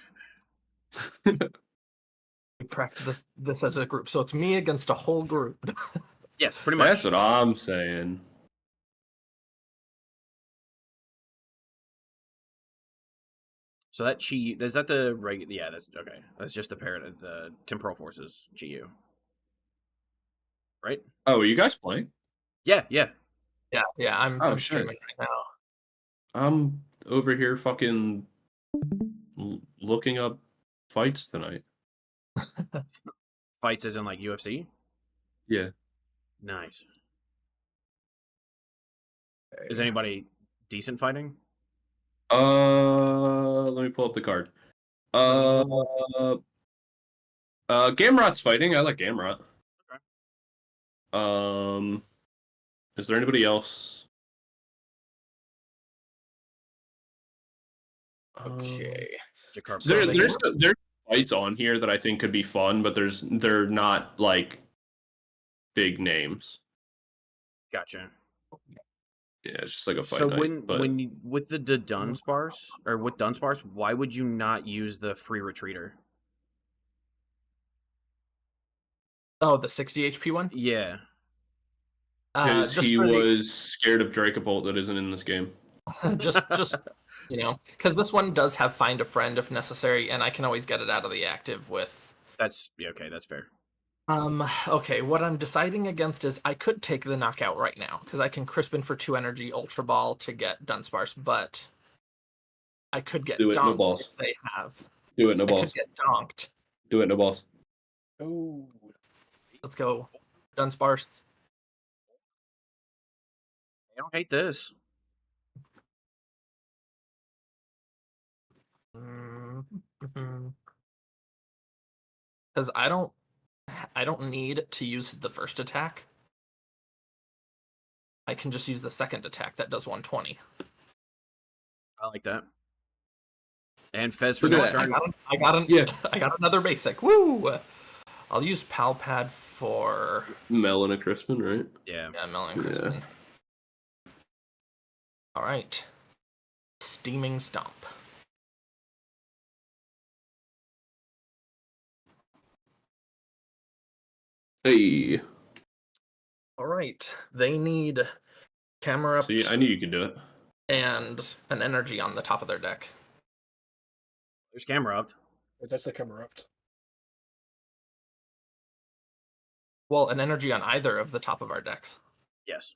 F: We practice this as a group, so it's me against a whole group.
A: Yes, pretty much.
C: That's what I'm saying.
A: So that Chi, is that the regular? Yeah, that's okay. That's just the Temporal Forces GU, right?
C: Oh, are you guys playing?
A: Yeah.
F: Yeah. I'm
C: shit.
F: streaming right now.
C: I'm over here fucking looking up fights tonight.
A: Fights as in like UFC.
C: Yeah.
A: Nice. Is anybody decent fighting?
C: Let me pull up the card. Gamrot's fighting. I like Gamrot.
A: Okay.
C: Is there anybody else?
F: Okay.
A: Jakarp.
C: There's fights on here that I think could be fun, but they're not like big names.
A: Gotcha.
C: Yeah, it's just like a fight
A: So
C: night. But
A: when you, with the Dunsparce or with Dunsparce, why would you not use the free retreater?
F: Oh, the 60 HP one?
A: Yeah.
C: because
F: Just
C: he
F: for
C: was scared of Dracobolt that isn't in this game.
F: just you know, because this one does have find a friend if necessary, and I can always get it out of the active with.
A: That's okay. That's fair.
F: Okay, what I'm deciding against is I could take the knockout right now because I can Crispin for 2 energy, Ultra Ball to get Dunsparce, but I could get
C: Do it, no
F: donked
C: balls.
F: if they have.
C: Do it, no
F: I could
C: balls.
F: get donked.
C: Do it, no balls.
D: Oh,
F: Let's go, Dunsparce.
A: I don't hate this.
F: Because I don't need to use the first attack. I can just use the second attack that does 120.
A: I like that. And Fez for
C: Look at
A: next
C: that.
A: turn.
F: I got another basic. Woo! I'll use Palpad for
C: Melon and Crispin, right?
A: Yeah.
F: Melon Crispin. All right. Steaming Stomp.
C: Hey.
F: All right. They need camera up
C: See, I knew you could do it.
F: and an energy on the top of their deck.
A: There's camera up.
D: that's the camera up.
F: Well, an energy on either of the top of our decks.
A: Yes.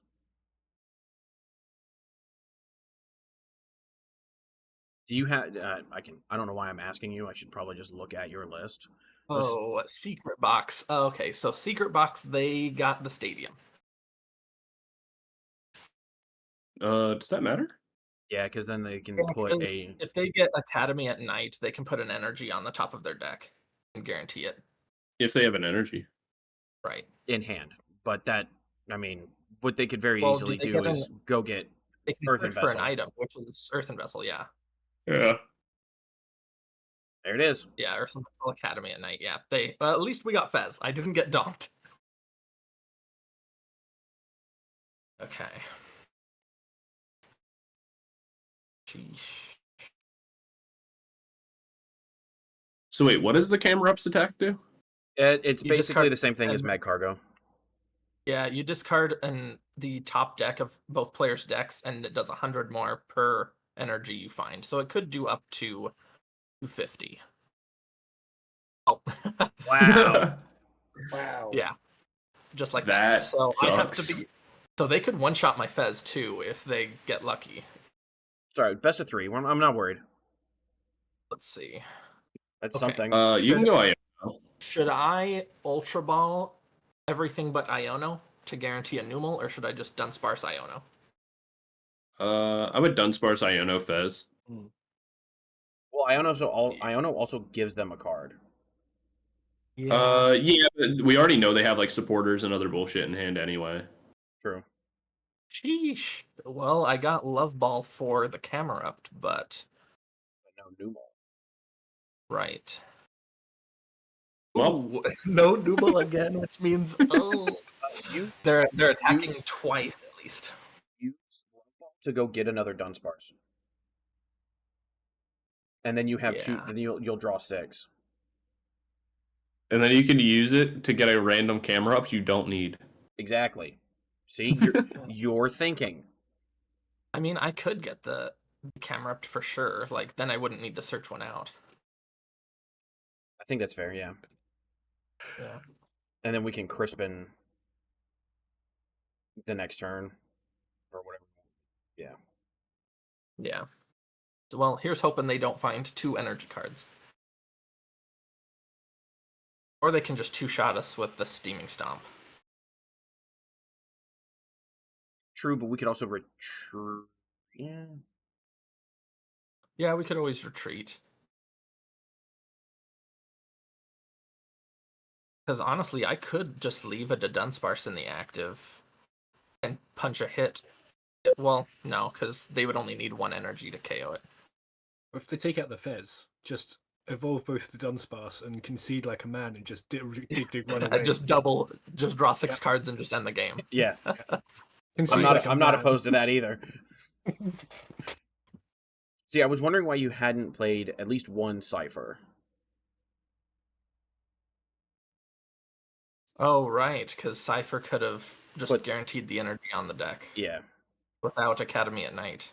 A: Do you have? I don't know why I'm asking you. I should probably just look at your list.
F: Oh, Secret Box. Okay, so Secret Box, they got the stadium.
C: Does that matter?
A: Yeah, because then they can
F: Yeah,
A: put
F: 'cause
A: a.
F: if they get Academy at night, they can put an energy on the top of their deck and guarantee it.
C: If they have an energy.
F: Right.
A: In hand. But that, I mean, what they could very
F: Well,
A: easily
F: do they
A: do
F: get
A: is go get
F: They can
A: Earthen
F: search for an
A: Vessel.
F: item, which is Earthen Vessel, yeah.
C: Yeah.
A: There it is.
F: Yeah, Earthen Vessel Academy at night, yeah. They at least we got Fez. I didn't get donked. Okay. Sheesh.
C: So wait, what does the camera ups attack do?
A: It's
F: You
A: basically
F: discard
A: the same thing as
F: and-
A: Mag Cargo.
F: Yeah, you discard the top deck of both players' decks, and it does 100 more per energy you find. So it could do up to 250. Oh.
A: Wow.
D: Wow.
F: Yeah. Just like
C: That
F: So I have to
C: sucks.
F: be. So they could one-shot my Fez too if they get lucky.
A: Sorry, best of 3. I'm not worried.
F: Let's see.
A: That's
F: Okay.
A: something.
C: You can go
F: Should I Ultra Ball everything but Iono to guarantee a Numal, or should I just Dunsparce Iono?
C: I would Dunsparce Iono Fez.
A: Well, Iono also gives them a card.
C: Yeah, but we already know they have like supporters and other bullshit in hand anyway.
A: True.
F: Sheesh. Well, I got Love Ball for the Camerupt, but
A: no Numal.
F: Right.
C: Well,
F: Ooh, no Numal again, which means they're attacking twice at least.
A: Use to go get another Dunsparce, and then you have 2. Then you'll draw 6.
C: And then you can use it to get a random camera up you don't need.
A: Exactly. See, you're thinking.
F: I mean, I could get the Camerupt for sure. Like, then I wouldn't need to search one out.
A: I think that's fair. Yeah.
F: Yeah.
A: And then we can Crispin the next turn, or whatever. Yeah.
F: Yeah. So, well, here's hoping they don't find 2 energy cards. Or they can just 2-shot us with the Steaming Stomp.
A: True, but we could also retreat. Yeah.
F: Yeah, we could always retreat. Because honestly, I could just leave a Dunsparce in the active and punch a hit. Well, no, because they would only need 1 energy to KO it.
D: If they take out the Fez, just evolve both the Dunsparce and concede like a man and just dig, run away.
F: I just draw 6 cards and just end the game.
A: Yeah,
D: Concede
A: I'm
D: like a
A: not
D: man.
A: opposed to that either. See, I was wondering why you hadn't played at least one Cypher.
F: Oh, right, because Cypher could have just
A: But-
F: guaranteed the energy on the deck.
A: Yeah.
F: Without Academy at Night.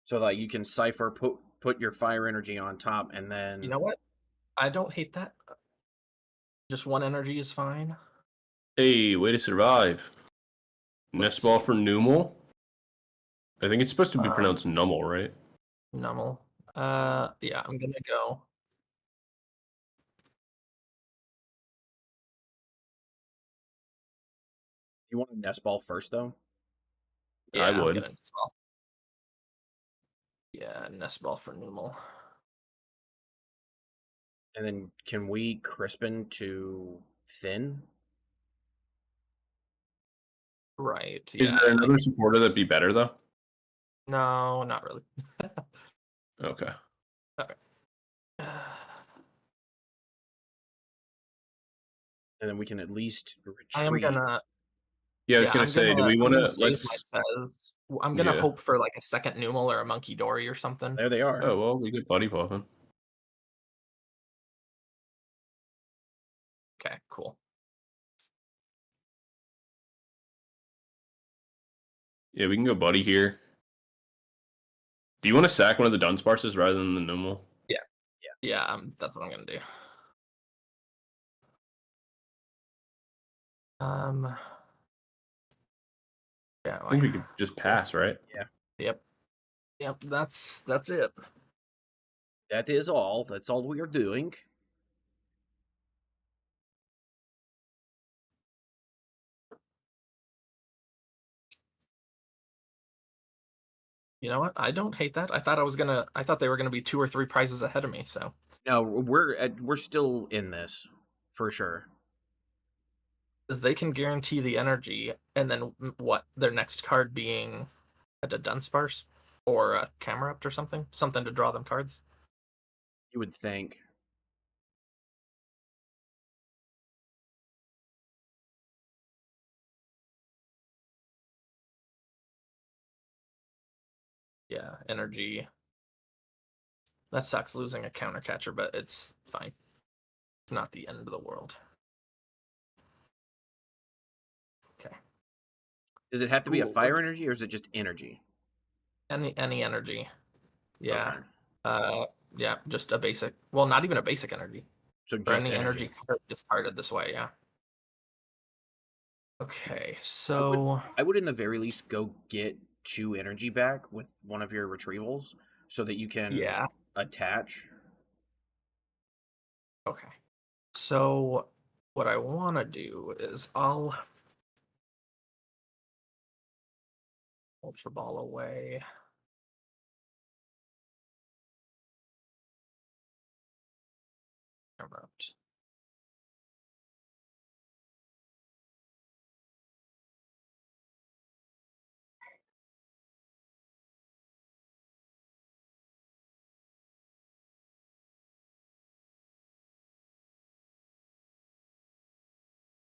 A: So like you can Cypher, put your fire energy on top, and then
F: You know what? I don't hate that. Just 1 energy is fine.
C: Hey, way to survive.
F: Let's
C: Nest ball
F: see.
C: for Numel? I think it's supposed to be
F: Um,
C: pronounced Nummel, right?
F: Nummel. Yeah, I'm gonna go.
A: You want a nest ball first, though?
F: Yeah,
C: I would.
F: I'm gonna Nest Ball. Yeah, Nest Ball for Nummel.
A: And then can we Crispin to Thin?
F: Right.
C: Is
F: Yeah.
C: there another supporter that'd be better, though?
F: No, not really.
C: Okay.
A: And then we can at least retreat.
F: I am gonna.
C: Yeah, I was gonna say, do we want to let's?
F: I'm gonna
C: Yeah.
F: hope for like a second Nummel or a Monkey Dory or something.
A: There they are.
C: Oh well, we get buddy popping.
F: Okay, cool.
C: Yeah, we can go buddy here. Do you want to sack one of the Dunsparces rather than the Nummel?
F: Yeah, that's what I'm gonna do. Yeah,
C: I think we could just pass, right?
F: Yep. That's it.
A: That is all. That's all we are doing.
F: You know what? I don't hate that. I thought they were gonna be 2 or 3 prizes ahead of me. So
A: No, we're still in this for sure.
F: because they can guarantee the energy, and then what? Their next card being a Dunsparce or a Camerupt or something to draw them cards.
A: You would think.
F: Yeah, energy. That sucks losing a counter catcher, but it's fine. It's not the end of the world. Okay.
A: Does it have to be a
F: Ooh,
A: fire energy, or is it just energy?
F: Any energy. Yeah.
A: Okay.
F: Yeah, just a basic. Well, not even a basic energy.
A: So
F: Or
A: just
F: any
A: energy.
F: card discarded this way, yeah. Okay, so
A: I would, in the very least, go get 2 energy back with one of your retrievals, so that you can
F: yeah.
A: attach.
F: Okay. So what I want to do is I'll Ultra Ball away. Erupt.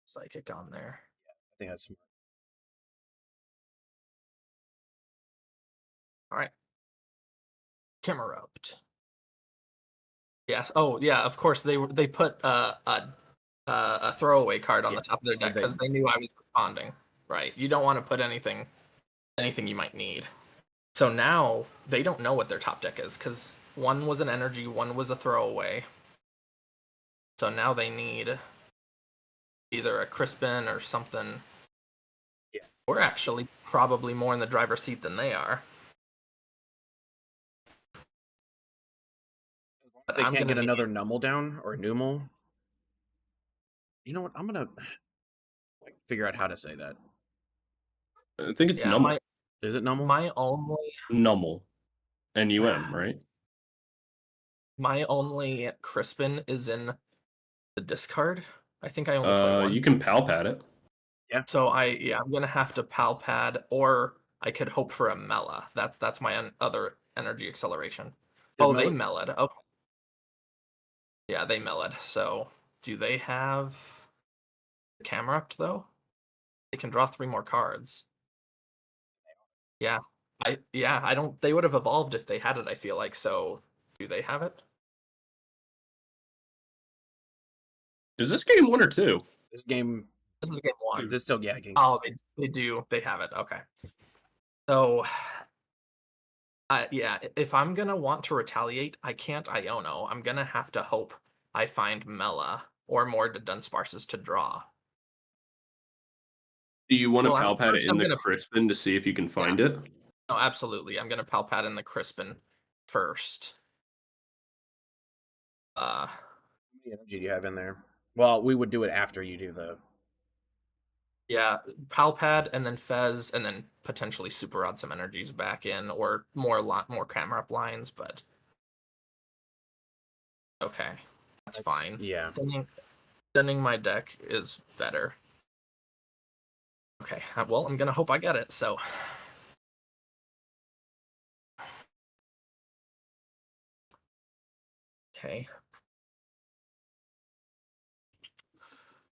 F: Psychic on there.
A: I think that's smart.
F: All right. Camerupt. Yes. Oh, yeah. Of course, they put a throwaway card on the top of their deck because they knew I was responding. Right. You don't want to put anything you might need. So now they don't know what their top deck is because one was an energy, one was a throwaway. So now they need either a Crispin or something.
A: Yeah.
F: We're actually probably more in the driver's seat than they are. But
A: They
F: I'm
A: can't
F: gonna
A: get
F: need-
A: another Nummel down or Nummel. You know what? I'm gonna figure out how to say that.
C: I think it's
F: Yeah,
C: Nummel.
A: Is it Nummel?
F: my only
C: Nummel. N-U-M, right?
F: my only Crispin is in the discard. I think I only play one.
C: You can pal pad it.
F: So I'm gonna have to pal pad, or I could hope for a Mela. That's my other energy acceleration.
A: Does
F: Oh, they
A: Mela-
F: mellowed. Okay. Yeah, they mellowed. So, do they have the camera up though? They can draw 3 more cards. Yeah. I don't they would have evolved if they had it, I feel like. So, do they have it?
C: Is this game 1 or 2?
A: This is game.
F: This is game 1.
A: This is still game.
F: Oh, they do. They have it. Okay. So, yeah, if I'm gonna want to retaliate, I can't Iono. I'm gonna have to hope I find Mela or more Dunsparces to draw.
C: Do you want to
F: Well,
C: palpate
F: first
C: it in
F: I'm
C: the
F: gonna-
C: Crispin to see if you can find it?
F: No, absolutely. I'm gonna Palpat in the Crispin first.
A: How many energy do you have in there? Well, we would do it after you do the.
F: Yeah, Palpad and then Fez and then potentially Super Rod some energies back in or more camera up lines, but okay, that's fine.
A: Yeah.
F: Sending my deck is better. Okay, well, I'm gonna hope I get it. So. Okay.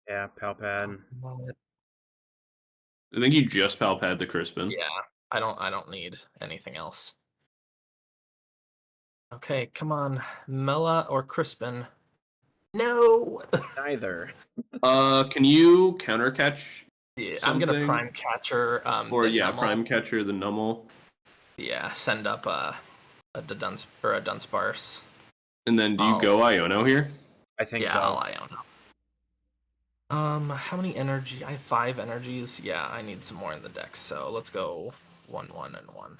A: Yeah, Palpad.
C: I think you just palpate the Crispin.
F: Yeah, I don't need anything else. Okay, come on, Mela or Crispin. No.
A: Neither.
C: Can you counter catch?
F: Yeah, I'm gonna
C: something?
F: prime catcher.
C: Or
F: the
C: yeah,
F: Nummel.
C: prime catcher the Nummel.
F: Yeah, send up a Dunsparce.
C: And then do you go Iono here?
A: I think
F: Yeah,
A: so.
F: I'll Iono. How many energy? I have 5 energies. Yeah, I need some more in the deck. So let's go 1, 1, and 1.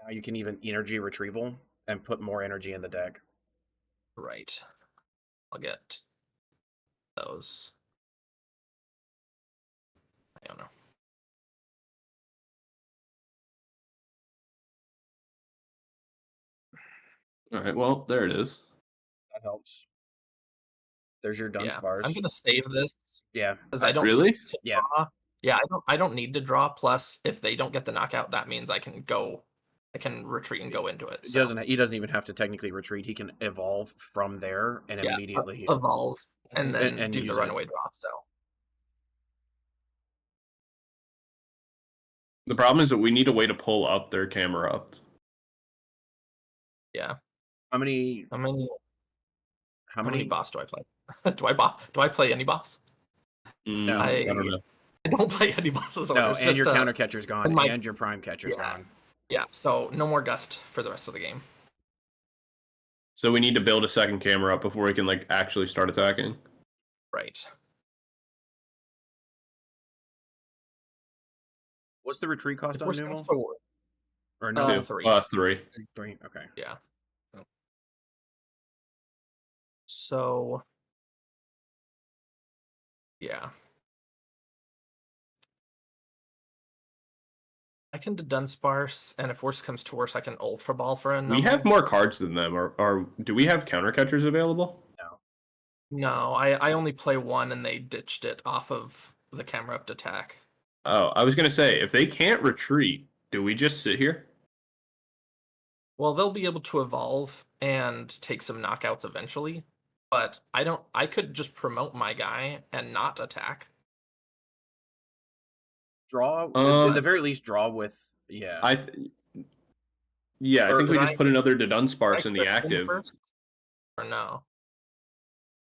A: Now you can even energy retrieval and put more energy in the deck.
F: Right. I'll get those. I don't know.
C: All right, well, there it is.
A: That helps. There's your
F: Yeah,
A: Dunsparce.
F: I'm gonna save this.
A: Yeah.
F: Because I don't
C: Really?
F: need to
A: Yeah.
F: draw. Yeah, I don't need to draw. Plus, if they don't get the knockout, that means I can retreat and go into it.
A: He doesn't even have to technically retreat. He can evolve from there and
F: Yeah,
A: immediately
F: evolve and then
A: and
F: do the
A: use it.
F: runaway draw. So
C: The problem is that we need a way to pull up their camera up.
F: yeah.
A: How many
F: How many boss do I play? do I play any boss?
A: No,
C: I don't know.
F: I don't play any bosses.
A: No,
F: It's
A: and
F: just,
A: your counter catcher's gone,
F: my-
A: and your prime catcher's gone.
F: Yeah, so no more Gust for the rest of the game.
C: So we need to build a second camera up before we can like actually start attacking.
F: Right.
A: What's the retreat cost
F: If
A: on
F: we're supposed
A: Numal?
F: to work,
A: Or no?
F: 3.
C: 3.
A: 3. Okay.
F: Yeah. So yeah. I can Dunsparce, and if worse comes to worse, I can Ultra Ball for a
C: We have more cards than them. Or do we have counter catchers available?
F: No, I only play 1, and they ditched it off of the camera up attack.
C: Oh, I was gonna say if they can't retreat, do we just sit here?
F: Well, they'll be able to evolve and take some knockouts eventually, but I could just promote my guy and not attack.
A: Draw at the very least. Draw with
C: I think we just put another Dunsparce in the active.
F: First, or no?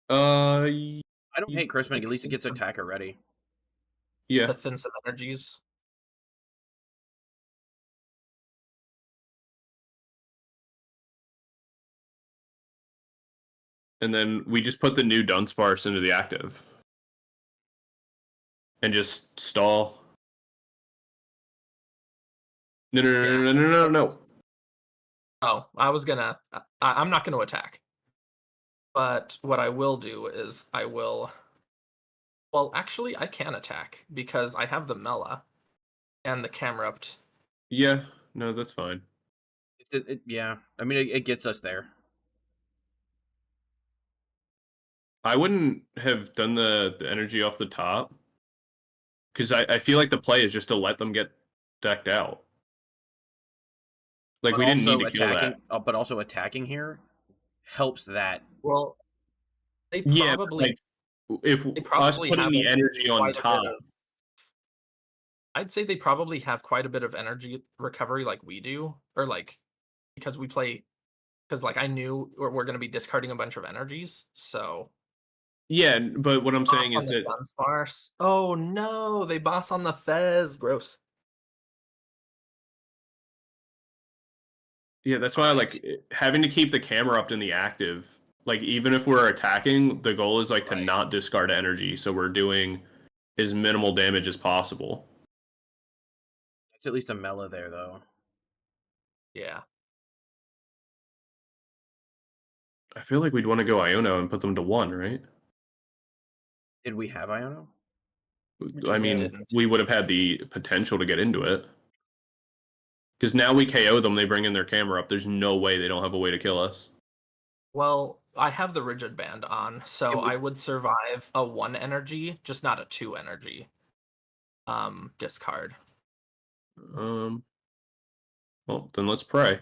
A: I don't hate Crispin. At least it gets attacker ready.
C: Yeah.
F: To thin some energies.
C: And then we just put the new Dunsparce into the active. And just stall. No.
F: Oh, I'm not gonna attack. But what I will do is well, actually, I can attack because I have the Mela and the Camrupt.
C: Yeah, no, that's fine.
A: Yeah, I mean, it gets us there.
C: I wouldn't have done the energy off the top. Because I feel like the play is just to let them get decked out. Like,
A: But
C: we didn't need
A: also
C: to kill that.
A: but also attacking here helps that.
F: Well, they
C: Yeah, but,
F: probably
C: like, if
F: they
C: us
F: probably
C: putting
F: have
C: the energy on
F: quite a bit
C: top,
F: of. I'd say they probably have quite a bit of energy recovery, like we do, or like because we play. Because like I knew we're going to be discarding a bunch of energies, so.
C: yeah, but what I'm
F: Boss
C: saying
F: on
C: is
F: the
C: that
F: Dunsparce. Oh no, they boss on the Fez. Gross.
C: yeah, that's why
F: Right.
C: like having to keep the camera up in the active. Like, even if we're attacking, the goal is like to
F: Right.
C: not discard energy, so we're doing as minimal damage as possible.
A: It's at least a Mela there, though.
F: Yeah.
C: I feel like we'd want to go Iono and put them to 1, right?
A: Did we have Iono?
C: I
F: We
C: mean,
F: didn't.
C: we would have had the potential to get into it. Because now we KO them, they bring in their camera up. There's no way they don't have a way to kill us.
F: Well, I have the rigid band on, so
A: Yeah,
F: I would survive a 1 energy, just not a 2 energy. Discard.
C: Well, then let's pray.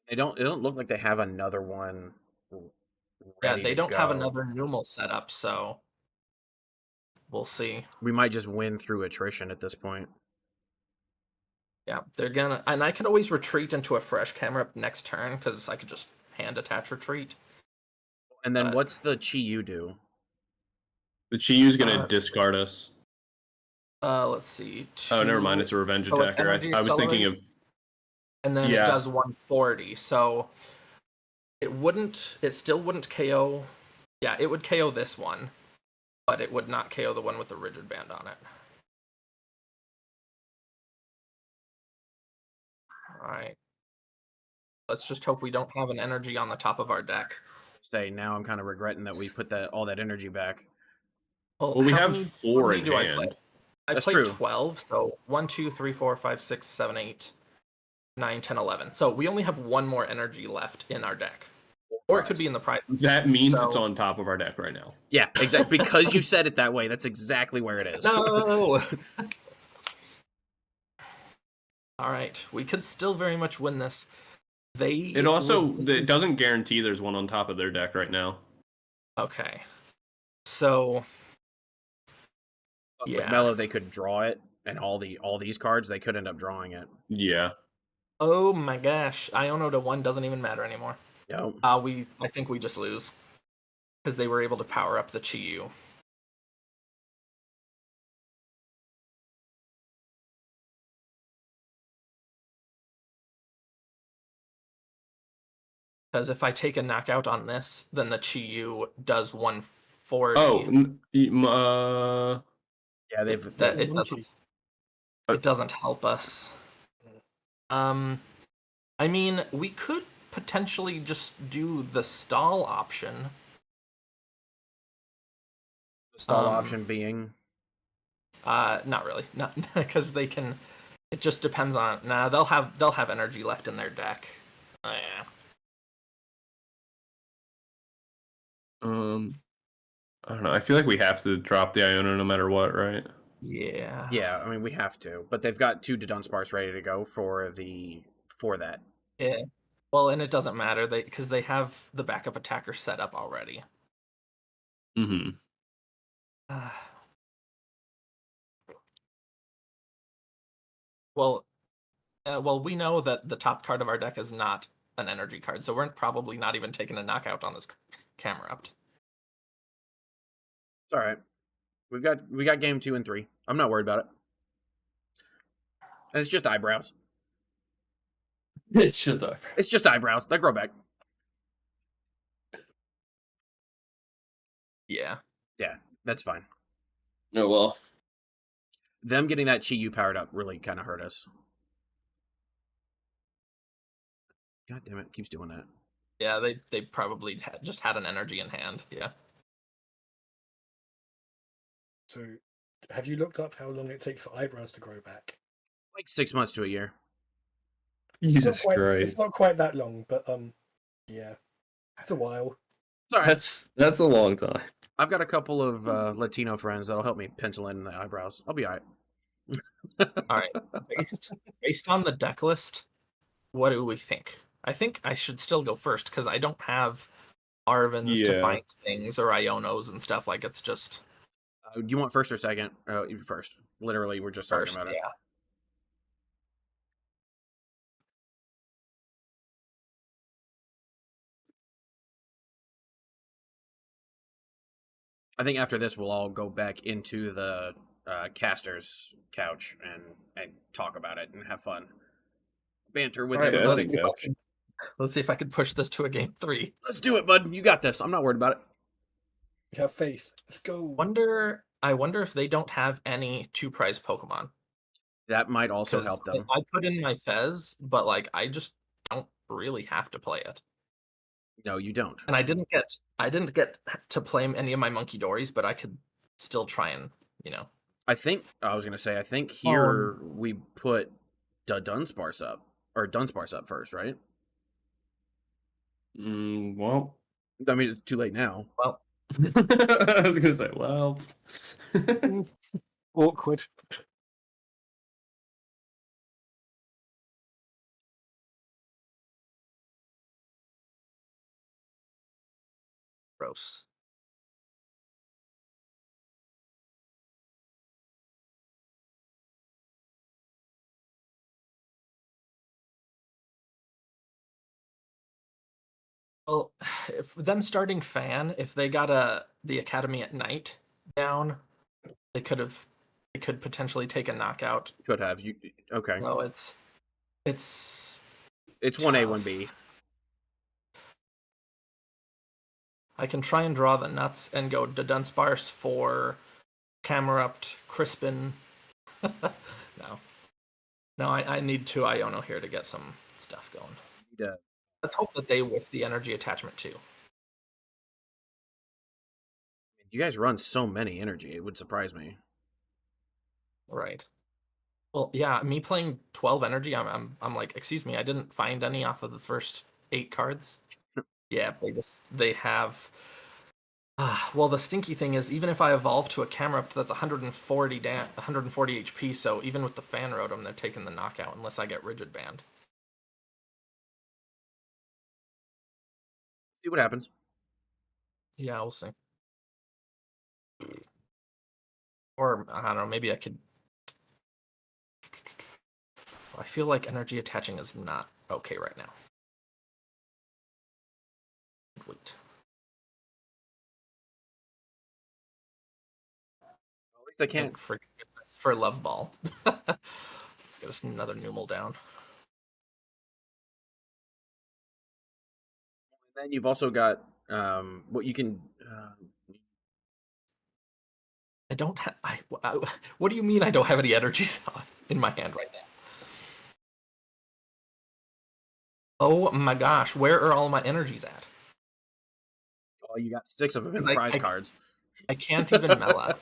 A: It don't look like they have another one.
F: Yeah,
A: Ready
F: they
A: to
F: don't have
A: go.
F: another Numal setup, so we'll see.
A: We might just win through attrition at this point.
F: Yeah, they're gonna, and I could always retreat into a fresh camera next turn because I could just hand attach retreat.
A: And then
F: But-
A: what's the Chi Yu do?
C: The Chiyu's gonna discard us.
F: Let's see.
C: Oh, never mind. It's a revenge
F: so it
C: attacker.
F: energy
C: I was thinking of.
F: accelerates, and then
C: Yeah.
F: it does 140. So it still wouldn't KO. Yeah, it would KO this one, but it would not KO the one with the rigid band on it. All right. Let's just hope we don't have an energy on the top of our deck.
A: Say now I'm kind of regretting that we put all that energy back.
C: Well, we
F: how
C: have
F: many-
C: 4
F: how many
C: in
F: do I
C: hand.
F: play? I
A: That's
F: played
A: true.
F: 12, so 1, 2, 3, 4, 5, 6, 7, 8, 9, 10, 11. So we only have 1 more energy left in our deck. Or it could be in the prize.
C: That means
F: So-
C: it's on top of our deck right now.
A: Yeah, exactly. Because you said it that way, that's exactly where it is.
F: No! Alright, we could still very much win this.
C: It also it doesn't guarantee there's one on top of their deck right now.
F: Okay. So...
A: With
F: Yeah.
A: Mellow, they could draw it, and all these cards, they could end up drawing it.
C: Yeah.
F: Oh my gosh. Iono to 1 doesn't even matter anymore.
A: Yep.
F: I think we just lose. Because they were able to power up the Chi Yu. Because if I take a knockout on this, then the Chi Yu does 140.
C: Oh,
A: Yeah,
F: it doesn't help us. I mean, we could potentially just do the stall option.
A: The stall option being
F: Not really, not because they can. It just depends on. Nah, they'll have energy left in their deck. Oh, yeah.
C: I don't know. I feel like we have to drop the Iono no matter what, right?
F: Yeah.
A: Yeah, I mean we have to, but they've got 2 Dunsparce ready to go for that.
F: Yeah. Well, and it doesn't matter because they have the backup attacker set up already.
C: Mm-hmm.
F: Well, we know that the top card of our deck is not an energy card, so we're probably not even taking a knockout on this camera up.
A: It's all right. We got game 2 and 3. I'm not worried about it. And it's just eyebrows.
C: It's just
A: It's just eyebrows. They grow back.
F: Yeah.
A: Yeah, that's fine.
C: Oh well.
A: Them getting that Chi Yu powered up really kind of hurt us. God damn it, keeps doing that.
F: Yeah, they probably just had an energy in hand. Yeah.
D: So, have you looked up how long it takes for eyebrows to grow back?
A: Like 6 months to a year.
C: Jesus
D: It's
C: Christ.
D: not quite that long, but yeah, it's a while.
A: It's all right.
C: That's a long time.
A: I've got a couple of Latino friends that'll help me pencil in the eyebrows. I'll be all right.
F: All right. Based on the deck list, what do we think? I think I should still go first because I don't have Arvins to
C: Yeah.
F: find things or Ionos and stuff. Like it's just
A: Do you want first or second? First. Literally, we're just talking
F: first.
A: about it.
F: Yeah.
A: I think after this, we'll all go back into the caster's couch and talk about it and have fun, banter with
F: All right,
A: everybody.
F: let's see if I can push this to a game 3.
A: Let's do it, bud. You got this. I'm not worried about it.
D: Have faith. Let's go.
F: I wonder if they don't have any 2-prize Pokemon.
A: That might also
F: 'Cause
A: help them.
F: I put in my Fez, but like I just don't really have to play it.
A: No, you don't.
F: And I didn't get to play any of my Monkey Dories, but I could still try and,
A: I think here we put Dunsparce up first, right?
C: Well,
A: I mean, it's too late now.
F: Well,
C: I was gonna say, well,
D: Awkward.
F: gross. Well, if them starting Fan, if they got the Academy at night down, they could potentially take a knockout.
A: Could have you. Okay.
F: No, it's
A: 1A, 1B.
F: I can try and draw the nuts and go Dunsparce for Camerupt, Crispin. No, I need 2 Iono here to get some stuff going.
A: Yeah.
F: Let's hope that they whiff the energy attachment too.
A: You guys run so many energy; it would surprise me.
F: Right. Well, yeah, me playing 12 energy, I'm like, excuse me, I didn't find any off of the first 8 cards. Yeah, they have. Well, the stinky thing is, even if I evolve to a Camerupt, that's 140 HP. So even with the Fan Rotom, they're taking the knockout unless I get Rigid Band.
A: See what happens.
F: Yeah, we'll see. Or I don't know, maybe I could. I feel like energy attaching is not okay right now. Wait.
A: At least I can't.
F: For Love Ball. Let's get us another Numel down.
A: And then you've also got what you can.
F: I don't have. What do you mean I don't have any energies in my hand right now? Oh my gosh, where are all my energies at?
A: Oh, you got 6 of them in
F: 'Cause
A: prize cards.
F: I can't even Mela.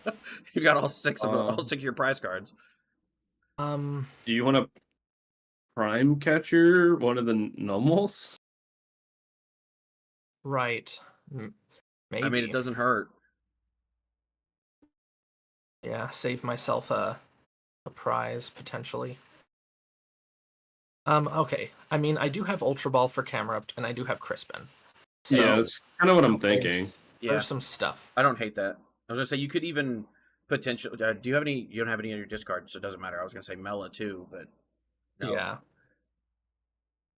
A: You got all 6 of them, all 6 of your prize cards.
C: Do you want a Prime Catcher, one of the Numels?
F: Right. Maybe.
A: I mean, it doesn't hurt.
F: Yeah, save myself a prize potentially. Okay. I mean, I do have Ultra Ball for Camerupt, and I do have Crispin. So
C: Yeah, that's kind of what I'm thinking.
F: There's some stuff.
A: I don't hate that. I was gonna say you could even potentially. Do you have any? You don't have any in your discard, so it doesn't matter. I was gonna say Mela too, but no.
F: Yeah.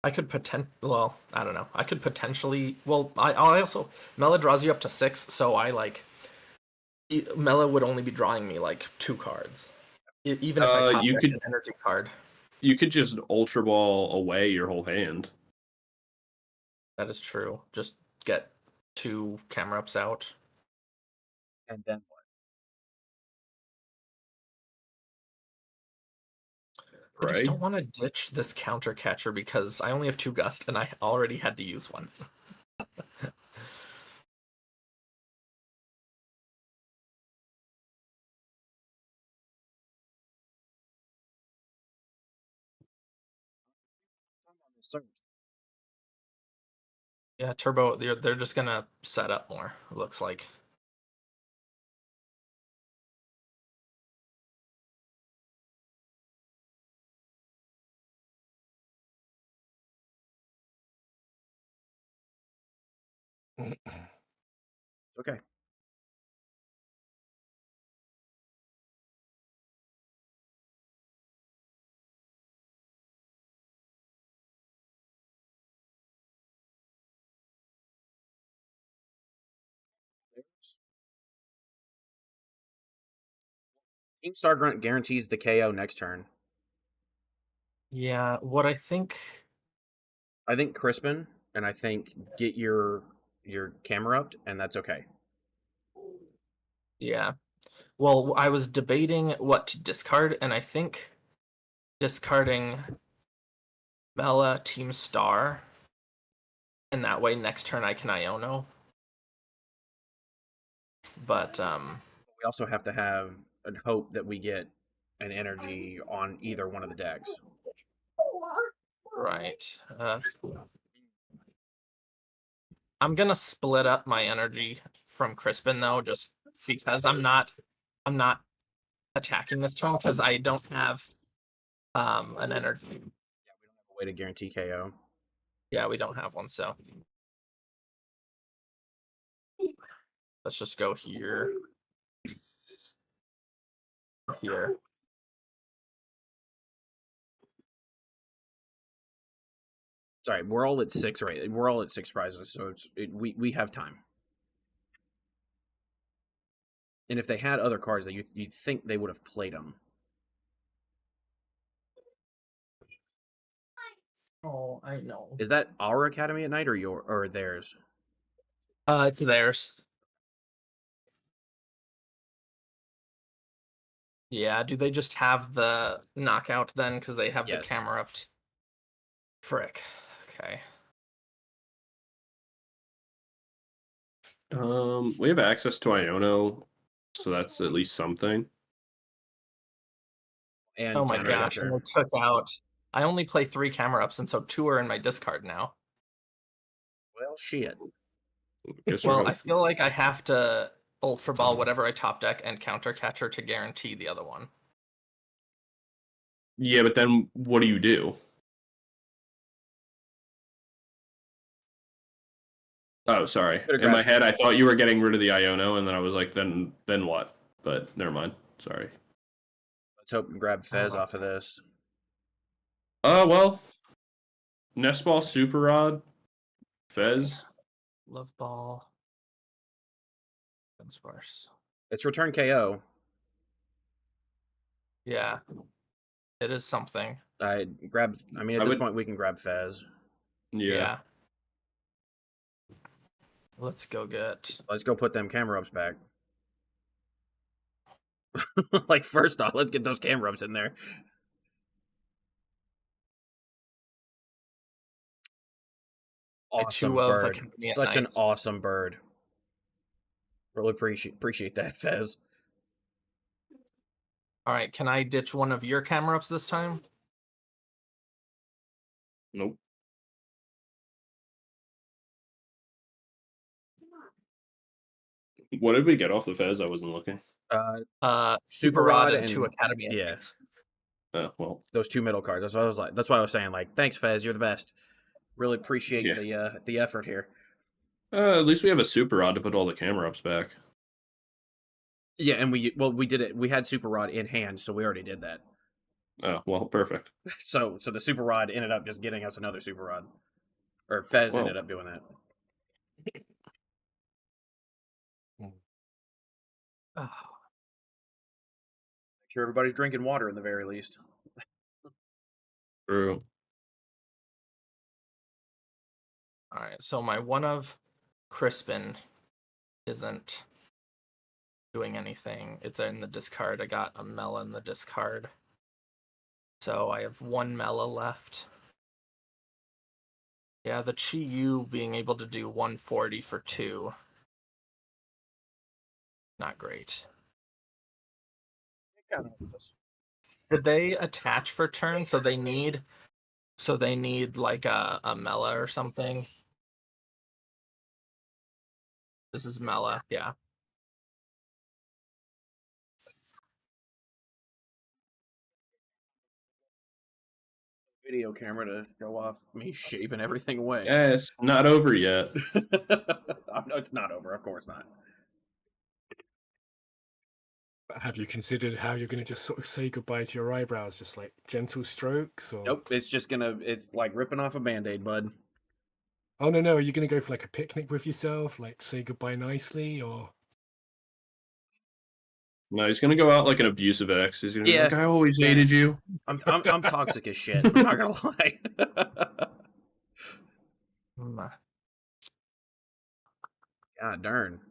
F: I could Well, I don't know. I could potentially. Well, I also Mela draws you up to 6, so I like. Mela would only be drawing me like 2 cards, even if I
C: you could
F: an energy card.
C: You could just Ultra Ball away your whole hand.
F: That is true. Just get 2 Camerups out.
A: And then what?
F: I just don't want to ditch this counter catcher because I only have 2 Gust and I already had to use one. Yeah, Turbo, they're just gonna set up more, it looks like.
A: Okay. Team Star Grunt guarantees the KO next turn.
F: Yeah, what I think.
A: I think Crispin, and I think get your camera up, and that's okay.
F: Yeah. Well, I was debating what to discard, and I think discarding Bella Team Star, and that way next turn I can Iono. But
A: We also have to have a hope that we get an energy on either one of the decks.
F: right. I'm gonna split up my energy from Crispin though, just because I'm not attacking this turn because I don't have an energy.
A: Yeah, we don't have a way to guarantee KO.
F: Yeah, we don't have one, so let's just go here. Here.
A: Sorry, we're all at 6 right. We're all at 6 prizes, so we have time. And if they had other cards, that you'd think they would have played them.
F: Oh, I know.
A: Is that our academy at night or theirs?
F: It's theirs. Yeah, do they just have the knockout then? Because they have
A: Yes.
F: the camera up. Frick. Okay.
C: We have access to Iono, so that's at least something.
A: And
F: Oh my
A: counter
F: gosh, and
A: catcher.
F: they took out. I only play 3 camera ups, and so 2 are in my discard now.
A: Well, shit.
C: Guess we're
F: Well,
C: home.
F: I feel like I have to Ultra Ball whatever I top deck and counter catcher to guarantee the other one.
C: Yeah, but then what do you do? Oh, sorry.
A: Could've
C: In my
A: grabbed-
C: head, I thought you were getting rid of the Iono, and then I was like, then what? But never mind. Sorry.
A: Let's hope and grab Fez off of this.
C: Well, Nest Ball, Super Rod, Fez.
F: Love Ball. And Sparse.
A: It's return KO.
F: Yeah. It is something.
A: I mean, at this point, we can grab Fez.
C: Yeah.
F: Let's go get.
A: Let's go put them camera ups back. Like, first off, let's get those camera ups in there. Awesome bird. Such an awesome bird. Really appreciate that, Fez.
F: All right, can I ditch one of your camera ups this time?
C: Nope. What did we get off the Fez? I wasn't looking.
F: Super Rod and 2 Academy.
A: Yes.
C: Well,
A: those 2 middle cards. That's what I was like. That's why I was saying, like, thanks, Fez. You're the best. Really appreciate the effort here.
C: At least we have a Super Rod to put all the camera ups back.
A: Yeah, and we did it. We had Super Rod in hand, so we already did that.
C: Oh, well, perfect.
A: So the Super Rod ended up just getting us another Super Rod. Or Fez ended up doing that.
F: Oh.
A: Make sure everybody's drinking water in the very least.
C: True.
F: All right, so my one of Crispin isn't doing anything. It's in the discard. I got a Mela in the discard. So I have 1 Mela left. Yeah, the Chi Yu being able to do 140 for 2. Not great. Did they attach for turn? So they need like a Mela or something. This is Mela, yeah.
A: Video camera to go off me shaving everything away.
C: Yes, not over yet.
A: No, it's not over. Of course not.
D: Have you considered how you're going to just sort of say goodbye to your eyebrows, just like gentle strokes, or?
A: Nope. It's like ripping off a band-aid, bud.
D: Oh no, are you going to go for like a picnic with yourself, like say goodbye nicely, or?
C: No, he's gonna go out like an abusive ex. He's gonna be
A: Yeah.
C: like, "I always hated you."
A: I'm toxic as shit. I'm not gonna lie. God darn.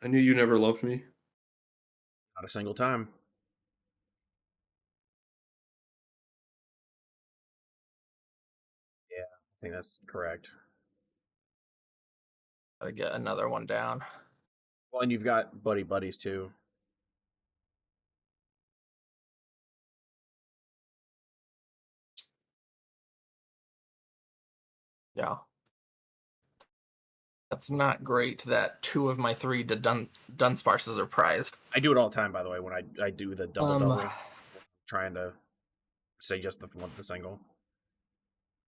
C: I knew you never loved me.
A: Not a single time. Yeah, I think that's correct.
F: Gotta get another one down.
A: Well, and you've got buddies too.
F: Yeah. That's not great that 2 of my 3 Dunsparces are prized.
A: I do it all the time, by the way, when I do the double. Trying to say just the single.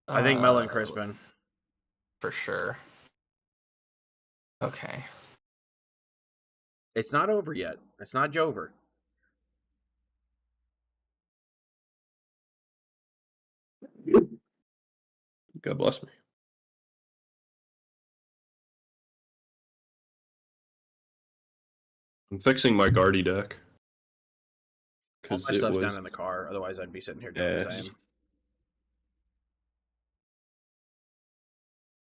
A: I think Melon Crispin.
F: For sure. Okay.
A: It's not over yet. It's not Jover.
C: God bless me. I'm fixing my Guardy deck.
A: All my stuff's down in the car. Otherwise, I'd be sitting here doing the same.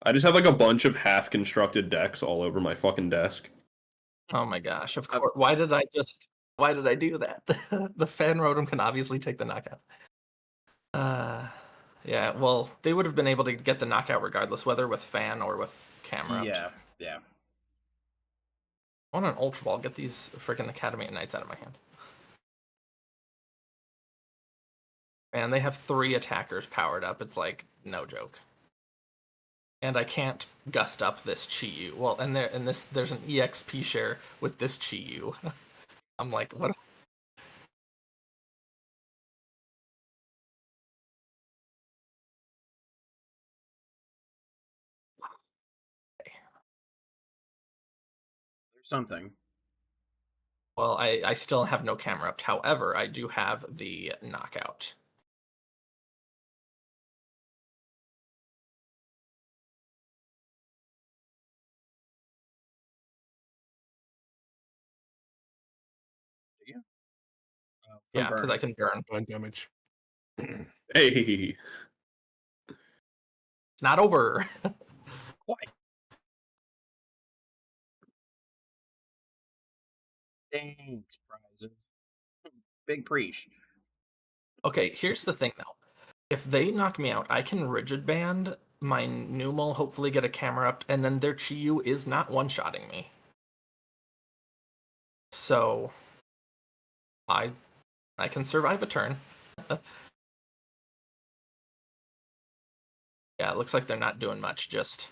C: I just have like a bunch of half-constructed decks all over my fucking desk.
F: Oh my gosh! Of course. Why did I do that? The fan Rotom can obviously take the knockout. Yeah. Well, they would have been able to get the knockout regardless, whether with fan or with camera.
A: Yeah.
F: I want an Ultra Ball. Get these freaking Academy at Nights out of my hand. Man, they have 3 attackers powered up. It's like no joke. And I can't gust up this Chi-Yu. Well, and there's an EXP share with this Chi-Yu. I'm like, what?
A: There's something.
F: Well, I still have no camera up. However, I do have the knockout. Yeah, because I can burn
D: damage.
C: Hey.
F: It's not over.
A: Quite. Thanks, prizes. Big preach.
F: Okay, here's the thing though. If they knock me out, I can rigid band my Numel, hopefully get a camera up, and then their Chi-Yu is not one-shotting me. So I can survive a turn. Yeah, it looks like they're not doing much, just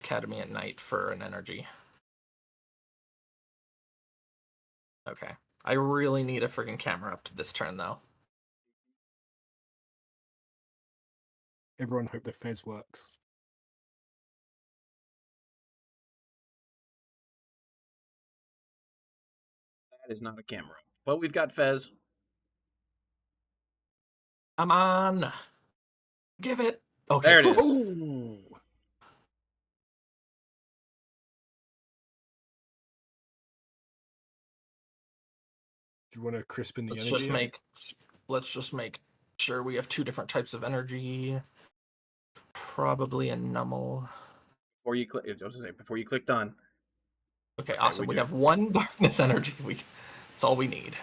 F: Academy at Night for an energy. Okay. I really need a friggin' camera up to this turn, though.
D: Everyone hope the Fez works.
A: That is not a camera. But we've got Fez.
F: Come on. Give it. Okay.
A: There it is.
D: Ooh. Do you want to crispen the
F: Let's
D: energy?
F: just make sure we have 2 different types of energy. Probably a Nummel.
A: Before you click done.
F: Okay, awesome. We have 1 darkness energy. That's all we need.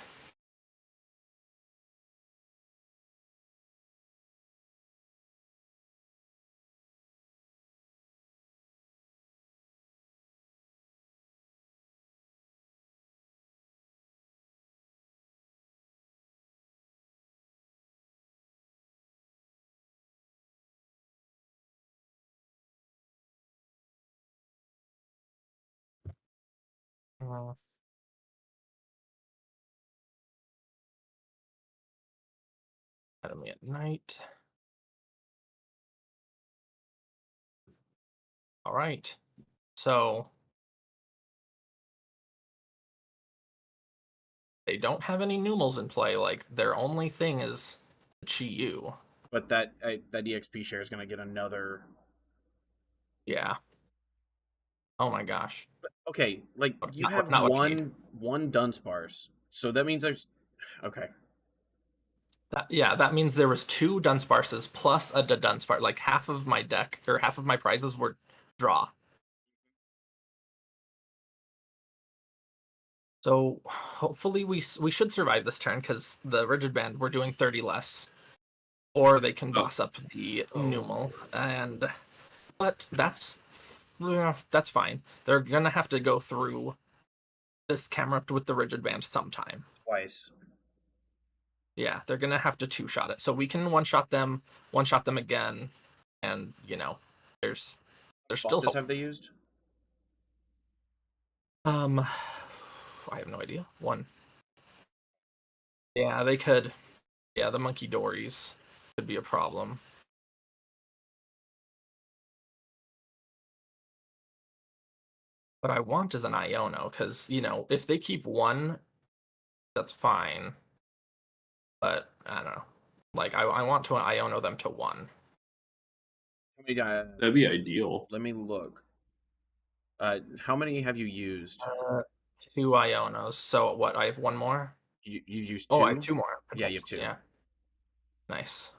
F: Academy at Night. All right. So they don't have any Numels in play. Like their only thing is Chi-Yu.
A: But that EXP share is going to get another.
F: Yeah. Oh my gosh.
A: Okay, like you
F: Not-
A: have
F: not what I need.
A: one Dunsparce, so that means there's. Okay.
F: That means there was 2 Dunsparces plus a Dunsparce. Like half of my deck or half of my prizes were draw. So hopefully we should survive this turn because the Rigid Band we're doing 30 less, or they can boss up the Numel, but that's fine. They're gonna have to go through this Camerupt with the Rigid Band sometime.
A: Twice.
F: Yeah, they're gonna have to 2-shot it, so we can 1-shot them again, and there's still
A: Bosses
F: hope.
A: have they used?
F: I have no idea. 1. Yeah, they could. Yeah, the Monkey Dories could be a problem. What I want is an Iono, because, if they keep 1, that's fine. But, I don't know. Like, I want to Iono them to 1.
A: How many,
C: That'd be ideal.
A: let me look. How many have you used?
F: 2 Ionos. So, what, I have 1 more?
A: You used 2?
F: Oh, I have 2 more.
A: Yeah, you have 2.
F: Yeah. Nice.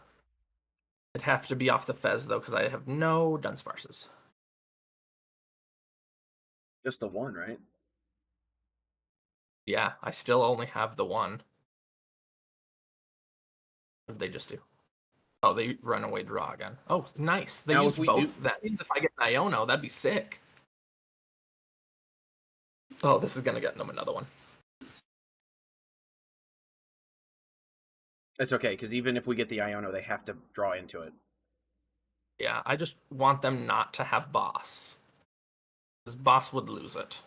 F: It'd have to be off the Fez, though, because I have no Dunsparces.
A: Just the 1, right?
F: Yeah, I still only have the 1. What did they just do? Oh, they run away draw again. Oh, nice. They
A: Now,
F: used
A: if we
F: both.
A: do-
F: That means if I get an Iono, that'd be sick. Oh, this is going to get them another one.
A: It's okay, because even if we get the Iono, they have to draw into it.
F: Yeah, I just want them not to have boss. Because boss would lose it.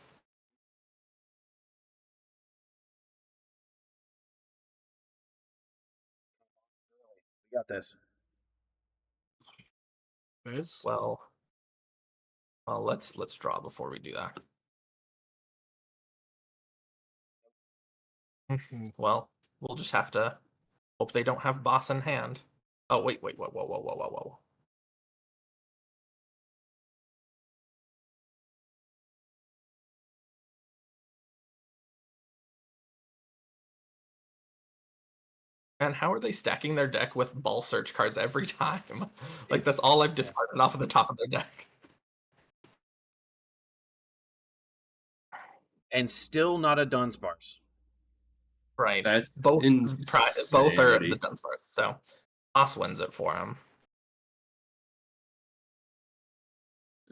A: We got this.
F: Well, let's draw before we do that. Well, we'll just have to hope they don't have boss in hand. Oh, wait, whoa. And how are they stacking their deck with ball search cards every time? Like, that's all I've discarded off of the top of their deck.
A: And still not a Dunsparce.
F: Right.
C: That's
F: both are
C: insanity.
F: the Dunsparce. So boss wins it for him.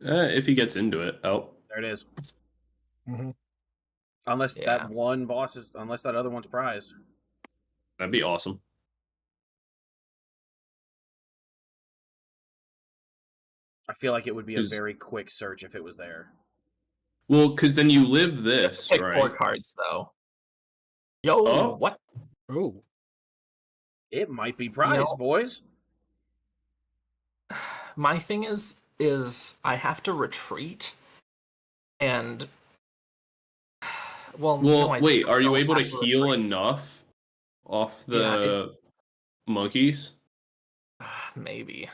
C: If he gets into it. Oh,
A: There it is.
D: Mm-hmm.
A: Unless
F: Yeah.
A: that one boss is, unless that other one's prize.
C: that'd be awesome.
A: I feel like it would be a
C: 'Cause-
A: very quick search if it was there.
C: Well, because then you live this,
F: Pick
C: right?
F: 4 cards though. Yo,
C: Oh.
F: what?
G: Oh,
A: It might be prize,
F: No.
A: boys.
F: My thing is I have to retreat, and well,
C: Well,
F: no, I
C: wait, are you
F: don't
C: able to
F: have
C: heal
F: retreat.
C: enough off
F: Yeah,
C: the monkeys?
F: Maybe.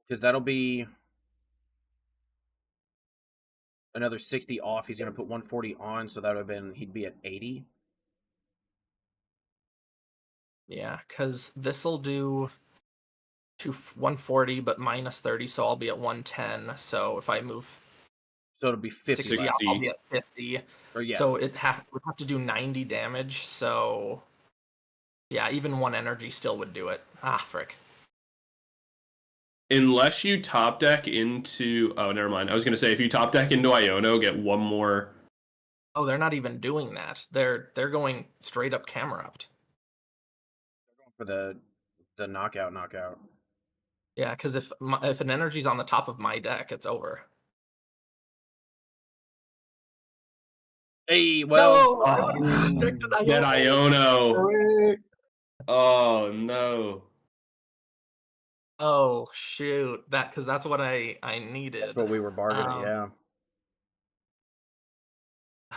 A: Because that'll be another 60 off. He's going to put 140 on, so that would have been, he'd be at 80.
F: Yeah, because this'll do 140, but minus 30, so I'll be at 110. So if I move
A: So it'll be 50.
F: 60,
A: left.
F: I'll be at 50.
A: Or yeah.
F: So it would have to do 90 damage. So yeah, even 1 energy still would do it. Ah, frick.
C: Unless you top deck into... Oh, never mind. I was going to say, if you top deck into Iono, get 1 more...
F: Oh, they're not even doing that. They're going straight up Camerupt.
A: For the knockout.
F: Yeah, because if an energy's on the top of my deck, it's over.
A: Hey, well.
C: Get Iono! Oh, no.
F: Oh shoot, because that's what I needed.
A: That's what we were bargaining.
F: Um,
A: Yeah.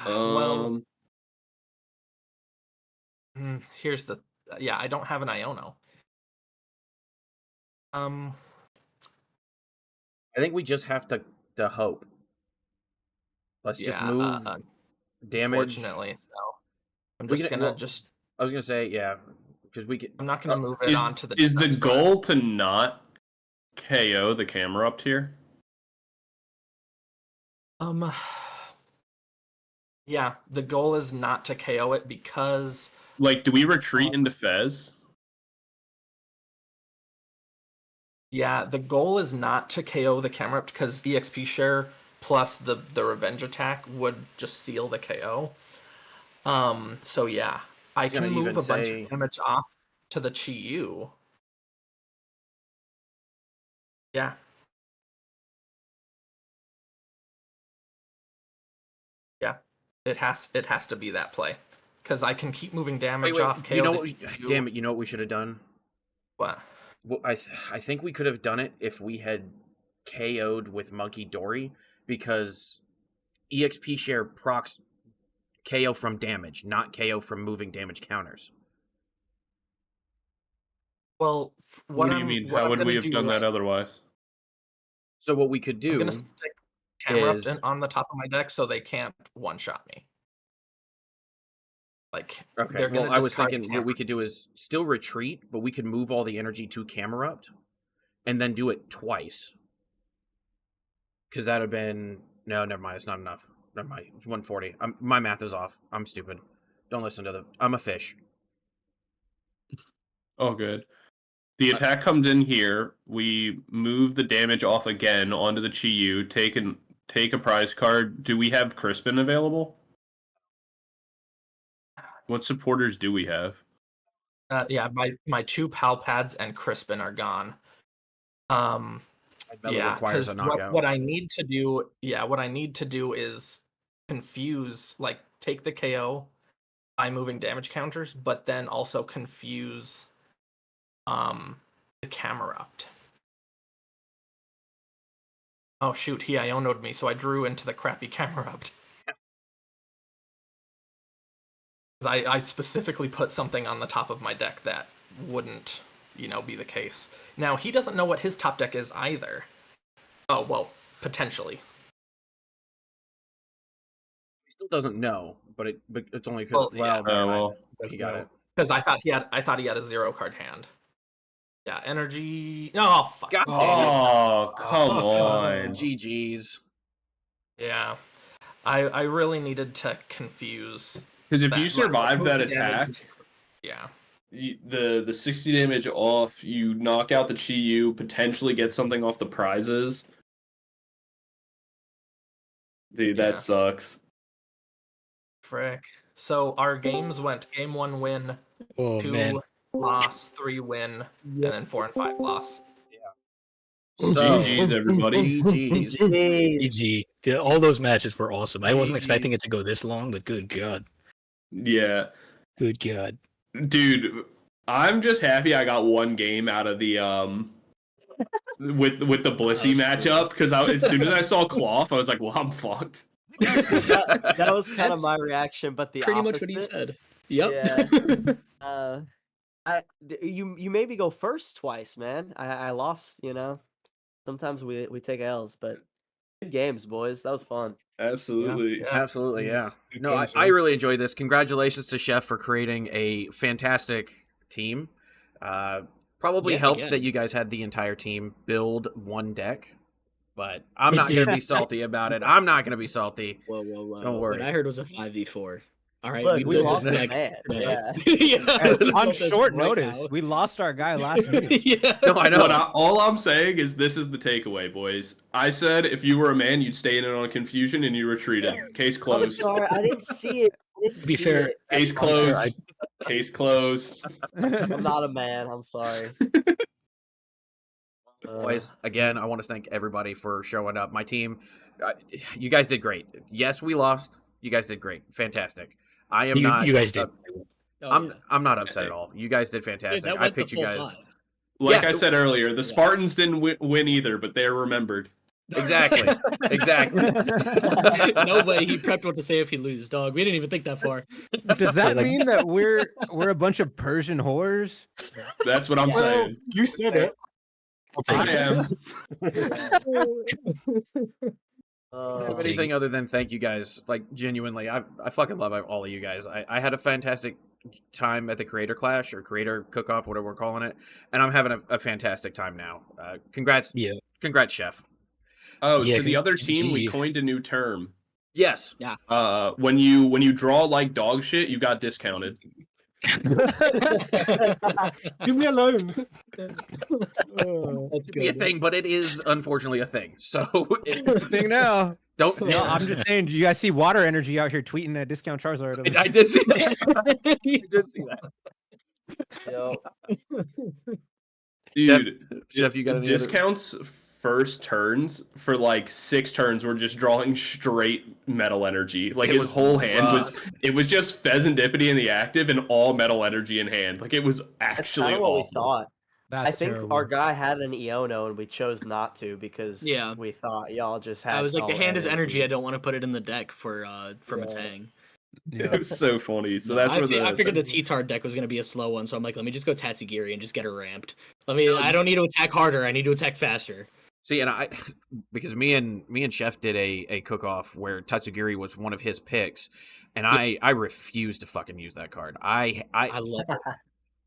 F: Well, here's the yeah. I don't have an Iono.
A: I think we just have to hope. Let's just
F: Yeah.
A: move damage.
F: Unfortunately, so I'm
A: We
F: just
A: can-
F: gonna
A: well,
F: just.
A: I was gonna say yeah, because we could.
F: I'm not gonna move it
C: Is,
F: on to the.
C: is the
F: next
C: goal to not KO the camera up tier?
F: Yeah, the goal is not to KO it because.
C: Like, do we retreat into Fez?
F: Yeah, the goal is not to KO the camera because EXP share plus the revenge attack would just seal the KO. So yeah, I can move a bunch of damage off to the Chi Yu. Yeah. Yeah. It has to be that play. Because I can keep moving damage off KO.
A: You know what? Damn it! You know what we should have done?
F: What?
A: Well, I think we could have done it if we had KO'd with Monkey Dory, because EXP share procs KO from damage, not KO from moving damage counters.
F: Well,
C: what do you mean? How would we have done that otherwise?
A: So what we could do
F: I'm gonna stick camera on the top of my deck so they can't one-shot me. Like,
A: okay, well, I was thinking what we could do is still retreat, but we could move all the energy to Camerupt, and then do it twice. Because that would have been... No, never mind, it's not enough. Never mind, it's 140. My math is off. I'm stupid. Don't listen to the... I'm a fish.
C: Oh, good. The attack comes in here. We move the damage off again onto the Chi Yu. Take a prize card. Do we have Crispin available? What supporters do we have?
F: Yeah, my 2 Pal Pads and Crispin are gone. Yeah, because what I need to do, is confuse, like, take the KO by moving damage counters, but then also confuse the Camerupt. Oh shoot, he Iono'd me, so I drew into the crappy Camerupt. I specifically put something on the top of my deck that wouldn't, be the case. Now, he doesn't know what his top deck is either. Oh, well, potentially.
A: He still doesn't know, but it's only because he got it.
F: Because I thought he had a 0-card hand. Yeah, energy. Oh fuck!
C: God, oh, come on!
A: GG's.
F: Yeah, I really needed to confuse.
C: Because if you survive that attack,
F: yeah,
C: the 60 damage off, you knock out the Chi Yu, potentially get something off the prizes. Dude, that sucks.
F: Frick. So our games went game 1 win, 2 loss, 3 win, and then 4 and 5 loss.
A: Yeah.
C: So, GG's, everybody.
A: GG's.
E: GG. Yeah, all those matches were awesome. I wasn't expecting it to go this long, but good God.
C: Yeah.
E: Good God.
C: Dude, I'm just happy I got one game out of the with the Blissey matchup, because as soon as I saw Cloth, I was like, well, I'm fucked.
K: that was kind of my reaction, but the
G: pretty
K: opposite.
G: much what he said. Yep.
K: Yeah. You made me go first twice, man. I lost. Sometimes we take L's, but good games, boys. That was fun.
C: Absolutely.
A: Absolutely, yeah. No, I really enjoyed this. Congratulations to Chef for creating a fantastic team. Probably helped that you guys had the entire team build one deck, but I'm not going to be salty about it. I'm not going to be salty.
G: Whoa.
A: Don't worry.
G: What I heard was a 5v4. All right,
K: Look, we
G: built
K: lost
G: this
K: a
G: deck.
K: man. Yeah.
H: On short notice, we lost our guy last minute.
G: Yeah.
A: No, I know.
C: All I'm saying is this is the takeaway, boys. I said if you were a man, you'd stay in on confusion and you retreated. Case
K: I'm
C: closed.
K: sorry, I didn't see it.
E: To be fair,
C: Case closed. Case closed.
K: I'm not a man. I'm sorry.
A: Boys, again, I want to thank everybody for showing up. My team, you guys did great. Yes, we lost. You guys did great. Fantastic. I am not.
E: You guys did.
A: I'm not upset at all. You guys did fantastic. I picked you guys.
C: Like
A: Yeah.
C: I said earlier, the Spartans didn't win either, but they're remembered.
A: Exactly. Exactly.
G: No way he prepped what to say if he lose, dog. We didn't even think that far.
H: Does that mean that we're a bunch of Persian whores?
C: That's what I'm saying.
D: You said it.
C: I am.
A: I don't have anything other than thank you guys. Like, genuinely, I fucking love all of you guys. I had a fantastic time at the Creator Clash or Creator Cook-Off, whatever we're calling it, and I'm having a fantastic time now. Congrats, Chef.
C: Oh, to the other team, we coined a new term.
A: Yes.
G: Yeah.
C: When you draw like dog shit, you got discounted.
D: Leave me alone.
G: That's
A: It'd be a thing, but it is unfortunately a thing. So
H: It's a thing now.
A: Don't.
H: No, I'm just saying. Do you guys see Water Energy out here tweeting at Discount Charizard?
A: I did see that. I did see that.
K: Yo.
C: Dude,
A: Chef, you got any
C: discounts? First turns for like 6 turns were just drawing straight metal energy. Like his whole hand was just Pheasantipity in the active and all metal energy in hand. Like it was actually
K: That's what we
C: awful.
K: thought.
H: That's
K: I think
H: terrible.
K: our guy had an Eono and we chose not to because we thought y'all just had.
G: I was like, the
K: all
G: hand is energy. I
K: energies.
G: don't want to put it in the deck for Matang.
C: It was so funny. So that's
G: I figured the T-Tard deck was going to be a slow one, so I'm like, let me just go Tatsugiri and just get her ramped. I don't need to attack harder. I need to attack faster.
A: See, and because me and Chef did a cook-off where Tatsugiri was one of his picks, and I refused to fucking use that card. I
G: love it.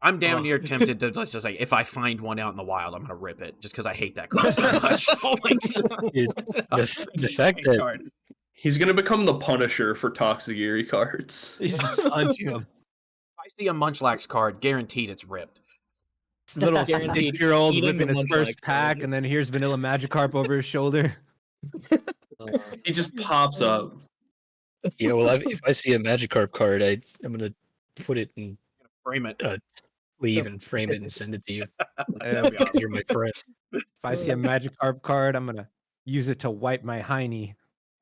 A: I'm damn near tempted to just like, if I find one out in the wild, I'm gonna rip it just because I hate that card so much.
G: Oh my god!
E: The fact that
A: card.
C: He's gonna become the Punisher for Toxagiri cards.
H: Just hunt him.
A: If I see a Munchlax card, guaranteed it's ripped.
H: Little
G: Guaranteed
H: 6-year-old
G: eating
H: whipping
G: the
H: his first
G: Munchlax
H: pack,
G: card.
H: and then here's Vanilla Magikarp over his shoulder.
C: He just pops up.
E: You know, well, if I see a Magikarp card, I'm gonna put it in
A: Frame it.
E: sleeve and frame it and send it to you.
H: That'd be
E: Because you're my friend.
H: If I see a Magikarp card, I'm gonna use it to wipe my hiney.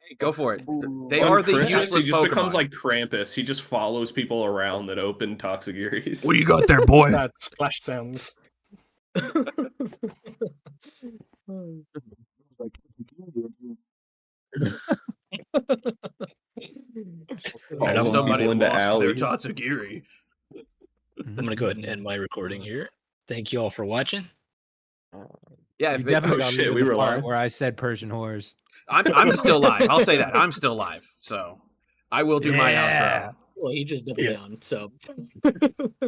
A: Hey, go for it. They
C: On
A: are the
C: Christmas,
A: useless
C: he just
A: Pokemon.
C: becomes like Krampus. He just follows people around that open Toxagiris.
A: What do you got there, boy?
D: Bad splash sounds.
C: Follow
A: Somebody
C: people into
A: lost their
C: alleys.
A: Tatsugiri.
E: I'm gonna go ahead and end my recording here. Thank you all for watching.
A: Yeah,
H: You definitely got
C: shit,
H: me
C: we
H: the
C: were
H: part
C: live.
H: where I said Persian whores.
A: I'm still live. I'll say that. I'm still live. So I will do my outro.
G: Well, he just doubled down. So,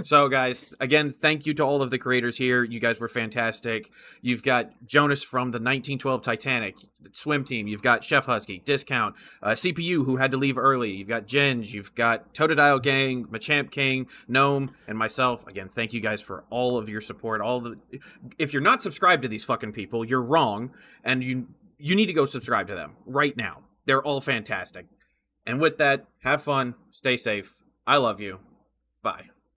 A: So, guys, again, thank you to all of the creators here. You guys were fantastic. You've got Jonas from the 1912 Titanic swim team. You've got Chef Husky, Discount, CPU, who had to leave early. You've got Ginge. You've got Totodile Gang, Machamp King, Gnome, and myself. Again, thank you guys for all of your support. If you're not subscribed to these fucking people, you're wrong, and you need to go subscribe to them right now. They're all fantastic. And with that, have fun, stay safe. I love you. Bye.